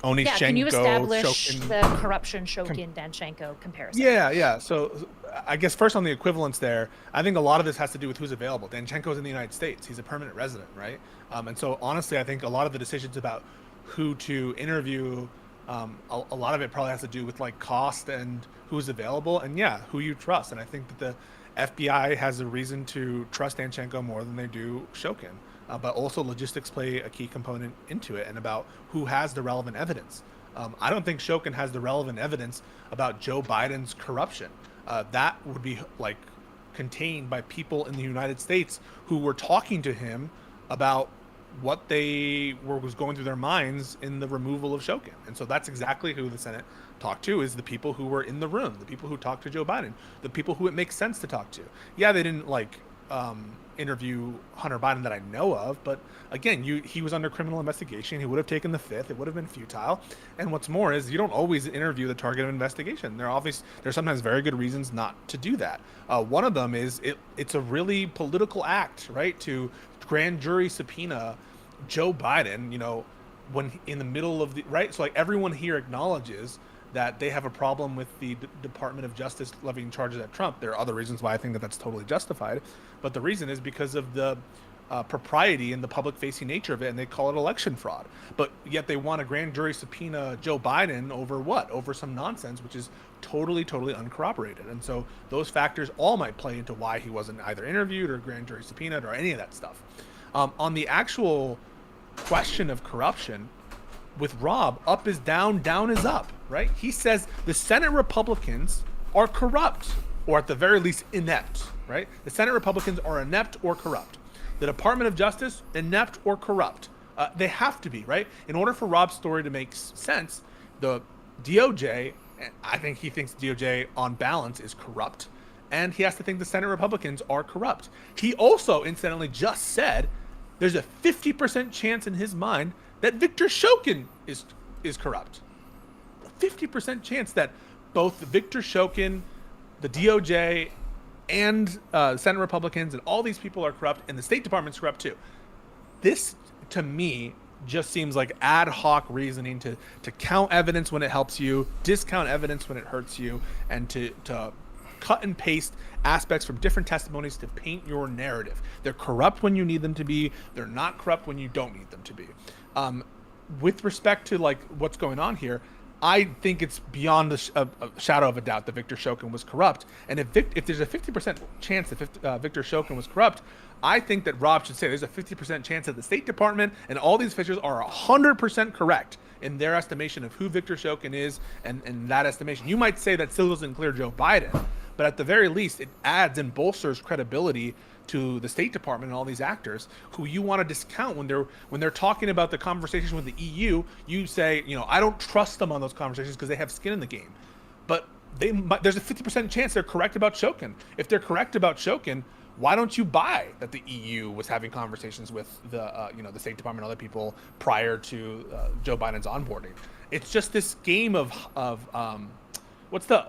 Onyshchenko, yeah, can you establish Shokin, the corruption Shokin-Danchenko comparison? Yeah. So I guess first on the equivalence there, I think a lot of this has to do with who's available. Danchenko's in the United States. He's a permanent resident, right? And so honestly, I think a lot of the decisions about who to interview, a lot of it probably has to do with like cost and who's available and who you trust. And I think that the FBI has a reason to trust Danchenko more than they do Shokin. But also logistics play a key component into it and about who has the relevant evidence. I don't think Shokin has the relevant evidence about Joe Biden's corruption. That would be like contained by people in the United States who were talking to him about what was going through their minds in the removal of Shokin. And so that's exactly who the Senate talked to, is the people who were in the room, the people who talked to Joe Biden, the people who it makes sense to talk to. Yeah, they didn't interview Hunter Biden that I know of, but again, he was under criminal investigation. He would have taken the Fifth. It would have been futile. And what's more is you don't always interview the target of investigation. There's sometimes very good reasons not to do that. One of them is it's a really political act, right, to grand jury subpoena Joe Biden, when in the middle of right. So like everyone here acknowledges that they have a problem with the Department of Justice levying charges at Trump. There are other reasons why I think that that's totally justified, but the reason is because of the propriety and the public-facing nature of it, and they call it election fraud. But yet they want a grand jury subpoena Joe Biden over what? Over some nonsense, which is totally uncorroborated. And so those factors all might play into why he wasn't either interviewed or grand jury subpoenaed or any of that stuff. On the actual question of corruption, with Rob, up is down, down is up, right? He says the Senate Republicans are corrupt, or at the very least inept, right? The Senate Republicans are inept or corrupt. The Department of Justice, inept or corrupt. They have to be, right? In order for Rob's story to make sense, the DOJ, I think he thinks DOJ on balance is corrupt, and he has to think the Senate Republicans are corrupt. He also, incidentally, just said there's a 50% chance in his mind that Victor Shokin is corrupt. A 50% chance that both Victor Shokin, the DOJ, and Senate Republicans and all these people are corrupt, and the State Department's corrupt too. This, to me, just seems like ad hoc reasoning to count evidence when it helps you, discount evidence when it hurts you, and to cut and paste aspects from different testimonies to paint your narrative. They're corrupt when you need them to be. They're not corrupt when you don't need them to be. With respect to like what's going on here, I think it's beyond a shadow of a doubt that Victor Shokin was corrupt. And if there's a 50% chance that Victor Shokin was corrupt, I think that Rob should say there's a 50% chance that the State Department and all these officials are 100% correct in their estimation of who Victor Shokin is, and that estimation. You might say that still doesn't clear Joe Biden, but at the very least, it adds and bolsters credibility to the State Department and all these actors who you want to discount when they're talking about the conversation with the EU. You say, I don't trust them on those conversations because they have skin in the game. But there's a 50% chance they're correct about Shokin. If they're correct about Shokin, why don't you buy that the EU was having conversations with the State Department and other people prior to Joe Biden's onboarding? It's just this game of what's the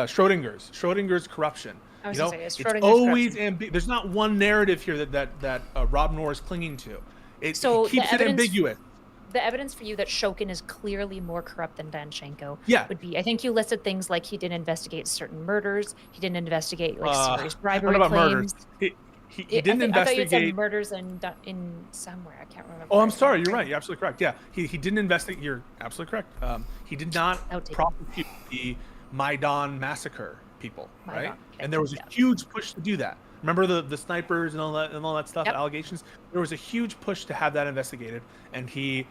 Schrodinger's corruption. It's always there's not one narrative here that robnoerr is clinging to. He keeps it ambiguous. The evidence for you that Shokin is clearly more corrupt than Danchenko would be, I think you listed things like he didn't investigate certain murders, he didn't investigate serious bribery claims. Murders. He didn't investigate. I thought you said murders in somewhere. I can't remember. Oh, I'm sorry. You're right. You're absolutely correct. Yeah, he didn't investigate. You're absolutely correct. He did not prosecute the Maidan massacre people, right? And there was a huge push to do that. Remember the snipers and all that stuff, allegations? There was a huge push to have that investigated, and he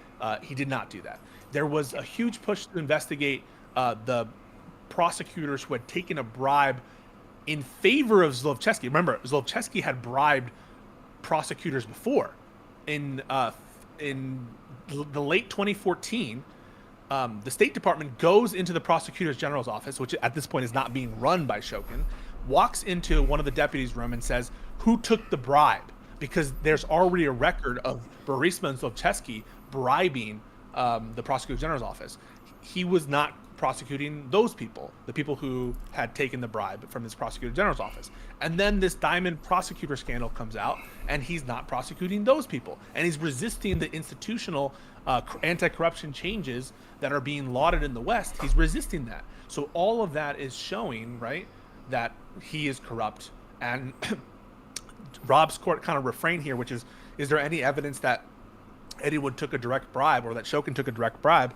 did not do that. There was a huge push to investigate the prosecutors who had taken a bribe in favor of Zlochevsky. Remember, Zlochevsky had bribed prosecutors before. In the late 2014, the State Department goes into the Prosecutor General's office, which at this point is not being run by Shokin, walks into one of the deputies' room and says, who took the bribe? Because there's already a record of Burisma and Zlochevsky bribing the Prosecutor General's office. He was not prosecuting those people, the people who had taken the bribe from this Prosecutor General's office. And then this diamond prosecutor scandal comes out, and he's not prosecuting those people. And he's resisting the institutional anti-corruption changes that are being lauded in the West. He's resisting that. So all of that is showing, right, that he is corrupt. And Rob's court kind of refrain here, which is there any evidence that Eddie Wood took a direct bribe or that Shokin took a direct bribe?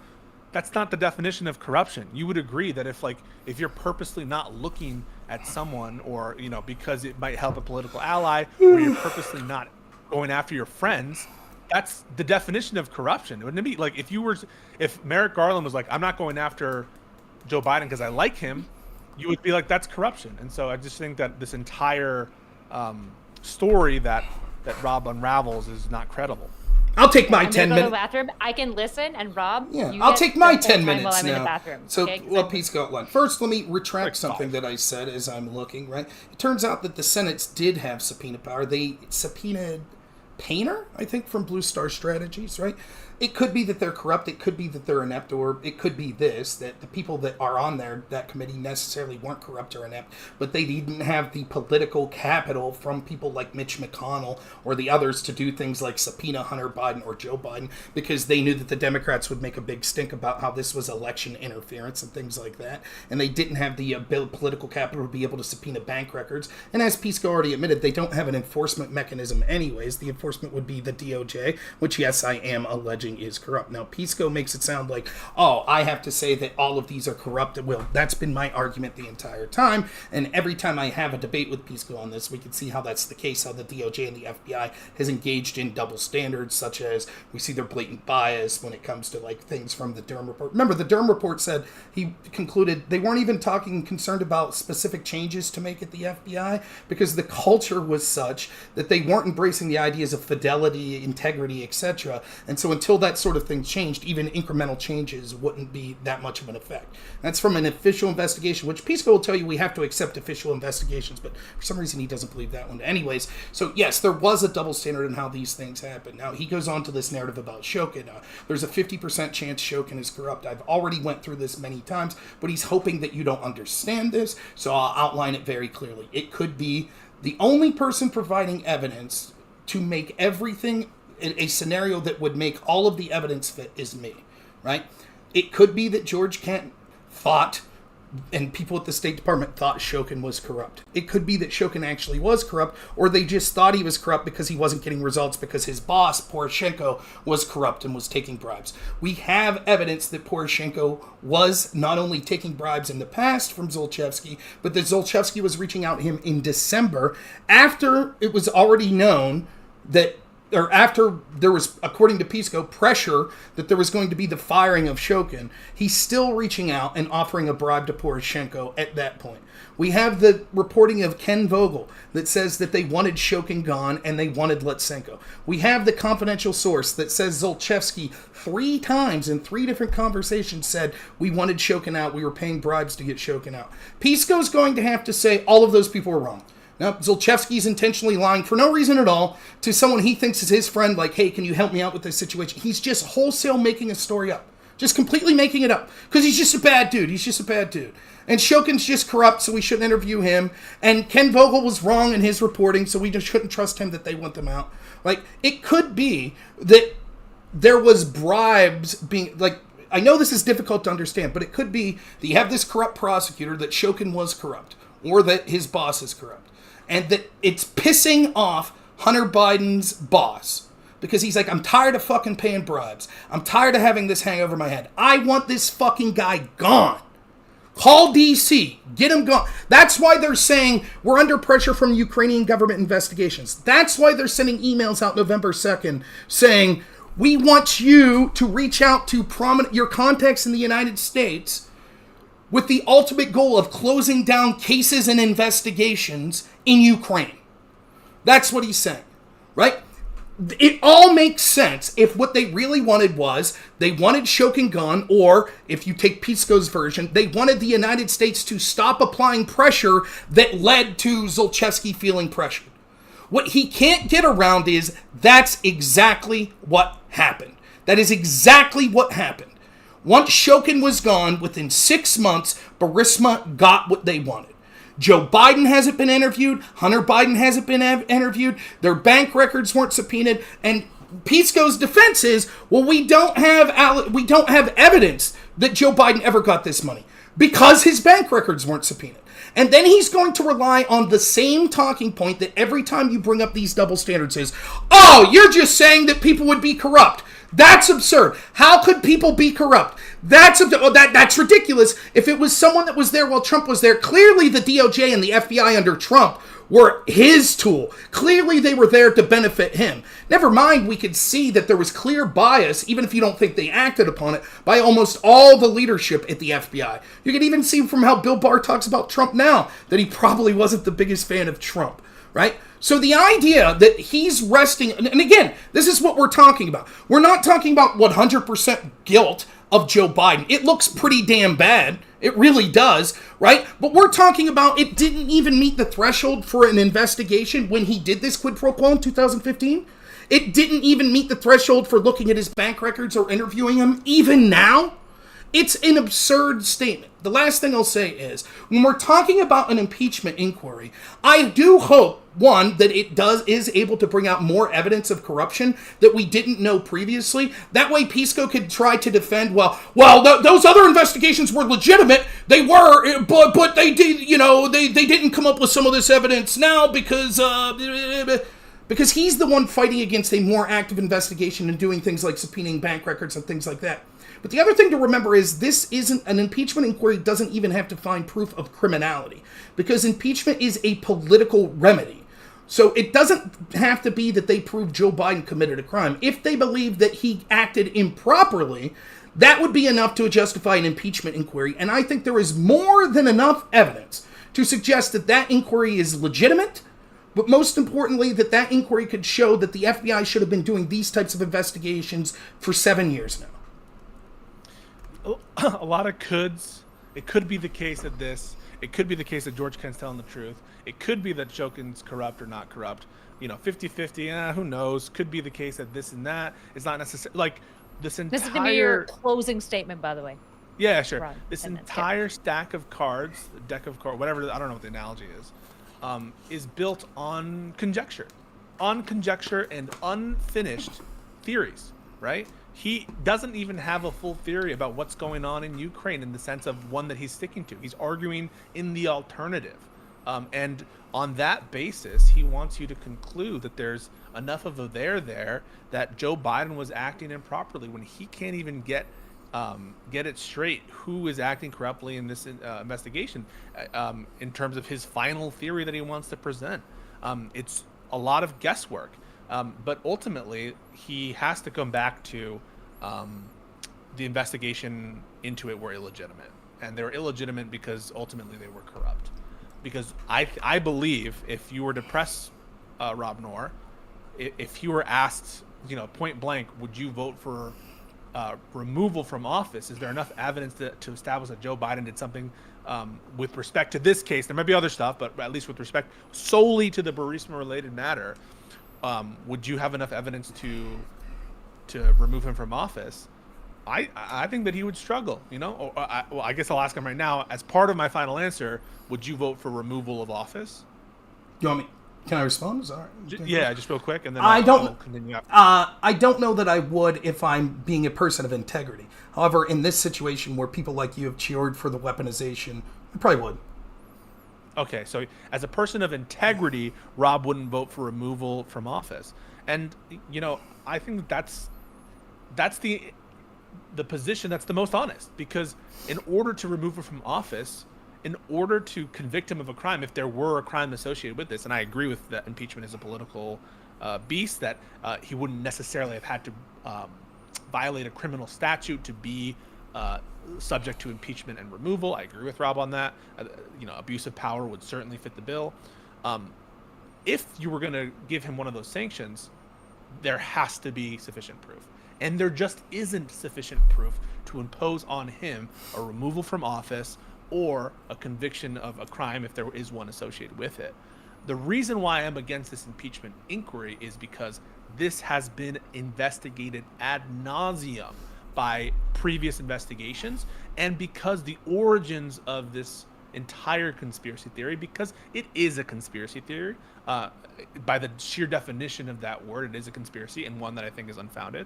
That's not the definition of corruption. You would agree that if you're purposely not looking at someone, or because it might help a political ally, or you're purposely not going after your friends, that's the definition of corruption. Wouldn't it be like if Merrick Garland was like, I'm not going after Joe Biden because I like him, you would be like, that's corruption. And so I just think that this entire story that Rob unravels is not credible. I'll take my I'm 10 gonna go to the minutes. bathroom. I can listen, and Rob, Yeah, you I'll get take my the whole 10 time minutes while I'm now. in the bathroom. So, okay? 'Cause well, I'm- Pisco outline. First, let me retract Like something five. that I said as I'm looking, right? It turns out that the Senates did have subpoena power. They subpoenaed Painter, I think, from Blue Star Strategies, right? It could be that they're corrupt. It could be that they're inept, or it could be this, that the people that are on there, that committee, necessarily weren't corrupt or inept, but they didn't have the political capital from people like Mitch McConnell or the others to do things like subpoena Hunter Biden or Joe Biden, because they knew that the Democrats would make a big stink about how this was election interference and things like that, and they didn't have the political capital to be able to subpoena bank records. And as Pisco already admitted, they don't have an enforcement mechanism anyways. The enforcement would be the DOJ, which, yes, I am alleging is corrupt. Now, Pisco makes it sound like, oh, I have to say that all of these are corrupt. Well, that's been my argument the entire time, and every time I have a debate with Pisco on this, we can see how that's the case, how the DOJ and the FBI has engaged in double standards, such as we see their blatant bias when it comes to like things from the Durham report. Remember, the Durham report said, he concluded they weren't even concerned about specific changes to make at the FBI, because the culture was such that they weren't embracing the ideas of fidelity, integrity, etc. And so until that sort of thing changed, even incremental changes wouldn't be that much of an effect. That's from an official investigation, which Pisco will tell you we have to accept official investigations, but for some reason he doesn't believe that one. Anyways, so yes, there was a double standard in how these things happen. Now, he goes on to this narrative about Shokin. There's a 50% chance Shokin is corrupt. I've already went through this many times, but he's hoping that you don't understand this, so I'll outline it very clearly. It could be the only person providing evidence to make everything a scenario that would make all of the evidence fit is me, right? It could be that George Kent thought, and people at the State Department thought Shokin was corrupt. It could be that Shokin actually was corrupt, or they just thought he was corrupt because he wasn't getting results because his boss, Poroshenko, was corrupt and was taking bribes. We have evidence that Poroshenko was not only taking bribes in the past from Zlochevsky, but that Zlochevsky was reaching out to him in December after it was already known that, or after there was, according to Pisco, pressure that there was going to be the firing of Shokin. He's still reaching out and offering a bribe to Poroshenko at that point. We have the reporting of Ken Vogel that says that they wanted Shokin gone and they wanted Lutsenko. We have the confidential source that says Zlochevsky 3 times in 3 different conversations said we wanted Shokin out, we were paying bribes to get Shokin out. Pisco's going to have to say all of those people were wrong. Now, Zlochevsky's intentionally lying for no reason at all to someone he thinks is his friend, like, hey, can you help me out with this situation? He's just wholesale making a story up. Just completely making it up. Because he's just a bad dude. He's just a bad dude. And Shokin's just corrupt, so we shouldn't interview him. And Ken Vogel was wrong in his reporting, so we just shouldn't trust him that they want them out. Like, it could be that there was bribes being, like, I know this is difficult to understand, but it could be that you have this corrupt prosecutor, that Shokin was corrupt, or that his boss is corrupt. And that it's pissing off Hunter Biden's boss. Because he's like, I'm tired of fucking paying bribes. I'm tired of having this hang over my head. I want this fucking guy gone. Call DC. Get him gone. That's why they're saying we're under pressure from Ukrainian government investigations. That's why they're sending emails out November 2nd saying, we want you to reach out to your contacts in the United States with the ultimate goal of closing down cases and investigations in Ukraine. That's what he's saying, right? It all makes sense if what they really wanted was they wanted Shokin gone, or if you take Pisco's version, they wanted the United States to stop applying pressure that led to Zlochevsky feeling pressured. What he can't get around is that's exactly what happened. That is exactly what happened. Once Shokin was gone, within 6 months, Burisma got what they wanted. Joe Biden hasn't been interviewed. Hunter Biden hasn't been interviewed. Their bank records weren't subpoenaed. And Pisco's defense is, well, we don't have evidence that Joe Biden ever got this money because his bank records weren't subpoenaed. And then he's going to rely on the same talking point that every time you bring up these double standards is, oh, you're just saying that people would be corrupt. That's absurd. How could people be corrupt? That's ridiculous. If it was someone that was there while Trump was there, clearly the DOJ and the FBI under Trump were his tool. Clearly, they were there to benefit him. Never mind, we could see that there was clear bias, even if you don't think they acted upon it, by almost all the leadership at the FBI. You can even see from how Bill Barr talks about Trump now that he probably wasn't the biggest fan of Trump, right? So the idea that he's resting, and again, this is what we're talking about. We're not talking about 100% guilt of Joe Biden. It looks pretty damn bad. It really does, right? But we're talking about it didn't even meet the threshold for an investigation when he did this quid pro quo in 2015. It didn't even meet the threshold for looking at his bank records or interviewing him even now. It's an absurd statement. The last thing I'll say is, when we're talking about an impeachment inquiry, I do hope, one, that it is able to bring out more evidence of corruption that we didn't know previously. That way Pisco could try to defend, those other investigations were legitimate. They were, but they did, they didn't come up with some of this evidence now because he's the one fighting against a more active investigation and doing things like subpoenaing bank records and things like that. But the other thing to remember is this isn't an impeachment inquiry doesn't even have to find proof of criminality, because impeachment is a political remedy. So it doesn't have to be that they prove Joe Biden committed a crime. If they believe that he acted improperly, that would be enough to justify an impeachment inquiry. And I think there is more than enough evidence to suggest that that inquiry is legitimate, but most importantly, that that inquiry could show that the FBI should have been doing these types of investigations for 7 years now. A lot of coulds. It could be the case that it could be the case that George Kent's telling the truth. It could be that Shokin's corrupt or not corrupt. 50-50, who knows? Could be the case that this and that. It's not necessarily like this entire... This is going to be your closing statement, by the way. Yeah, sure. Ron, this entire stack of cards, deck of cards, whatever, I don't know what the analogy is built on conjecture and unfinished theories, right? He doesn't even have a full theory about what's going on in Ukraine in the sense of one that he's sticking to. He's arguing in the alternative. And on that basis, he wants you to conclude that there's enough of a there that Joe Biden was acting improperly when he can't even get it straight who is acting corruptly in this investigation in terms of his final theory that he wants to present. It's a lot of guesswork. But ultimately, he has to come back to the investigation into it were illegitimate. And they were illegitimate because ultimately they were corrupt. Because I believe if you were to press robnoerr, if you were asked, point blank, would you vote for removal from office? Is there enough evidence to establish that Joe Biden did something with respect to this case? There might be other stuff, but at least with respect solely to the Burisma related matter, would you have enough evidence to remove him from office? I think that he would struggle, I guess I'll ask him right now, as part of my final answer, would you vote for removal of office? You want me? Can I respond? Is that all right? Yeah, just real quick, and then I'll continue after. I don't know that I would if I'm being a person of integrity. However, in this situation where people like you have cheered for the weaponization, I probably would. Okay, so as a person of integrity, Rob wouldn't vote for removal from office. And, I think that's the position that's the most honest, because in order to remove him from office, in order to convict him of a crime, if there were a crime associated with this, and I agree with that impeachment is a political beast, that he wouldn't necessarily have had to violate a criminal statute to be subject to impeachment and removal. I agree with Rob on that. Abuse of power would certainly fit the bill. If you were going to give him one of those sanctions, there has to be sufficient proof. And there just isn't sufficient proof to impose on him a removal from office or a conviction of a crime if there is one associated with it. The reason why I'm against this impeachment inquiry is because this has been investigated ad nauseum by previous investigations, and because the origins of this entire conspiracy theory, because it is a conspiracy theory, by the sheer definition of that word, it is a conspiracy, and one that I think is unfounded.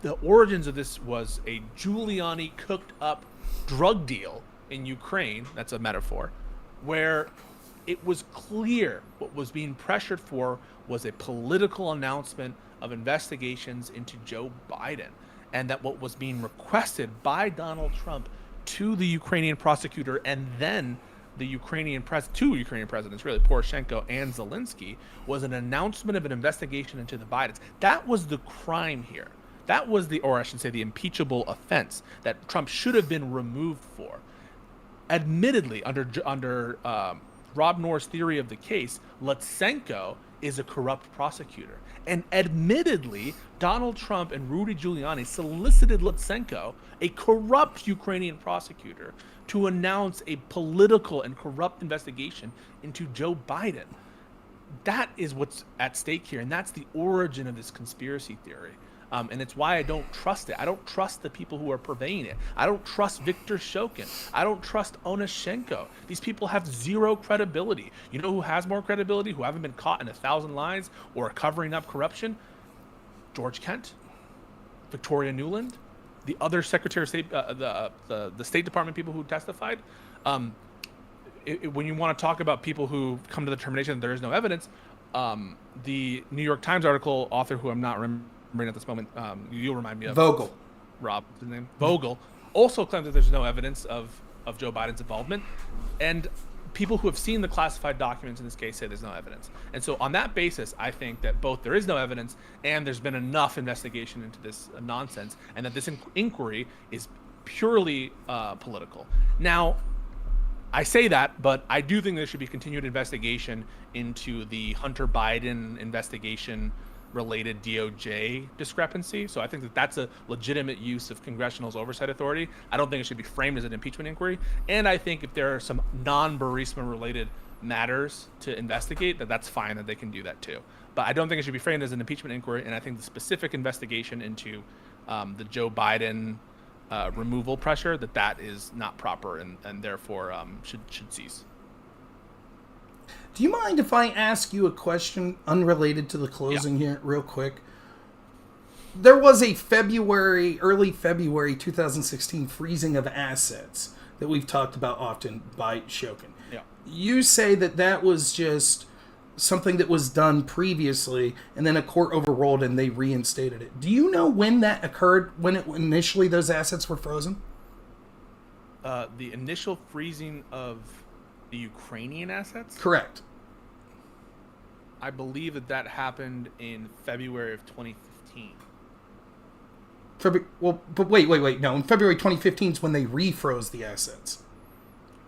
The origins of this was a Giuliani cooked up drug deal in Ukraine, that's a metaphor, where it was clear what was being pressured for was a political announcement of investigations into Joe Biden, and that what was being requested by Donald Trump to the Ukrainian prosecutor and then two Ukrainian presidents, really, Poroshenko and Zelensky, was an announcement of an investigation into the Bidens. That was the crime here. That was the impeachable offense that Trump should have been removed for. Admittedly, under Rob Noerr's theory of the case, Lutsenko is a corrupt prosecutor. And admittedly, Donald Trump and Rudy Giuliani solicited Lutsenko, a corrupt Ukrainian prosecutor, to announce a political and corrupt investigation into Joe Biden. That is what's at stake here, and that's the origin of this conspiracy theory. And it's why I don't trust it. I don't trust the people who are purveying it. I don't trust Viktor Shokin. I don't trust Onyshchenko. These people have zero credibility. You know who has more credibility, who haven't been caught in 1,000 lies or covering up corruption? George Kent, Victoria Nuland, the other Secretary of State, the State Department people who testified. When you want to talk about people who come to the determination that there is no evidence, the New York Times article author, who I'm not remembering at this moment, you'll remind me of. Vogel. Rob, his name? Vogel, also claims that there's no evidence of Joe Biden's involvement. And people who have seen the classified documents in this case say there's no evidence. And so on that basis, I think that both there is no evidence and there's been enough investigation into this nonsense, and that this inquiry is purely political. Now, I say that, but I do think there should be continued investigation into the Hunter Biden investigation related DOJ discrepancy. So I think that that's a legitimate use of congressional oversight authority. I don't think it should be framed as an impeachment inquiry. And I think if there are some non-Burisma related matters to investigate, that's fine, that they can do that too. But I don't think it should be framed as an impeachment inquiry. And I think the specific investigation into the Joe Biden removal pressure, that is not proper and therefore should cease. Do you mind if I ask you a question unrelated to the closing here, real quick? There was a early February 2016 freezing of assets that we've talked about often by Shokin. Yeah. You say that was just something that was done previously, and then a court overruled and they reinstated it. Do you know when that occurred, when initially those assets were frozen? The initial freezing of the Ukrainian assets? Correct. I believe that happened in February of 2015. But wait. No, in February 2015 is when they refroze the assets.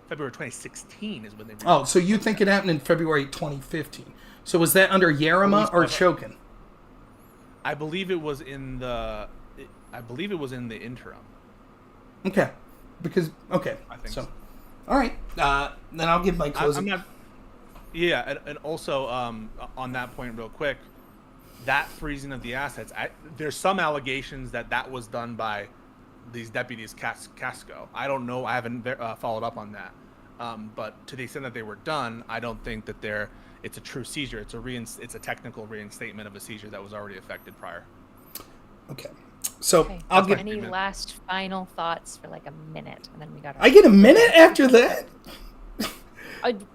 February 2016 is when they refroze. Oh, so you think it happened in February 2015. So was that under Yerema or Shokin? I believe it was in the interim. Okay. I think so. All right. Then I'll give my closing. And also on that point, real quick, that freezing of the assets, there's some allegations that was done by these deputies Casco. I don't know. I haven't followed up on that. But to the extent that they were done, I don't think that it's a true seizure. It's a technical reinstatement of a seizure that was already effected prior. Okay. So I'll get any last final thoughts for like a minute, and then we got. I get a minute after that.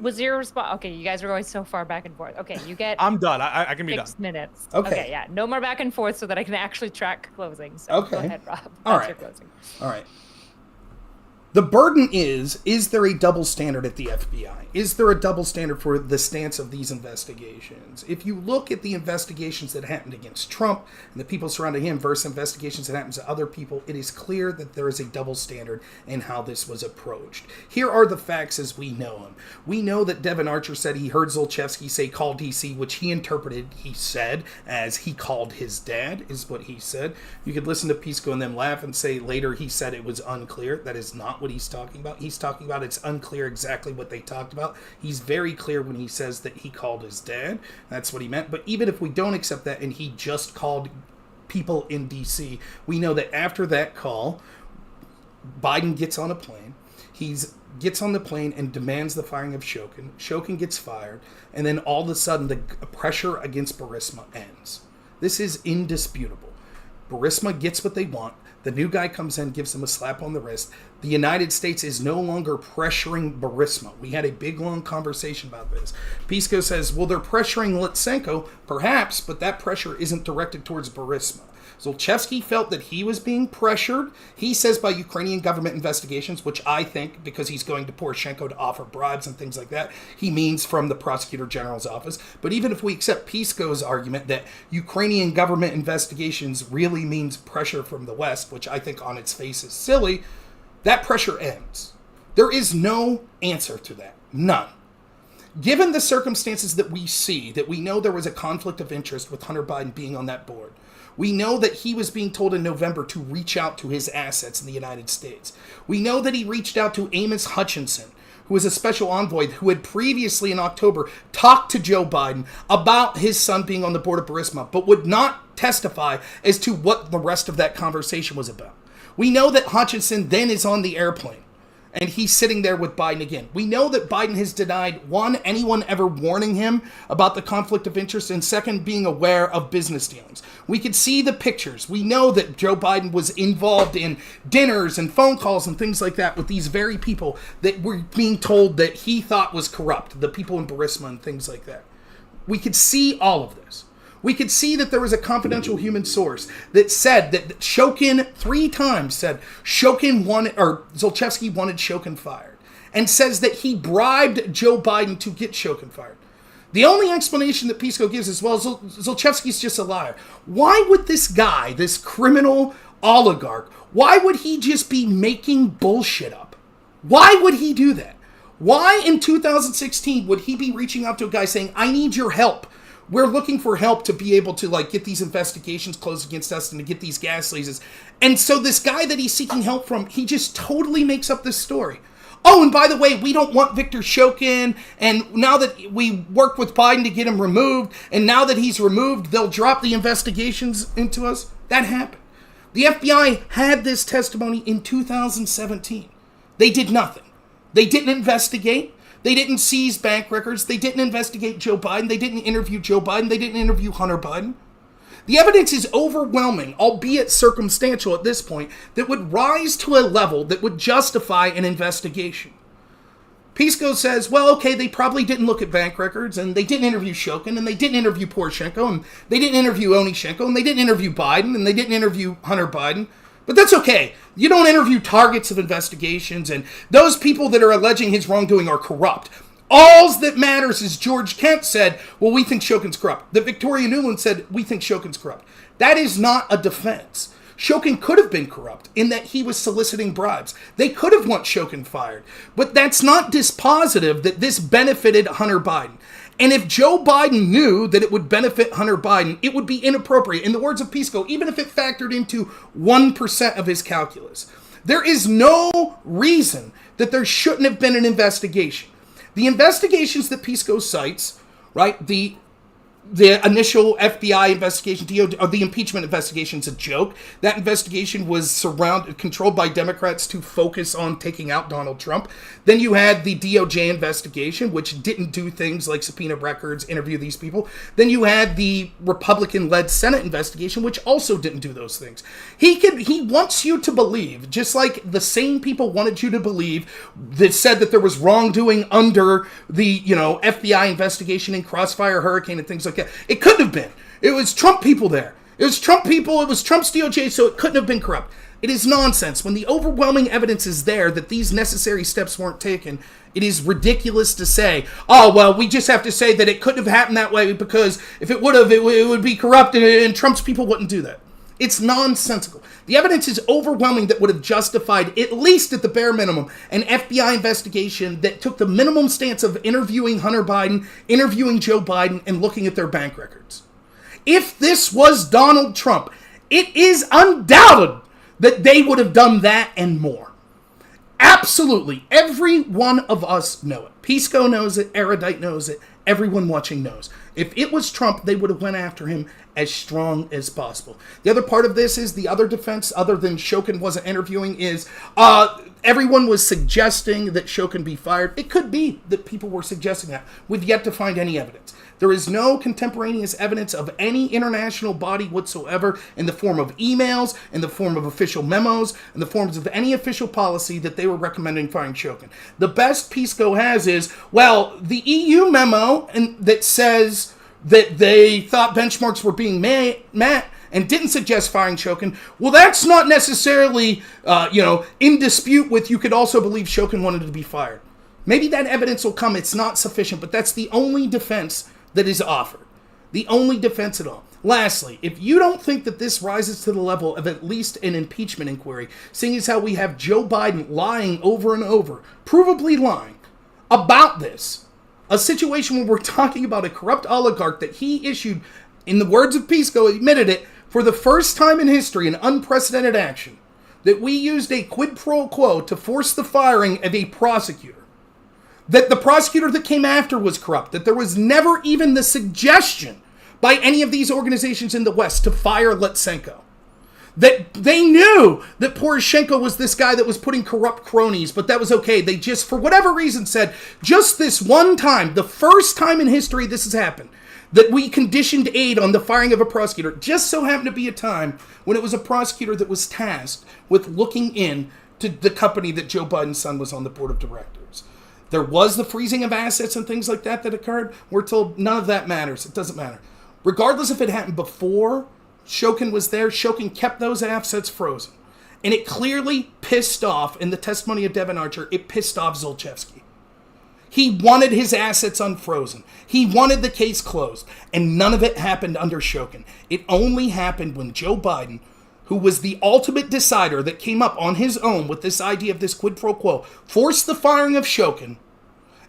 Was your response? Okay, you guys are going so far back and forth. Okay, you get. I'm done. I can be done. 6 minutes. Okay. Yeah. No more back and forth, so that I can actually track closing. So okay. Go ahead, Rob. All right. Your closing. All right. The burden is there a double standard at the FBI? Is there a double standard for the stance of these investigations? If you look at the investigations that happened against Trump and the people surrounding him versus investigations that happened to other people, it is clear that there is a double standard in how this was approached. Here are the facts as we know them. We know that Devon Archer said he heard Zlochevsky say call DC, which he interpreted, he said, as he called his dad, is what he said. You could listen to Pisco and them laugh and say later he said it was unclear. That is not what he's talking about. He's talking about it's unclear exactly what they talked about. He's very clear when he says that he called his dad. That's what he meant. But even if we don't accept that and he just called people in DC, we know that after that call, Biden gets on a plane. He gets on the plane and demands the firing of Shokin. Shokin gets fired. And then all of a sudden the pressure against Burisma ends. This is indisputable. Burisma gets what they want. The new guy comes in, gives them a slap on the wrist. The United States is no longer pressuring Burisma. We had a big, long conversation about this. Pisco says, well, they're pressuring Lutsenko, perhaps, but that pressure isn't directed towards Burisma. Zlochevsky felt that he was being pressured, he says, by Ukrainian government investigations, which I think, because he's going to Poroshenko to offer bribes and things like that, he means from the Prosecutor General's office. But even if we accept Pisco's argument that Ukrainian government investigations really means pressure from the West, which I think on its face is silly, that pressure ends. There is no answer to that. None. Given the circumstances that we see, that we know there was a conflict of interest with Hunter Biden being on that board, we know that he was being told in November to reach out to his assets in the United States. We know that he reached out to Amos Hochstein, who was a special envoy who had previously in October talked to Joe Biden about his son being on the board of Burisma, but would not testify as to what the rest of that conversation was about. We know that Hochstein then is on the airplane, and he's sitting there with Biden again. We know that Biden has denied, one, anyone ever warning him about the conflict of interest, and second, being aware of business dealings. We could see the pictures. We know that Joe Biden was involved in dinners and phone calls and things like that with these very people that were being told that he thought was corrupt, the people in Burisma and things like that. We could see all of this. We could see that there was a confidential human source that said that Shokin 3 times said Shokin wanted, or Zlochevsky wanted Shokin fired, and says that he bribed Joe Biden to get Shokin fired. The only explanation that Pisco gives is, well, Zlochevsky's just a liar. Why would this guy, this criminal oligarch, why would he just be making bullshit up? Why would he do that? Why in 2016 would he be reaching out to a guy saying, I need your help? We're looking for help to be able to get these investigations closed against us and to get these gas leases. And so this guy that he's seeking help from, he just totally makes up this story. Oh, and by the way, we don't want Victor Shokin, and now that we worked with Biden to get him removed, and now that he's removed, they'll drop the investigations into us. That happened. The FBI had this testimony in 2017. They did nothing. They didn't investigate. They didn't seize bank records. They didn't investigate Joe Biden. They didn't interview Joe Biden. They didn't interview Hunter Biden. The evidence is overwhelming, albeit circumstantial at this point, that would rise to a level that would justify an investigation. Pisco says, well, okay, they probably didn't look at bank records, and they didn't interview Shokin, and they didn't interview Poroshenko, and they didn't interview Onyshchenko, and they didn't interview Biden, and they didn't interview Hunter Biden. But that's okay. You don't interview targets of investigations, and those people that are alleging his wrongdoing are corrupt. All that matters is George Kent said, well, we think Shokin's corrupt. That Victoria Nuland said, we think Shokin's corrupt. That is not a defense. Shokin could have been corrupt in that he was soliciting bribes. They could have want Shokin fired. But that's not dispositive that this benefited Hunter Biden. And if Joe Biden knew that it would benefit Hunter Biden, it would be inappropriate. In the words of Pisco, even if it factored into 1% of his calculus. There is no reason that there shouldn't have been an investigation. The investigations that Pisco cites, right, the initial FBI investigation, the impeachment investigation is a joke. That investigation was controlled by Democrats to focus on taking out Donald Trump. Then you had the DOJ investigation, which didn't do things like subpoena records, interview these people. Then you had the Republican-led Senate investigation, which also didn't do those things. He wants you to believe, just like the same people wanted you to believe that said that there was wrongdoing under the, FBI investigation in Crossfire Hurricane and things like that. It couldn't have been. It was Trump people there. It was Trump people. It was Trump's DOJ, so it couldn't have been corrupt. It is nonsense. When the overwhelming evidence is there that these necessary steps weren't taken, it is ridiculous to say, oh, well, we just have to say that it couldn't have happened that way because if it would have, it would be corrupt and Trump's people wouldn't do that. It's nonsensical. The evidence is overwhelming that would have justified, at least at the bare minimum, an FBI investigation that took the minimum stance of interviewing Hunter Biden, interviewing Joe Biden, and looking at their bank records. If this was Donald Trump, it is undoubted that they would have done that and more. Absolutely. Every one of us know it. Pisco knows it. Erudite knows it. Everyone watching knows. If it was Trump, they would have went after him as strong as possible. The other part of this is the other defense, other than Shokin wasn't interviewing, is everyone was suggesting that Shokin be fired. It could be that people were suggesting that. We've yet to find any evidence. There is no contemporaneous evidence of any international body whatsoever in the form of emails, in the form of official memos, in the forms of any official policy that they were recommending firing Shokin. The best Pisco has is, well, the EU memo that says that they thought benchmarks were being met, and didn't suggest firing Shokin, well, that's not necessarily, in dispute with you could also believe Shokin wanted to be fired. Maybe that evidence will come. It's not sufficient, but that's the only defense that is offered. The only defense at all. Lastly, if you don't think that this rises to the level of at least an impeachment inquiry, seeing as how we have Joe Biden lying over and over, provably lying about this, a situation where we're talking about a corrupt oligarch that he issued, in the words of Pisco, admitted it, for the first time in history, an unprecedented action, that we used a quid pro quo to force the firing of a prosecutor, that the prosecutor that came after was corrupt, that there was never even the suggestion by any of these organizations in the West to fire Lutsenko. That they knew that Poroshenko was this guy that was putting corrupt cronies, but that was okay. They just, for whatever reason, said, just this one time, the first time in history this has happened, that we conditioned aid on the firing of a prosecutor, just so happened to be a time when it was a prosecutor that was tasked with looking in to the company that Joe Biden's son was on the board of directors. There was the freezing of assets and things like that occurred. We're told none of that matters. It doesn't matter. Regardless if it happened before Shokin was there, Shokin kept those assets frozen. And it clearly pissed off, in the testimony of Devon Archer, it pissed off Zlochevsky. He wanted his assets unfrozen. He wanted the case closed. And none of it happened under Shokin. It only happened when Joe Biden, who was the ultimate decider that came up on his own with this idea of this quid pro quo, forced the firing of Shokin,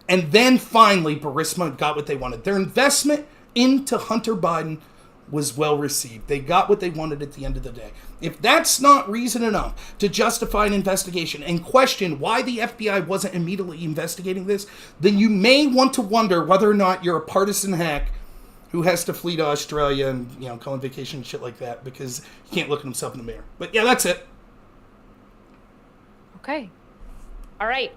and then finally Burisma got what they wanted. Their investment into Hunter Biden was well received. They got what they wanted at the end of the day. If that's not reason enough to justify an investigation and question why the FBI wasn't immediately investigating this, then you may want to wonder whether or not you're a partisan hack who has to flee to Australia and, go on vacation and shit like that because he can't look at himself in the mirror. But yeah, that's it. Okay. All right.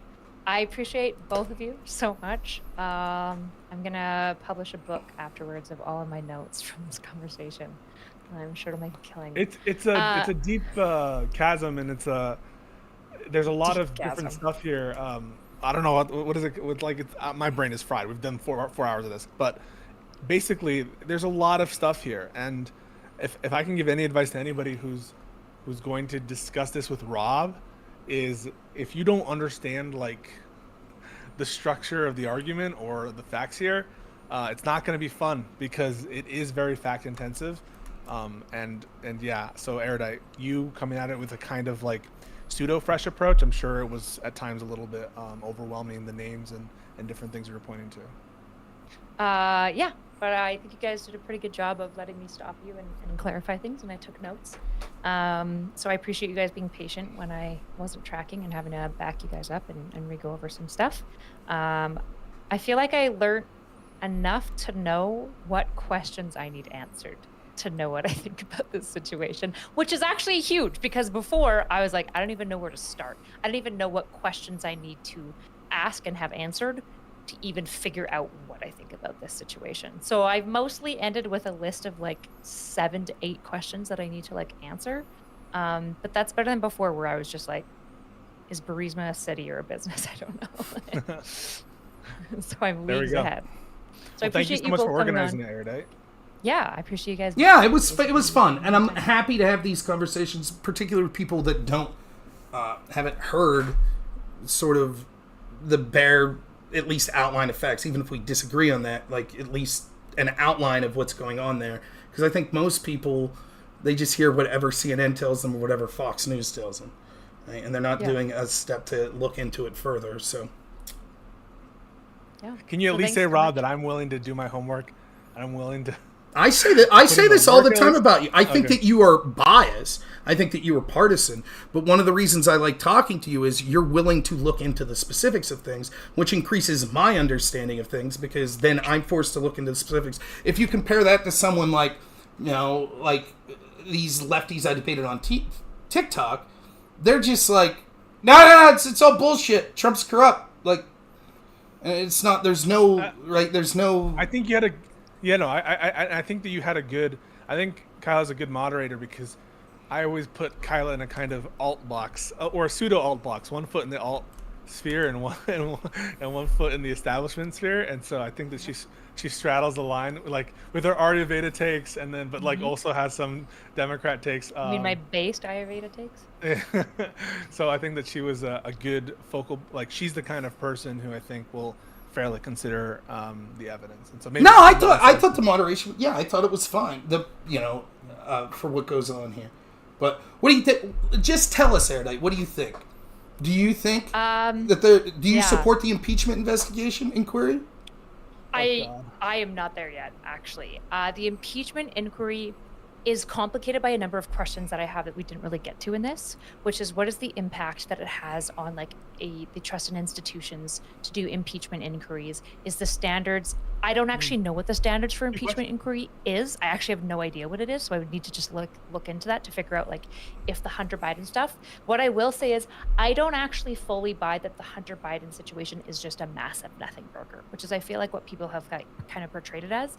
I appreciate both of you so much. I'm going to publish a book afterwards of all of my notes from this conversation. I'm sure it'll make a killing. It's a deep chasm, and there's a lot of chasm. different stuff here. I don't know what is it with, like, my brain is fried. We've done 4 hours of this, but basically there's a lot of stuff here. And if I can give any advice to anybody who's going to discuss this with Rob, is if you don't understand like the structure of the argument or the facts here, it's not going to be fun because it is very fact intensive. And yeah, so Erudite, you coming at it with a kind of like pseudo fresh approach, I'm sure it was at times a little bit overwhelming, the names and different things you were pointing to. Yeah, but I think you guys did a pretty good job of letting me stop you and clarify things, and I took notes. So I appreciate you guys being patient when I wasn't tracking and having to back you guys up and re-go over some stuff. I feel like I learned enough to know what questions I need answered to know what I think about this situation, which is actually huge because before I was like, I don't even know where to start. I don't even know what questions I need to ask and have answered to even figure out what I think about this situation. So I've mostly ended with a list of like 7 to 8 questions that I need to like answer. But that's better than before where I was just like, is Burisma a city or a business? I don't know. So I'm leagues ahead. So I appreciate thank you so much for organizing it, Erudite. Yeah, I appreciate you guys. Yeah, it was fun, and I'm happy to have these conversations, particularly with people that haven't heard sort of the bare, at least outline of facts, even if we disagree on that, like at least an outline of what's going on there. Because I think most people, they just hear whatever CNN tells them or whatever Fox News tells them, right? And they're not doing a step to look into it further. So, yeah. Can you at least say, Rob, that I'm willing to do my homework and I'm willing to... I say this all the time about you. I think that you are biased. I think that you are partisan. But one of the reasons I like talking to you is you're willing to look into the specifics of things, which increases my understanding of things because then I'm forced to look into the specifics. If you compare that to someone like, like these lefties I debated on TikTok, they're just like, no, it's all bullshit. Trump's corrupt. Like, it's not. There's no right. There's no. I think you had a. Yeah, no, I think that you had a good... I think Kyla's a good moderator because I always put Kyla in a kind of alt box, or a pseudo alt box, one foot in the alt sphere and one foot in the establishment sphere, and so I think that she straddles the line, like with her Ayurveda takes, and then but also has some Democrat takes. You mean my based Ayurveda takes? So I think that she was a good focal, like she's the kind of person who I think will fairly consider the evidence. And so maybe I thought the moderation. Yeah, I thought it was fine. For what goes on here. But what do you think? Just tell us, Erudite. What do you think? Do you think do you support the impeachment investigation inquiry? I am not there yet, actually. The impeachment inquiry is complicated by a number of questions that I have that we didn't really get to in this, which is what is the impact that it has on the trust in institutions to do impeachment inquiries? Is the standards? I don't actually know what the standards for impeachment inquiry is. I actually have no idea what it is, so I would need to just look into that to figure out if the Hunter Biden stuff. What I will say is I don't actually fully buy that the Hunter Biden situation is just a massive nothing burger, which is I feel like what people have kind of portrayed it as.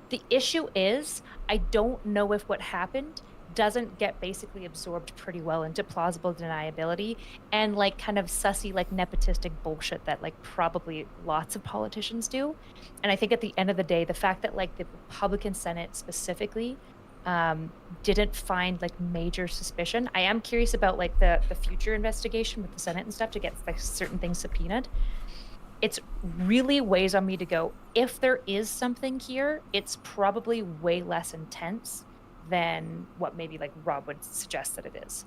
The issue is, I don't know if what happened doesn't get basically absorbed pretty well into plausible deniability and kind of sussy, nepotistic bullshit that probably lots of politicians do. And I think at the end of the day, the fact that the Republican Senate specifically didn't find major suspicion. I am curious about the future investigation with the Senate and stuff to get certain things subpoenaed. It's really weighs on me to go, if there is something here, it's probably way less intense than what maybe Rob would suggest that it is.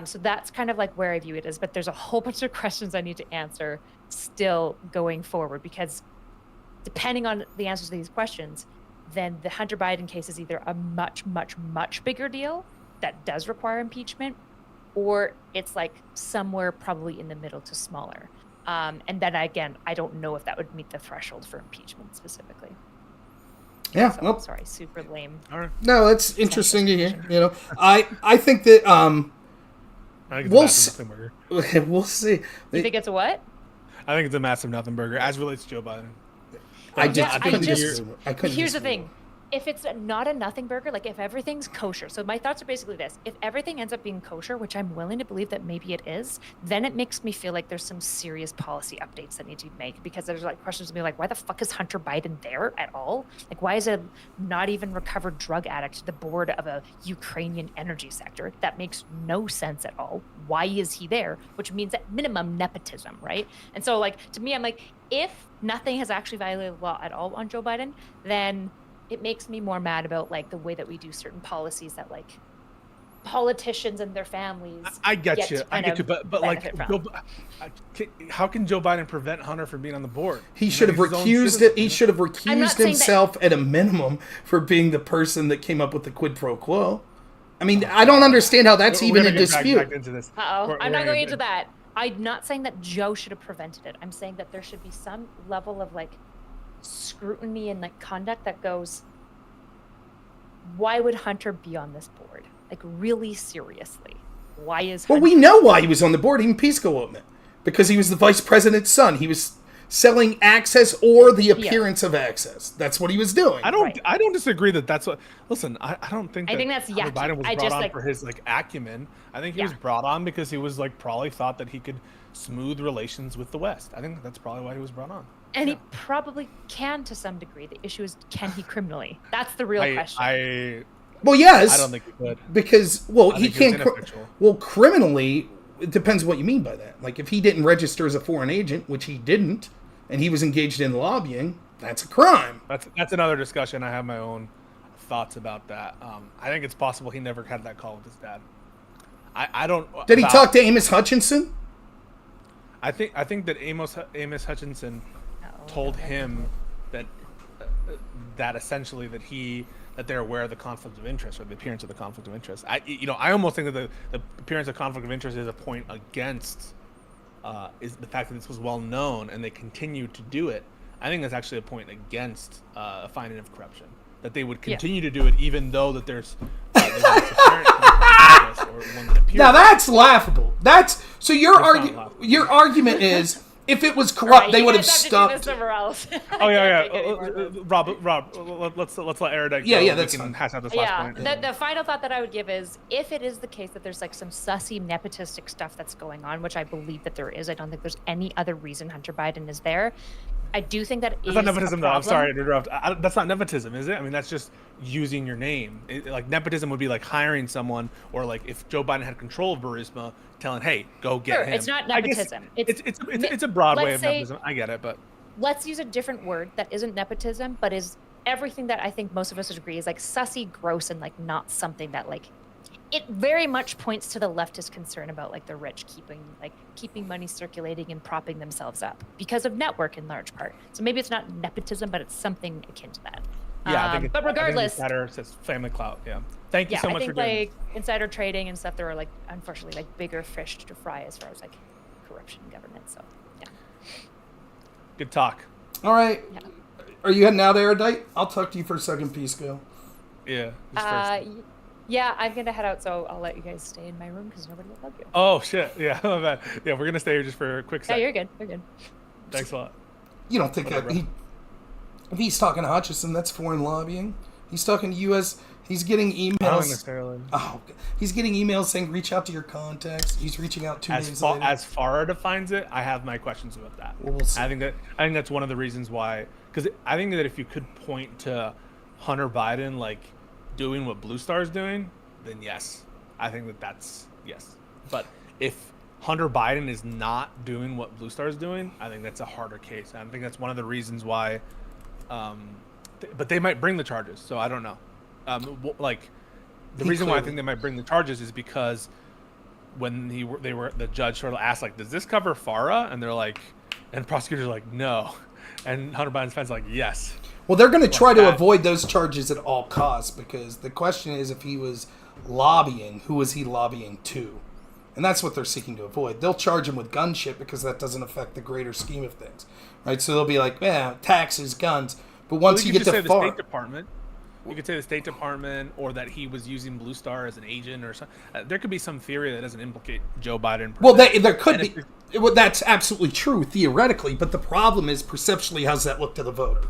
So that's kind of where I view it as, but there's a whole bunch of questions I need to answer still going forward, because depending on the answers to these questions, then the Hunter Biden case is either a much, much, much bigger deal that does require impeachment, or it's somewhere probably in the middle to smaller. And then again, I don't know if that would meet the threshold for impeachment specifically. Yeah. So, sorry, super lame. All right. No, that's interesting to hear. I think that we'll see. You think it's a what? I think it's a massive nothing burger as relates to Joe Biden. Here's the thing. If it's not a nothing burger, if everything's kosher, so my thoughts are basically this: if everything ends up being kosher, which I'm willing to believe that maybe it is, then it makes me feel like there's some serious policy updates that need to be made, because there's questions to be why the fuck is Hunter Biden there at all? Why is a not even recovered drug addict the board of a Ukrainian energy sector? That makes no sense at all. Why is he there? Which means at minimum nepotism, right? And so to me, I'm if nothing has actually violated the law at all on Joe Biden, then it makes me more mad about the way that we do certain policies that politicians and their families. I get you, but how can Joe Biden prevent Hunter from being on the board? He should have recused it. He should have recused himself at a minimum for being the person that came up with the quid pro quo. I mean, I don't understand how that's even a dispute. Back into this. I'm not going into that. I'm not saying that Joe should have prevented it. I'm saying that there should be some level of scrutiny and conduct that goes, why would Hunter be on this board? Really seriously, why is Hunter? Well, we know why he was on the board. Even Pisco owned it, because he was the vice president's son. He was selling access or the appearance of access. That's what he was doing. I don't disagree that's what. Listen, I don't think. I think that's Hunter Biden was brought on for his acumen. I think he was brought on because he was probably thought that he could smooth relations with the West. I think that's probably why he was brought on. And he probably can to some degree. The issue is, can he criminally? That's the real question. Well, yes. I don't think he could. Because, he can't. Criminally, it depends what you mean by that. If he didn't register as a foreign agent, which he didn't, and he was engaged in lobbying, that's a crime. That's another discussion. I have my own thoughts about that. I think it's possible he never had that call with his dad. I don't. Did he talk to Amos Hutchinson? I think that Amos Hutchinson told him that essentially that they're aware of the conflict of interest, or the appearance of the conflict of interest. I almost think that the appearance of conflict of interest is a point against is the fact that this was well known and they continue to do it. I think that's actually a point against a finding of corruption, that they would continue to do it even though that there's apparent conflict of interest or one that appears. Now that's laughable. So your argument is If it was corrupt, Right, they you would have guys to do stopped. this somewhere else. Oh yeah. I can't take any more of this. Rob, let's let Erudite go. Yeah, that's we can fine. hash out this last Yeah, point. the final thought that I would give is, if it is the case that there's like some sussy nepotistic stuff that's going on, which I believe that there is, I don't think there's any other reason Hunter Biden is there. I do think that That's not nepotism, though. I'm sorry to interrupt. That's not nepotism, is it? I mean, that's just using your name. Like, nepotism would be like hiring someone, or like if Joe Biden had control of Burisma, telling, "Hey, go get him." It's not nepotism. It's a broad way let's of say- nepotism. I get it, but Let's use a different word that isn't nepotism, but is everything that I think most of us would agree is like sussy, gross, and like not something that like. It very much points to the leftist concern about like the rich keeping money circulating and propping themselves up because of network in large part. So maybe it's not nepotism, but it's something akin to that. yeah, I think it's, but regardless, I think it's says family clout. Yeah, thank you yeah, so I much think for doing like insider trading and stuff, there are like unfortunately like bigger fish to fry as far as like corruption in government. So yeah. Good talk. All right. Yeah. Are you heading out, Erudite? I'll talk to you for a second, Pisco. Yeah. just first. Yeah, I'm gonna head out, so I'll let you guys stay in my room because nobody will bug you. Oh shit! Yeah, my bad. Yeah, we're gonna stay here just for a quick Yeah, second. you're good. You're good. Thanks a lot. You don't think that if he's talking to Hutchison, that's foreign lobbying? He's talking to U.S. He's getting emails. Not necessarily. Oh, he's getting emails saying reach out to your contacts. He's reaching out 2 days later. As Farah defines it, I have my questions about that. Well, we'll see. I think that's one of the reasons why, because I think that if you could point to Hunter Biden like doing what Blue Star's doing, then yes, I think that's yes. But if Hunter Biden is not doing what Blue Star's doing, I think that's a harder case. I think that's one of the reasons why. But they might bring the charges, so I don't know. The reason why I think they might bring the charges is because when the judge sort of asked like, does this cover Farah? And they're like, and prosecutors are like, no, and Hunter Biden's fans like, yes. Well, they're going to try to avoid those charges at all costs, because the question is, if he was lobbying, who was he lobbying to? And that's what they're seeking to avoid. They'll charge him with gun shit because that doesn't affect the greater scheme of things, right? So they'll be like, yeah, taxes, guns. But once you get to the Farah, State Department, you could say the State Department, or that he was using Blue Star as an agent, or something. There could be some theory that doesn't implicate Joe Biden. Well, there could be. Well, that's absolutely true theoretically, but the problem is perceptually, how's that look to the voter?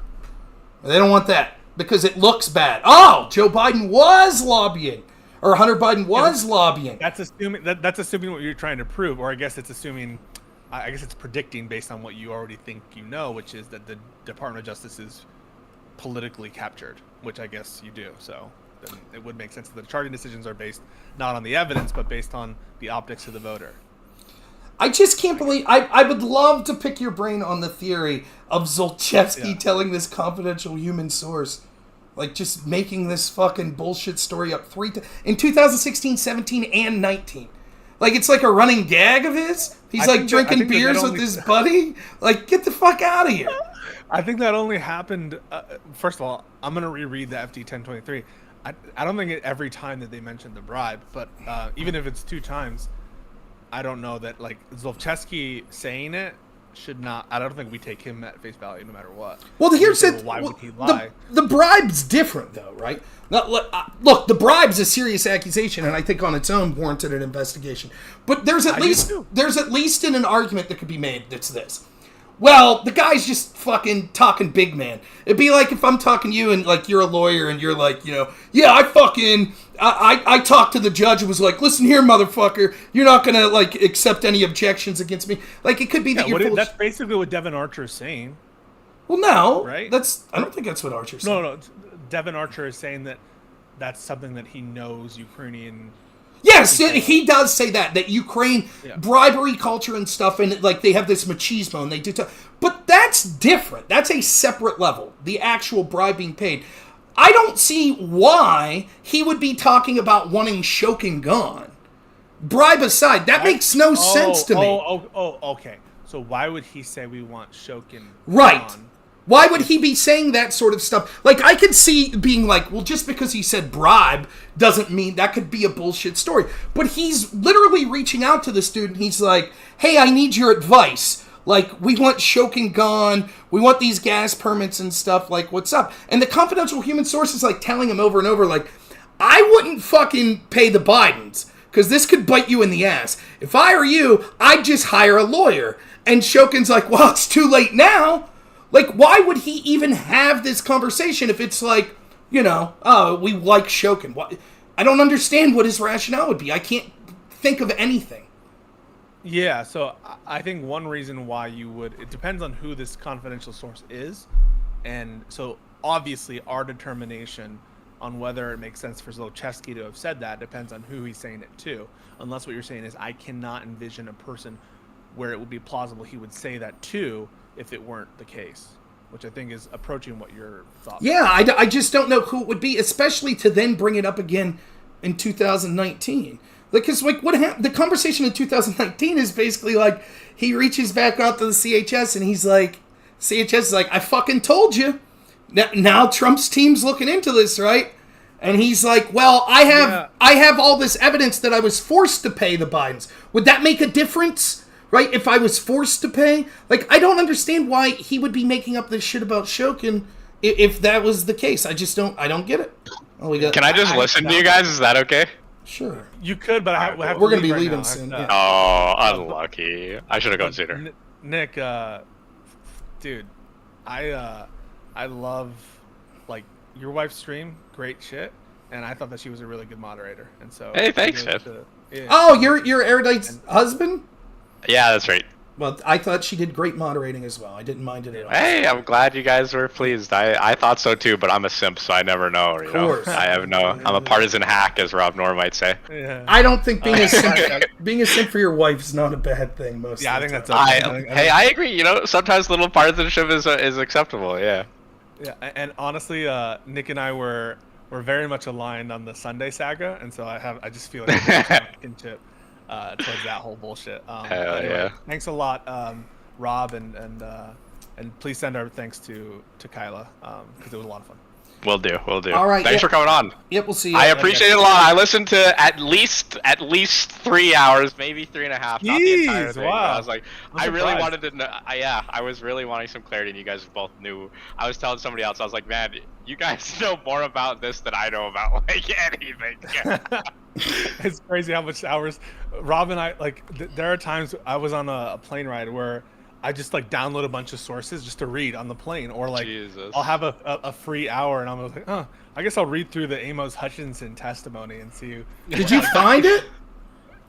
They don't want that because it looks bad. Oh, Joe Biden was lobbying, or Hunter Biden was lobbying. That's assuming that's assuming what you're trying to prove, or I guess it's assuming. I guess it's predicting based on what you already think you know, which is that the Department of Justice is politically captured, which I guess you do. So then it would make sense that the charging decisions are based not on the evidence, but based on the optics of the voter. I just can't believe. I would love to pick your brain on the theory of Zlochevsky telling this confidential human source, like just making this fucking bullshit story up in 2016, 17, and 19. Like it's like a running gag of his. He's like drinking beers with his buddy. Like, get the fuck out of here. I think that only happened. First of all, I'm gonna reread the FD 1023. I don't think every time that they mentioned the bribe, but even if it's 2 times, I don't know that like Zlochevsky saying it should not. I don't think we take him at face value no matter what. Well, here's it. Why would he lie? The bribe's different though, right? Now, look, the bribe's a serious accusation, and I think on its own warranted an investigation. But there's at least an argument that could be made that's this. Well, the guy's just fucking talking big man. It'd be like if I'm talking to you and like you're a lawyer and you're like, yeah, I talked to the judge and was like, listen here, motherfucker, you're not gonna like accept any objections against me. Like it could be that you're that's basically what Devon Archer is saying. Well, no, right? I don't think that's what Archer's saying. No, Devon Archer is saying that that's something that he knows Ukrainian. Yes, he does say that Ukraine bribery culture and stuff, and like they have this machismo and they do. But that's different. That's a separate level. The actual bribe being paid. I don't see why he would be talking about wanting Shokin gone. Bribe aside, that makes no sense to me. Okay. So why would he say we want Shokin right. gone? Why would he be saying that sort of stuff? Like, I could see being like, well, just because he said bribe doesn't mean that could be a bullshit story. But he's literally reaching out to this dude, and he's like, hey, I need your advice. Like, we want Shokin gone. We want these gas permits and stuff. Like, what's up? And the confidential human source is, like, telling him over and over, like, I wouldn't fucking pay the Bidens because this could bite you in the ass. If I were you, I'd just hire a lawyer. And Shokin's like, well, it's too late now. Like, why would he even have this conversation if it's like, you know, oh, we like Shokin? Why? I don't understand what his rationale would be. I can't think of anything. Yeah, so I think one reason why you would, it depends on who this confidential source is. And so obviously our determination on whether it makes sense for Zlochevsky to have said that depends on who he's saying it to. Unless what you're saying is I cannot envision a person where it would be plausible he would say that to if it weren't the case, which I think is approaching what your thoughts Yeah, I just don't know who it would be, especially to then bring it up again in 2019. Because, like, what happened? The conversation in 2019 is basically like he reaches back out to the CHS and he's like, CHS is like, I fucking told you. Now Trump's team's looking into this, right? And he's like, well, I have all this evidence that I was forced to pay the Bidens. Would that make a difference? Right, if I was forced to pay? Like, I don't understand why he would be making up this shit about Shokin if that was the case. I don't get it. Oh, Can I just listen to you guys? Is that okay? Sure. You could, but we're going to be leaving soon. Yeah. Oh, unlucky. I should have gone sooner. Nick, dude, I love, like, your wife's stream, great shit, and I thought that she was a really good moderator, and so. Hey, thanks, man. Yeah. Oh, you're Erudite's husband? Yeah, that's right. Well, I thought she did great moderating as well. I didn't mind it at all. Hey, I'm glad you guys were pleased. I thought so too, but I'm a simp, so I never know. You know? I'm a partisan hack, as Robnoerr might say. Yeah. I don't think being a simp for your wife is not a bad thing. Most. Yeah, I think that's. I agree. You know, sometimes little partisanship is acceptable. Yeah. Yeah, and honestly, Nick and I were very much aligned on the Sunday saga, and so I just feel like a kinship towards that whole bullshit. Anyway, yeah. Thanks a lot, Rob, and please send our thanks to Kyla, because it was a lot of fun. Will do. All right. Thanks for coming on. Yep, we'll see you. I appreciate it a lot. I listened to at least 3 hours, maybe 3.5. Not the entire thing. Wow. I was like, I really wanted to know. I was really wanting some clarity, and you guys both knew. I was telling somebody else, I was like, man, you guys know more about this than I know about like anything. It's crazy how much hours. Rob and I, like, there are times I was on a plane ride where I just like download a bunch of sources just to read on the plane, or like I'll have a free hour and I'm like, oh, I guess I'll read through the Amos Hochstein testimony and see. Did you find it?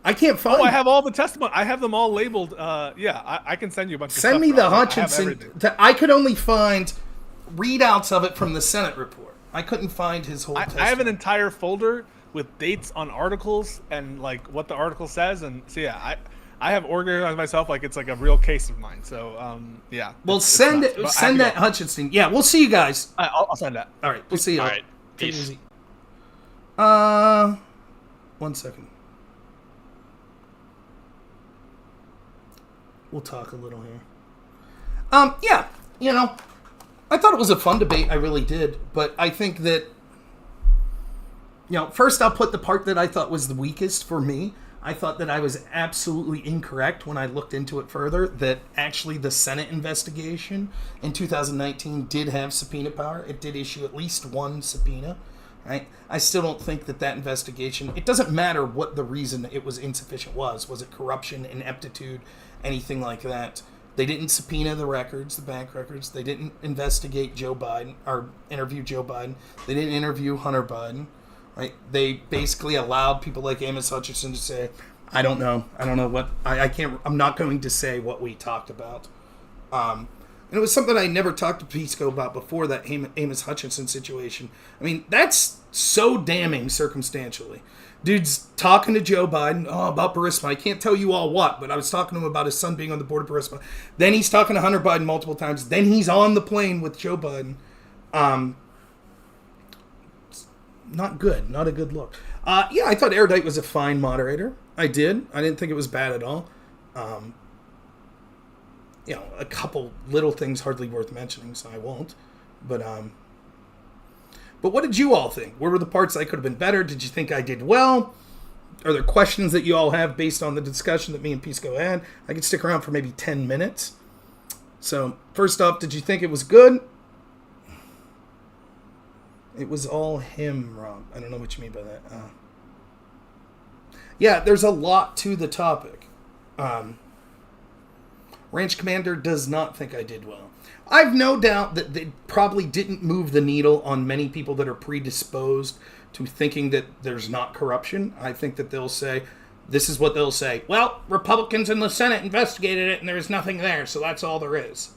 I can't find. Oh, I have all the testimony. I have them all labeled. Yeah, I can send you a bunch. Send of me stuff. the Hutchinson. I could only find readouts of it from the Senate report. I couldn't find his whole. I have an entire folder with dates on articles and like what the article says, and so yeah, I have organized myself like it's like a real case of mine. So yeah. Well, send that Hutchinson. Yeah, we'll see you guys. I'll send that. All right, we'll see you. All right, Take peace. it easy. 1 second. We'll talk a little here. Yeah, you know, I thought it was a fun debate. I really did, but I think that, you know, first I'll put the part that I thought was the weakest for me. I thought that I was absolutely incorrect when I looked into it further, that actually the Senate investigation in 2019 did have subpoena power. It did issue at least one subpoena, right? I still don't think that investigation, it doesn't matter what the reason it was insufficient was. Was it corruption, ineptitude, anything like that? They didn't subpoena the records, the bank records. They didn't investigate Joe Biden, or interview Joe Biden. They didn't interview Hunter Biden. Right? They basically allowed people like Amos Hochstein to say, I don't know what, I can't, I'm not going to say what we talked about. And it was something I never talked to Pisco about before, that Amos Hochstein situation. I mean, that's so damning circumstantially. Dude's talking to Joe Biden, about Burisma. I can't tell you all what, but I was talking to him about his son being on the board of Burisma. Then he's talking to Hunter Biden multiple times. Then he's on the plane with Joe Biden. Not good. Not a good look. Yeah, I thought Erudite was a fine moderator. I did. I didn't think it was bad at all. You know, a couple little things hardly worth mentioning, so I won't. But what did you all think? Where were the parts I could have been better? Did you think I did well? Are there questions that you all have based on the discussion that me and Pisco had? I could stick around for maybe 10 minutes. So, first off, did you think it was good? It was all him, Rob. I don't know what you mean by that. Yeah, there's a lot to the topic. Ranch Commander does not think I did well. I've no doubt that they probably didn't move the needle on many people that are predisposed to thinking that there's not corruption. I think that they'll say, this is what they'll say, well, Republicans in the Senate investigated it and there's nothing there, so that's all there is.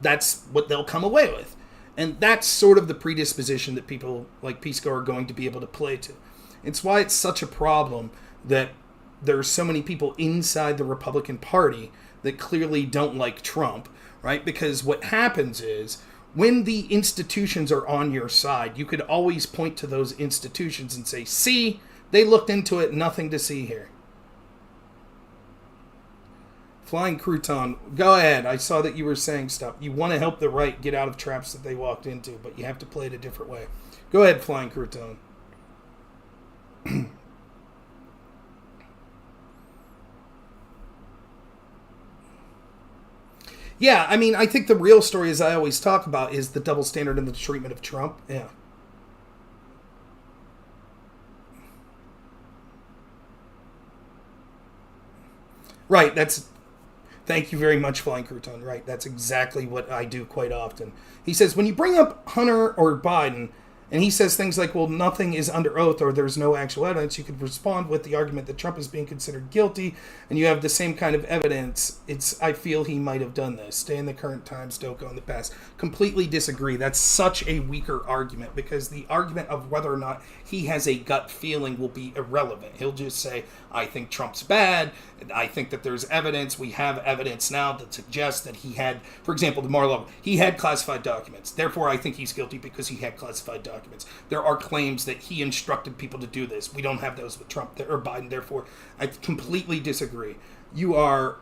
That's what they'll come away with. And that's sort of the predisposition that people like Pisco are going to be able to play to. It's why it's such a problem that there are so many people inside the Republican Party that clearly don't like Trump, right? Because what happens is, when the institutions are on your side, you could always point to those institutions and say, see, they looked into it, nothing to see here. Flying Crouton, go ahead. I saw that you were saying stuff. You want to help the right get out of traps that they walked into, but you have to play it a different way. Go ahead, Flying Crouton. Yeah, I mean, I think the real story, as I always talk about, is the double standard in the treatment of Trump. Yeah. Right, that's... Thank you very much, Flying Crouton. Right, that's exactly what I do quite often. He says, when you bring up Hunter or Biden, and he says things like, well, nothing is under oath or there's no actual evidence, you could respond with the argument that Trump is being considered guilty and you have the same kind of evidence. I feel he might have done this. Stay in the current times, don't go in the past. Completely disagree. That's such a weaker argument because the argument of whether or not he has a gut feeling will be irrelevant. He'll just say, I think Trump's bad. I think that there's evidence. We have evidence now that suggests that he had, for example, the Mar-a-Lago, he had classified documents. Therefore, I think he's guilty because he had classified documents. There are claims that he instructed people to do this. We don't have those with Trump or Biden. Therefore, I completely disagree. You are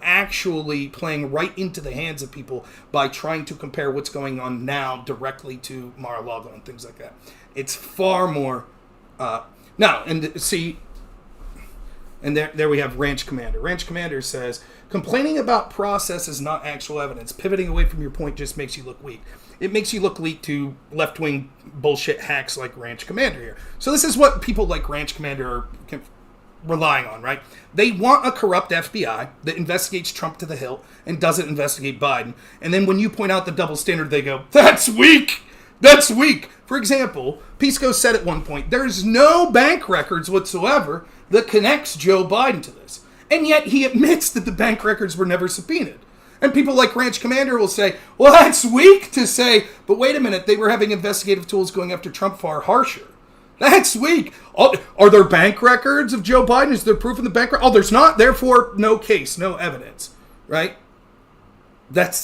actually playing right into the hands of people by trying to compare what's going on now directly to Mar-a-Lago and things like that. It's far more... now, and see... And there we have Ranch Commander. Ranch Commander says, complaining about process is not actual evidence. Pivoting away from your point just makes you look weak. It makes you look weak to left-wing bullshit hacks like Ranch Commander here. So this is what people like Ranch Commander are relying on, right? They want a corrupt FBI that investigates Trump to the hilt and doesn't investigate Biden. And then when you point out the double standard, they go, that's weak! That's weak! For example, Pisco said at one point, there's no bank records whatsoever that connects Joe Biden to this. And yet he admits that the bank records were never subpoenaed. And people like Ranch Commander will say, well, that's weak to say, but wait a minute, they were having investigative tools going after Trump far harsher. That's weak. Oh, are there bank records of Joe Biden? Is there proof in the bank record? Oh, there's not, therefore no case, no evidence. Right? I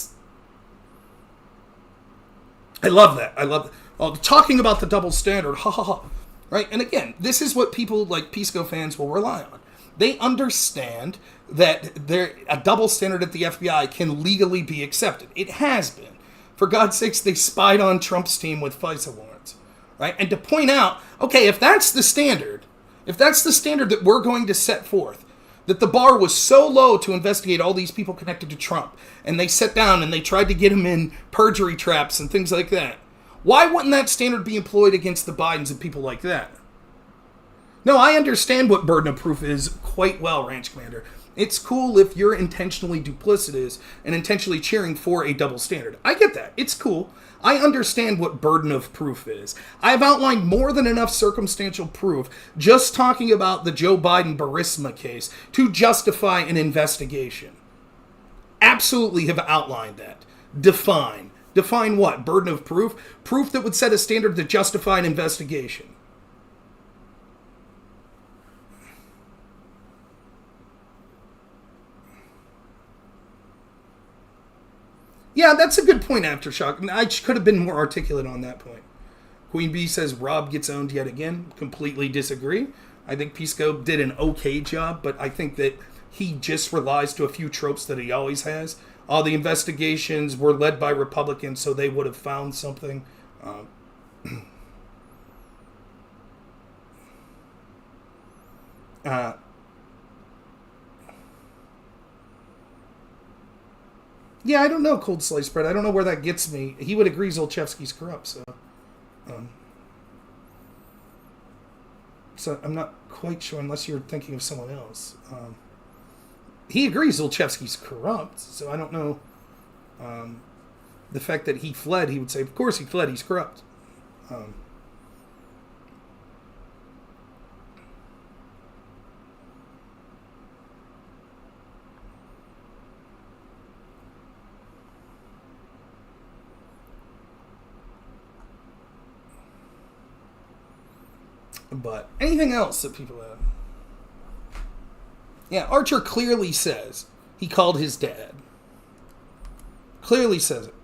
love that. Talking about the double standard, ha ha ha. Right? And again, this is what people like Pisco fans will rely on. They understand that a double standard at the FBI can legally be accepted. It has been. For God's sakes, they spied on Trump's team with FISA warrants. Right? And to point out, okay, if that's the standard that we're going to set forth, that the bar was so low to investigate all these people connected to Trump, and they sat down and they tried to get him in perjury traps and things like that, why wouldn't that standard be employed against the Bidens and people like that? No, I understand what burden of proof is quite well, Ranch Commander. It's cool if you're intentionally duplicitous and intentionally cheering for a double standard. I get that. It's cool. I understand what burden of proof is. I've outlined more than enough circumstantial proof just talking about the Joe Biden Burisma case to justify an investigation. Absolutely have outlined that. Define. Define what? Burden of proof? Proof that would set a standard to justify an investigation. Yeah, that's a good point, Aftershock. I could have been more articulate on that point. Queen Bee says Rob gets owned yet again. Completely disagree. I think Pisco did an okay job, but I think that he just relies to a few tropes that he always has. All the investigations were led by Republicans, so they would have found something. Yeah, I don't know, Cold Slice Bread. I don't know where that gets me. He would agree Zlochevsky's corrupt, so... So I'm not quite sure, unless you're thinking of someone else. He agrees Zlochevsky's corrupt, so I don't know. The fact that he fled, he would say, of course he fled, he's corrupt. But anything else that people have? Yeah, Archer clearly says he called his dad. Clearly says it.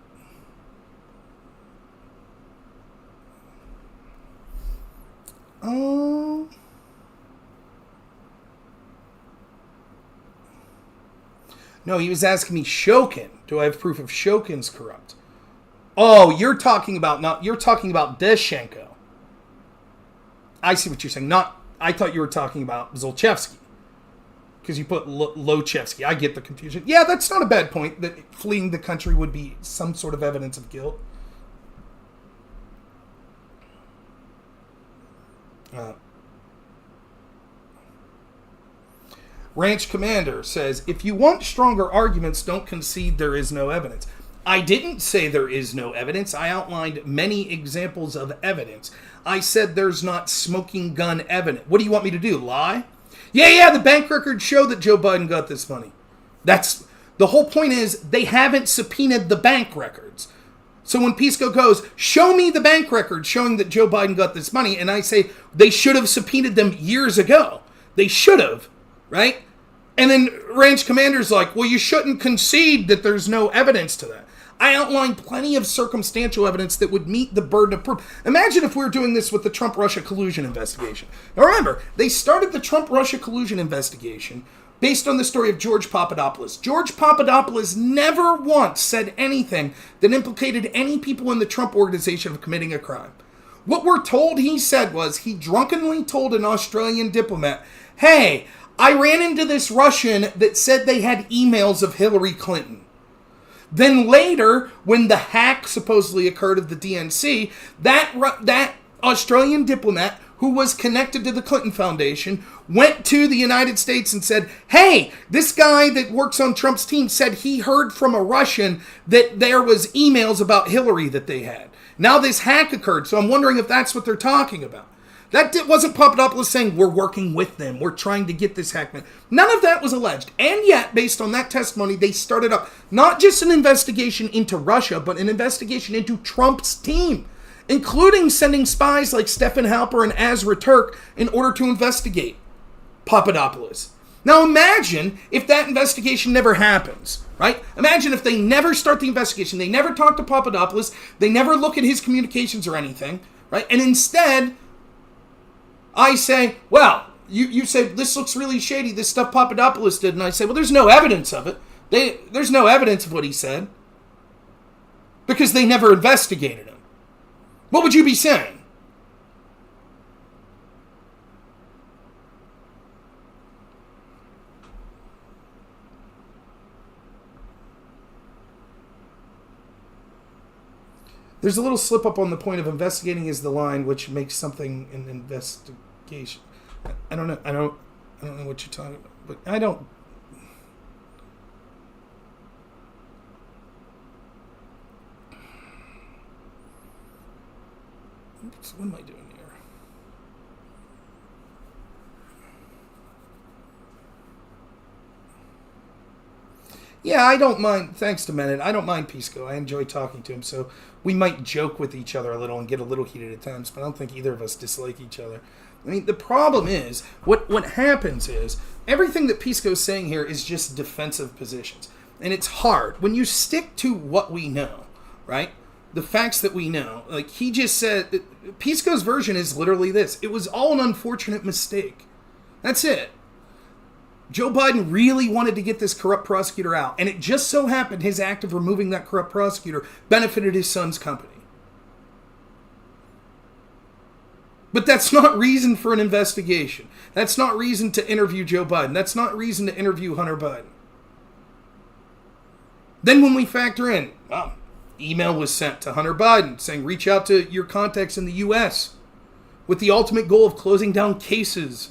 No, he was asking me, Shokin. Do I have proof of Shokin's corrupt? Oh, you're talking about Danchenko. I see what you're saying. I thought you were talking about Zlochevsky. Because you put Zlochevsky. I get the confusion. Yeah, that's not a bad point, that fleeing the country would be some sort of evidence of guilt. Ranch Commander says, if you want stronger arguments, don't concede there is no evidence. I didn't say there is no evidence. I outlined many examples of evidence. I said there's not smoking gun evidence. What do you want me to do, lie? Yeah, the bank records show that Joe Biden got this money. That's the whole point, is they haven't subpoenaed the bank records. So when Pisco goes, show me the bank records showing that Joe Biden got this money, and I say they should have subpoenaed them years ago. They should have, right? And then Ranch Commander's like, well, you shouldn't concede that there's no evidence to that. I outlined plenty of circumstantial evidence that would meet the burden of proof. Imagine if we were doing this with the Trump-Russia collusion investigation. Now remember, they started the Trump-Russia collusion investigation based on the story of George Papadopoulos. George Papadopoulos never once said anything that implicated any people in the Trump organization of committing a crime. What we're told he said was he drunkenly told an Australian diplomat, hey, I ran into this Russian that said they had emails of Hillary Clinton. Then later, when the hack supposedly occurred of the DNC, that Australian diplomat who was connected to the Clinton Foundation went to the United States and said, hey, this guy that works on Trump's team said he heard from a Russian that there was emails about Hillary that they had. Now this hack occurred, so I'm wondering if that's what they're talking about. That wasn't Papadopoulos saying, we're working with them, we're trying to get this hackman. None of that was alleged. And yet, based on that testimony, they started up not just an investigation into Russia, but an investigation into Trump's team, including sending spies like Stefan Halper and Azra Turk in order to investigate Papadopoulos. Now imagine if that investigation never happens, right? Imagine if they never start the investigation, they never talk to Papadopoulos, they never look at his communications or anything, right? And instead, I say, well, you say, this looks really shady, this stuff Papadopoulos did. And I say, well, there's no evidence of it. There's no evidence of what he said. Because they never investigated him. What would you be saying? There's a little slip up on the point of investigating is the line which makes something an investigation. I don't know what you're talking about, but I don't. Oops, what am I doing here? Yeah, I don't mind. Thanks to Menet, I don't mind Pisco. I enjoy talking to him, so we might joke with each other a little and get a little heated at times, but I don't think either of us dislike each other. I mean, the problem is, what happens is, everything that Pisco's saying here is just defensive positions. And it's hard. When you stick to what we know, right? The facts that we know, like he just said, Pisco's version is literally this. It was all an unfortunate mistake. That's it. Joe Biden really wanted to get this corrupt prosecutor out, and it just so happened his act of removing that corrupt prosecutor benefited his son's company. But that's not reason for an investigation. That's not reason to interview Joe Biden. That's not reason to interview Hunter Biden. Then when we factor in, email was sent to Hunter Biden saying, reach out to your contacts in the U.S. with the ultimate goal of closing down cases.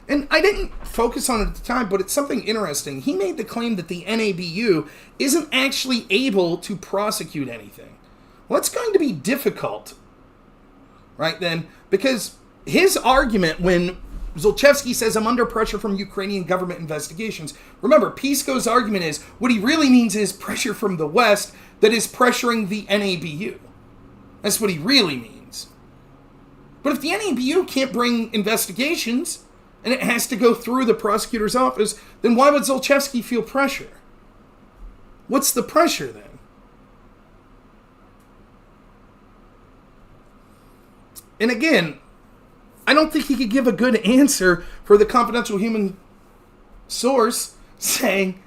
And I didn't focus on it at the time, but it's something interesting. He made the claim that the NABU isn't actually able to prosecute anything. Well, it's going to be difficult, right then, because his argument when Zlochevsky says, I'm under pressure from Ukrainian government investigations. Remember, Pisco's argument is, what he really means is pressure from the West that is pressuring the NABU. That's what he really means. But if the NABU can't bring investigations, and it has to go through the prosecutor's office, then why would Zlochevsky feel pressure? What's the pressure then? And again, I don't think he could give a good answer for the confidential human source saying,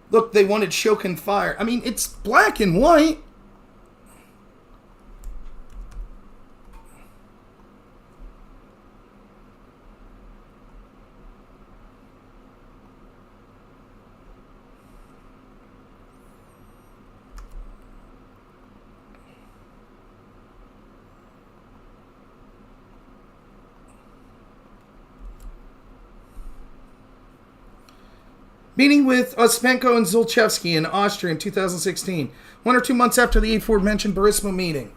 look, they wanted Shokin fired. I mean, it's black and white. Meeting with Onyshchenko and Zlochevsky in Austria in 2016, 1 or 2 months after the aforementioned Burisma meeting.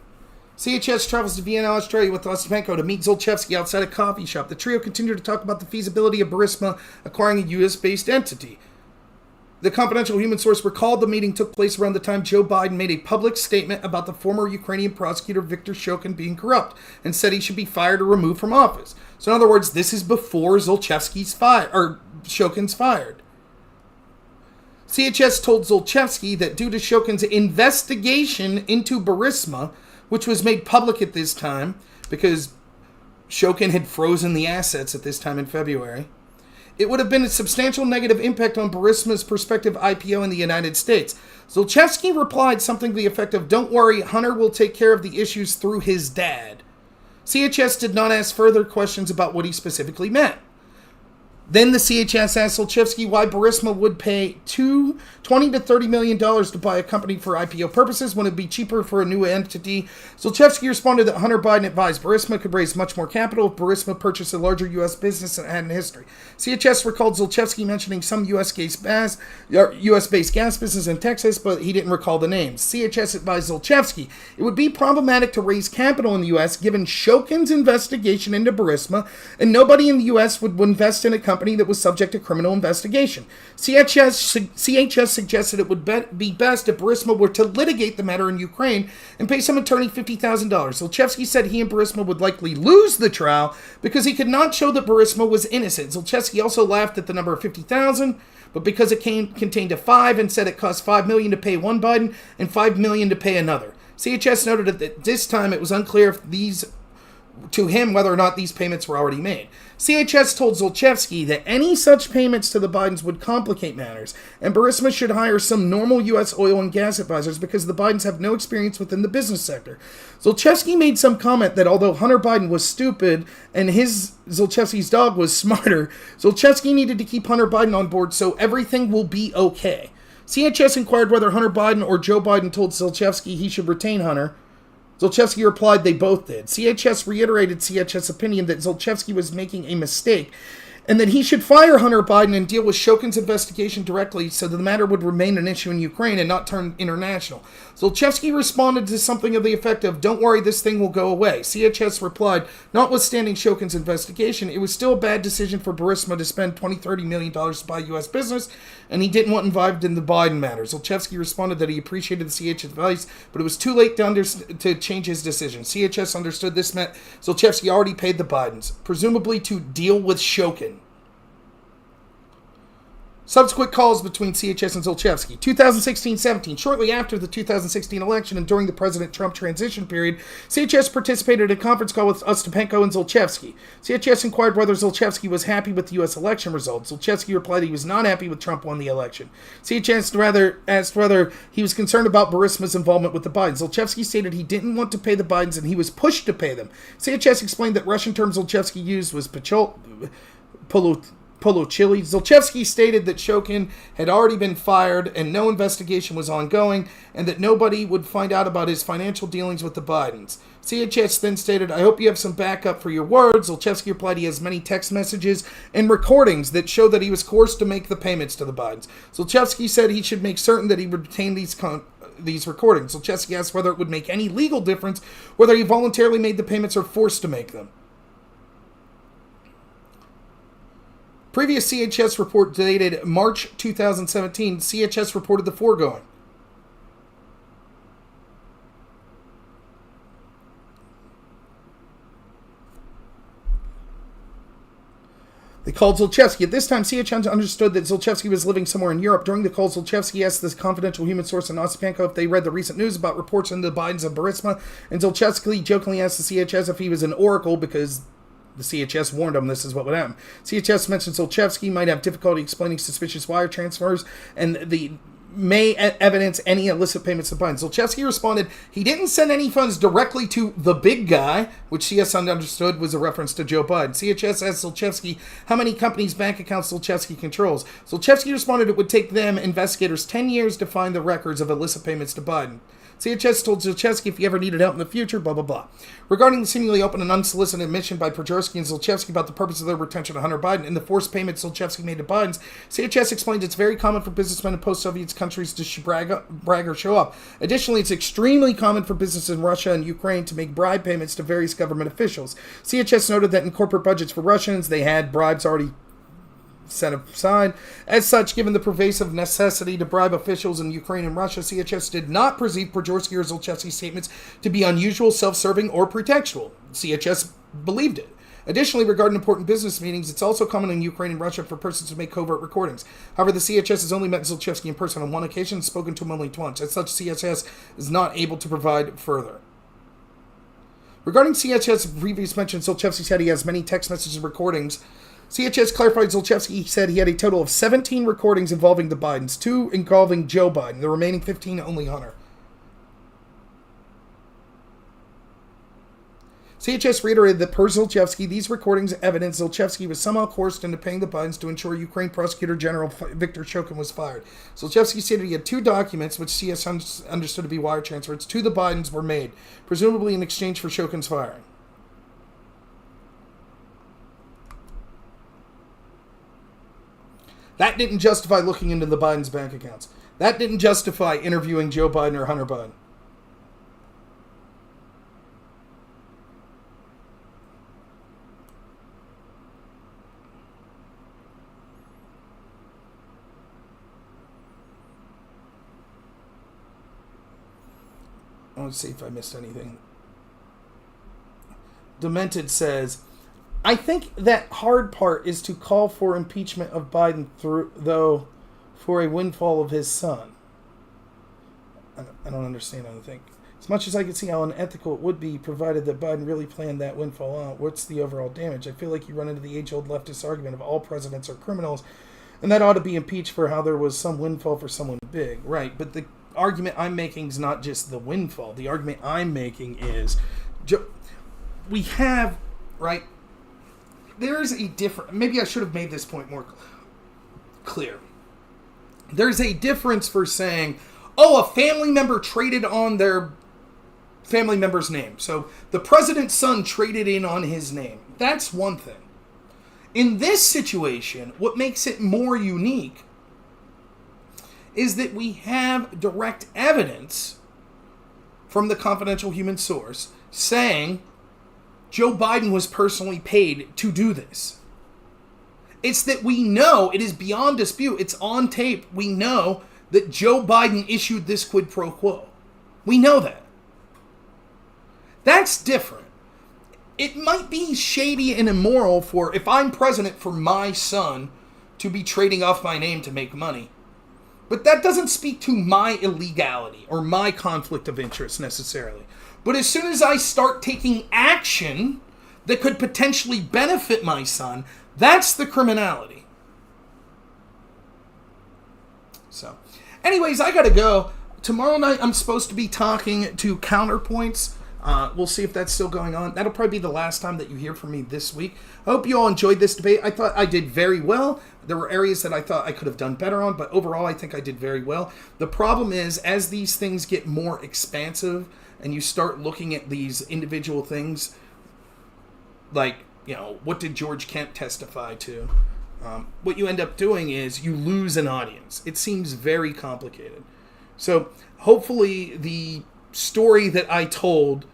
CHS travels to Vienna, Australia with Onyshchenko to meet Zlochevsky outside a coffee shop. The trio continued to talk about the feasibility of Burisma acquiring a U.S.-based entity. The confidential human source recalled the meeting took place around the time Joe Biden made a public statement about the former Ukrainian prosecutor Viktor Shokin being corrupt and said he should be fired or removed from office. So in other words, this is before Shokin's fired. CHS told Zlochevsky that due to Shokin's investigation into Burisma, which was made public at this time because Shokin had frozen the assets at this time in February, it would have been a substantial negative impact on Burisma's prospective IPO in the United States. Zlochevsky replied something to the effect of, don't worry, Hunter will take care of the issues through his dad. CHS did not ask further questions about what he specifically meant. Then the CHS asked Zlochevsky why Burisma would pay $20 to $30 million to buy a company for IPO purposes when it would be cheaper for a new entity. Zlochevsky responded that Hunter Biden advised Burisma could raise much more capital if Burisma purchased a larger U.S. business and had in history. CHS recalled Zlochevsky mentioning some U.S.-based gas business in Texas, but he didn't recall the names. CHS advised Zlochevsky it would be problematic to raise capital in the U.S. given Shokin's investigation into Burisma, and nobody in the U.S. would invest in a company that was subject to criminal investigation. CHS suggested it would be best if Burisma were to litigate the matter in Ukraine and pay some attorney $50,000. Zlochevsky said he and Burisma would likely lose the trial because he could not show that Burisma was innocent. Zlochevsky also laughed at the number of $50,000, but because it contained a 5 and said it cost $5 million to pay one Biden and $5 million to pay another. CHS noted that at this time it was unclear if to him whether or not these payments were already made. CHS told Zlochevsky that any such payments to the Bidens would complicate matters, and Burisma should hire some normal U.S. oil and gas advisors because the Bidens have no experience within the business sector. Zlochevsky made some comment that although Hunter Biden was stupid and Zlochevsky's dog was smarter, Zlochevsky needed to keep Hunter Biden on board so everything will be okay. CHS inquired whether Hunter Biden or Joe Biden told Zlochevsky he should retain Hunter. Zlochevsky replied they both did. CHS reiterated CHS' opinion that Zlochevsky was making a mistake and that he should fire Hunter Biden and deal with Shokin's investigation directly so that the matter would remain an issue in Ukraine and not turn international. Zlochevsky responded to something of the effect of, don't worry, this thing will go away. CHS replied, notwithstanding Shokin's investigation, it was still a bad decision for Burisma to spend $20-30 million to buy U.S. business, and he didn't want involved in the Biden matter. Zlochevsky responded that he appreciated the CHS advice, but it was too late to change his decision. CHS understood this meant Zlochevsky already paid the Bidens, presumably to deal with Shokin. Subsequent calls between CHS and Zlochevsky. 2016-17, shortly after the 2016 election and during the President Trump transition period, CHS participated in a conference call with Onyshchenko and Zlochevsky. CHS inquired whether Zlochevsky was happy with the U.S. election results. Zlochevsky replied he was not happy with Trump won the election. CHS asked whether he was concerned about Burisma's involvement with the Bidens. Zlochevsky stated he didn't want to pay the Bidens and he was pushed to pay them. CHS explained that Russian term Zlochevsky used was Polo Chili. Zlochevsky stated that Shokin had already been fired and no investigation was ongoing, and that nobody would find out about his financial dealings with the Bidens. CHS then stated, I hope you have some backup for your words. Zlochevsky replied he has many text messages and recordings that show that he was coerced to make the payments to the Bidens. Zlochevsky said he should make certain that he would retain these recordings. Zlochevsky asked whether it would make any legal difference whether he voluntarily made the payments or forced to make them. Previous CHS report dated March 2017, CHS reported the foregoing. They called Zlochevsky. At this time, CHS understood that Zlochevsky was living somewhere in Europe. During the call, Zlochevsky asked this confidential human source in Onyshchenko if they read the recent news about reports into the Bidens and Burisma, and Zlochevsky jokingly asked the CHS if he was an oracle because the CHS warned him this is what would happen. CHS mentioned Zlochevsky might have difficulty explaining suspicious wire transfers and may evidence any illicit payments to Biden. Zlochevsky responded he didn't send any funds directly to the big guy, which CS understood was a reference to Joe Biden. CHS asked Zlochevsky how many companies' bank accounts Zlochevsky controls. Zlochevsky responded it would take them, investigators, 10 years to find the records of illicit payments to Biden. CHS told Zlochevsky if he ever needed help in the future, blah, blah, blah. Regarding the seemingly open and unsolicited admission by Prigozhin and Zlochevsky about the purpose of their retention of Hunter Biden and the forced payments Zlochevsky made to Biden's, CHS explained it's very common for businessmen in post-Soviet countries to brag or show off. Additionally, it's extremely common for businesses in Russia and Ukraine to make bribe payments to various government officials. CHS noted that in corporate budgets for Russians, they had bribes already set aside. As such, given the pervasive necessity to bribe officials in Ukraine and Russia, CHS did not perceive Prigozhin or Zlochevsky's statements to be unusual, self-serving, or pretextual. CHS believed it. Additionally, regarding important business meetings, it's also common in Ukraine and Russia for persons to make covert recordings. However, the CHS has only met Zlochevsky in person on one occasion and spoken to him only once. As such, CHS is not able to provide further. Regarding CHS' previous mention, Zlochevsky said he has many text messages and recordings. CHS clarified Zlochevsky said he had a total of 17 recordings involving the Bidens, 2 involving Joe Biden, the remaining 15 only Hunter. CHS reiterated that per Zlochevsky, these recordings evidence Zlochevsky was somehow coerced into paying the Bidens to ensure Ukraine Prosecutor General Viktor Shokin was fired. Zlochevsky stated he had 2 documents, which CS understood to be wire transfers, to the Bidens were made, presumably in exchange for Shokin's firing. That didn't justify looking into the Biden's bank accounts. That didn't justify interviewing Joe Biden or Hunter Biden. Let's see if I missed anything. Demented says, I think that hard part is to call for impeachment of Biden though for a windfall of his son. I don't understand, I don't think. As much as I can see how unethical it would be, provided that Biden really planned that windfall out, what's the overall damage? I feel like you run into the age-old leftist argument of all presidents are criminals, and that ought to be impeached for how there was some windfall for someone big. Right, but the argument I'm making is not just the windfall. The argument I'm making is, we have, right, there's a different, maybe I should have made this point more clear. There's a difference for saying, oh, a family member traded on their family member's name. So the president's son traded in on his name. That's one thing. In this situation, what makes it more unique is that we have direct evidence from the confidential human source saying Joe Biden was personally paid to do this. It's that we know, it is beyond dispute, it's on tape, we know that Joe Biden issued this quid pro quo. We know that. That's different. It might be shady and immoral for, if I'm president, for my son to be trading off my name to make money. But that doesn't speak to my illegality or my conflict of interest necessarily. But as soon as I start taking action that could potentially benefit my son, that's the criminality. So, anyways, I gotta go. Tomorrow night I'm supposed to be talking to Counterpoints, We'll see if that's still going on. That'll probably be the last time that you hear from me this week. I hope you all enjoyed this debate. I thought I did very well. There were areas that I thought I could have done better on, but overall I think I did very well. The problem is, as these things get more expansive and you start looking at these individual things, like, what did George Kent testify to? What you end up doing is you lose an audience. It seems very complicated. So hopefully the story that I told,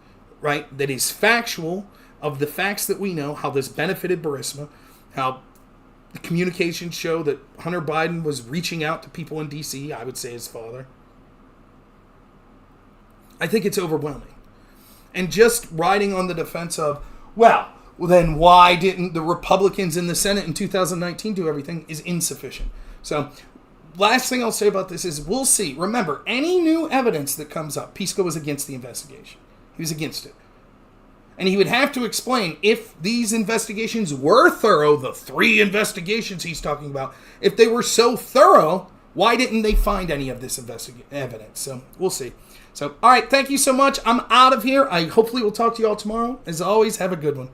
right, that is factual, of the facts that we know, how this benefited Burisma, how the communications show that Hunter Biden was reaching out to people in D.C., I would say his father. I think it's overwhelming. And just riding on the defense of, well, then why didn't the Republicans in the Senate in 2019 do everything is insufficient. So, last thing I'll say about this is we'll see. Remember, any new evidence that comes up, Pisco was against the investigation. He was against it. And he would have to explain if these investigations were thorough, the 3 investigations he's talking about, if they were so thorough, why didn't they find any of this evidence? So, we'll see. So, all right, thank you so much. I'm out of here. I hopefully will talk to you all tomorrow. As always, have a good one.